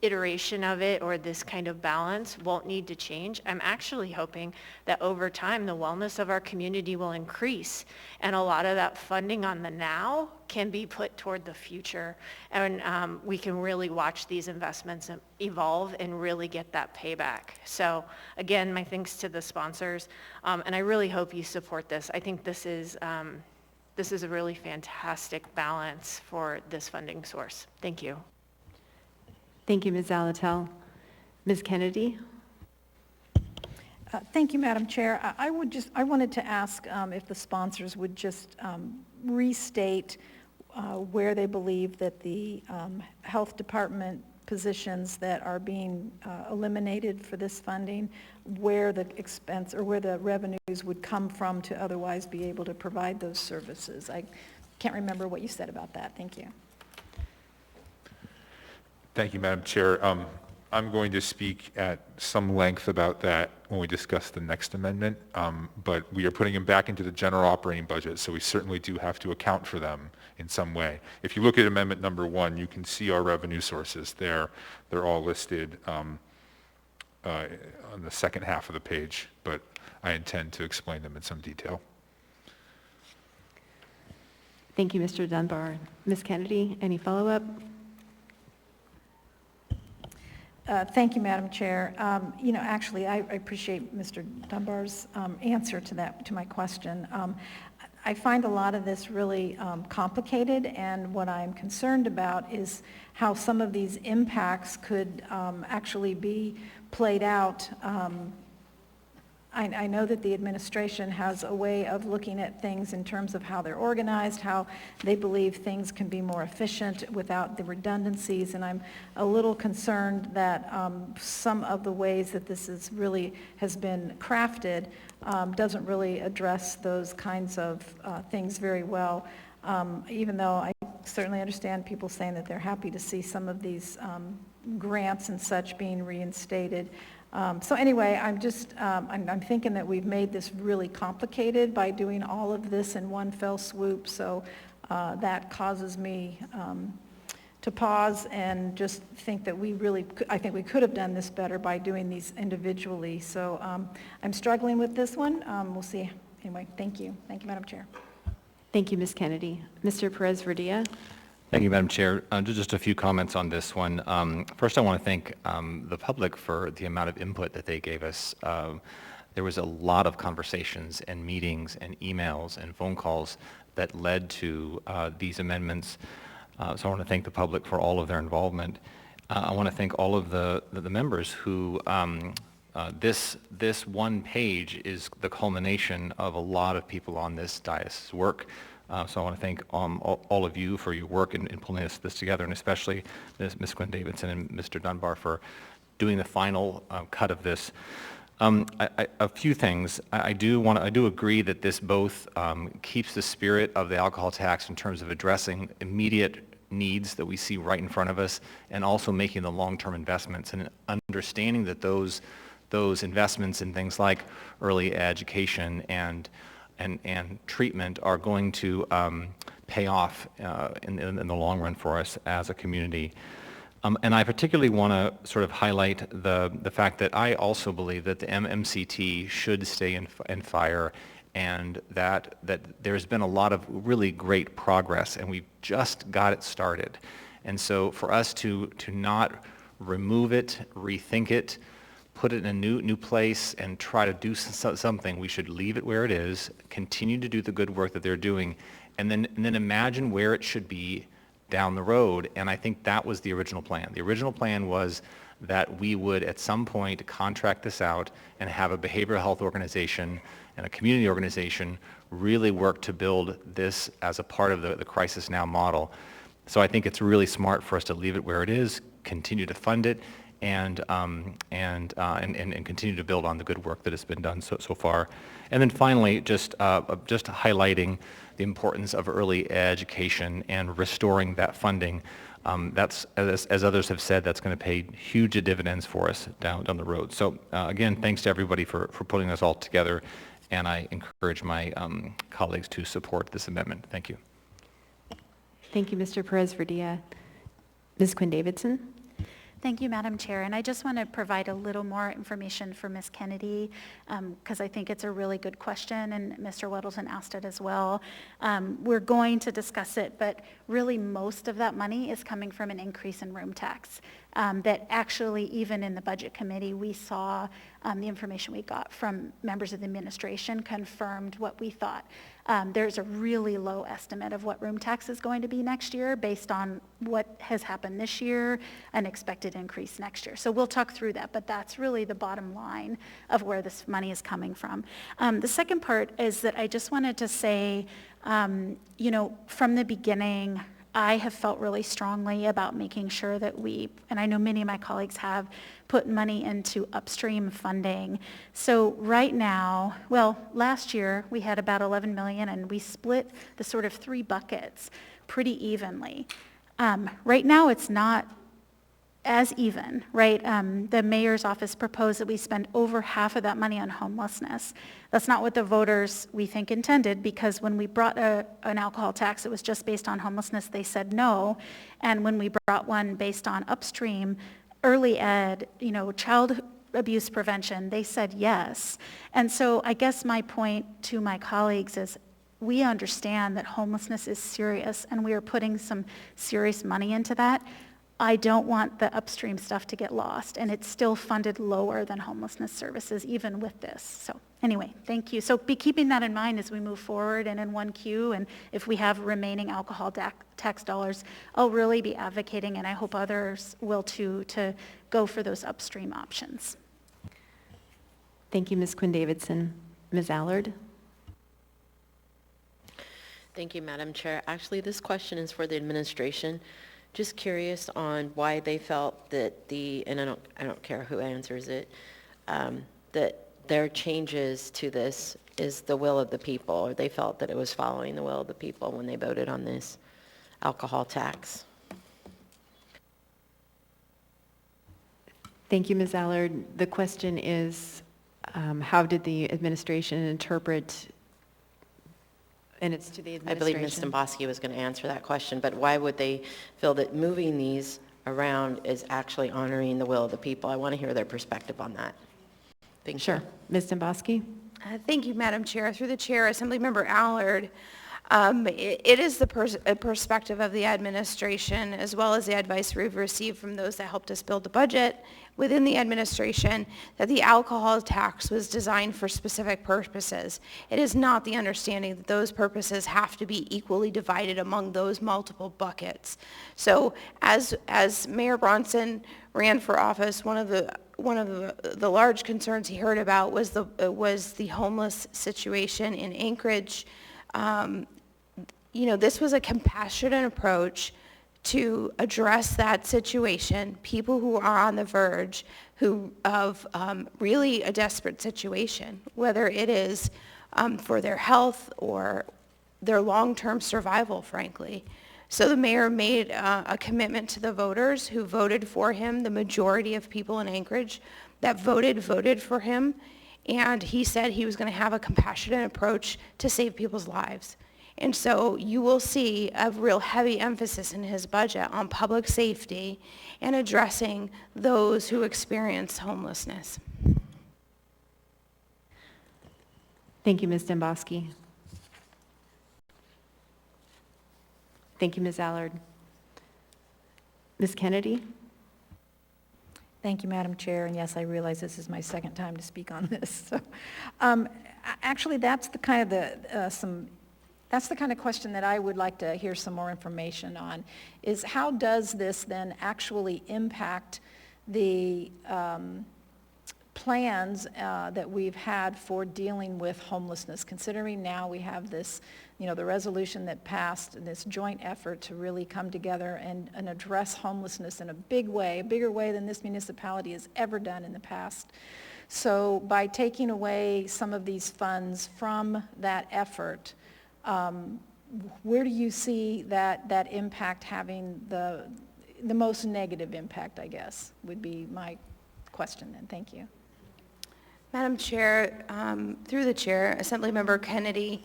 iteration of it or this kind of balance won't need to change. I'm actually hoping that over time the wellness of our community will increase, and a lot of that funding on the now can be put toward the future, and we can really watch these investments evolve and really get that payback. So again, my thanks to the sponsors, and I really hope you support this. I think this is a really fantastic balance for this funding source. Thank you. Thank you, Ms. Zalatel. Ms. Kennedy? Thank you, Madam Chair. I wanted to ask if the sponsors would just restate where they believe that the health department positions that are being eliminated for this funding, where the expense or where the revenues would come from to otherwise be able to provide those services. I can't remember what you said about that. Thank you. Thank you, Madam Chair. I'm going to speak at some length about that when we discuss the next amendment, but we are putting them back into the general operating budget, so we certainly do have to account for them in some way. If you look at amendment number 1, you can see our revenue sources there. They're all listed on the second half of the page, but I intend to explain them in some detail. Thank you, Mr. Dunbar. Ms. Kennedy, any follow-up? Thank you, Madam Chair. Actually, I appreciate Mr. Dunbar's answer to my question. I find a lot of this really complicated, and what I'm concerned about is how some of these impacts could actually be played out. I know that the administration has a way of looking at things in terms of how they're organized, how they believe things can be more efficient without the redundancies, and I'm a little concerned that some of the ways that this has been crafted doesn't really address those kinds of things very well, even though I certainly understand people saying that they're happy to see some of these grants and such being reinstated. So anyway, I'm thinking that we've made this really complicated by doing all of this in one fell swoop, so that causes me to pause and just think that I think we could have done this better by doing these individually. So I'm struggling with this one. We'll see. Anyway, thank you. Thank you, Madam Chair. Thank you, Ms. Kennedy. Mr. Perez-Verdia? Thank you, Madam Chair. Just a few comments on this one. First, I want to thank the public for the amount of input that they gave us. There was a lot of conversations and meetings and emails and phone calls that led to these amendments. So I want to thank the public for all of their involvement. I want to thank all of the members who, this one page is the culmination of a lot of people on this dais' work. So I want to thank all of you for your work in pulling this together, and especially Ms. Quinn Davidson and Mr. Dunbar for doing the final cut of this. A few things. I do agree that this both keeps the spirit of the alcohol tax in terms of addressing immediate needs that we see right in front of us, and also making the long-term investments and understanding that those investments in things like early education and treatment are going to pay off in the long run for us as a community. And I particularly want to sort of highlight the fact that I also believe that the MMCT should stay in fire, and that there's been a lot of really great progress, and we've just got it started. And so for us to not remove it, rethink it, put it in a new place and try to do something, we should leave it where it is, continue to do the good work that they're doing, and then imagine where it should be down the road. And I think that was the original plan. The original plan was that we would at some point contract this out and have a behavioral health organization and a community organization really work to build this as a part of the Crisis Now model. So I think it's really smart for us to leave it where it is, continue to fund it, and continue to build on the good work that has been done so far. And then finally, just highlighting the importance of early education and restoring that funding. That's, as others have said, that's going to pay huge dividends for us down the road. So again, thanks to everybody for putting this all together, and I encourage my colleagues to support this amendment. Thank you. Thank you, Mr. Perez-Verdia. Ms. Quinn-Davidson? Thank you, Madam Chair. And I just want to provide a little more information for Ms. Kennedy, because I think it's a really good question, and Mr. Weddleton asked it as well. We're going to discuss it, but really most of that money is coming from an increase in room tax. That actually, even in the Budget Committee, we saw the information we got from members of the administration confirmed what we thought. There's a really low estimate of what room tax is going to be next year based on what has happened this year, an expected increase next year. So we'll talk through that, but that's really the bottom line of where this money is coming from. The second part is that I just wanted to say, from the beginning, I have felt really strongly about making sure that we, and I know many of my colleagues have, put money into upstream funding. So right now, last year we had about 11 million, and we split the sort of three buckets pretty evenly. Right now it's not as even, right? The mayor's office proposed that we spend over half of that money on homelessness. That's not what the voters, we think, intended, because when we brought an alcohol tax, it was just based on homelessness, they said no. And when we brought one based on upstream, early ed, child abuse prevention, they said yes. And so I guess my point to my colleagues is, we understand that homelessness is serious, and we are putting some serious money into that. I don't want the upstream stuff to get lost, and it's still funded lower than homelessness services, even with this. So anyway, thank you. So be keeping that in mind as we move forward and in 1Q, and if we have remaining alcohol tax dollars, I'll really be advocating, and I hope others will too, to go for those upstream options. Thank you, Ms. Quinn-Davidson. Ms. Allard? Thank you, Madam Chair. Actually, this question is for the administration. Just curious on why they felt that and I don't care who answers it, that their changes to this is the will of the people, or they felt that it was following the will of the people when they voted on this alcohol tax. Thank you, Ms. Allard. The question is, how did the administration interpret, and it's to the administration? I believe Ms. Domboski was going to answer that question, but why would they feel that moving these around is actually honoring the will of the people? I want to hear their perspective on that. Thank you. Sure. Ms. Domboski? Thank you, Madam Chair. Through the chair, Assemblymember Allard, it is the perspective of the administration, as well as the advice we've received from those that helped us build the budget within the administration, that the alcohol tax was designed for specific purposes. It is not the understanding that those purposes have to be equally divided among those multiple buckets. So as Mayor Bronson ran for office, one of the large concerns he heard about was the homeless situation in Anchorage. This was a compassionate approach to address that situation, people who are on the verge of really a desperate situation, whether it is for their health or their long-term survival, frankly. So the mayor made a commitment to the voters who voted for him. The majority of people in Anchorage that voted for him. And he said he was going to have a compassionate approach to save people's lives. And so you will see a real heavy emphasis in his budget on public safety and addressing those who experience homelessness. Thank you, Ms. Demboski. Thank you, Ms. Allard. Ms. Kennedy? Thank you, Madam Chair, and yes, I realize this is my second time to speak on this. So, actually, that's the kind of that's the kind of question that I would like to hear some more information on, is how does this then actually impact the plans that we've had for dealing with homelessness, considering now we have this, the resolution that passed, and this joint effort to really come together and address homelessness in a big way, a bigger way than this municipality has ever done in the past. So by taking away some of these funds from that effort, where do you see that impact having the most negative impact, I guess, would be my question then. Thank you. Madam Chair, through the chair, Assemblymember Kennedy,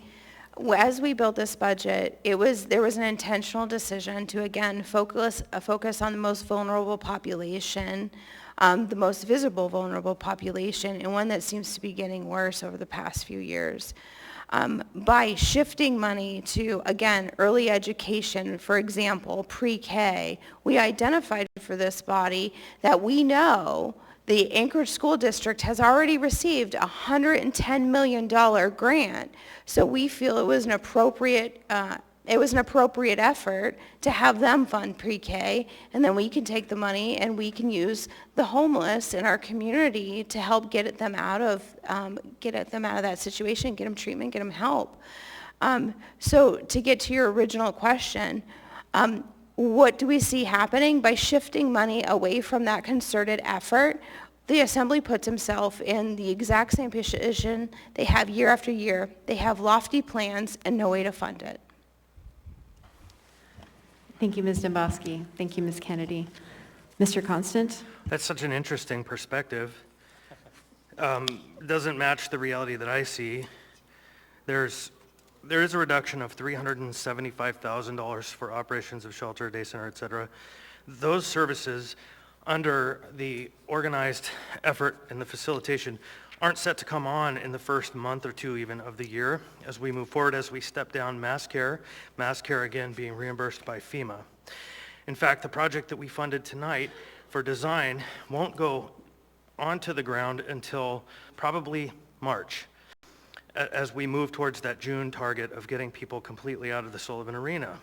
as we built this budget, there was an intentional decision to, again, focus on the most vulnerable population, the most visible vulnerable population, and one that seems to be getting worse over the past few years. By shifting money to, again, early education, for example, pre-K, we identified for this body that we know the Anchorage School District has already received a $110 million grant. So we feel it was an appropriate effort to have them fund pre-K, and then we can take the money and we can use the homeless in our community to help get them out of that situation, get them treatment, get them help. So to get to your original question, what do we see happening? By shifting money away from that concerted effort, the Assembly puts himself in the exact same position they have year after year. They have lofty plans and no way to fund it. Thank you, Ms. Demboski. Thank you, Ms. Kennedy. Mr. Constant? That's such an interesting perspective. Doesn't match the reality that I see. There is a reduction of $375,000 for operations of shelter, day center, et cetera. Those services under the organized effort and the facilitation aren't set to come on in the first month or two even of the year. As we move forward, as we step down mass care again being reimbursed by FEMA. In fact, the project that we funded tonight for design won't go onto the ground until probably March, as we move towards that June target of getting people completely out of the Sullivan Arena.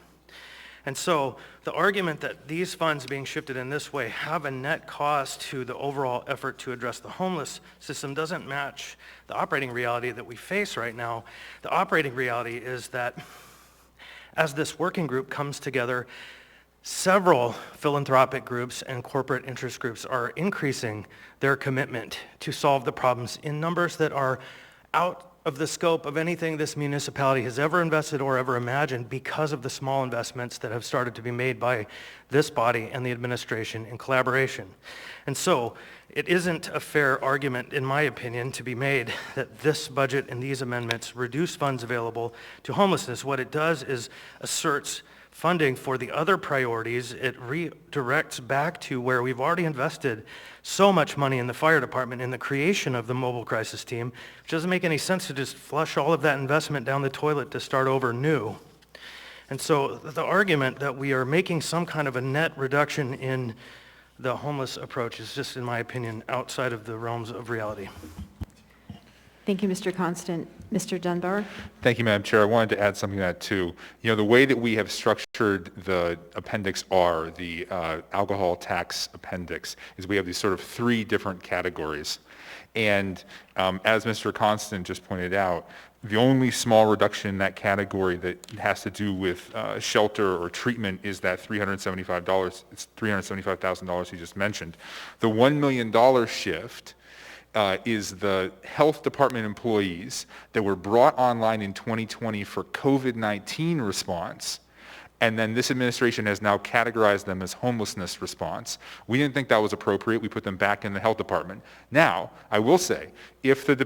And so the argument that these funds being shifted in this way have a net cost to the overall effort to address the homeless system doesn't match the operating reality that we face right now. The operating reality is that as this working group comes together, several philanthropic groups and corporate interest groups are increasing their commitment to solve the problems in numbers that are out of the scope of anything this municipality has ever invested or ever imagined, because of the small investments that have started to be made by this body and the administration in collaboration. And so it isn't a fair argument, in my opinion, to be made that this budget and these amendments reduce funds available to homelessness. What it does is asserts funding for the other priorities. It redirects back to where we've already invested so much money in the fire department in the creation of the mobile crisis team. It doesn't make any sense to just flush all of that investment down the toilet to start over new. And so the argument that we are making some kind of a net reduction in the homeless approach is just, in my opinion, outside of the realms of reality. Thank you, Mr. Constant. Mr. Dunbar? Thank you, Madam Chair. I wanted to add something to that too. The way that we have structured the Appendix R, the alcohol tax appendix, is we have these sort of three different categories. And as Mr. Constant just pointed out, The only small reduction in that category that has to do with shelter or treatment is that $375. It's $375,000 you just mentioned. The $1 million shift is the health department employees that were brought online in 2020 for COVID-19 response. And then this administration has now categorized them as homelessness response. We didn't think that was appropriate. We put them back in the health department. Now, I will say, if the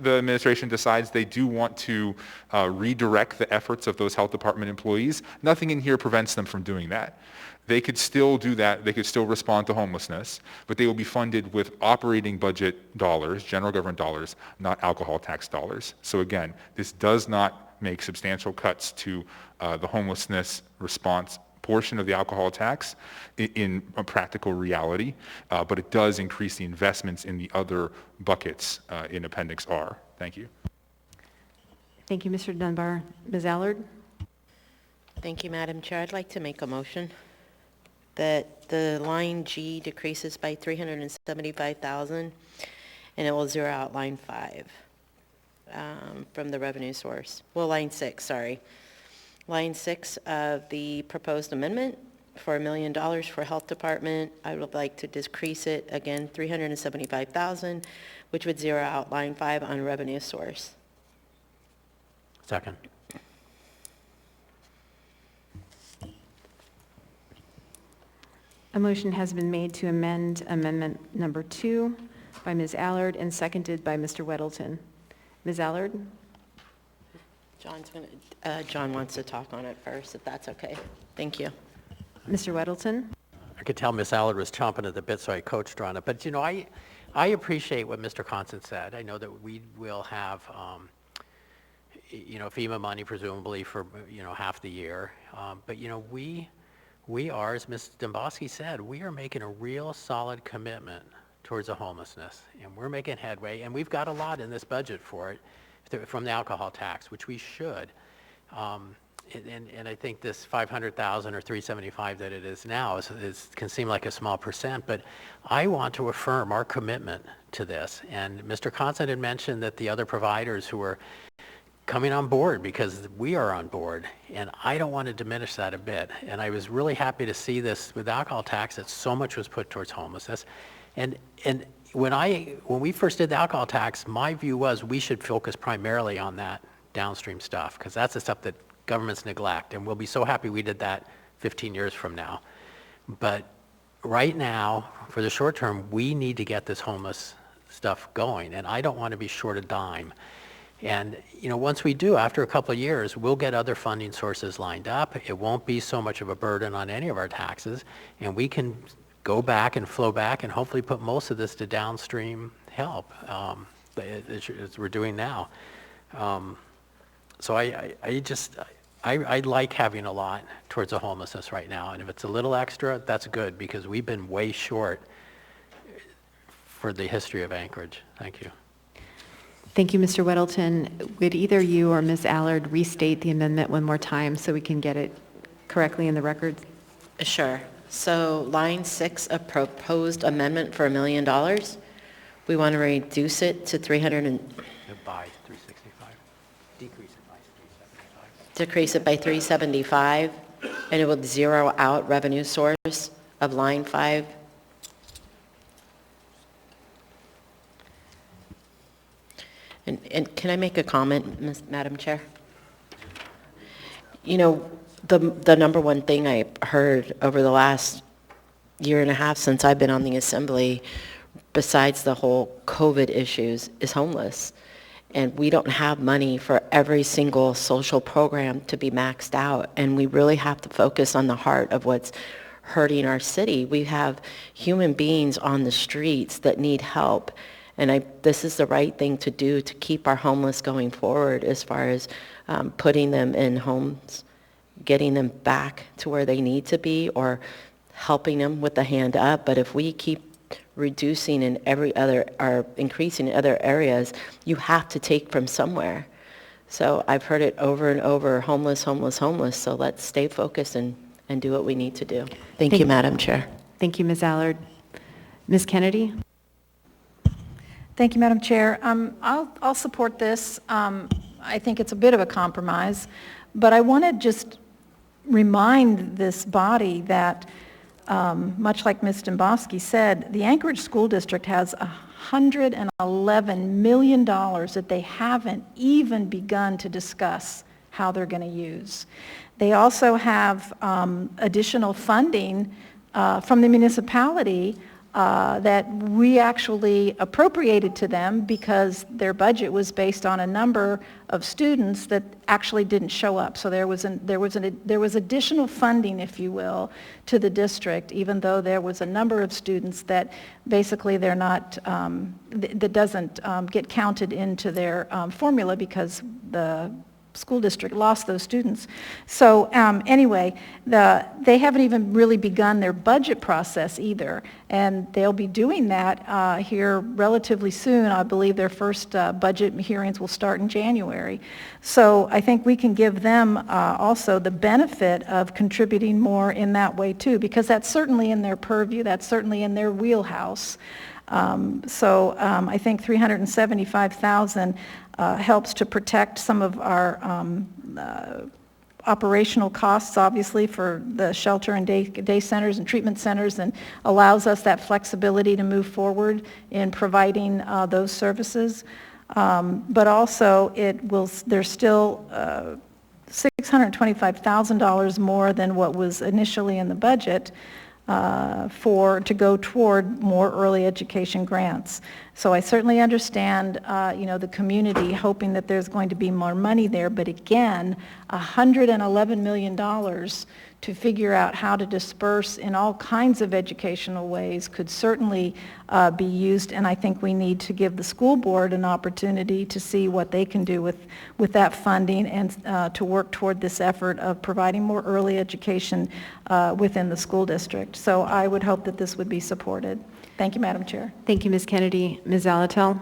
administration decides they do want to redirect the efforts of those health department employees, nothing in here prevents them from doing that. They could still do that. They could still respond to homelessness, but they will be funded with operating budget dollars, general government dollars, not alcohol tax dollars. So again, this does not make substantial cuts to the homelessness response portion of the alcohol tax in a practical reality, but it does increase the investments in the other buckets in Appendix R. Thank you. Thank you, Mr. Dunbar. Ms. Allard? Thank you, Madam Chair. I'd like to make a motion that the line G decreases by $375,000 and it will zero out line 5 from the revenue source. Well, line 6, sorry. Line 6 of the proposed amendment for $1 million for health department, I would like to decrease it again $375,000, which would zero out line 5 on revenue source. Second. A motion has been made to amend amendment number 2 by Ms. Allard and seconded by Mr. Weddleton. Ms. Allard? John wants to talk on it first, if that's okay. Thank you. Mr. Weddleton? I could tell Ms. Allard was chomping at the bit, so I coached her on it. But, you know, I appreciate what Mr. Constant said. I know that we will have, you know, FEMA money presumably for, you know, half the year. But, you know, we are, as Ms. Domboski said, we are making a real solid commitment towards the homelessness. And we're making headway. And we've got a lot in this budget for it from the alcohol tax, which we should. And I think this 500,000 or 375 that it is now can seem like a small percent, but I want to affirm our commitment to this. And Mr. Constant had mentioned that the other providers who are coming on board, because we are on board, and I don't want to diminish that a bit. And I was really happy to see this with alcohol tax, that so much was put towards homelessness. And when we first did the alcohol tax, my view was we should focus primarily on that downstream stuff, because that's the stuff that governments neglect, and we'll be so happy we did that 15 years from now. But right now, for the short term, we need to get this homeless stuff going, and I don't want to be short a dime. And, you know, once we do, after a couple of years, we'll get other funding sources lined up. It won't be so much of a burden on any of our taxes, and we can go back and flow back and hopefully put most of this to downstream help, as we're doing now. So I like having a lot towards the homelessness right now, and if it's a little extra, that's good, because we've been way short for the history of Anchorage. Thank you. Thank you, Mr. Weddleton. Would either you or Ms. Allard restate the amendment one more time so we can get it correctly in the record? Sure. So line 6, a proposed amendment for $1 million. We want to reduce it to 300 By 365. Decrease it by 375. Decrease it by 375, and it would zero out revenue source of line 5. And can I make a comment, Madam Chair? You know, the number one thing I heard over the last year and a half since I've been on the Assembly, besides the whole COVID issues, is homeless. And we don't have money for every single social program to be maxed out. And we really have to focus on the heart of what's hurting our city. We have human beings on the streets that need help. And this is the right thing to do to keep our homeless going forward, as far as putting them in homes, getting them back to where they need to be, or helping them with the hand up. But if we keep reducing in every other, or increasing in other areas, you have to take from somewhere. So I've heard it over and over, homeless, homeless, homeless. So let's stay focused and do what we need to do. Thank you, Madam Chair. Thank you, Ms. Allard. Ms. Kennedy? Thank you, Madam Chair. I'll support this. I think it's a bit of a compromise, but I want to just remind this body that, much like Ms. Domboski said, the Anchorage School District has $111 million that they haven't even begun to discuss how they're going to use. They also have additional funding from the municipality that we actually appropriated to them because their budget was based on a number of students that actually didn't show up. So there was additional funding, if you will, to the district, even though there was a number of students that basically they're not, that doesn't get counted into their formula because the school district lost those students. So anyway, they haven't even really begun their budget process either, and they'll be doing that here relatively soon. I believe their first budget hearings will start in January. So I think we can give them also the benefit of contributing more in that way too, because that's certainly in their purview, that's certainly in their wheelhouse. I think $375,000 helps to protect some of our operational costs, obviously, for the shelter and day centers and treatment centers, and allows us that flexibility to move forward in providing those services. But also, there's still $625,000 more than what was initially in the budget to go toward more early education grants. So I certainly understand, the community hoping that there's going to be more money there, but again, $111 million to figure out how to disperse in all kinds of educational ways could certainly be used, and I think we need to give the school board an opportunity to see what they can do with that funding and to work toward this effort of providing more early education within the school district. So I would hope that this would be supported. Thank you, Madam Chair. Thank you, Ms. Kennedy. Ms. Zalatel?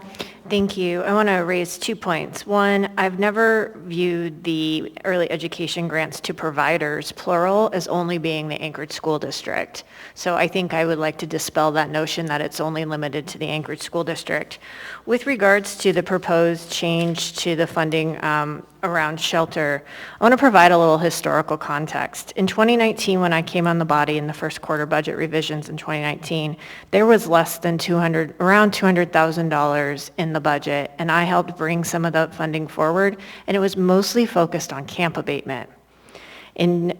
Thank you. I want to raise 2 points. One, I've never viewed the early education grants to providers, plural, as only being the Anchorage School District. So I think I would like to dispel that notion that it's only limited to the Anchorage School District. With regards to the proposed change to the funding around shelter, I want to provide a little historical context. In 2019, when I came on the body in the first quarter budget revisions in 2019, there was less than around $200,000 in the budget, and I helped bring some of the funding forward, and it was mostly focused on camp abatement. In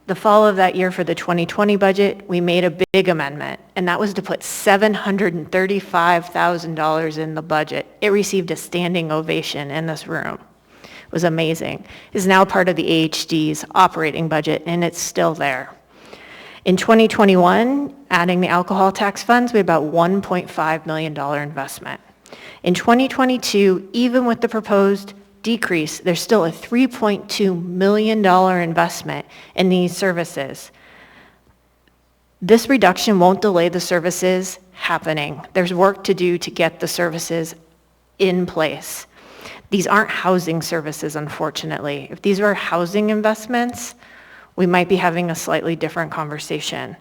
the fall of that year for the 2020 budget, we made a big amendment, and that was to put $735,000 in the budget. It received a standing ovation in this room. It was amazing. It's now part of the AHD's operating budget, and it's still there. In 2021, adding the alcohol tax funds, we had about $1.5 million investment. In 2022, even with the proposed decrease, there's still a $3.2 million investment in these services. This reduction won't delay the services happening. There's work to do to get the services in place. These aren't housing services, unfortunately. If these were housing investments, we might be having a slightly different conversation.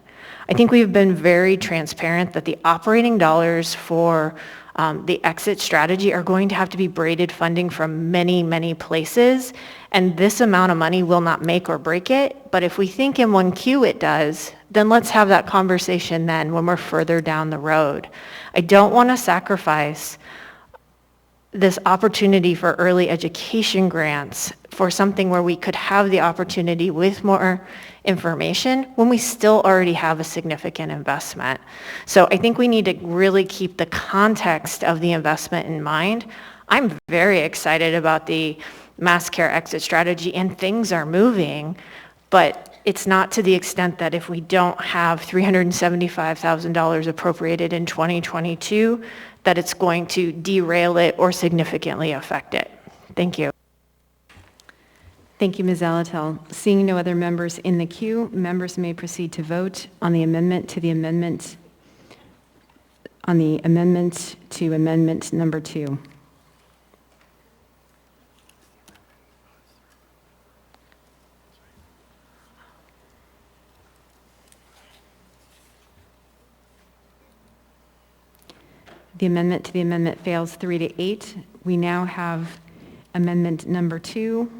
I think we've been very transparent that the operating dollars for the exit strategy are going to have to be braided funding from many, many places, and this amount of money will not make or break it, but if we think in 1Q it does, then let's have that conversation then when we're further down the road. I don't want to sacrifice this opportunity for early education grants for something where we could have the opportunity with more information when we still already have a significant investment. So I think we need to really keep the context of the investment in mind. I'm very excited about the mass care exit strategy, and things are moving, but it's not to the extent that if we don't have $375,000 appropriated in 2022, that it's going to derail it or significantly affect it. Thank you. Thank you, Ms. Zalatel. Seeing no other members in the queue, members may proceed to vote on the amendment to amendment number 2. The amendment to the amendment fails 3-8. We now have Amendment number 2,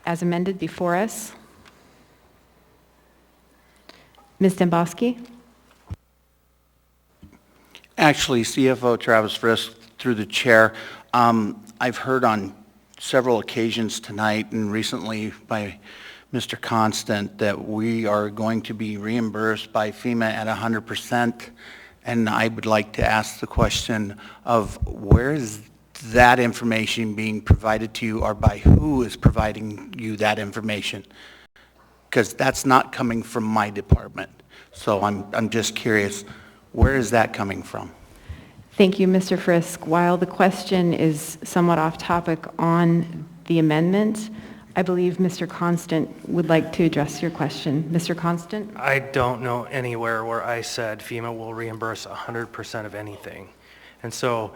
as amended before us. Ms. Demboski? Actually, CFO Travis Frisk, through the chair, I've heard on several occasions tonight and recently by Mr. Constant that we are going to be reimbursed by FEMA at 100%, and I would like to ask the question of where is that information being provided to you, or by who is providing you that information? Because that's not coming from my department. So I'm just curious, where is that coming from? Thank you, Mr. Frisk. While the question is somewhat off topic on the amendment, I believe Mr. Constant would like to address your question. Mr. Constant? I don't know anywhere where I said FEMA will reimburse 100% of anything. And so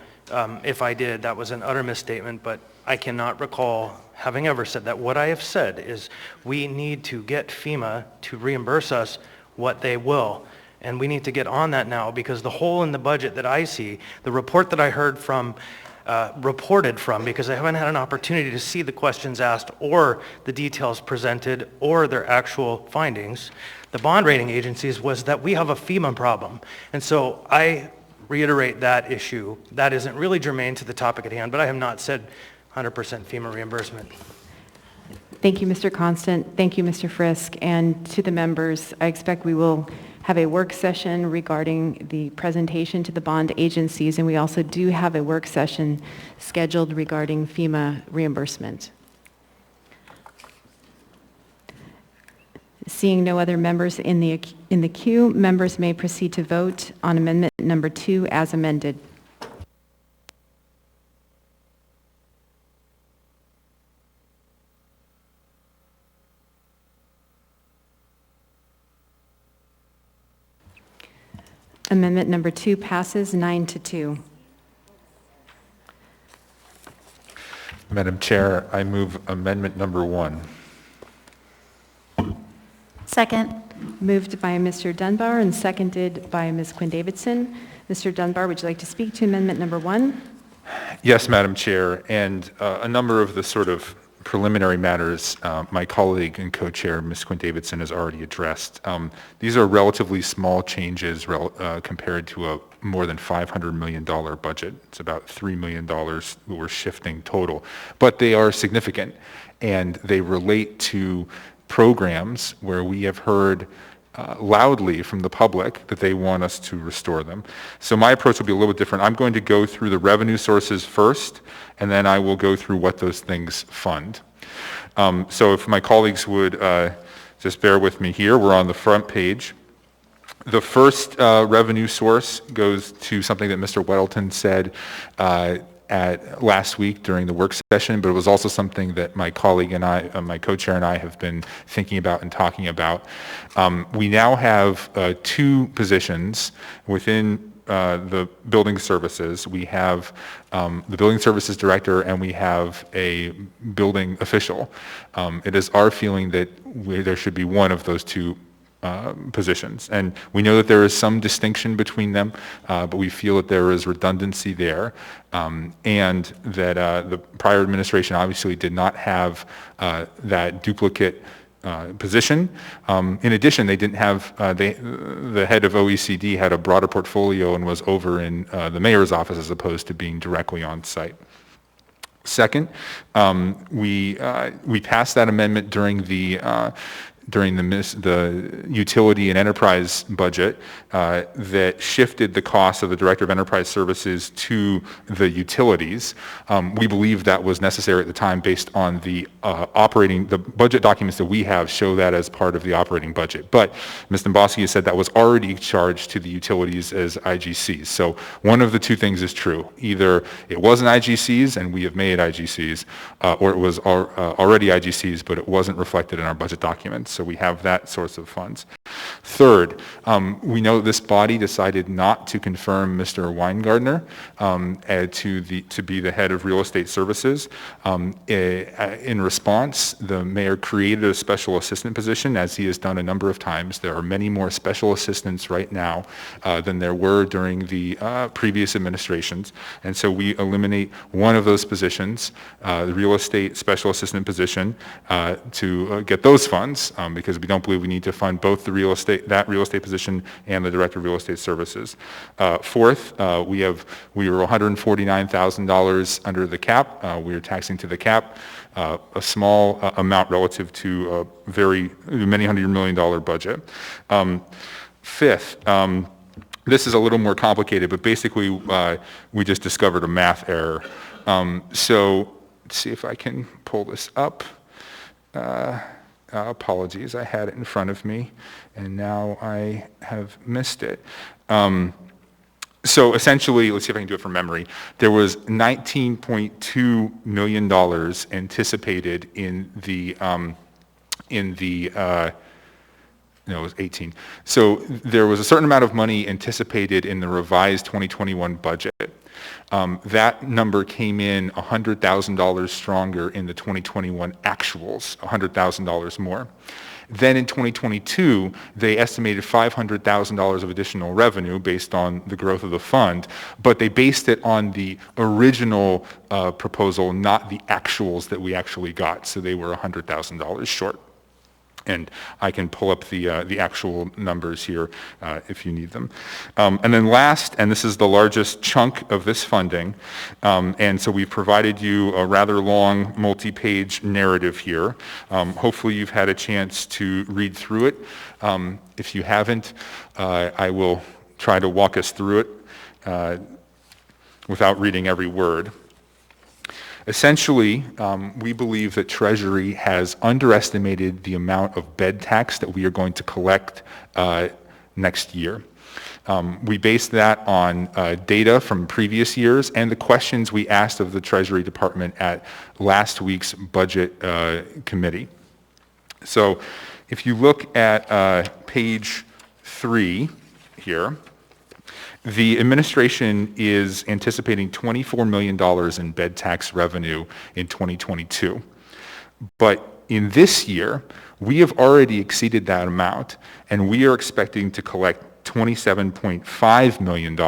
if I did, that was an utter misstatement, but I cannot recall having ever said that. What I have said is we need to get FEMA to reimburse us what they will. And we need to get on that now, because the hole in the budget that I see, the report that I heard from, reported from, because I haven't had an opportunity to see the questions asked or the details presented or their actual findings, the bond rating agencies, was that we have a FEMA problem. And so I reiterate that issue. That isn't really germane to the topic at hand, but I have not said 100% FEMA reimbursement. Thank you, Mr. Constant. Thank you, Mr. Frisk. And to the members, I expect we will have a work session regarding the presentation to the bond agencies, and we also do have a work session scheduled regarding FEMA reimbursement. Seeing no other members in the queue, members may proceed to vote on amendment number 2 as amended. Amendment number 2 passes 9-2. Madam Chair, I move amendment number 1. Second. Moved by Mr. Dunbar and seconded by Ms. Quinn-Davidson. Mr. Dunbar, would you like to speak to amendment number 1? Yes, Madam Chair, and a number of the sort of preliminary matters my colleague and co-chair, Ms. Quinn-Davidson, has already addressed. These are relatively small changes compared to a more than $500 million budget. It's about $3 million that we're shifting total. But they are significant, and they relate to programs where we have heard loudly from the public that they want us to restore them. So my approach will be a little bit different. I'm going to go through the revenue sources first, and then I will go through what those things fund. So if my colleagues would just bear with me here, we're on the front page. The first revenue source goes to something that Mr. Weddleton said at last week during the work session, but it was also something that my colleague and I, my co-chair and I have been thinking about and talking about. We now have 2 positions within the building services. We have the building services director and we have a building official. It is our feeling that there should be one of those 2 positions. And we know that there is some distinction between them, but we feel that there is redundancy there, and that the prior administration obviously did not have that duplicate position. In addition, they didn't have, the head of OECD had a broader portfolio and was over in the mayor's office as opposed to being directly on site. Second, we passed that amendment during the utility and enterprise budget that shifted the cost of the Director of Enterprise Services to the utilities. We believe that was necessary at the time based on the budget documents that we have show that as part of the operating budget. But Ms. Demboski has said that was already charged to the utilities as IGCs. So one of the 2 things is true. Either it wasn't IGCs and we have made IGCs, or it was already IGCs, but it wasn't reflected in our budget documents. So we have that source of funds. Third, we know this body decided not to confirm Mr. Weingartner to be the head of real estate services. In response, the mayor created a special assistant position, as he has done a number of times. There are many more special assistants right now than there were during the previous administrations. And so we eliminate one of those positions, the real estate special assistant position, to get those funds, because we don't believe we need to fund both the real estate position and the director of real estate services. Fourth, we were $149,000 under the cap. We are taxing to the cap, a small amount relative to a many $100 million budget. Fifth, this is a little more complicated, but basically we just discovered a math error. So let's see if I can pull this up. Apologies, I had it in front of me, and now I have missed it. So essentially, let's see if I can do it from memory. There was $19.2 million anticipated no, it was 18. So there was a certain amount of money anticipated in the revised 2021 budget. That number came in $100,000 stronger in the 2021 actuals, $100,000 more. Then in 2022, they estimated $500,000 of additional revenue based on the growth of the fund, but they based it on the original proposal, not the actuals that we actually got. So they were $100,000 short. And I can pull up the actual numbers here if you need them. And then last, and this is the largest chunk of this funding, and so we've provided you a rather long multi-page narrative here. Hopefully you've had a chance to read through it. If you haven't, I will try to walk us through it without reading every word. Essentially, we believe that Treasury has underestimated the amount of bed tax that we are going to collect next year. We base that on data from previous years and the questions we asked of the Treasury Department at last week's budget committee. So if you look at page 3 here, the administration is anticipating $24 million in bed tax revenue in 2022. But in this year, we have already exceeded that amount, and we are expecting to collect $27.5 million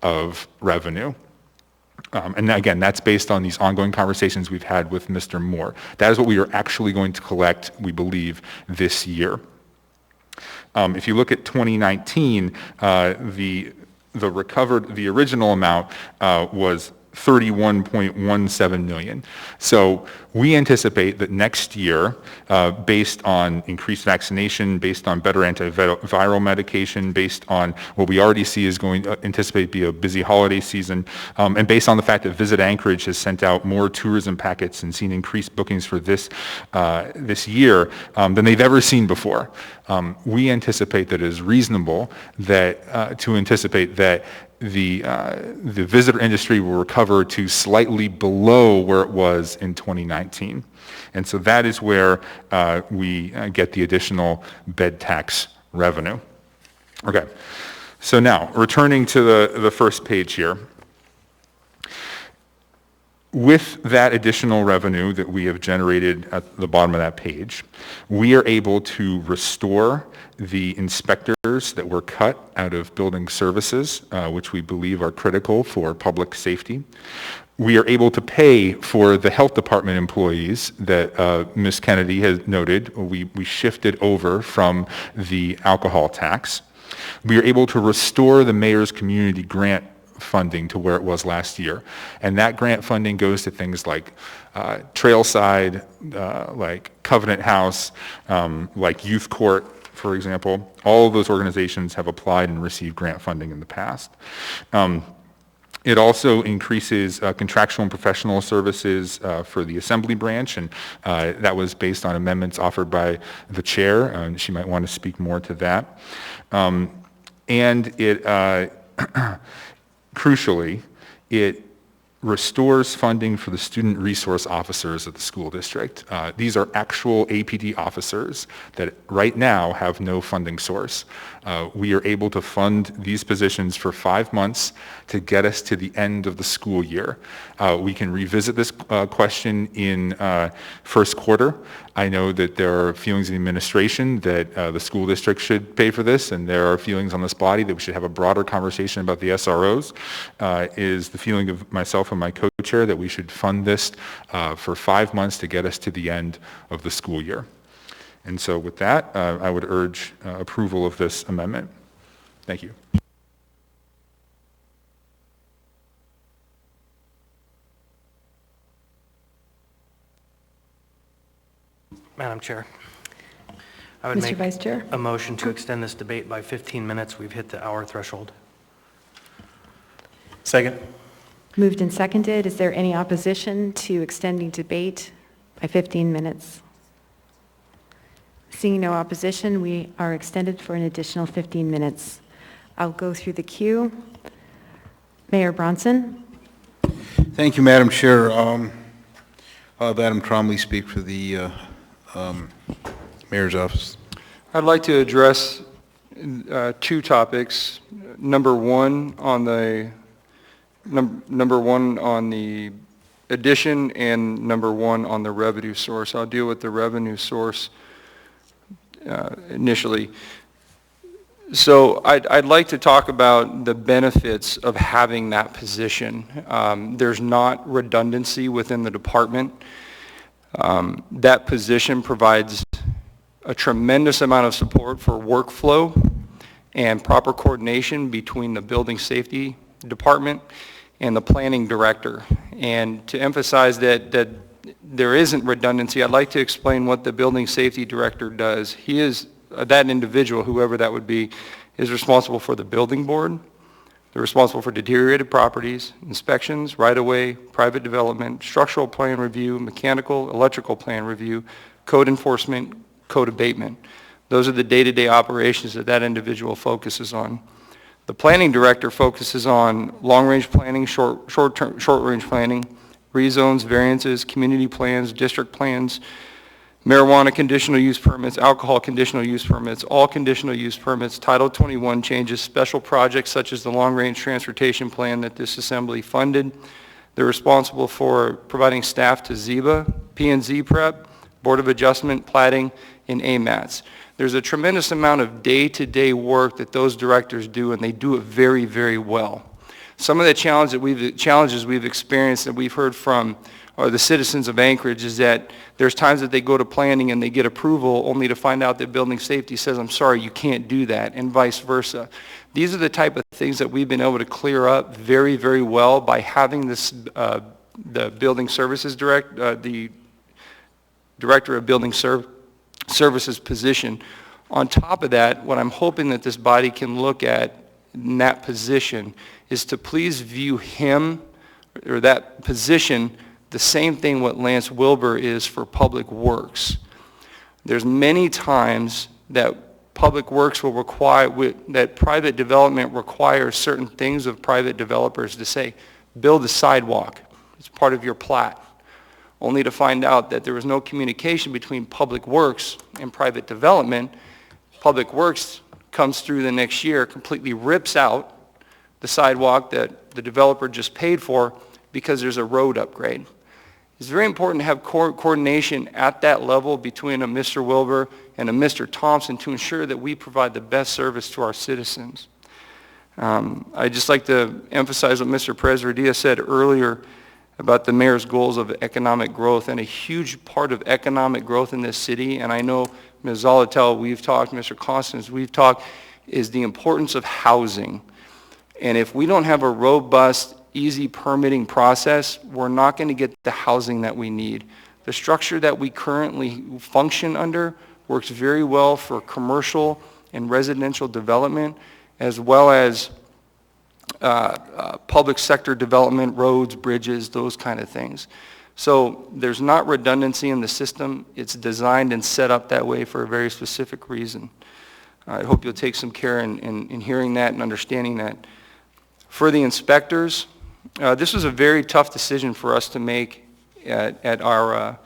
of revenue. And again, that's based on these ongoing conversations we've had with Mr. Moore. That is what we are actually going to collect, we believe, this year. If you look at 2019, the original amount was $31.17 million. So we anticipate that next year, based on increased vaccination, based on better antiviral medication, based on what we already see is going to anticipate be a busy holiday season, and based on the fact that Visit Anchorage has sent out more tourism packets and seen increased bookings for this year than they've ever seen before, we anticipate that it is reasonable to anticipate that the visitor industry will recover to slightly below where it was in 2019. And so that is where we get the additional bed tax revenue. Okay, so now returning to the first page here. With that additional revenue that we have generated at the bottom of that page, we are able to restore the inspectors that were cut out of building services, which we believe are critical for public safety. We are able to pay for the health department employees that Ms. Kennedy has noted. We shifted over from the alcohol tax. We are able to restore the mayor's community grant funding to where it was last year. And that grant funding goes to things like Trailside, like Covenant House, like Youth Court, for example. All of those organizations have applied and received grant funding in the past. It also increases contractual and professional services for the assembly branch, and that was based on amendments offered by the chair. She might want to speak more to that. And it, crucially, it restores funding for the student resource officers at the school district. These are actual APD officers that right now have no funding source. We are able to fund these positions for 5 months to get us to the end of the school year. We can revisit this question in first quarter. I know that there are feelings in the administration that the school district should pay for this, and there are feelings on this body that we should have a broader conversation about the SROs. Is the feeling of myself and my co-chair that we should fund this for 5 months to get us to the end of the school year. And so with that, I would urge approval of this amendment. Thank you. Madam Chair, I would Mr. make Vice Chair? a motion to extend this debate by 15 minutes. We've hit the hour threshold. Second. Moved and seconded. Is there any opposition to extending debate by 15 minutes? Seeing no opposition, we are extended for an additional 15 minutes. I'll go through the queue. Mayor Bronson. Thank you, Madam Chair. I'll have Adam Trombley speak for the Mayor's office. I'd like to address two topics. Number one on the addition, and number one on the revenue source. I'll deal with the revenue source initially. So I'd like to talk about the benefits of having that position. There's not redundancy within the department. That position provides a tremendous amount of support for workflow and proper coordination between the building safety department and the planning director. And to emphasize that there isn't redundancy, I'd like to explain what the building safety director does. He is, that individual, whoever that would be, is responsible for the building board. They're responsible for deteriorated properties, inspections, right-of-way, private development, structural plan review, mechanical, electrical plan review, code enforcement, code abatement. Those are the day-to-day operations that individual focuses on. The planning director focuses on long-range planning, short-range planning, rezones, variances, community plans, district plans, marijuana conditional use permits, alcohol conditional use permits, all conditional use permits, Title 21 changes, special projects such as the long-range transportation plan that this assembly funded. They're responsible for providing staff to ZEBA, P&Z prep, Board of Adjustment, plating, and AMATs. There's a tremendous amount of day-to-day work that those directors do, and they do it very, very well. Some of the challenges we've experienced that we've heard from the citizens of Anchorage is that there's times that they go to planning and they get approval only to find out that building safety says, I'm sorry, you can't do that, and vice versa. These are the type of things that we've been able to clear up very, very well by having this, the building services the director of building services position. On top of that, what I'm hoping that this body can look at in that position is to please view him, or that position, the same thing what Lance Wilbur is for Public Works. There's many times that Public Works will require, that private development requires certain things of private developers to say, build a sidewalk, it's part of your plat, only to find out that there was no communication between Public Works and private development. Public Works comes through the next year, completely rips out the sidewalk that the developer just paid for because there's a road upgrade. It's very important to have coordination at that level between a Mr. Wilbur and a Mr. Thompson to ensure that we provide the best service to our citizens. I'd just like to emphasize what Mr. Perez-Rodilla said earlier about the mayor's goals of economic growth, and a huge part of economic growth in this city, and I know Ms. Zolotel, we've talked, Mr. Constance, we've talked, is the importance of housing. And if we don't have a robust, easy permitting process, we're not going to get the housing that we need. The structure that we currently function under works very well for commercial and residential development, as well as public sector development, roads, bridges, those kind of things. So there's not redundancy in the system. It's designed and set up that way for a very specific reason. I hope you'll take some care in hearing that and understanding that. For the inspectors, This was a very tough decision for us to make in our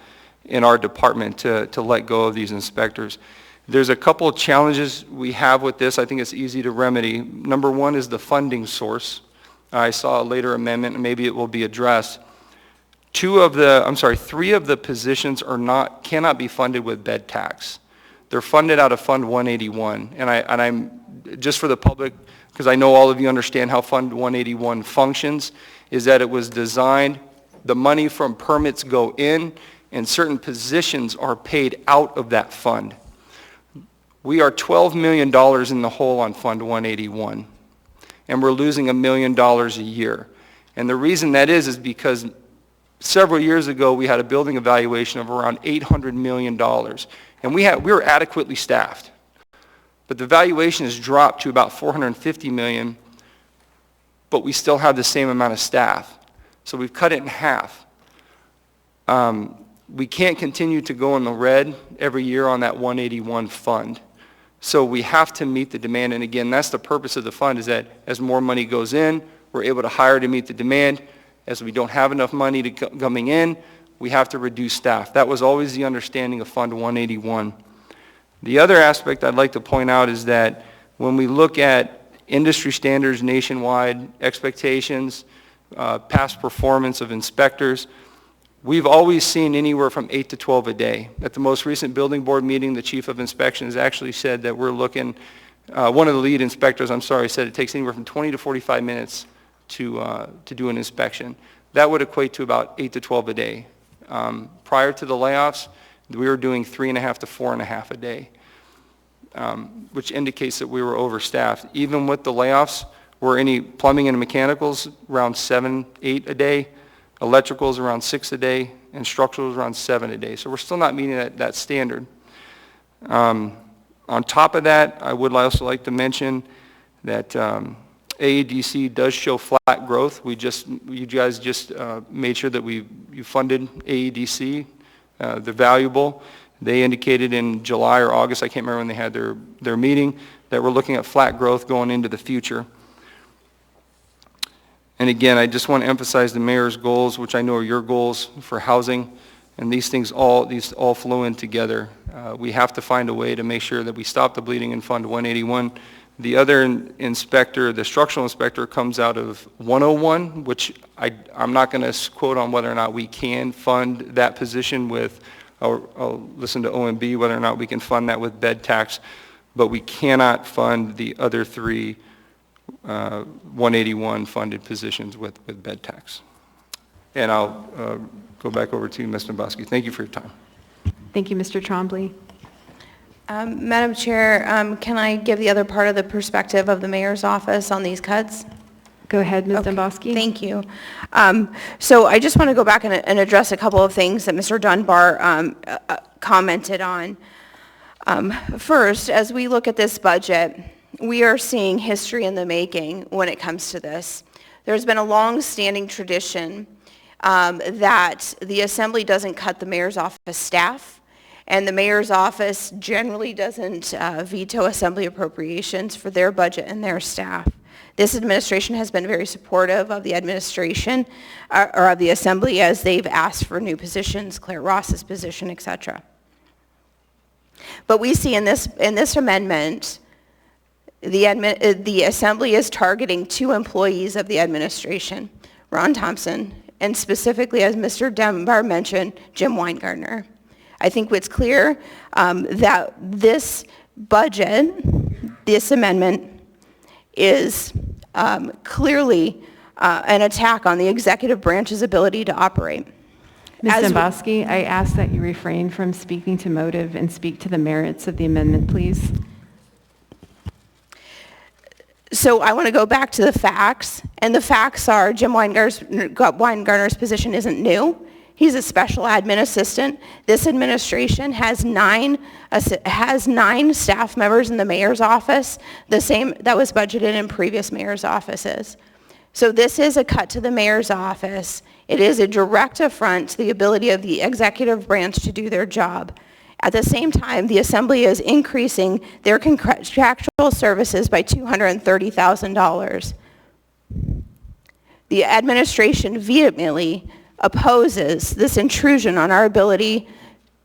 department to let go of these inspectors. There's a couple of challenges we have with this. I think it's easy to remedy. Number one is the funding source. I saw a later amendment, and maybe it will be addressed. 3 of the positions cannot be funded with bed tax. They're funded out of Fund 181. And I'm just for the public, because I know all of you understand how Fund 181 functions, is that it was designed, the money from permits go in, and certain positions are paid out of that fund. We are $12 million in the hole on Fund 181, and we're losing $1 million a year. And the reason that is because several years ago we had a building evaluation of around $800 million, and we were adequately staffed. But the valuation has dropped to about $450 million, but we still have the same amount of staff. So we've cut it in half. We can't continue to go in the red every year on that 181 fund. So we have to meet the demand, and again, that's the purpose of the fund, is that as more money goes in, we're able to hire to meet the demand. As we don't have enough money coming in, we have to reduce staff. That was always the understanding of Fund 181. The other aspect I'd like to point out is that when we look at industry standards nationwide, expectations, past performance of inspectors, we've always seen anywhere from 8 to 12 a day. At the most recent building board meeting, the chief of inspections actually said that we're looking, one of the lead inspectors, said it takes anywhere from 20 to 45 minutes to do an inspection. That would equate to about 8 to 12 a day. Prior to the layoffs, we were doing 3.5 to 4.5 a day, which indicates that we were overstaffed. Even with the layoffs, were any plumbing and mechanicals around 7, 8 a day, electricals around 6 a day, and structurals around 7 a day. So we're still not meeting that standard. On top of that, I would also like to mention that AEDC does show flat growth. You guys just made sure that you funded AEDC. They're valuable. They indicated in July or August, I can't remember when they had their meeting, that we're looking at flat growth going into the future. And again, I just want to emphasize the mayor's goals, which I know are your goals for housing, and these all flow in together. We have to find a way to make sure that we stop the bleeding in Fund 181. The other inspector, the structural inspector, comes out of 101, which I'm not going to quote on whether or not we can fund that position with, I'll listen to OMB, whether or not we can fund that with bed tax, but we cannot fund the other 3 181 funded positions with bed tax. And I'll go back over to Ms. Domboski. Thank you for your time. Thank you, Mr. Trombley. Madam Chair, can I give the other part of the perspective of the mayor's office on these cuts? Go ahead, Ms. Domboski. Thank you. So I just want to go back and address a couple of things that Mr. Dunbar commented on. First, as we look at this budget, we are seeing history in the making when it comes to this. There's been a long-standing tradition that the Assembly doesn't cut the mayor's office staff, and the mayor's office generally doesn't veto Assembly appropriations for their budget and their staff. This administration has been very supportive of the administration or of the Assembly as they've asked for new positions, Claire Ross's position, etc. But we see in this amendment, the Assembly is targeting 2 employees of the administration, Ron Thompson, and specifically, as Mr. Dunbar mentioned, Jim Weingartner. I think it's clear that this budget, this amendment, is clearly an attack on the executive branch's ability to operate. Ms. Domboski, I ask that you refrain from speaking to motive and speak to the merits of the amendment, please. So I want to go back to the facts, and the facts are Jim Weingartner's position isn't new. He's a special admin assistant. This administration has 9 staff members in the mayor's office, the same that was budgeted in previous mayor's offices. So this is a cut to the mayor's office. It is a direct affront to the ability of the executive branch to do their job. At the same time, the Assembly is increasing their contractual services by $230,000. The administration vehemently opposes this intrusion on our ability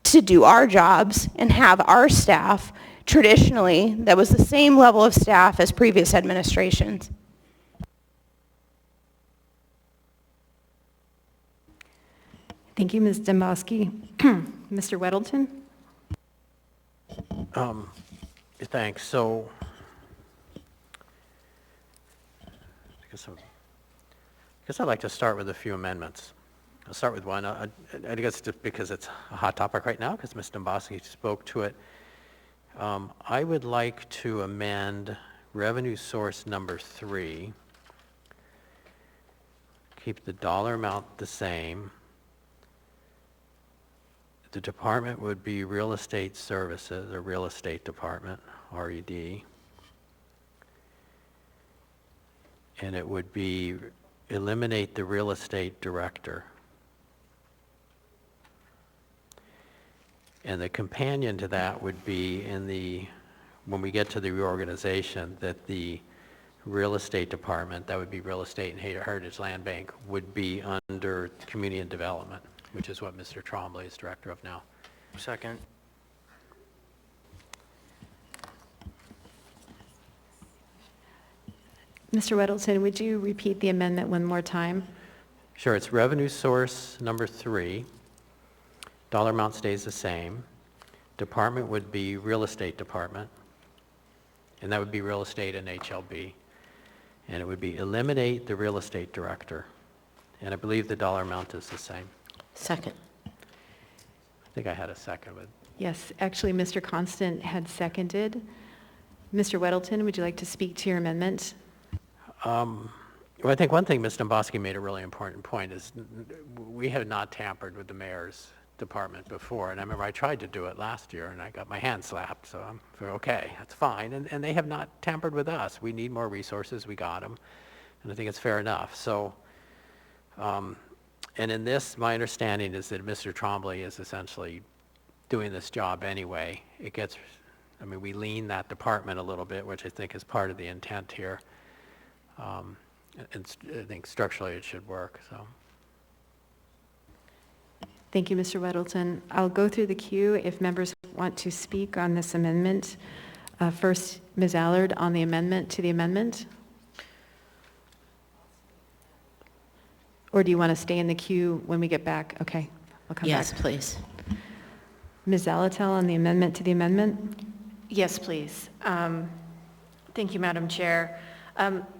to do our jobs and have our staff traditionally that was the same level of staff as previous administrations. Thank you, Ms. Dembowski. Mr. Weddleton? Thanks. So, I guess I'd like to start with a few amendments. I'll start with one. I guess just because it's a hot topic right now, because Ms. Dembowski spoke to it. I would like to amend revenue source number 3, keep the dollar amount the same. The department would be Real Estate Services, or Real Estate Department, RED. And it would be eliminate the Real Estate Director. And the companion to that would be when we get to the reorganization, that the Real Estate Department, that would be Real Estate and Heritage Land Bank, would be under Community and Development, which is what Mr. Trombley is director of now. Second. Mr. Weddleton, would you repeat the amendment one more time? Sure, it's revenue source number 3. Dollar amount stays the same. Department would be Real Estate Department, and that would be Real Estate and HLB. And it would be eliminate the Real Estate Director. And I believe the dollar amount is the same. Second. I think I had a second with. Yes, actually, Mr. Constant had seconded. Mr. Weddleton, would you like to speak to your amendment? Well, I think one thing Ms. Dembowski made a really important point is we have not tampered with the mayor's department before, and I remember I tried to do it last year and I got my hand slapped, so I'm okay, that's fine, and they have not tampered with us. We need more resources, we got them, and I think it's fair enough. So, and in this, my understanding is that Mr. Trombley is essentially doing this job anyway. We lean that department a little bit, which I think is part of the intent here. And I think structurally it should work, so. Thank you, Mr. Weddleton. I'll go through the queue if members want to speak on this amendment. First, Ms. Allard on the amendment to the amendment. Or do you want to stay in the queue when we get back? Okay, I'll come back. Yes, please. Ms. Zalatel on the amendment to the amendment. Yes, please. Thank you, Madam Chair.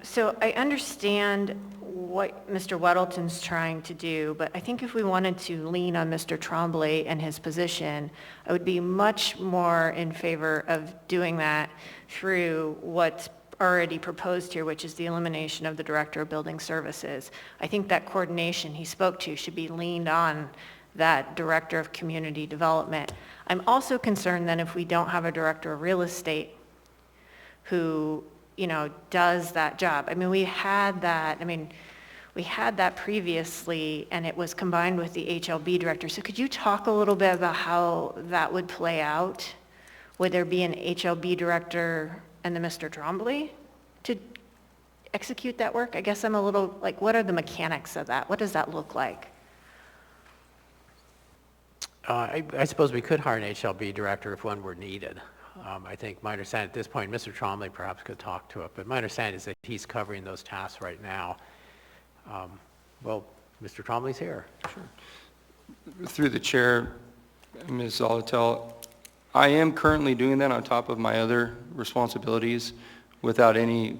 So I understand what Mr. Weddleton's trying to do, but I think if we wanted to lean on Mr. Trombley and his position, I would be much more in favor of doing that through what's already proposed here, which is the elimination of the Director of Building Services. I think that coordination he spoke to should be leaned on that Director of Community Development. I'm also concerned that if we don't have a Director of Real Estate who, does that job. We had that previously, and it was combined with the HLB director. So could you talk a little bit about how that would play out? Would there be an HLB director and the Mr. Trombley to execute that work? I guess I'm a little, what are the mechanics of that? What does that look like? I suppose we could hire an HLB director if one were needed. I think my understanding at this point, Mr. Trombley perhaps could talk to it, but my understanding is that he's covering those tasks right now. Well, Mr. Trombley's here. Sure. Through the chair, Ms. Zalatel, I am currently doing that on top of my other responsibilities without any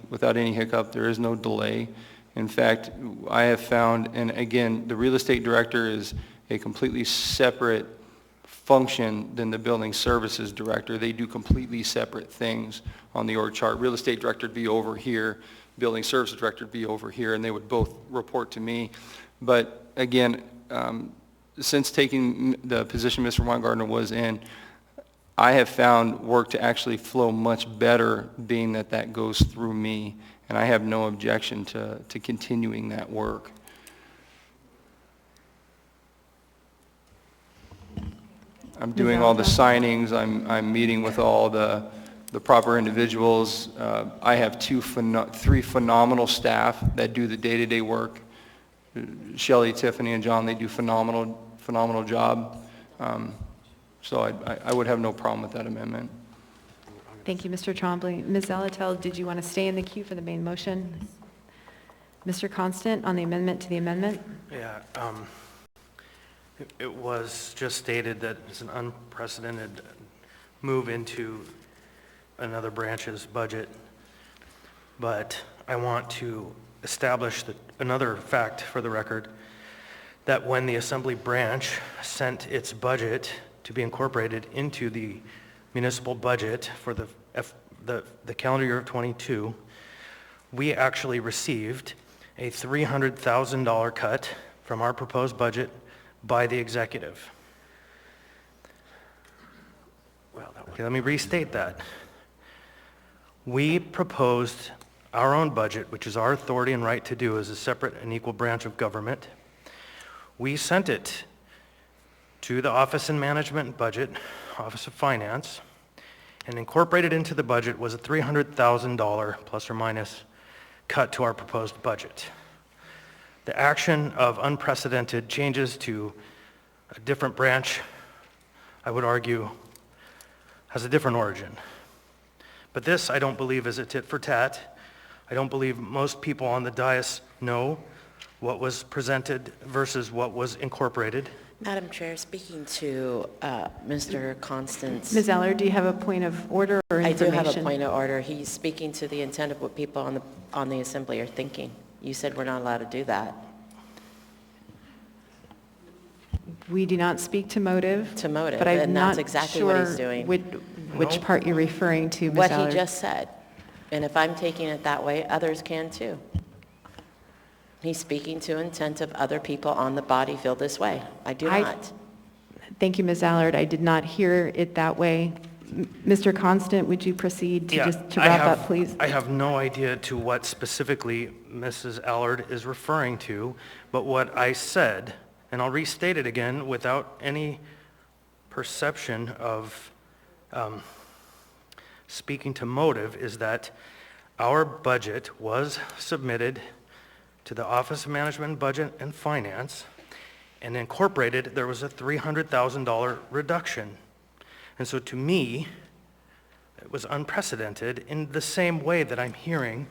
hiccup. There is no delay. In fact, I have found, and again, the real estate director is a completely separate function than the building services director. They do completely separate things on the org chart. Real estate director would be over here, building services director would be over here, and they would both report to me. But again, since taking the position Mr. Weingartner was in, I have found work to actually flow much better, being that goes through me, and I have no objection to continuing that work. I'm doing all the signings, I'm meeting with all the proper individuals. I have three phenomenal staff that do the day-to-day work. Shelley, Tiffany, and John, they do phenomenal job. So I would have no problem with that amendment. Thank you, Mr. Trombley. Ms. Zalatel, did you want to stay in the queue for the main motion? Mr. Constant, on the amendment to the amendment? Yeah, it was just stated that it's an unprecedented move into another branch's budget, but I want to establish another fact for the record, that when the Assembly branch sent its budget to be incorporated into the municipal budget for the calendar year of 22, we actually received a $300,000 cut from our proposed budget by the executive. Well, okay, let me restate that. We proposed our own budget, which is our authority and right to do as a separate and equal branch of government. We sent it to the Office and Management Budget, Office of Finance, and incorporated into the budget was a $300,000 plus or minus cut to our proposed budget. The action of unprecedented changes to a different branch, I would argue, has a different origin. But this, I don't believe, is a tit for tat. I don't believe most people on the dais know what was presented versus what was incorporated. Madam Chair, speaking to Mr. Constance. Ms. Eller, do you have a point of order or information? I do have a point of order. He's speaking to the intent of what people on the Assembly are thinking. You said we're not allowed to do that. We do not speak to motive. To motive, but I'm and not that's exactly sure what he's doing. Which part you're referring to, Ms. What Eller. he just said. And if I'm taking it that way, others can too. He's speaking to intent of other people on the body feel this way. I do not. Thank you, Ms. Allard. I did not hear it that way. Mr. Constant, would you proceed to wrap up, please? I have no idea to what specifically Mrs. Allard is referring to, but what I said, and I'll restate it again without any perception of speaking to motive, is that our budget was submitted to the Office of Management, Budget, and Finance, and incorporated, there was a $300,000 reduction. And so to me, it was unprecedented in the same way that I'm hearing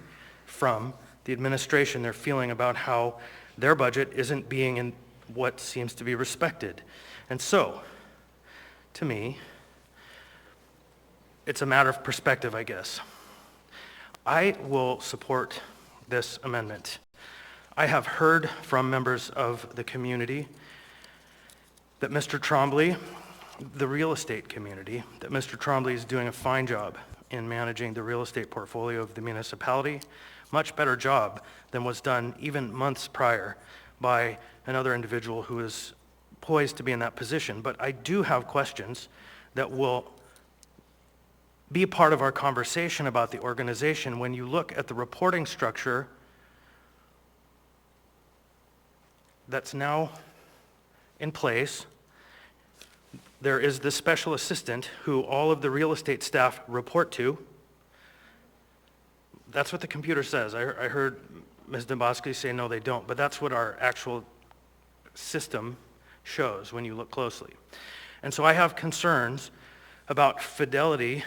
from the administration, their feeling about how their budget isn't being in what seems to be respected. And so, to me, it's a matter of perspective, I guess. I will support this amendment. I have heard from members of the community that Mr. Trombley, the real estate community, that Mr. Trombley is doing a fine job in managing the real estate portfolio of the municipality, much better job than was done even months prior by another individual who is poised to be in that position. But I do have questions that will be a part of our conversation about the organization. When you look at the reporting structure that's now in place, there is the special assistant who all of the real estate staff report to. That's what the computer says. I heard Ms. Demboski say no, they don't, but that's what our actual system shows when you look closely. And so I have concerns about fidelity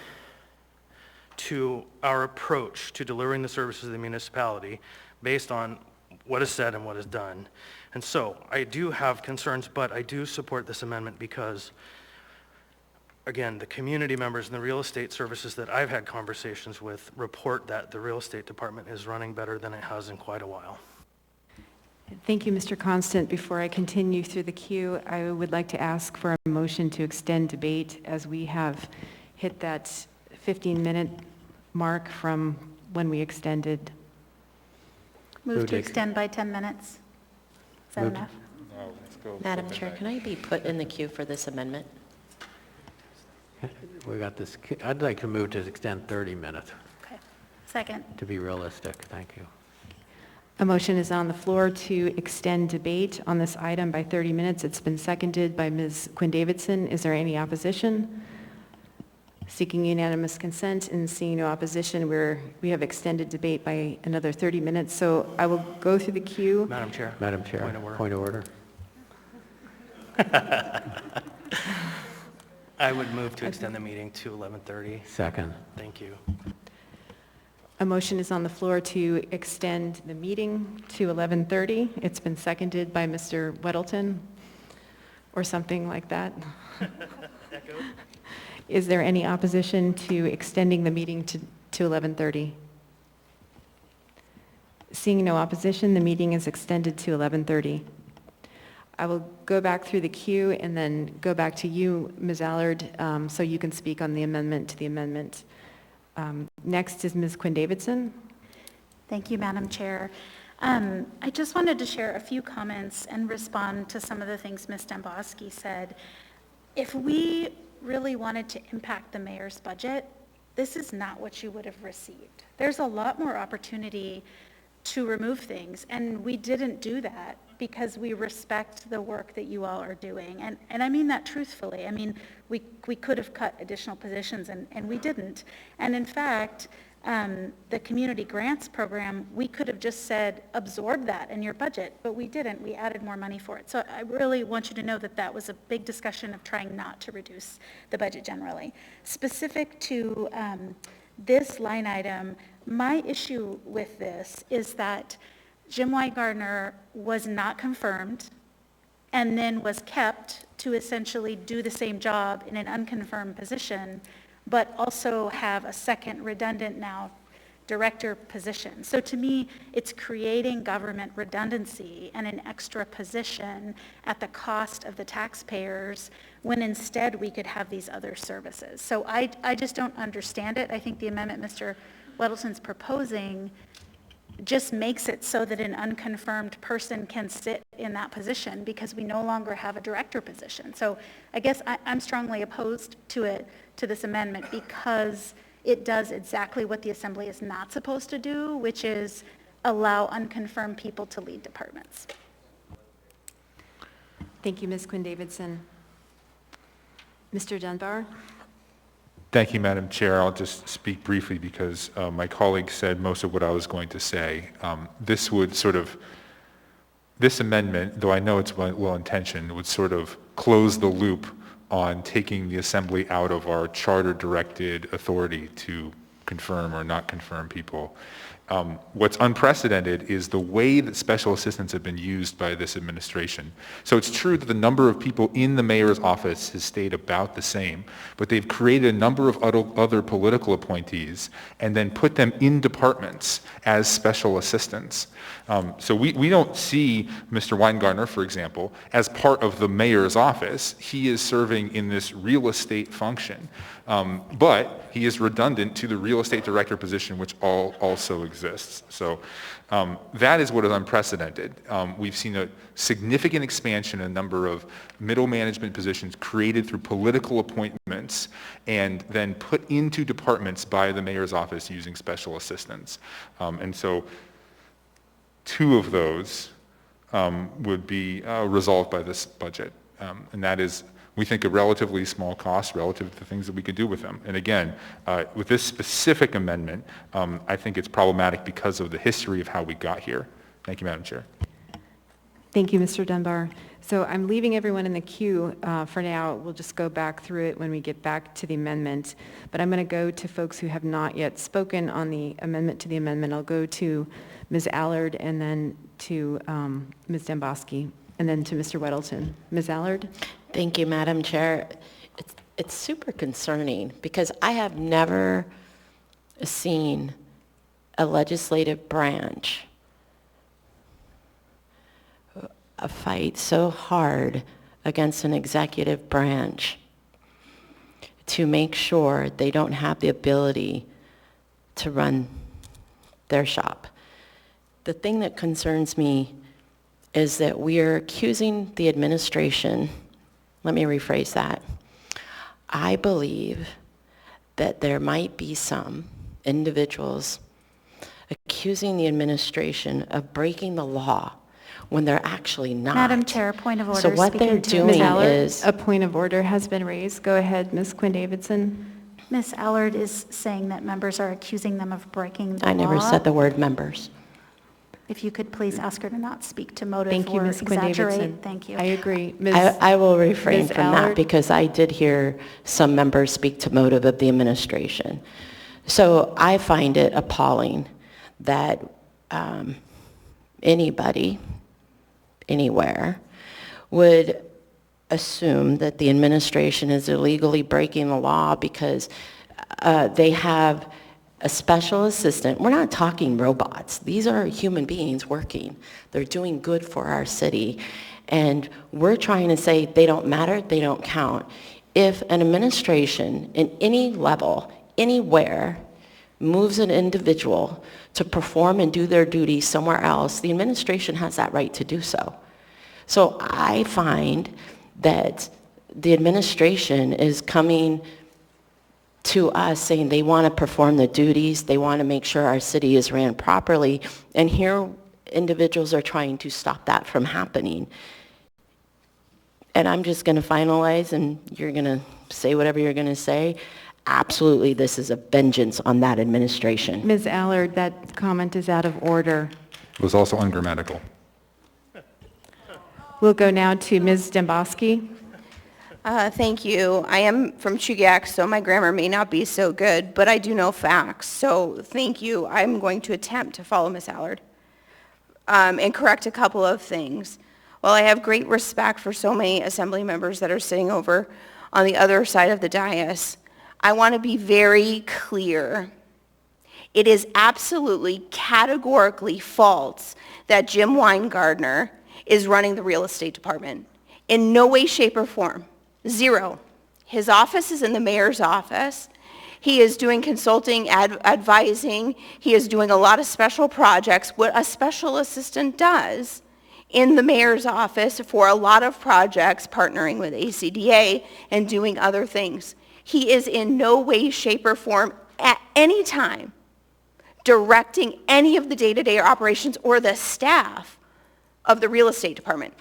to our approach to delivering the services of the municipality based on what is said and what is done. And so I do have concerns, but I do support this amendment because, again, the community members and the real estate services that I've had conversations with report that the real estate department is running better than it has in quite a while. Thank you, Mr. Constant. Before I continue through the queue, I would like to ask for a motion to extend debate as we have hit that 15-minute mark from when we extended. Move to extend by 10 minutes. Is that enough? No, let's go. Madam Chair, can I be put in the queue for this amendment? We got this. I'd like to move to extend 30 minutes. Okay. Second. To be realistic, thank you. A motion is on the floor to extend debate on this item by 30 minutes. It's been seconded by Ms. Quinn Davidson. Is there any opposition? Seeking unanimous consent and seeing no opposition, we have extended debate by another 30 minutes. So I will go through the queue. Madam Chair. Madam Chair, point of order. I would move to extend the meeting to 11:30. Second. Thank you. A motion is on the floor to extend the meeting to 11:30. It's been seconded by Mr. Weddleton, or something like that. Is there any opposition to extending the meeting to 11:30? Seeing no opposition, the meeting is extended to 11:30. I will go back through the queue and then go back to you, Ms. Allard, so you can speak on the amendment to the amendment. Next is Ms. Quinn Davidson. Thank you, Madam Chair. I just wanted to share a few comments and respond to some of the things Ms. Demboski said. If we really wanted to impact the mayor's budget, this is not what you would have received. There's a lot more opportunity to remove things, and we didn't do that because we respect the work that you all are doing. And I mean that truthfully. I mean, we could have cut additional positions, and we didn't. And in fact, the community grants program, we could have just said, absorb that in your budget, but we didn't. We added more money for it. So I really want you to know that that was a big discussion of trying not to reduce the budget generally. Specific to this line item, my issue with this is that Jim Weingartner was not confirmed and then was kept to essentially do the same job in an unconfirmed position, but also have a second redundant now director position. So to me, it's creating government redundancy and an extra position at the cost of the taxpayers when instead we could have these other services. So I just don't understand it. I think the amendment Mr. Weddleton's proposing just makes it so that an unconfirmed person can sit in that position because we no longer have a director position. So I guess I'm strongly opposed to this amendment because it does exactly what the Assembly is not supposed to do, which is allow unconfirmed people to lead departments. Thank you, Ms. Quinn Davidson. Mr. Dunbar? Thank you, Madam Chair. I'll just speak briefly because my colleague said most of what I was going to say. This amendment, though I know it's well-intentioned, would sort of close the loop on taking the Assembly out of our charter-directed authority to confirm or not confirm people. What's unprecedented is the way that special assistants have been used by this administration. So it's true that the number of people in the mayor's office has stayed about the same, but they've created a number of other political appointees and then put them in departments as special assistants. So we don't see Mr. Weingartner, for example, as part of the mayor's office. He is serving in this real estate function, but he is redundant to the real estate director position, which also exists. So that is what is unprecedented. We've seen a significant expansion in a number of middle management positions created through political appointments and then put into departments by the mayor's office using special assistants. And so 2 of those would be resolved by this budget. And that is, we think, a relatively small cost relative to the things that we could do with them. And again, with this specific amendment, I think it's problematic because of the history of how we got here. Thank you, Madam Chair. Thank you, Mr. Dunbar. So I'm leaving everyone in the queue for now. We'll just go back through it when we get back to the amendment. But I'm going to go to folks who have not yet spoken on the amendment to the amendment. I'll go to Ms. Allard and then to Ms. Demboski and then to Mr. Weddleton. Ms. Allard? Thank you, Madam Chair. It's super concerning because I have never seen a legislative branch fight so hard against an executive branch to make sure they don't have the ability to run their shop. The thing that concerns me is that we are accusing the administration. Let me rephrase that. I believe that there might be some individuals accusing the administration of breaking the law when they're actually not. Madam Chair, point of order. So what they're doing Ms. Allard, is... a point of order has been raised. Go ahead, Ms. Quinn Davidson. Ms. Allard is saying that members are accusing them of breaking the law. I never said the word members. If you could please ask her to not speak to motive Thank you, or Ms. Quinn exaggerate. Davidson. Thank you. I agree. I will refrain Ms. from that Allard? because I did hear some members speak to motive of the administration. So I find it appalling that anybody, anywhere, would assume that the administration is illegally breaking the law because they have a special assistant. We're not talking robots. These are human beings working. They're doing good for our city. And we're trying to say they don't matter, they don't count. If an administration in any level, anywhere, moves an individual to perform and do their duties somewhere else, the administration has that right to do so. So I find that the administration is coming to us saying they want to perform the duties, they want to make sure our city is ran properly, and here individuals are trying to stop that from happening. And I'm just going to finalize, and you're going to say whatever you're going to say. Absolutely, this is a vengeance on that administration. Ms. Allard, that comment is out of order. It was also ungrammatical. We'll go now to Ms. Demboski. Thank you. I am from Chugach, so my grammar may not be so good, but I do know facts. So thank you. I'm going to attempt to follow Ms. Allard and correct a couple of things. While I have great respect for so many assembly members that are sitting over on the other side of the dais, I want to be very clear. It is absolutely categorically false that Jim Weingartner is running the real estate department. In no way, shape, or form. Zero. His office is in the mayor's office. He is doing consulting, advising. He is doing a lot of special projects, what a special assistant does in the mayor's office for a lot of projects, partnering with ACDA and doing other things. He is in no way, shape, or form at any time directing any of the day-to-day operations or the staff of the real estate department.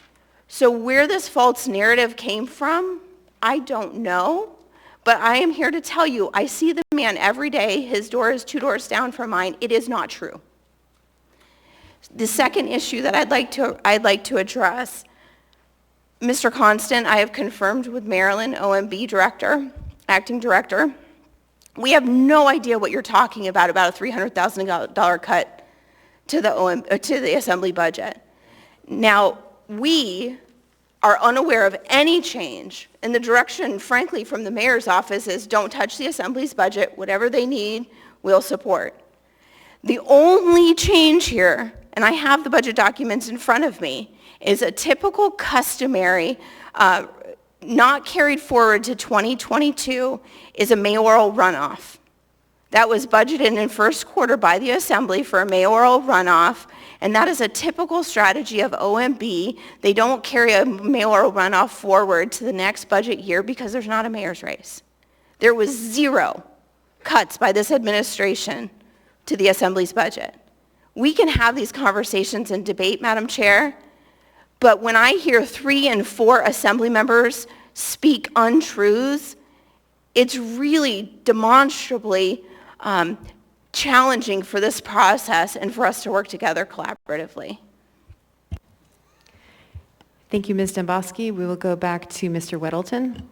So where this false narrative came from, I don't know, but I am here to tell you, I see the man every day. His door is 2 doors down from mine. It is not true. The second issue that I'd like to address, Mr. Constant, I have confirmed with Marilyn, OMB director, acting director. We have no idea what you're talking about a $300,000 cut to the assembly budget. Now, we are unaware of any change, and the direction, frankly, from the mayor's office is don't touch the assembly's budget. Whatever they need, we'll support. The only change here, and I have the budget documents in front of me, is a typical customary, not carried forward to 2022, is a mayoral runoff. That was budgeted in first quarter by the assembly for a mayoral runoff, and that is a typical strategy of OMB. They don't carry a mayoral runoff forward to the next budget year because there's not a mayor's race. There was 0 cuts by this administration to the assembly's budget. We can have these conversations and debate, Madam Chair, but when I hear 3 and 4 assembly members speak untruths, it's really demonstrably challenging for this process and for us to work together collaboratively. Thank you, Ms. Demboski. We will go back to Mr. Weddleton.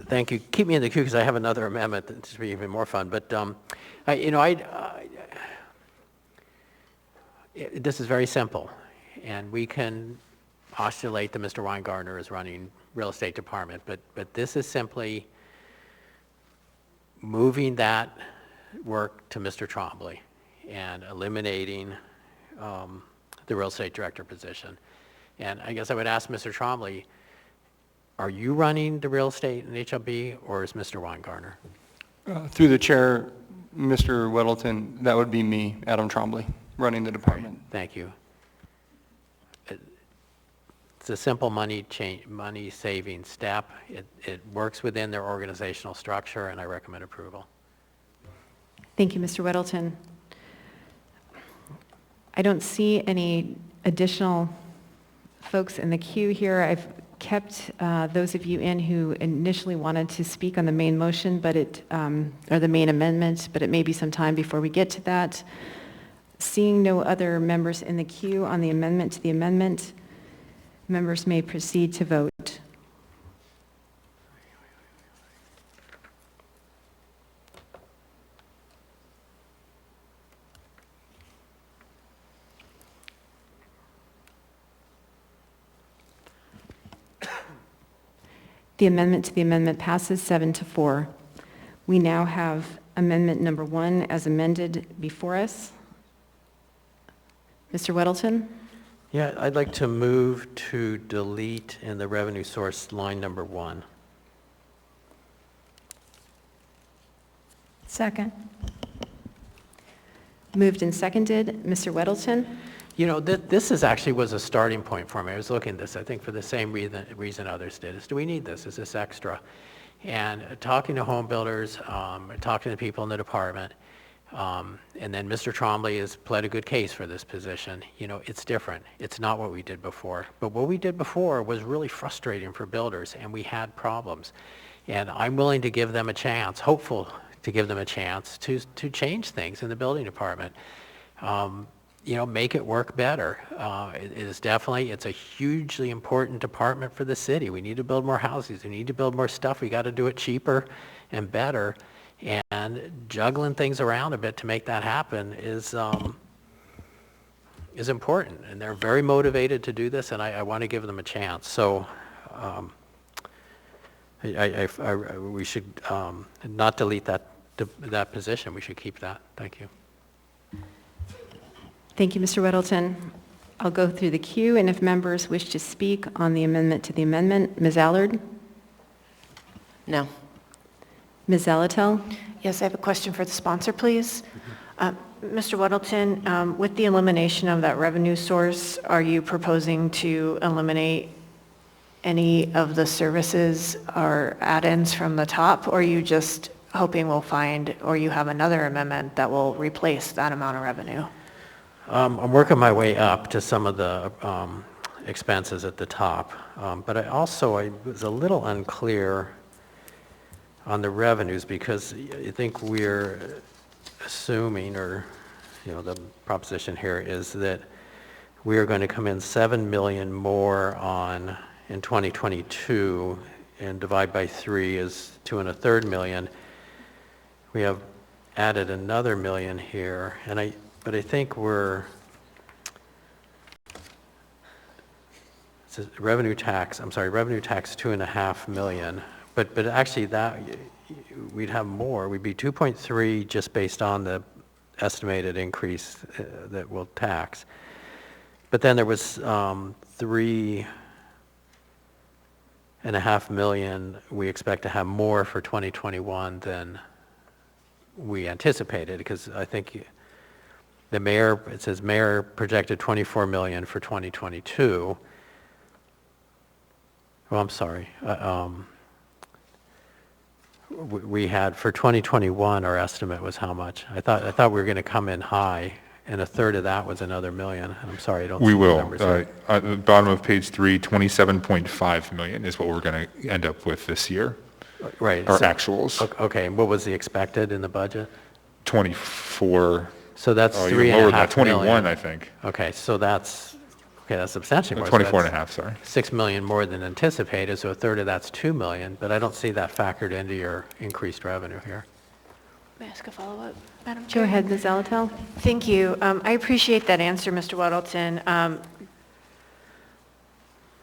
Thank you. Keep me in the queue because I have another amendment that's be even more fun. But this is very simple, and we can postulate that Mr. Weingartner is running real estate department, but this is simply moving that work to Mr. Trombley and eliminating the real estate director position. And I guess I would ask Mr. Trombley, are you running the real estate in HLB, or is Mr. Weingartner? Through the chair, Mr. Weddleton, that would be me, Adam Trombley, running the department. Right. Thank you. It's a simple money saving step. It works within their organizational structure, and I recommend approval. Thank you, Mr. Weddleton. I don't see any additional folks in the queue here. I've kept those of you in who initially wanted to speak on the main motion, but or the main amendment, but it may be some time before we get to that. Seeing no other members in the queue on the amendment to the amendment, members may proceed to vote. The amendment to the amendment passes 7-4. We now have amendment number 1 as amended before us. Mr. Weddleton? Yeah, I'd like to move to delete in the revenue source line number 1. Second. Moved and seconded. Mr. Weddleton? You know, this actually was a starting point for me. I was looking at this, I think, for the same reason others did, is do we need this? Is this extra? And talking to home builders, talking to people in the department, and then Mr. Trombley has pled a good case for this position. You know, it's different. It's not what we did before. But what we did before was really frustrating for builders, and we had problems. And I'm willing to give them a chance, hopeful to give them a chance to change things in the building department. You know, make it work better. It is definitely, it's a hugely important department for the city. We need to build more houses. We need to build more stuff. We got to do it cheaper and better. And juggling things around a bit to make that happen is important. And they're very motivated to do this, and I want to give them a chance. So we should not delete that position. We should keep that. Thank you. Thank you, Mr. Weddleton. I'll go through the queue, and if members wish to speak on the amendment to the amendment, Ms. Allard? No. Ms. Zalatel? Yes, I have a question for the sponsor, please. Mr. Weddleton, with the elimination of that revenue source, are you proposing to eliminate any of the services or add-ins from the top, or are you just hoping we'll find, or you have another amendment that will replace that amount of revenue? I'm working my way up to some of the expenses at the top, but I was a little unclear on the revenues because I think we're assuming, or you know, the proposition here is that we are going to come in $7 million more in 2022, and divide by 3 is $2.33 million. We have added another $1 million here, but I think revenue tax $2.5 million. But actually that, we'd have more. We'd be 2.3 just based on the estimated increase that we'll tax. But then there was $3.5 million we expect to have more for 2021 than we anticipated, because I think it says mayor projected $24 million for 2022. Well, I'm sorry. We had, for 2021, our estimate was how much? I thought we were going to come in high, and a third of that was another $1 million. I'm sorry, I don't see the numbers. We will. At the bottom of page 3, $27.5 million is what we're going to end up with this year. Right. Our actuals. Okay, and what was the expected in the budget? 24. So that's $3.5 million. 21, I think. Okay, so that's substantially more. 24.5, sorry. $6 million more than anticipated, so a third of that's $2 million, but I don't see that factored into your increased revenue here. May I ask a follow-up, Madam Chair? Go ahead, Ms. Zalatel. Thank you. I appreciate that answer, Mr. Weddleton.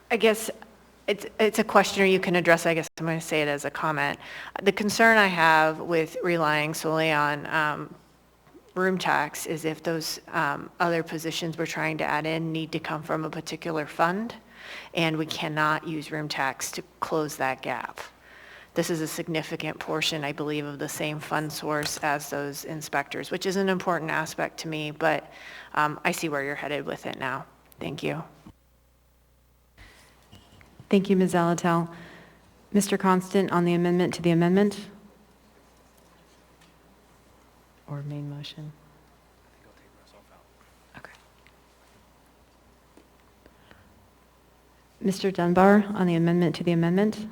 I guess it's a question, or you can address, I guess I'm going to say it as a comment. The concern I have with relying solely on room tax is if those other positions we're trying to add in need to come from a particular fund, and we cannot use room tax to close that gap. This is a significant portion, I believe, of the same fund source as those inspectors, which is an important aspect to me, but I see where you're headed with it now. Thank you. Thank you, Ms. Zalatel. Mr. Constant, on the amendment to the amendment? Or main motion? Okay. Mr. Dunbar on the amendment to the amendment?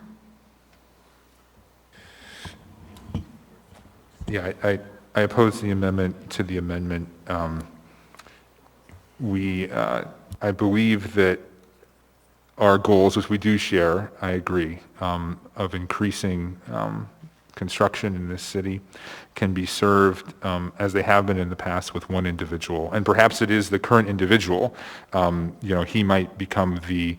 Yeah, I oppose the amendment to the amendment. I believe that our goals, which we do share, I agree, of increasing construction in this city can be served as they have been in the past with one individual. And perhaps it is the current individual. He might become the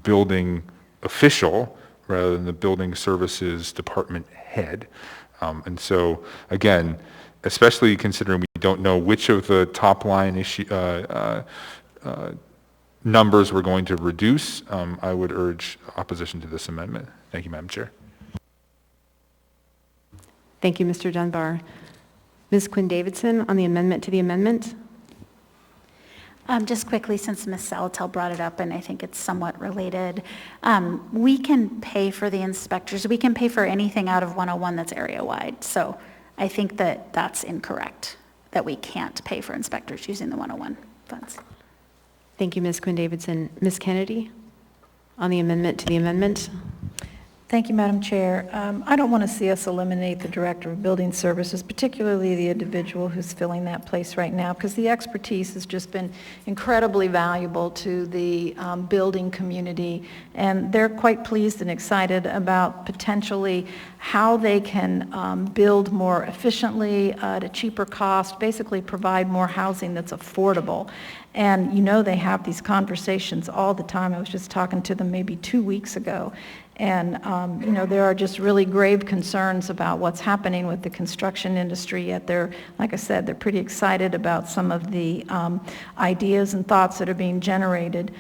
building official rather than the building services department head. And so, again, especially considering we don't know which of the top line numbers we're going to reduce, I would urge opposition to this amendment. Thank you, Madam Chair. Thank you, Mr. Dunbar. Ms. Quinn Davidson on the amendment to the amendment. Just quickly, since Ms. Salatel brought it up, and I think it's somewhat related, we can pay for the inspectors. We can pay for anything out of 101 that's area-wide. So I think that that's incorrect, that we can't pay for inspectors using the 101 funds. Thank you, Ms. Quinn Davidson. Ms. Kennedy on the amendment to the amendment. Thank you, Madam Chair. I don't want to see us eliminate the Director of Building Services, particularly the individual who's filling that place right now, because the expertise has just been incredibly valuable to the building community, and they're quite pleased and excited about potentially how they can build more efficiently at a cheaper cost, basically provide more housing that's affordable. And they have these conversations all the time. I was just talking to them maybe 2 weeks ago. And, there are just really grave concerns about what's happening with the construction industry, yet they're, like I said, they're pretty excited about some of the ideas and thoughts that are being generated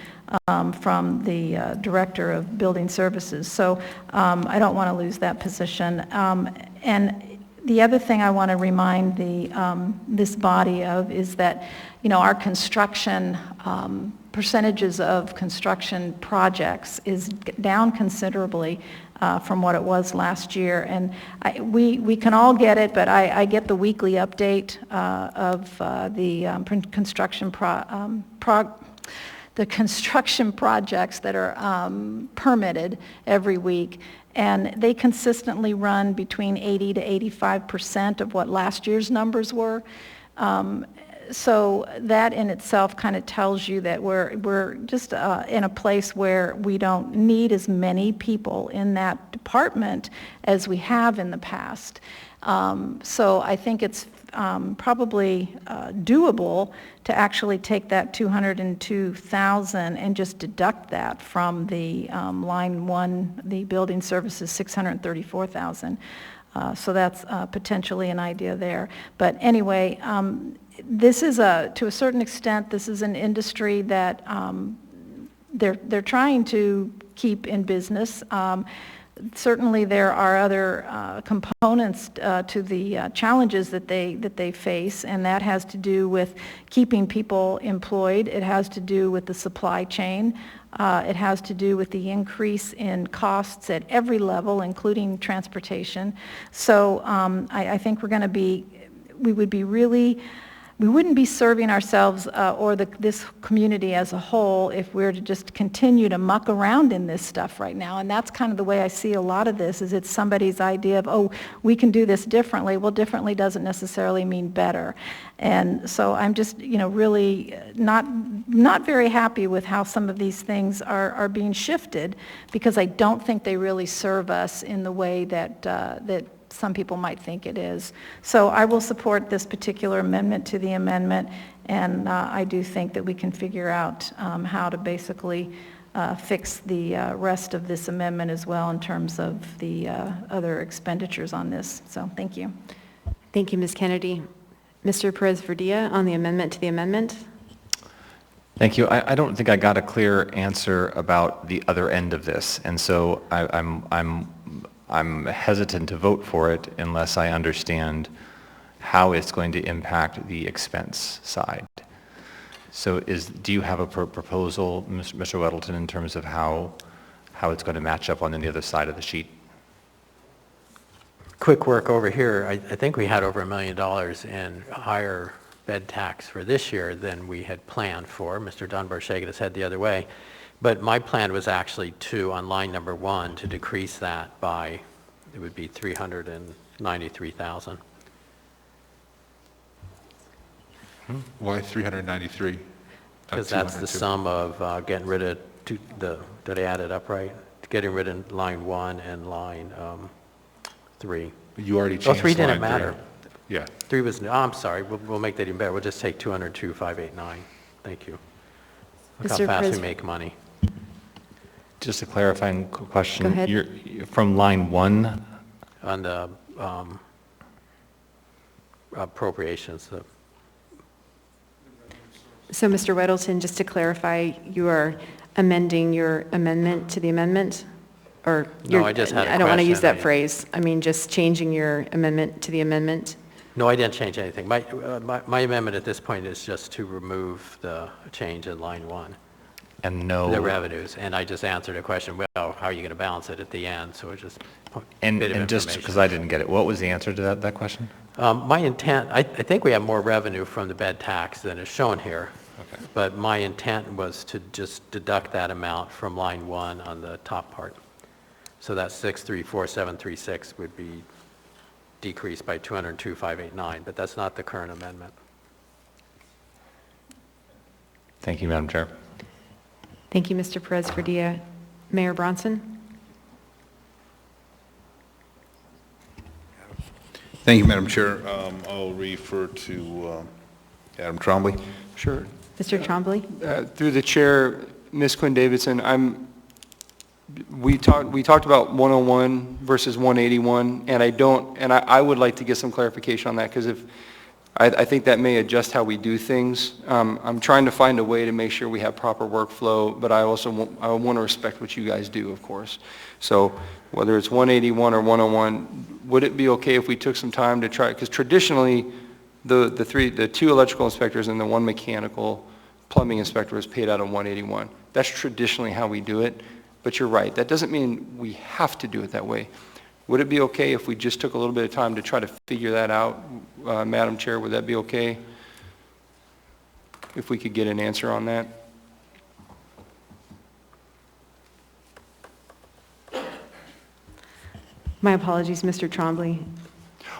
from the Director of Building Services. So I don't want to lose that position. And the other thing I want to remind this body of is that, our construction percentages of construction projects is down considerably from what it was last year. And we can all get it, but I get the weekly update of the construction projects that are permitted every week. And they consistently run between 80 to 85% of what last year's numbers were. So that in itself kind of tells you that we're just in a place where we don't need as many people in that department as we have in the past. So I think it's probably doable to actually take that 202,000 and just deduct that from the line 1, the building services 634,000. So that's potentially an idea there. But anyway, this is to a certain extent, this is an industry that they're trying to keep in business. Certainly there are other components to the challenges that they face, and that has to do with keeping people employed. It has to do with the supply chain. It has to do with the increase in costs at every level, including transportation. So I think we wouldn't be serving ourselves or this community as a whole if we were to just continue to muck around in this stuff right now. And that's kind of the way I see a lot of this, is it's somebody's idea of, we can do this differently. Well, differently doesn't necessarily mean better. And so I'm just, really not very happy with how some of these things are being shifted, because I don't think they really serve us in the way that some people might think it is. So I will support this particular amendment to the amendment, and I do think that we can figure out how to basically fix the rest of this amendment as well in terms of the other expenditures on this. So thank you. Thank you, Ms. Kennedy. Mr. Perez-Verdia on the amendment to the amendment. Thank you. I don't think I got a clear answer about the other end of this, and so I'm hesitant to vote for it unless I understand how it's going to impact the expense side. So do you have a proposal, Mr. Weddleton, in terms of how it's going to match up on the other side of the sheet? Quick work over here. I think we had over $1 million in higher bed tax for this year than we had planned for. Mr. Dunbar shaking his head the other way. But my plan was actually to, on line number 1, to decrease that by, it would be 393,000. Why 393? Because that's the sum of getting rid of, did I add it up right? Getting rid of line 1 and line 3. You already changed Oh, 3 didn't line matter. 3. Yeah. 3 was, oh, I'm sorry, we'll make that even better. We'll just take 202,589. Thank you. Look how Mr. fast we Pres- make money. Just a clarifying question. Go ahead. You're from line 1, On the appropriations, So, Mr. Weddleton, just to clarify, you are amending your amendment to the amendment? Or No, you're- I just had a I don't want to use question. that phrase. I mean, just changing your amendment to the amendment? No, I didn't change anything. My amendment at this point is just to remove the change in line 1. and no... The revenues, and I just answered a question, well, how are you going to balance it at the end? So it's just a And bit of just information. because I didn't get it, what was the answer to that question? My intent, I think we have more revenue from the bed tax than is shown here. Okay. But my intent was to just deduct that amount from line 1 on the top part. So that 634,736 would be decreased by 202,589, but that's not the current amendment. Thank you, Madam Chair. Thank you, Mr. Perez-Verdilla. Mayor Bronson? Thank you, Madam Chair. I'll refer to Adam Trombley. Sure. Mr. Trombley? Through the chair, Ms. Quinn Davidson, we talked about 101 versus 181, and I would like to get some clarification on that, because I think that may adjust how we do things. I'm trying to find a way to make sure we have proper workflow, but I want to respect what you guys do, of course. So whether it's 181 or 101, would it be okay if we took some time to try, because traditionally, the 2 electrical inspectors and the 1 mechanical plumbing inspector is paid out of 181. That's traditionally how we do it, but you're right. That doesn't mean we have to do it that way. Would it be okay if we just took a little bit of time to try to figure that out? Madam Chair, would that be okay? If we could get an answer on that? My apologies, Mr. Trombley.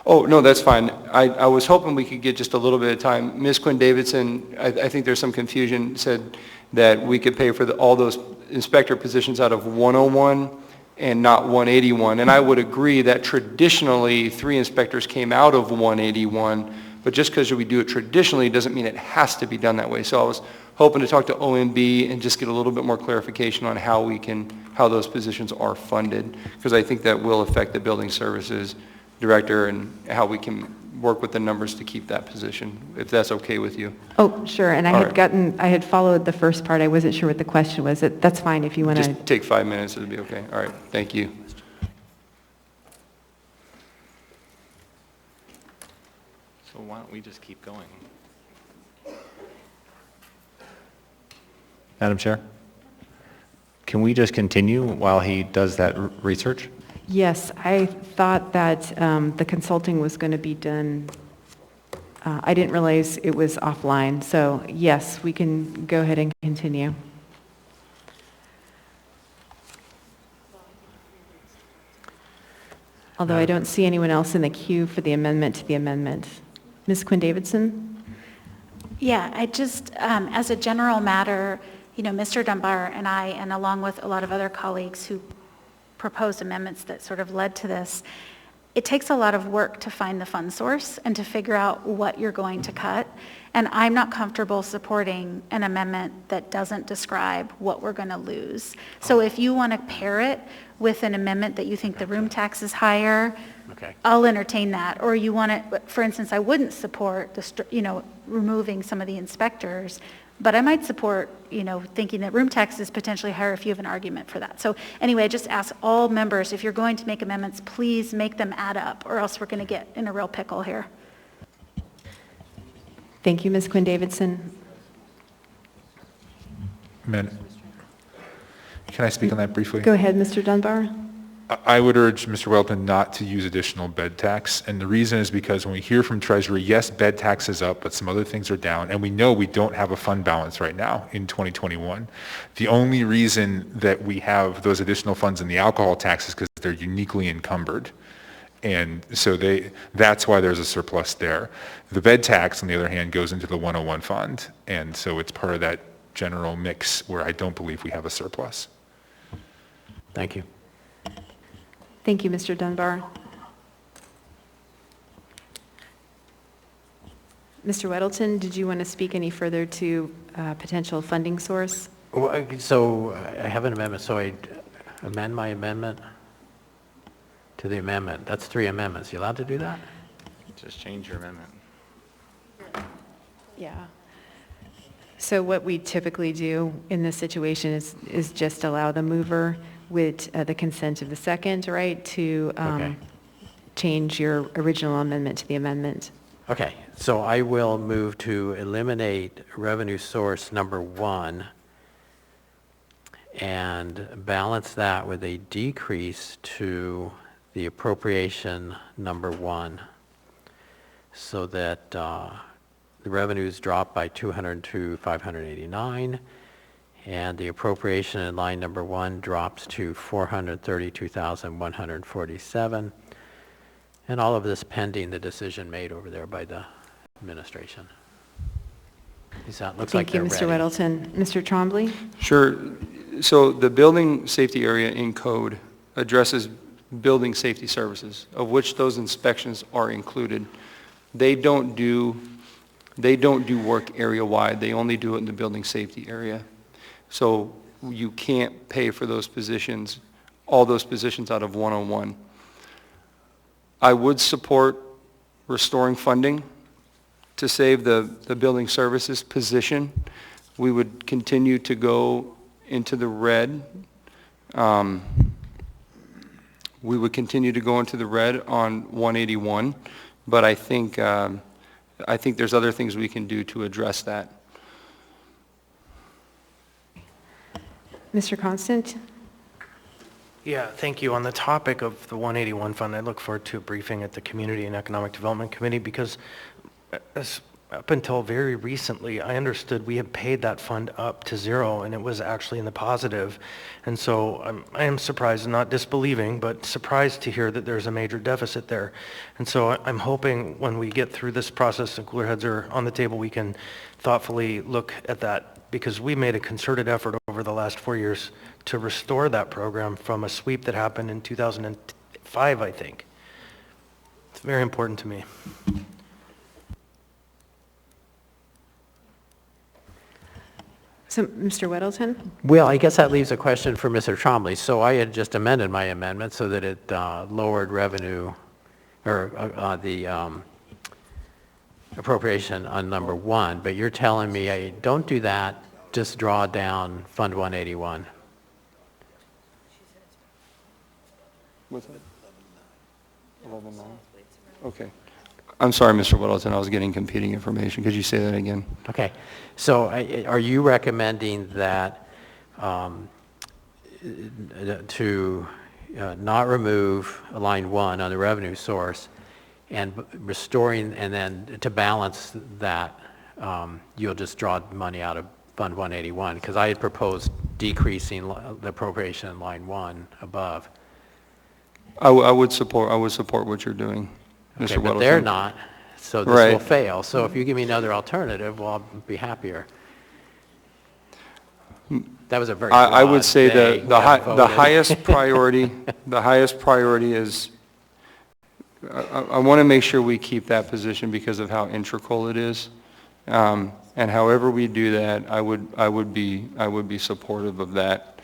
Oh, no, that's fine. I was hoping we could get just a little bit of time. Ms. Quinn Davidson, I think there's some confusion, said that we could pay for all those inspector positions out of 101 and not 181. And I would agree that traditionally 3 inspectors came out of 181, but just because we do it traditionally doesn't mean it has to be done that way. So I was hoping to talk to OMB and just get a little bit more clarification on how those positions are funded, because I think that will affect the building services director and how we can work with the numbers to keep that position, if that's okay with you. Oh, sure, and I had followed the first part. I wasn't sure what the question was. That's fine if you want to... Just take 5 minutes, it'll be okay. All right, thank you. So why don't we just keep going? Madam Chair? Can we just continue while he does that research? Yes, I thought that the consulting was going to be done. I didn't realize it was offline. So yes, we can go ahead and continue. Although I don't see anyone else in the queue for the amendment to the amendment. Ms. Quinn Davidson? Yeah, I just, as a general matter, Mr. Dunbar and I, and along with a lot of other colleagues who proposed amendments that sort of led to this, it takes a lot of work to find the fund source and to figure out what you're going to cut. And I'm not comfortable supporting an amendment that doesn't describe what we're going to lose. So if you want to pair it with an amendment that you think the room tax is higher, okay, I'll entertain that. Or you want to, for instance, I wouldn't support removing some of the inspectors, but I might support, thinking that room tax is potentially higher if you have an argument for that. So anyway, I just ask all members, if you're going to make amendments, please make them add up, or else we're going to get in a real pickle here. Thank you, Ms. Quinn Davidson. Can I speak on that briefly? Go ahead, Mr. Dunbar. I would urge Mr. Welton not to use additional bed tax, and the reason is because when we hear from Treasury, yes, bed tax is up, but some other things are down, and we know we don't have a fund balance right now in 2021. The only reason that we have those additional funds in the alcohol tax is because they're uniquely encumbered, and so that's why there's a surplus there. The bed tax, on the other hand, goes into the 101 fund, and so it's part of that general mix where I don't believe we have a surplus. Thank you. Thank you, Mr. Dunbar. Mr. Weddleton, did you want to speak any further to potential funding source? Well, so I have an amendment, so I amend my amendment to the amendment. That's 3 amendments. You allowed to do that? Just change your amendment. Yeah. So what we typically do in this situation is just allow the mover with the consent of the second, right, to change your original amendment to the amendment. Okay, so I will move to eliminate revenue source number 1 and balance that with a decrease to the appropriation number 1 so that the revenues drop by 202,589 and the appropriation in line number 1 drops to 432,147, and all of this pending the decision made over there by the administration. Looks like Thank you, Mr. ready. Weddleton. Mr. Trombley? Sure. So the building safety area in code addresses building safety services, of which those inspections are included. They don't do work area-wide. They only do it in the building safety area. So you can't pay for those positions, all those positions out of 101. I would support restoring funding to save the building services position. We would continue to go into the red. We would continue to go into the red on 181, but I think there's other things we can do to address that. Mr. Constant? Yeah, thank you. On the topic of the 181 fund, I look forward to a briefing at the Community and Economic Development Committee because up until very recently, I understood we had paid that fund up to 0 and it was actually in the positive. And so I am surprised, not disbelieving, but surprised to hear that there's a major deficit there. And so I'm hoping when we get through this process and cooler heads are on the table, we can thoughtfully look at that because we made a concerted effort over the last 4 years to restore that program from a sweep that happened in 2005, I think. It's very important to me. So, Mr. Weddleton? Well, I guess that leaves a question for Mr. Trombley. So I had just amended my amendment so that it lowered revenue, or the appropriation on number 1, but you're telling me I don't do that, just draw down Fund 181. What's that? 11.9. Okay. I'm sorry, Mr. Weddleton, I was getting competing information. Could you say that again? Okay. So are you recommending that to not remove line 1 on the revenue source and restoring, and then to balance that, you'll just draw money out of Fund 181? Because I had proposed decreasing the appropriation in line 1 above. I would support what you're doing, Mr. Okay, Weddleton. but they're not, so this Right. will fail. So if you give me another alternative, well, I'll be happier. That was a very I would broad say vague, the voted. highest priority, is, I want to make sure we keep that position because of how integral it is. And however we do that, I would be supportive of that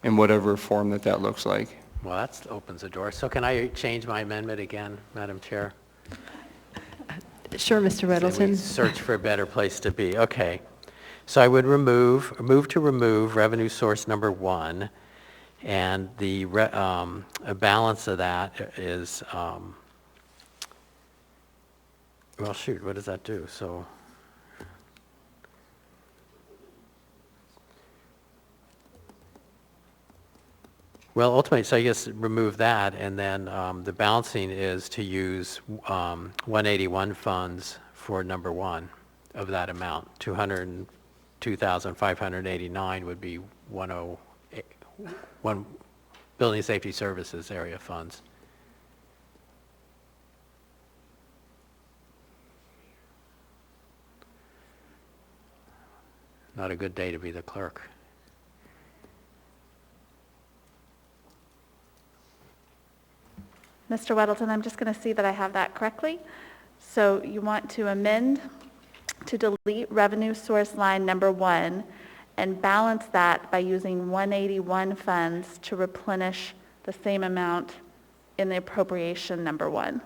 in whatever form that looks like. Well, that opens the door. So can I change my amendment again, Madam Chair? Sure, Mr. Say we Weddleton. search for a better place to be. Okay. So I would move to remove revenue source number 1, and the a balance of that is, well, shoot, what does that do? So Well, ultimately, so I guess remove that, and then the balancing is to use 181 funds for number one of that amount. 202,589 would be 101 Building Safety Services area funds. Not a good day to be the clerk. Mr. Weddleton, I'm just going to see that I have that correctly. So you want to amend to delete revenue source line number 1 and balance that by using 181 funds to replenish the same amount in the appropriation number 1.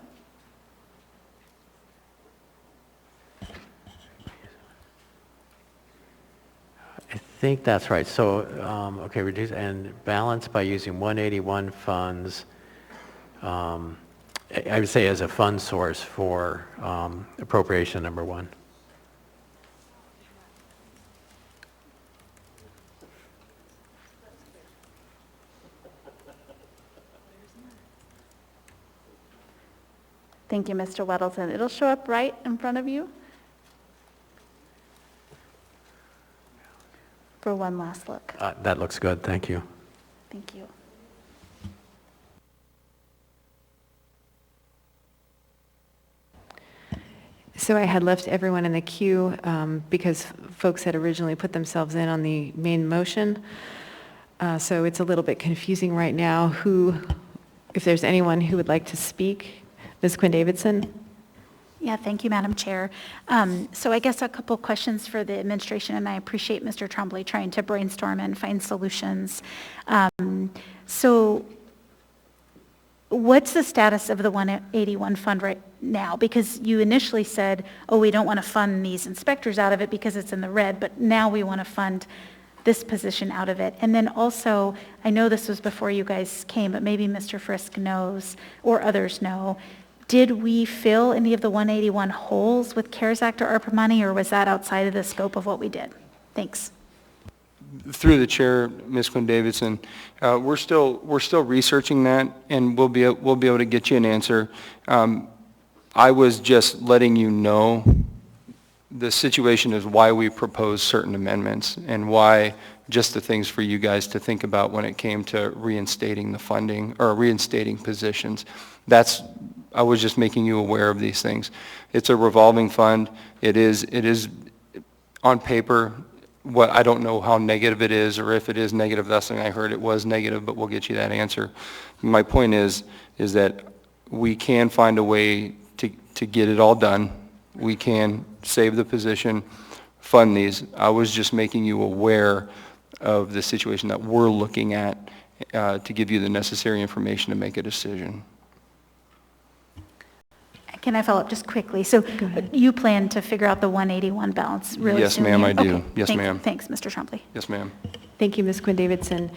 I think that's right. So, okay, reduce and balance by using 181 funds. I would say as a fund source for appropriation number 1. Thank you, Mr. Weddleton. It'll show up right in front of you for one last look. That looks good. Thank you. Thank you. So I had left everyone in the queue because folks had originally put themselves in on the main motion. So it's a little bit confusing right now if there's anyone who would like to speak. Ms. Quinn-Davidson? Yeah, thank you, Madam Chair. So I guess a couple questions for the administration, and I appreciate Mr. Trombley trying to brainstorm and find solutions. So what's the status of the 181 fund right now? Because you initially said, oh, we don't want to fund these inspectors out of it because it's in the red, but now we want to fund this position out of it. And then also, I know this was before you guys came, but maybe Mr. Frisk knows or others know, did we fill any of the 181 holes with CARES Act or ARPA money, or was that outside of the scope of what we did? Thanks. Through the chair, Ms. Quinn-Davidson, we're still researching that, and we'll be able to get you an answer. I was just letting you know the situation is why we proposed certain amendments and why just the things for you guys to think about when it came to reinstating the funding or reinstating positions. I was just making you aware of these things. It's a revolving fund. It is on paper. What I don't know how negative it is, or if it is negative. That's something I heard it was negative, but we'll get you that answer. My point is that we can find a way to get it all done. We can save the position, fund these. I was just making you aware of the situation that we're looking at to give you the necessary information to make a decision. Can I follow up just quickly? So you plan to figure out the 181 balance really yes, soon? Yes, ma'am, I do. Okay. Yes, ma'am. Thanks, Mr. Trombley. Yes, ma'am. Thank you, Ms. Quinn-Davidson.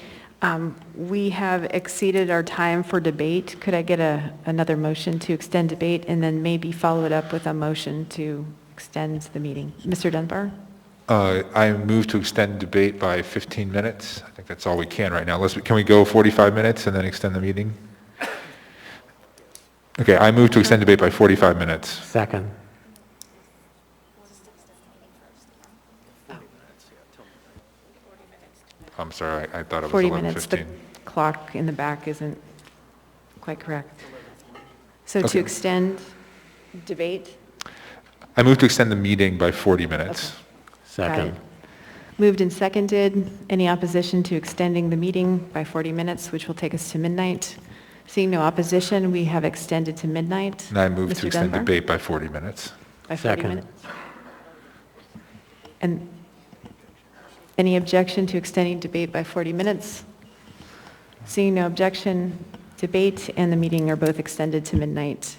We have exceeded our time for debate. Could I get another motion to extend debate and then maybe follow it up with a motion to extend the meeting? Mr. Dunbar? I move to extend debate by 15 minutes. I think that's all we can right now. Can we go 45 minutes and then extend the meeting? Okay, I move to extend debate by 45 minutes. Second. I'm sorry, I thought it was 40 11:15. minutes. The clock in the back isn't quite correct. So Okay. to extend debate? I move to extend the meeting by 40 minutes. Okay. Second. Got it. Moved and seconded. Any opposition to extending the meeting by 40 minutes, which will take us to midnight? Seeing no opposition, we have extended to midnight. And I move Mr. to extend Dunbar? debate by 40 minutes. By 40 Second. minutes. And any objection to extending debate by 40 minutes? Seeing no objection, debate and the meeting are both extended to midnight.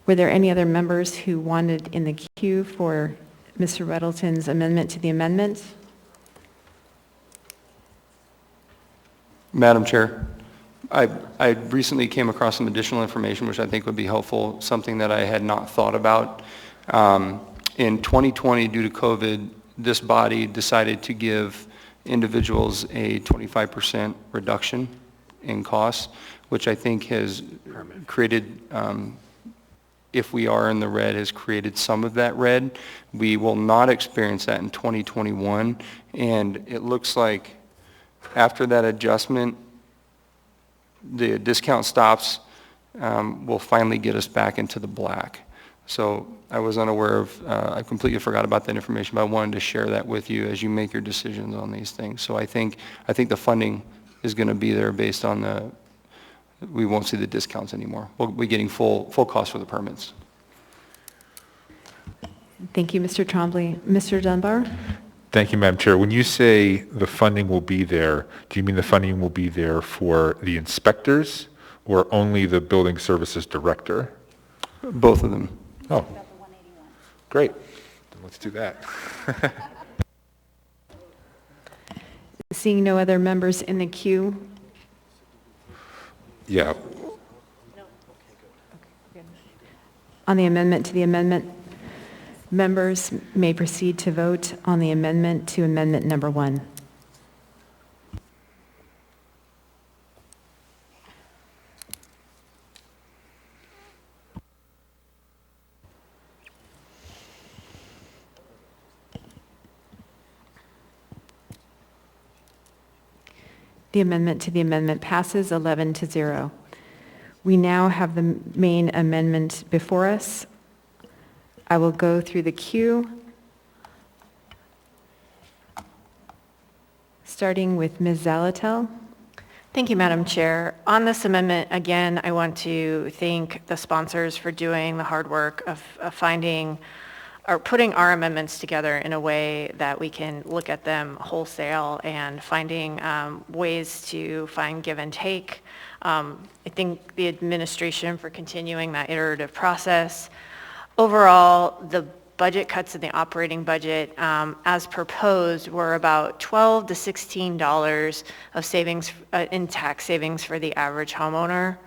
Were there any other members who wanted in the queue for Mr. Weddleton's amendment to the amendment? Madam Chair, I recently came across some additional information which I think would be helpful, something that I had not thought about. In 2020, due to COVID, this body decided to give individuals a 25% reduction in costs, which I think has created, if we are in the red, has created some of that red. We will not experience that in 2021, and it looks like after that adjustment, the discount stops will finally get us back into the black. So I was unaware of, I completely forgot about that information, but I wanted to share that with you as you make your decisions on these things. So I think the funding is going to be there based on we won't see the discounts anymore. We'll be getting full cost for the permits. Thank you, Mr. Trombley. Mr. Dunbar? Thank you, Madam Chair. When you say the funding will be there, do you mean the funding will be there for the inspectors or only the building services director? Both of them. Oh, great. Then let's do that. Seeing no other members in the queue. Yeah. On the amendment to the amendment, members may proceed to vote on the amendment to amendment number 1. The amendment to the amendment passes 11-0. We now have the main amendment before us. I will go through the queue, starting with Ms. Zalatel. Thank you, Madam Chair. On this amendment, again, I want to thank the sponsors for doing the hard work of finding or putting our amendments together in a way that we can look at them wholesale and finding ways to find give and take. I think the administration for continuing that iterative process. Overall, the budget cuts in the operating budget as proposed were about $12 to $16 of savings in tax savings for the average homeowner.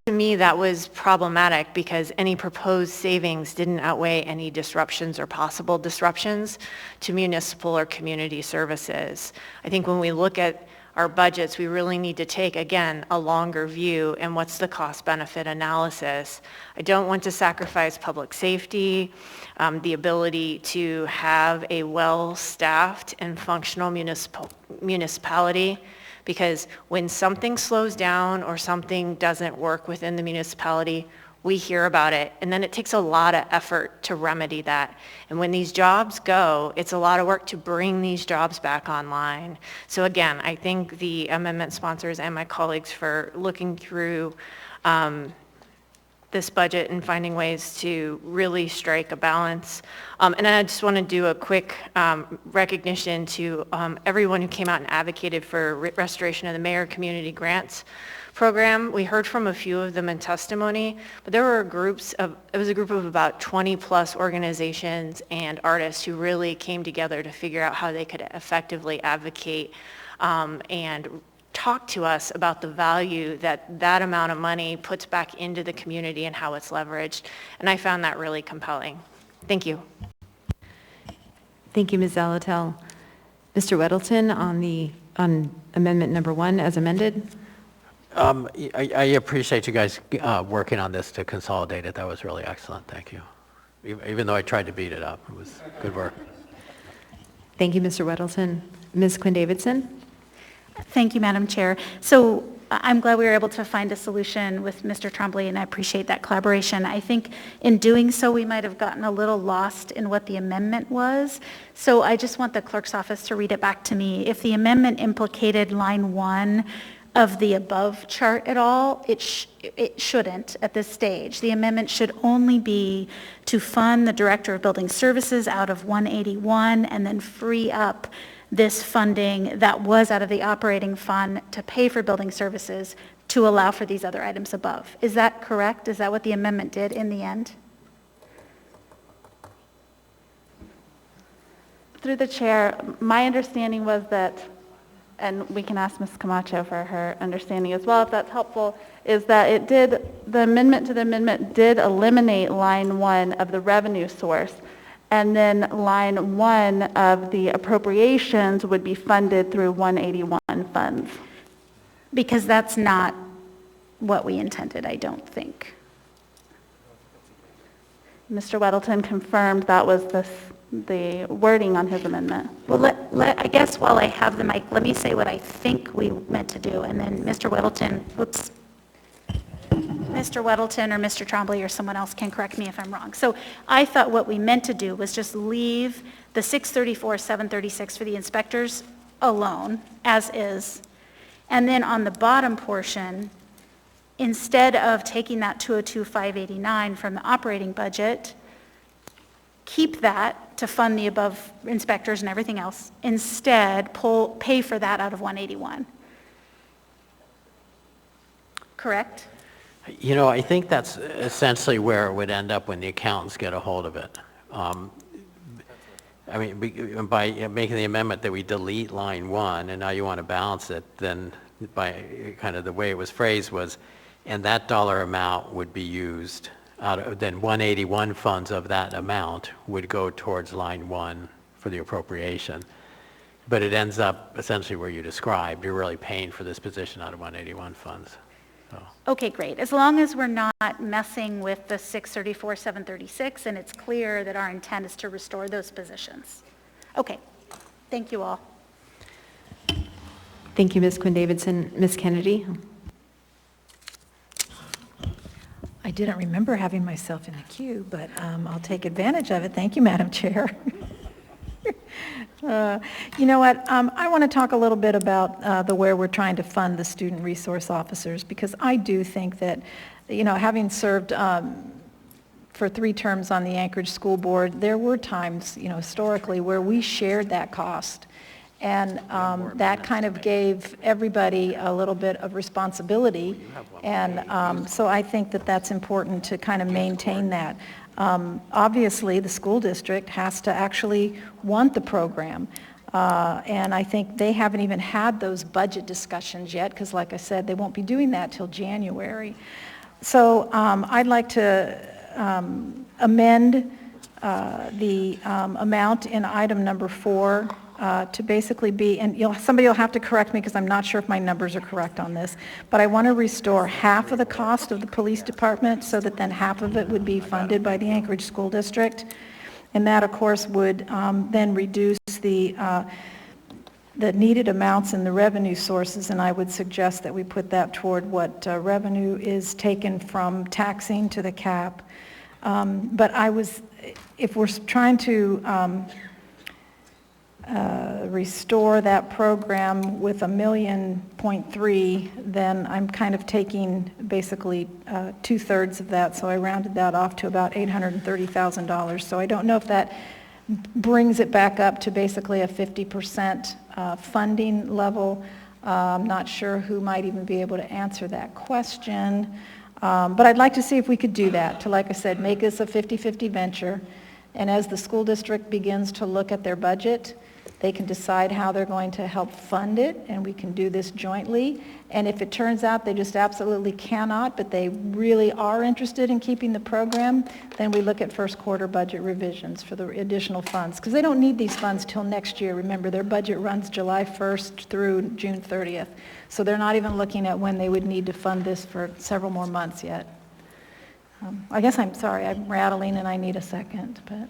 To me, that was problematic because any proposed savings didn't outweigh any disruptions or possible disruptions to municipal or community services. I think when we look at our budgets, we really need to take, again, a longer view and what's the cost-benefit analysis. I don't want to sacrifice public safety, the ability to have a well-staffed and functional municipality, because when something slows down or something doesn't work within the municipality, we hear about it, and then it takes a lot of effort to remedy that. And when these jobs go, it's a lot of work to bring these jobs back online. So again, I thank the amendment sponsors and my colleagues for looking through this budget and finding ways to really strike a balance. And I just want to do a quick recognition to everyone who came out and advocated for restoration of the Mayor Community Grants program. We heard from a few of them in testimony, but there were it was a group of about 20 plus organizations and artists who really came together to figure out how they could effectively advocate and talk to us about the value that amount of money puts back into the community and how it's leveraged. And I found that really compelling. Thank you. Thank you, Ms. Zalatel. Mr. Weddleton on amendment number 1 as amended. I appreciate you guys working on this to consolidate it. That was really excellent. Thank you. Even though I tried to beat it up, it was good work. Thank you, Mr. Weddleton. Ms. Quinn-Davidson? Thank you, Madam Chair. So I'm glad we were able to find a solution with Mr. Trombley, and I appreciate that collaboration. I think in doing so, we might have gotten a little lost in what the amendment was. So I just want the clerk's office to read it back to me. If the amendment implicated line 1 of the above chart at all, it shouldn't at this stage. The amendment should only be to fund the Director of Building Services out of 181 and then free up this funding that was out of the operating fund to pay for building services to allow for these other items above. Is that correct? Is that what the amendment did in the end? Through the chair, my understanding was that, and we can ask Ms. Camacho for her understanding as well if that's helpful, is that the amendment to the amendment did eliminate line 1 of the revenue source. And then line 1 of the appropriations would be funded through 181 funds. Because that's not what we intended, I don't think. Mr. Weddleton confirmed that was the wording on his amendment. Well, I guess while I have the mic, let me say what I think we meant to do, and then Mr. Weddleton, Mr. Weddleton or Mr. Trombley or someone else can correct me if I'm wrong. So I thought what we meant to do was just leave the 634, 736 for the inspectors alone, as is, and then on the bottom portion, instead of taking that 202,589 from the operating budget, keep that to fund the above inspectors and everything else. Instead, pay for that out of 181. Correct? You know, I think that's essentially where it would end up when the accountants get a hold of it. I mean, by making the amendment that we delete line 1 and now you want to balance it, then by kind of the way it was phrased was, and that dollar amount would be used out of, then 181 funds of that amount would go towards line 1 for the appropriation. But it ends up essentially where you described. You're really paying for this position out of 181 funds. So. Okay, great. As long as we're not messing with the 634, 736, and it's clear that our intent is to restore those positions. Okay, thank you all. Thank you, Ms. Quinn-Davidson. Ms. Kennedy? I didn't remember having myself in the queue, but I'll take advantage of it. Thank you, Madam Chair. You know what, I want to talk a little bit about where we're trying to fund the student resource officers, because I do think that, you know, having served for 3 terms on the Anchorage School Board, there were times, you know, historically where we shared that cost. And that kind of gave everybody a little bit of responsibility. And so I think that that's important to kind of maintain that. Obviously, the school district has to actually want the program. And I think they haven't even had those budget discussions yet, because like I said, they won't be doing that till January. So I'd like to amend the amount in item number 4 to basically be, and somebody will have to correct me because I'm not sure if my numbers are correct on this, but I want to restore half of the cost of the police department so that then half of it would be funded by the Anchorage School District. And that, of course, would then reduce the needed amounts in the revenue sources, and I would suggest that we put that toward what revenue is taken from taxing to the cap. But if we're trying to restore that program with $1.3 million, then I'm kind of taking basically 2/3 of that, so I rounded that off to about $830,000. So I don't know if that brings it back up to basically a 50% funding level. I'm not sure who might even be able to answer that question, but I'd like to see if we could do that to, like I said, make this a 50-50 venture. And as the school district begins to look at their budget, they can decide how they're going to help fund it, and we can do this jointly. And if it turns out they just absolutely cannot, but they really are interested in keeping the program, then we look at first quarter budget revisions for the additional funds, because they don't need these funds till next year. Remember, their budget runs July 1st through June 30th. So they're not even looking at when they would need to fund this for several more months yet. I guess I'm sorry, I'm rattling and I need a second, but.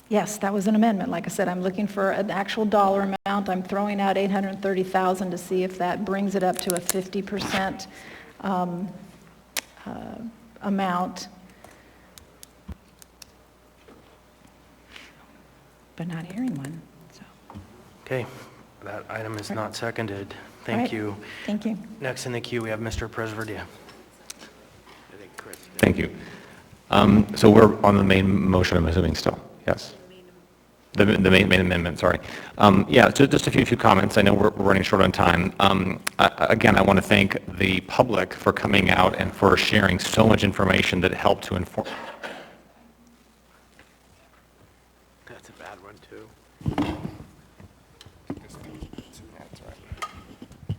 Yes, that was an amendment. Like I said, I'm looking for an actual dollar amount. I'm throwing out $830,000 to see if that brings it up to a 50% amount. But not hearing one, so. Okay, that item is not seconded. All Thank right. you. Thank you. Next in the queue, we have Mr. Presverdia. Thank you. So we're on the main motion, I'm assuming still, yes? The main amendment, sorry. Yeah, so just a few comments. I know we're running short on time. Again, I want to thank the public for coming out and for sharing so much information that helped to inform. That's a bad one, too.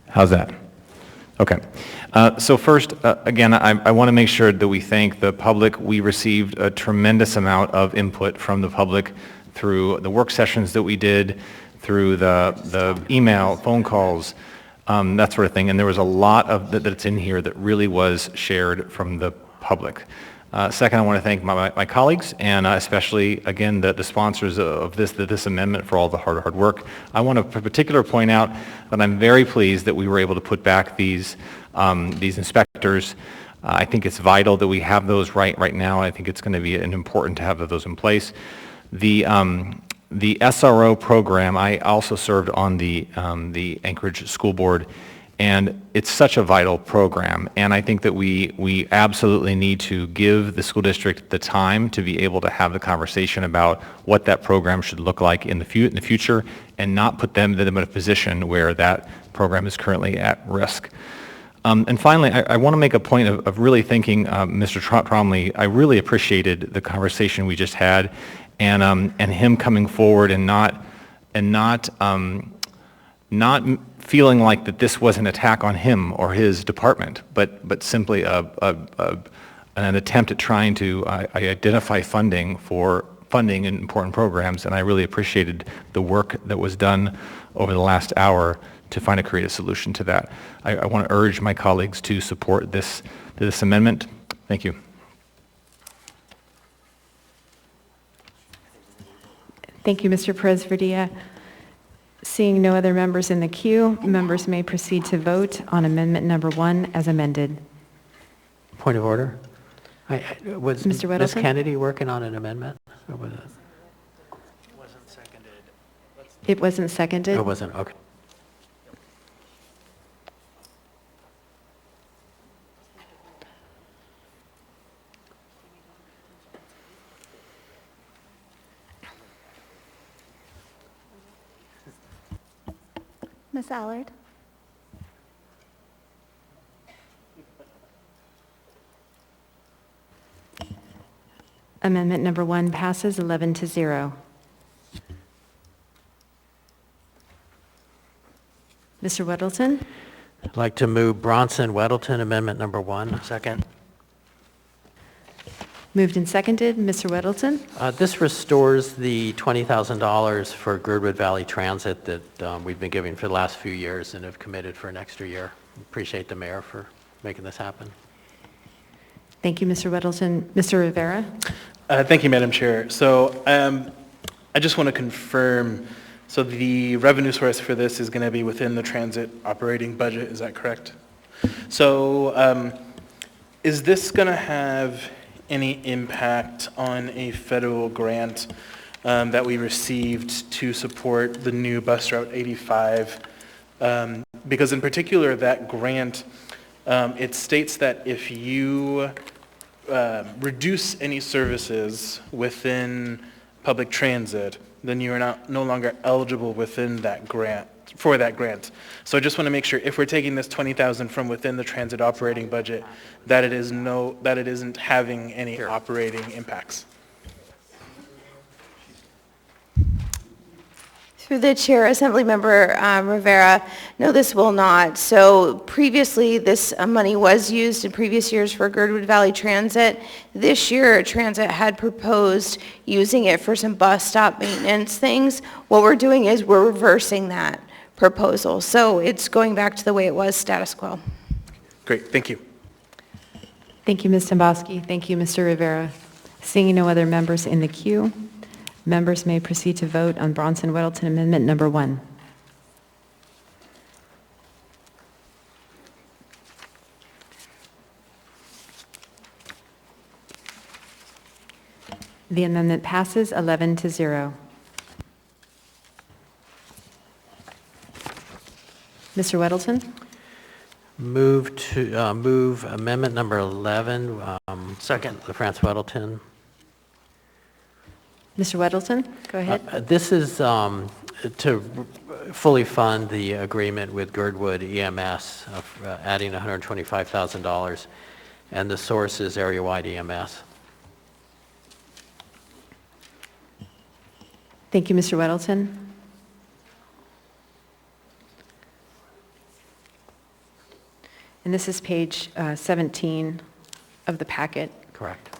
How's that? Okay. So first, again, I want to make sure that we thank the public. We received a tremendous amount of input from the public through the work sessions that we did, through the email, phone calls, that sort of thing. And there was a lot of that's in here that really was shared from the public. Second, I want to thank my colleagues and especially, again, the sponsors of this amendment for all the hard work. I want to particularly point out that I'm very pleased that we were able to put back these inspectors. I think it's vital that we have those right now. I think it's going to be important to have those in place. The SRO program, I also served on the Anchorage School Board, and it's such a vital program. And I think that we absolutely need to give the school district the time to be able to have the conversation about what that program should look like in the future, and not put them in a position where that program is currently at risk. And finally, I want to make a point of really thanking Mr. Trombley. I really appreciated the conversation we just had, and him coming forward and not feeling like that this was an attack on him or his department, but simply an attempt at trying to identify funding in important programs. And I really appreciated the work that was done over the last hour to find a creative solution to that. I want to urge my colleagues to support this amendment. Thank you. Thank you, Mr. Perez-Verdia. Seeing no other members in the queue, members may proceed to vote on amendment number 1 as amended. Point of order. Was Mr. Weddleton? Ms. Kennedy working on an amendment? Or was it? It wasn't seconded? Oh, it wasn't, okay. Ms. Allard? Amendment number 1 passes 11-0. Mr. Weddleton? I'd like to move Bronson-Weddleton Amendment number 1. Second. Moved and seconded. Mr. Weddleton? This restores the $20,000 for Girdwood Valley Transit that we've been giving for the last few years and have committed for an extra year. Appreciate the mayor for making this happen. Thank you, Mr. Weddleton. Mr. Rivera? Thank you, Madam Chair. So I just want to confirm, so the revenue source for this is going to be within the transit operating budget, is that correct? So is this going to have any impact on a federal grant that we received to support the new bus route 85? Because in particular, that grant, it states that if you reduce any services within public transit, then you are no longer eligible within that grant, for that grant. So I just want to make sure if we're taking this $20,000 from within the transit operating budget, that it isn't having any operating impacts. Through the chair, Assemblymember Rivera, no, this will not. So previously, this money was used in previous years for Girdwood Valley Transit. This year, Transit had proposed using it for some bus stop maintenance things. What we're doing is we're reversing that proposal. So it's going back to the way it was, status quo. Great, thank you. Thank you, Ms. Temboski. Thank you, Mr. Rivera. Seeing no other members in the queue, members may proceed to vote on Bronson-Weddleton Amendment number 1. The amendment passes 11-0. Mr. Weddleton? Move amendment number 11. Second. The France Weddleton. Mr. Weddleton, go ahead. This is to fully fund the agreement with Girdwood EMS of adding $125,000, and the source is area-wide EMS. Thank you, Mr. Weddleton. And And this is page 17 of the packet. Correct.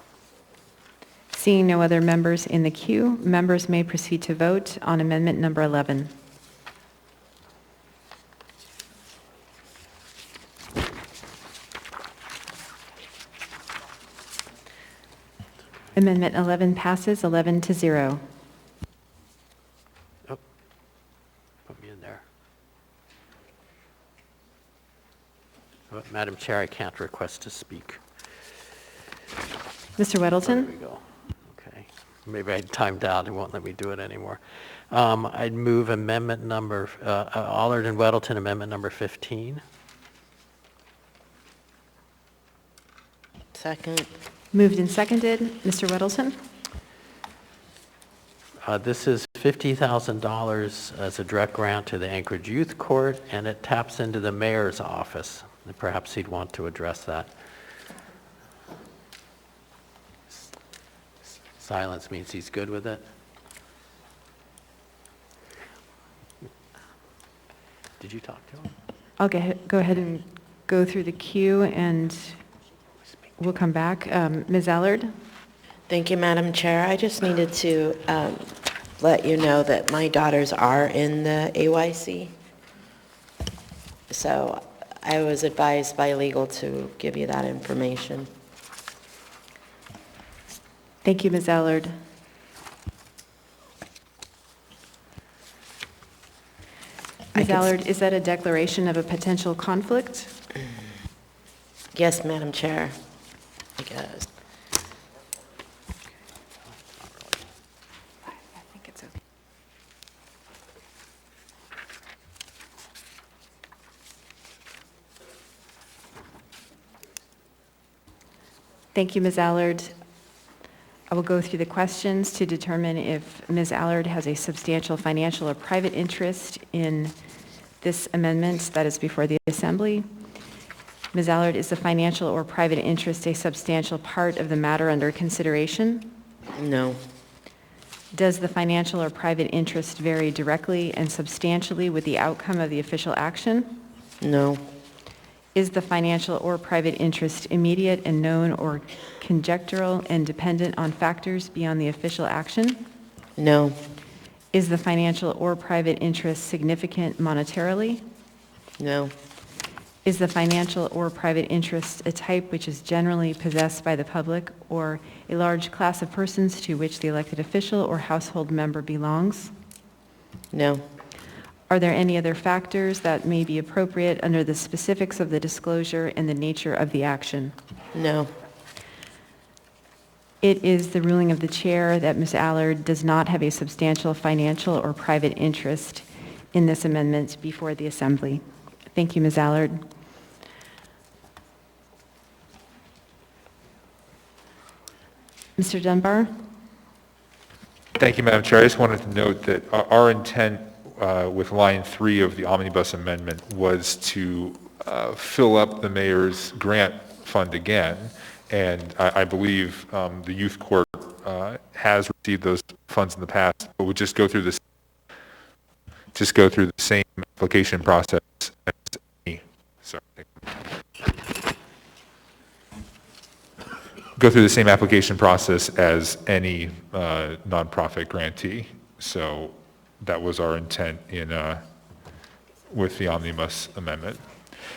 Seeing no other members in the queue, members may proceed to vote on amendment number 11. Amendment 11 passes 11-0. Oh, put me in there. Madam Chair, I can't request to speak. Mr. Weddleton? There we go. Okay. Maybe I timed out. It won't let me do it anymore. I'd move amendment number, Allard and Weddleton amendment number 15. Second. Moved and seconded. Mr. Weddleton? This is $50,000 as a direct grant to the Anchorage Youth Court, and it taps into the mayor's office. And perhaps he'd want to address that. Silence means he's good with it. Did you talk to him? I'll go ahead and go through the queue, and we'll come back. Ms. Allard? Thank you, Madam Chair. I just needed to let you know that my daughters are in the AYC. So I was advised by legal to give you that information. Thank you, Ms. Allard. Ms. Allard, is that a declaration of a potential conflict? Yes, Madam Chair, I guess. Thank you, Ms. Allard. I will go through the questions to determine if Ms. Allard has a substantial financial or private interest in this amendment that is before the Assembly. Ms. Allard, is the financial or private interest a substantial part of the matter under consideration? No. Does the financial or private interest vary directly and substantially with the outcome of the official action? No. Is the financial or private interest immediate and known or conjectural and dependent on factors beyond the official action? No. Is the financial or private interest significant monetarily? No. Is the financial or private interest a type which is generally possessed by the public or a large class of persons to which the elected official or household member belongs? No. Are there any other factors that may be appropriate under the specifics of the disclosure and the nature of the action? No. It is the ruling of the chair that Ms. Allard does not have a substantial financial or private interest in this amendment before the Assembly. Thank you, Ms. Allard. Mr. Dunbar? Thank you, Madam Chair. I just wanted to note that our intent with line 3 of the omnibus amendment was to fill up the mayor's grant fund again, and I believe the youth court has received those funds in the past, but would just go through the same application process as any. Sorry. Go through the same application process as any nonprofit grantee. So that was our intent in with the omnibus amendment.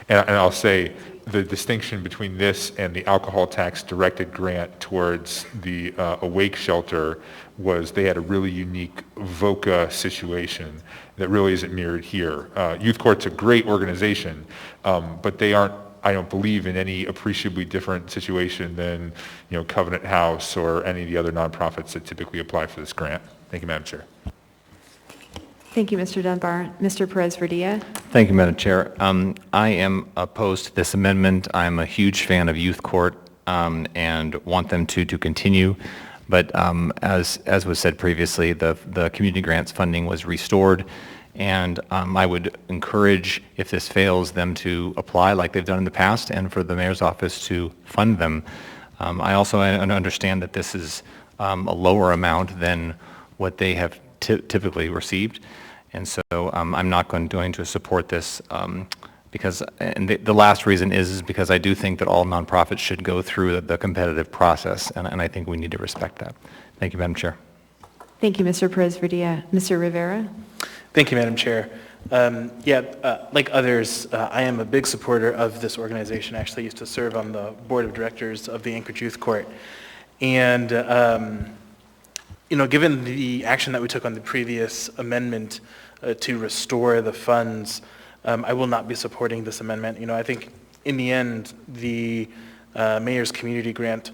And I'll say the distinction between this and the alcohol tax directed grant towards the Awake shelter was they had a really unique VOCA situation that really isn't mirrored here. Youth Court's a great organization, but they aren't, I don't believe, in any appreciably different situation than, Covenant House or any of the other nonprofits that typically apply for this grant. Thank you, Madam Chair. Thank you, Mr. Dunbar. Mr. Perez-Verdia? Thank you, Madam Chair. I am opposed to this amendment. I'm a huge fan of Youth Court and want them to continue. But as was said previously, the community grants funding was restored, and I would encourage, if this fails, them to apply like they've done in the past and for the mayor's office to fund them. I also understand that this is a lower amount than what they have typically received. And so I'm not going to support this because, and the last reason is because I do think that all nonprofits should go through the competitive process, and I think we need to respect that. Thank you, Madam Chair. Thank you, Mr. Perez-Vardilla. Mr. Rivera? Thank you, Madam Chair. Like others, I am a big supporter of this organization. I actually used to serve on the board of directors of the Anchorage Youth Court. And, given the action that we took on the previous amendment to restore the funds, I will not be supporting this amendment. I think in the end, the mayor's community grant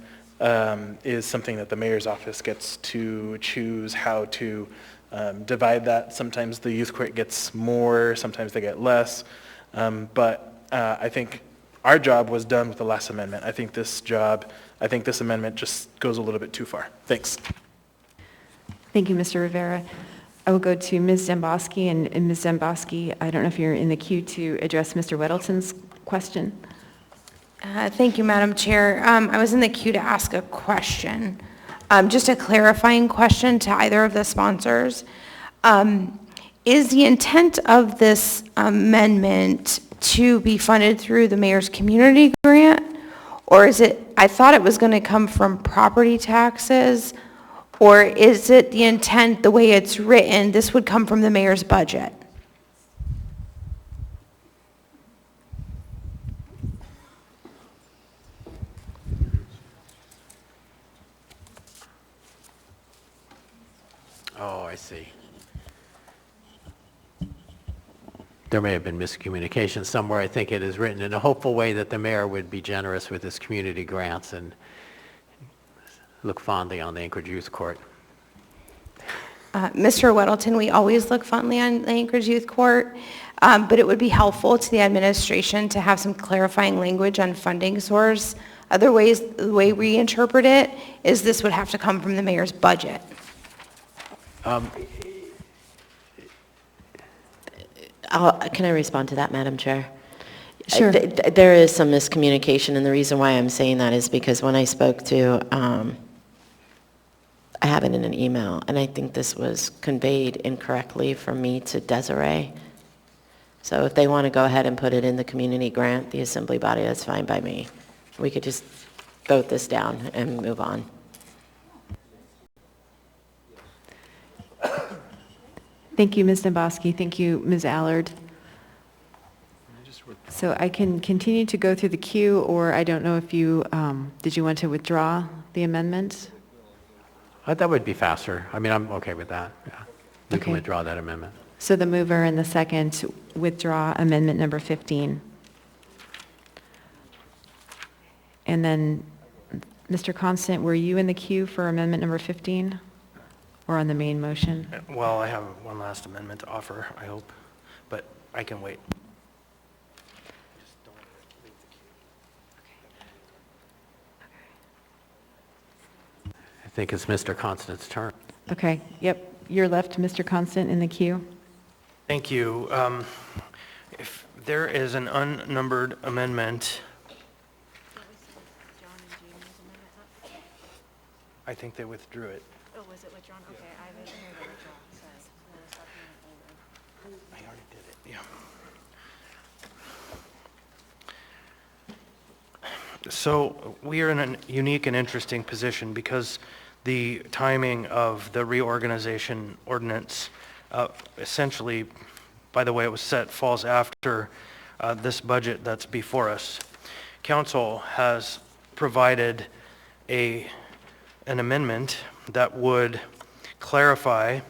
is something that the mayor's office gets to choose how to divide that. Sometimes the youth court gets more, sometimes they get less. But I think our job was done with the last amendment. I think this amendment just goes a little bit too far. Thanks. Thank you, Mr. Rivera. I will go to Ms. Zemboski, and Ms. Zemboski, I don't know if you're in the queue to address Mr. Weddleton's question. Thank you, Madam Chair. I was in the queue to ask a question, just a clarifying question to either of the sponsors. Is the intent of this amendment to be funded through the mayor's community grant, or is it, I thought it was going to come from property taxes, or is it the intent, the way it's written, this would come from the mayor's budget? Oh, I see. There may have been miscommunication somewhere. I think it is written in a hopeful way that the mayor would be generous with his community grants and look fondly on the Anchorage Youth Court. Mr. Weddleton, we always look fondly on the Anchorage Youth Court, but it would be helpful to the administration to have some clarifying language on funding source. The way we interpret it is this would have to come from the mayor's budget. Can I respond to that, Madam Chair? Sure. There is some miscommunication, and the reason why I'm saying that is because when I spoke to, I have it in an email, and I think this was conveyed incorrectly from me to Desiree. So if they want to go ahead and put it in the community grant, the assembly body, that's fine by me. We could just vote this down and move on. Thank you, Ms. Zemboski. Thank you, Ms. Allard. So I can continue to go through the queue, or I don't know if you, did you want to withdraw the amendment? That would be faster. I mean, I'm okay with that. Yeah. We can Okay. withdraw that amendment. So the mover and the second withdraw amendment number 15. And then, Mr. Constant, were you in the queue for amendment number 15? Or on the main motion? Well, I have one last amendment to offer, I hope, but I can wait. I think it's Mr. Constant's turn. Okay, yep, you're left, Mr. Constant, in the queue. Thank you. If there is an unnumbered amendment, I think they withdrew it. Oh, was it withdrawn? Okay, I haven't heard it withdrawn, I already did it, yeah. So we are in a unique and interesting position because the timing of the reorganization ordinance essentially, by the way it was set, falls after this budget that's before us. Council has provided an amendment that would clarify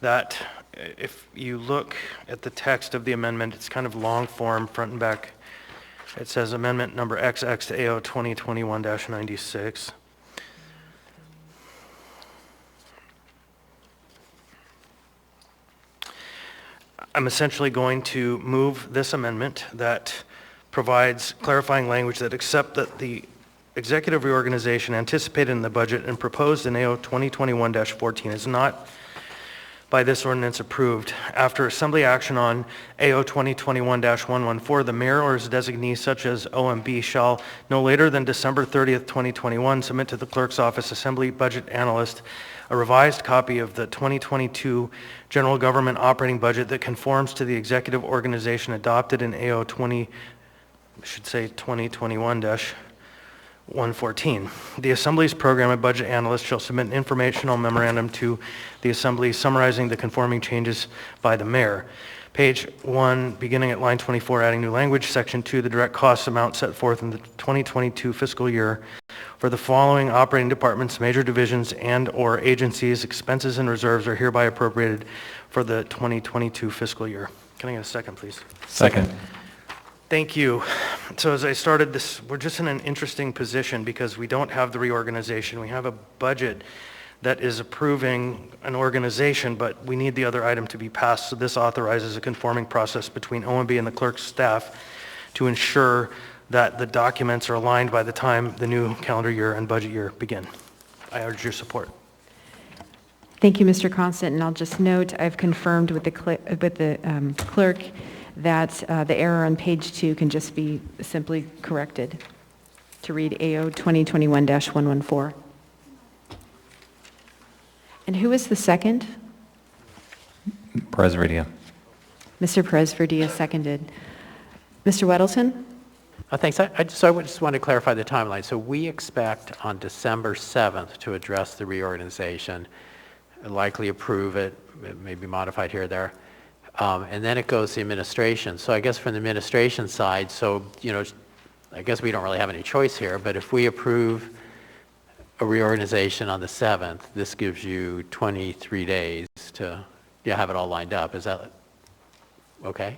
that if you look at the text of the amendment, it's kind of long form, front and back. It says amendment number XX to AO 2021-96. I'm essentially going to move this amendment that provides clarifying language that except that the executive reorganization anticipated in the budget and proposed in AO 2021-14 is not by this ordinance approved. After assembly action on AO 2021-114, the mayor or his designee such as OMB shall no later than December 30th, 2021 submit to the clerk's office assembly budget analyst a revised copy of the 2022 General Government Operating Budget that conforms to the executive organization adopted in AO 2021-114. The Assembly's Program and Budget Analyst shall submit an informational memorandum to the Assembly summarizing the conforming changes by the Mayor. Page 1, beginning at line 24, adding new language, Section 2, the direct cost amount set forth in the 2022 fiscal year for the following operating departments, major divisions, and/or agencies, expenses and reserves are hereby appropriated for the 2022 fiscal year. Can I get a second, please? Second. Thank you. So as I started this, we're just in an interesting position because we don't have the reorganization. We have a budget that is approving an organization, but we need the other item to be passed. So this authorizes a conforming process between OMB and the clerk's staff to ensure that the documents are aligned by the time the new calendar year and budget year begin. I urge your support. Thank you, Mr. Constant, and I'll just note I've confirmed with the clerk that the error on page 2 can just be simply corrected to read AO 2021-114. And who was the second? Perez Verdia. Mr. Perez Verdia seconded. Mr. Weddleton? Thanks. I just want to clarify the timeline. So we expect on December 7th to address the reorganization, likely approve it, maybe modified here or there, and then it goes to administration. So I guess from the administration side, so, you know, I guess we don't really have any choice here, but if we approve a reorganization on the 7th, this gives you 23 days to have it all lined up. Is that okay?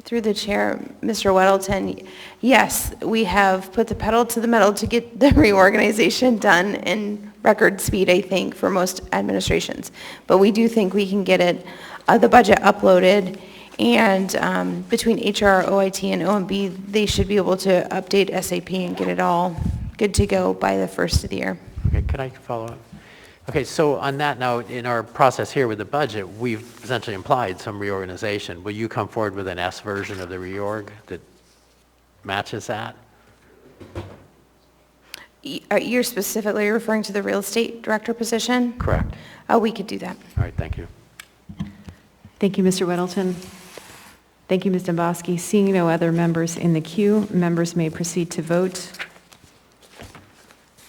Through the chair, Mr. Weddleton, yes, we have put the pedal to the metal to get the reorganization done in record speed, I think, for most administrations. But we do think we can get it, the budget uploaded, and between HR, OIT, and OMB, they should be able to update SAP and get it all good to go by the first of the year. Okay, could I follow up? Okay, so on that note, in our process here with the budget, we've essentially implied some reorganization. Will you come forward with an S version of the reorg that matches that? You're specifically referring to the real estate director position? Correct. We could do that. All right, thank you. Thank you, Mr. Weddleton. Thank you, Ms. Domboski. Seeing no other members in the queue, members may proceed to vote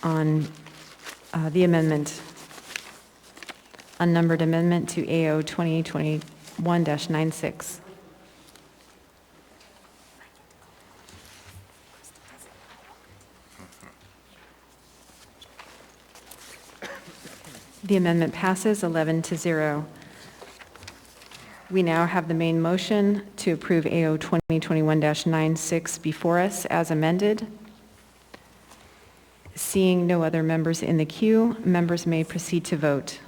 on the amendment, unnumbered amendment to AO 2021-96. The amendment passes 11-0. We now have the main motion to approve AO 2021-96 before us as amended. Seeing no other members in the queue, members may proceed to vote.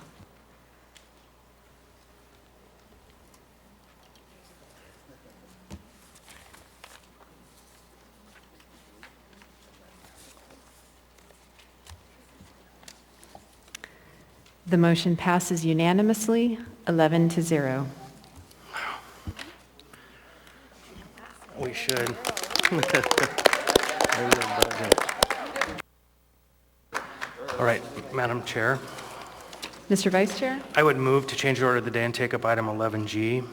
The motion passes unanimously, 11-0. We should. All right, Madam Chair. Mr. Vice Chair? I would move to change the order of the day and take up item 11G.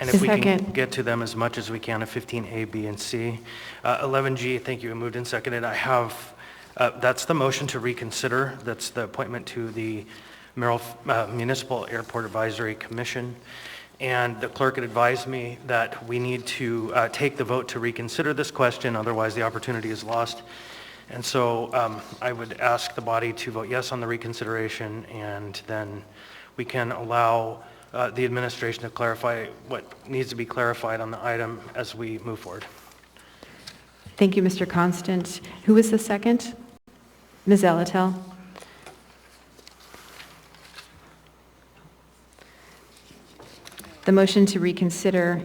And if we can get to them as much as we can, of 15A, B, and C. 11G, thank you, moved and seconded. I have, that's the motion to reconsider. That's the appointment to the Municipal Airport Advisory Commission. And the clerk had advised me that we need to take the vote to reconsider this question, otherwise the opportunity is lost. And so I would ask the body to vote yes on the reconsideration, and then we can allow the administration to clarify what needs to be clarified on the item as we move forward. Thank you, Mr. Constant. Who was the second? Ms. Elatel. The motion to reconsider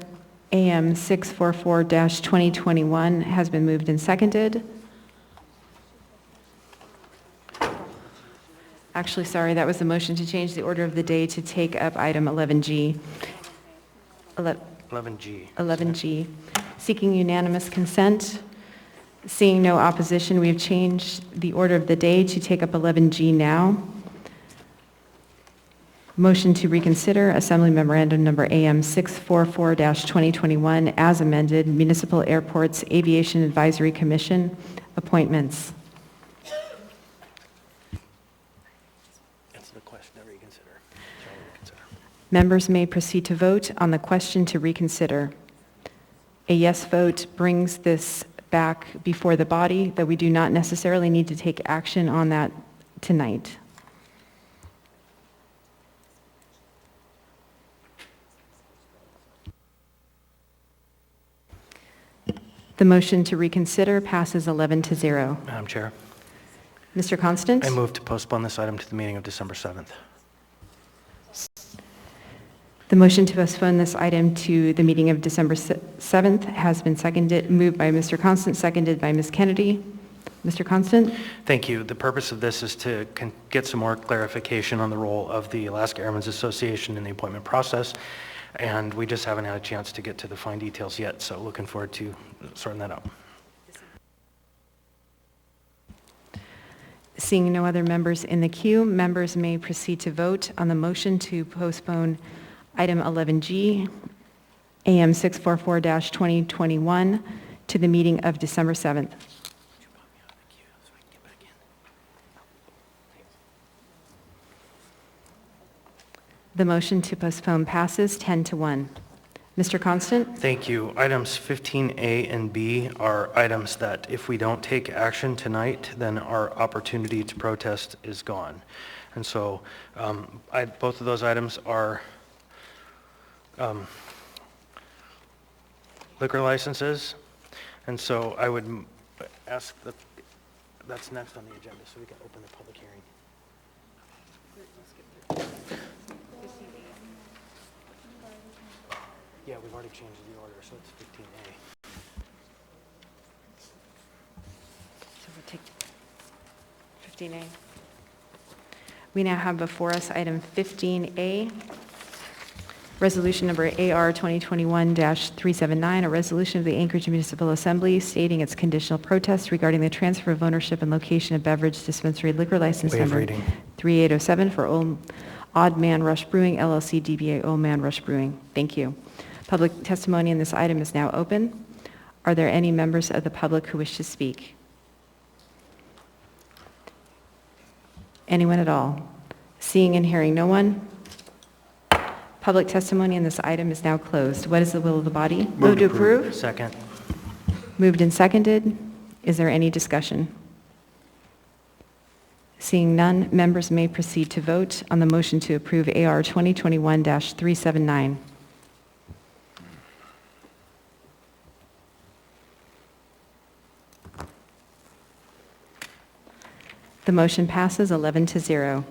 AM 644-2021 has been moved and seconded. Actually, sorry, that was the motion to change the order of the day to take up item 11G. 11G. 11G. Seeking unanimous consent Seeing no opposition, we have changed the order of the day to take up 11G now. Motion to reconsider Assembly Memorandum Number AM 644-2021 as amended, Municipal Airports Aviation Advisory Commission appointments. Answer the question to reconsider. Shall we reconsider? Members may proceed to vote on the question to reconsider. A yes vote brings this back before the body, though we do not necessarily need to take action on that tonight. The motion to reconsider passes 11-0. Madam Chair, Mr. Constant? I move to postpone this item to the meeting of December 7th. The motion to postpone this item to the meeting of December 7th has been moved by Mr. Constant, seconded by Ms. Kennedy. Mr. Constant? Thank you. The purpose of this is to get some more clarification on the role of the Alaska Airmen's Association in the appointment process, and we just haven't had a chance to get to the fine details yet, so looking forward to sorting that out. Seeing no other members in the queue, members may proceed to vote on the motion to postpone item 11G, AM 644-2021, to the meeting of December 7th. The motion to postpone passes 10-1. Mr. Constant? Thank you. Items 15A and B are items that if we don't take action tonight, then our opportunity to protest is gone. And so both of those items are liquor licenses. And so I would ask that that's next on the agenda so we can open the public hearing. Yeah, we've already changed the order, so it's 15A. So we'll take 15A. We now have before us item 15A, resolution number AR 2021-379, a resolution of the Anchorage Municipal Assembly stating its conditional protest regarding the transfer of ownership and location of beverage dispensary liquor license Waive number reading. 3807 for Odd Man Rush Brewing, LLC, DBA Old Man Rush Brewing. Thank you. Public testimony on this item is now open. Are there any members of the public who wish to speak? Anyone at all? Seeing and hearing no one, public testimony on this item is now closed. What is the will of the body? Move to approve. Second. Moved and seconded. Is there any discussion? Seeing none, members may proceed to vote on the motion to approve AR 2021-379. The motion passes 11-0.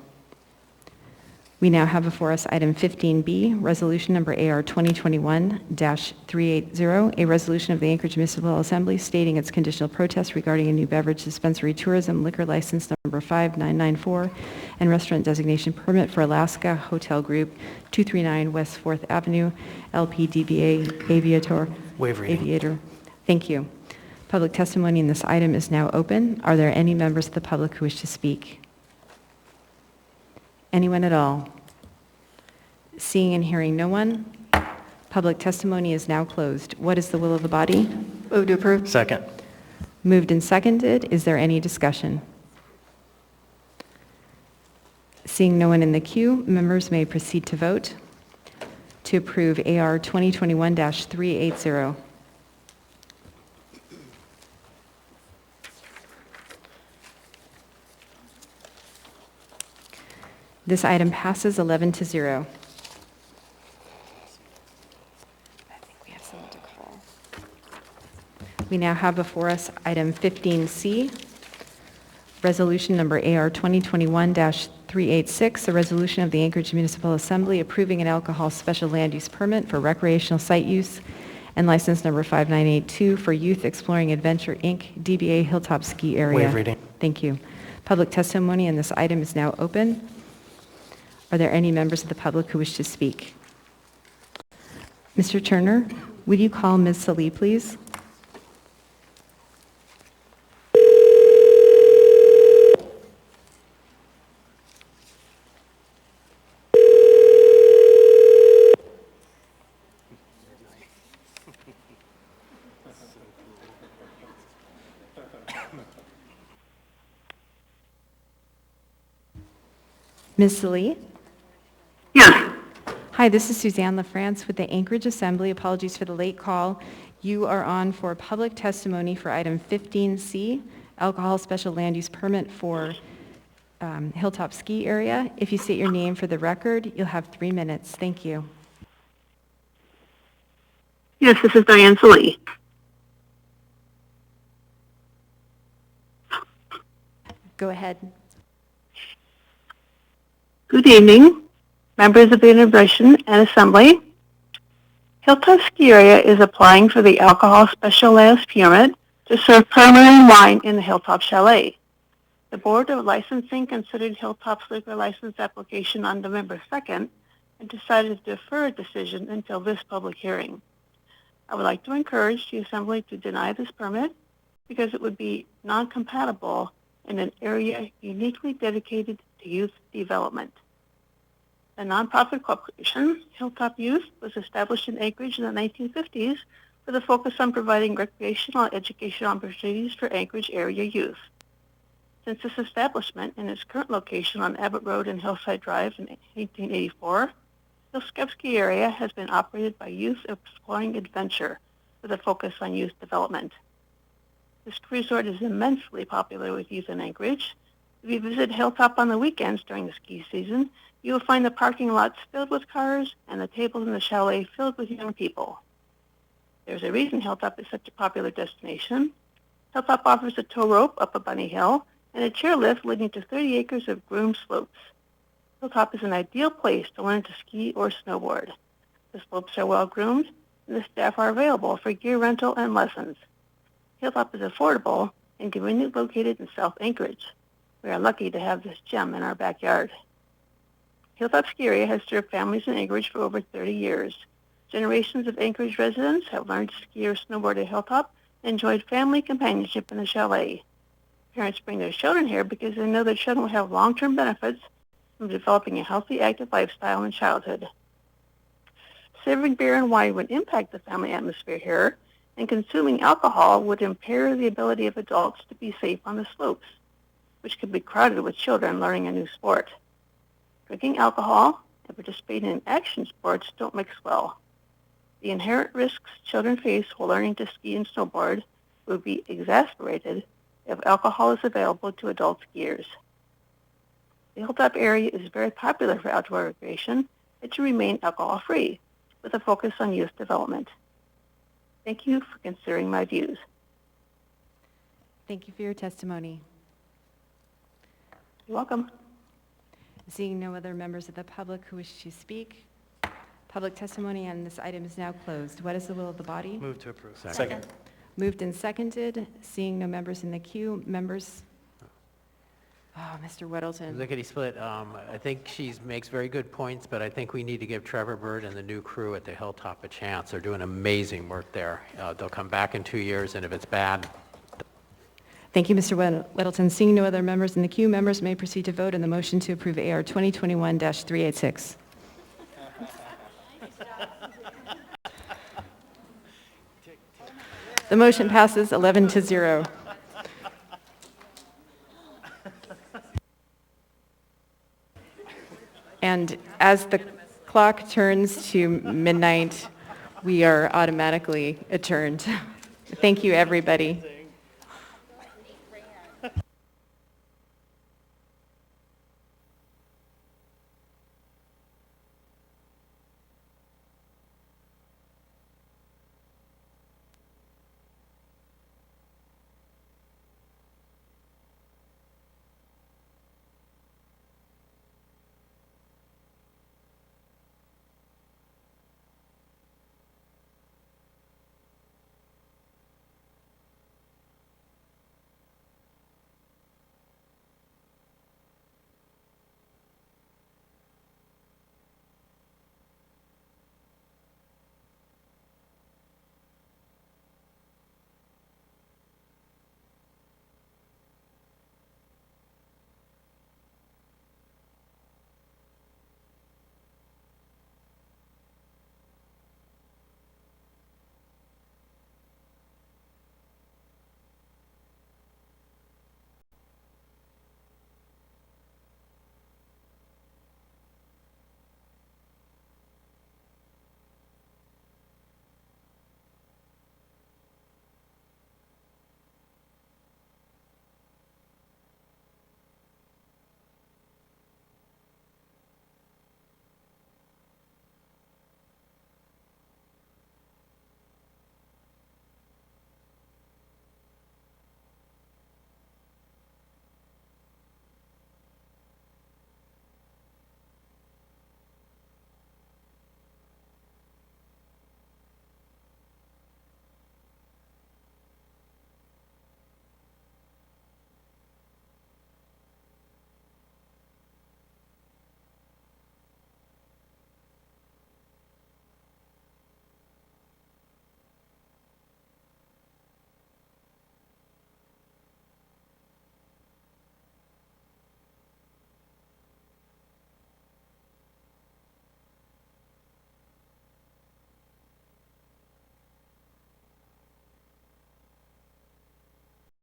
We now have before us item 15B, resolution number AR 2021-380, a resolution of the Anchorage Municipal Assembly stating its conditional protest regarding a new beverage dispensary tourism liquor license number 5994 and restaurant designation permit for Alaska Hotel Group, 239 West 4th Avenue, LPDBA Aviator. Waive reading. Aviator. Thank you. Public testimony in this item is now open. Are there any members of the public who wish to speak? Anyone at all? Seeing and hearing no one, public testimony is now closed. What is the will of the body? Move to approve. Second. Moved and seconded. Is there any discussion? Seeing no one in the queue, members may proceed to vote to approve AR 2021-380. This item passes 11-0. We now have before us item 15C, resolution number AR 2021-386, a resolution of the Anchorage Municipal Assembly approving an alcohol special land use permit for recreational site use and license number 5982 for Youth Exploring Adventure, Inc., DBA Hilltop Ski Area. Waive reading. Thank you. Public testimony on this item is now open. Are there any members of the public who wish to speak? Mr. Turner, would you call Ms. Salih, please? Ms. Salee? Yes. Hi, this is Suzanne LaFrance with the Anchorage Assembly. Apologies for the late call. You are on for public testimony for item 15C, alcohol special land use permit for Hilltop Ski Area. If you state your name for the record, you'll have 3 minutes. Thank you. Yes, this is Diane Salee. Go ahead. Good evening, members of the Administration and Assembly. Hilltop Ski Area is applying for the alcohol special land use permit to serve permanent wine in the Hilltop Chalet. The Board of Licensing considered Hilltop's liquor license application on November 2nd and decided to defer a decision until this public hearing. I would like to encourage the Assembly to deny this permit because it would be non-compatible in an area uniquely dedicated to youth development. A nonprofit corporation, Hilltop Youth, was established in Anchorage in the 1950s with a focus on providing recreational and educational opportunities for Anchorage area youth. Since its establishment in its current location on Abbott Road and Hillside Drive in 1884, Hilltop Ski Area has been operated by Youth Exploring Adventure with a focus on youth development. This resort is immensely popular with youth in Anchorage. If you visit Hilltop on the weekends during the ski season, you will find the parking lots filled with cars and the tables in the chalet filled with young people. There's a reason Hilltop is such a popular destination. Hilltop offers a tow rope up a bunny hill and a chairlift leading to 30 acres of groomed slopes. Hilltop is an ideal place to learn to ski or snowboard. The slopes are well groomed and the staff are available for gear rental and lessons. Hilltop is affordable and conveniently located in South Anchorage. We are lucky to have this gem in our backyard. Hilltop Ski Area has served families in Anchorage for over 30 years. Generations of Anchorage residents have learned to ski or snowboard at Hilltop and enjoyed family companionship in the chalet. Parents bring their children here because they know their children will have long-term benefits from developing a healthy, active lifestyle in childhood. Serving beer and wine would impact the family atmosphere here, and consuming alcohol would impair the ability of adults to be safe on the slopes, which could be crowded with children learning a new sport. Drinking alcohol and participating in action sports don't mix well. The inherent risks children face while learning to ski and snowboard would be exacerbated if alcohol is available to adult skiers. The Hilltop area is very popular for outdoor recreation and to remain alcohol-free, with a focus on youth development. Thank you for considering my views. Thank you for your testimony. You're welcome. Seeing no other members of the public who wish to speak, public testimony on this item is now closed. What is the will of the body? Move to approve. Second. Moved and seconded. Seeing no members in the queue, members? Oh, Mr. Weddleton. Lickety split. I think she makes very good points, but I think we need to give Trevor Bird and the new crew at the Hilltop a chance. They're doing amazing work there. They'll come back in 2 years, and if it's bad. Thank you, Mr. Weddleton. Seeing no other members in the queue, members may proceed to vote on the motion to approve AR 2021-386. The motion passes 11-0. And as the clock turns to midnight, we are automatically adjourned. Thank you, everybody.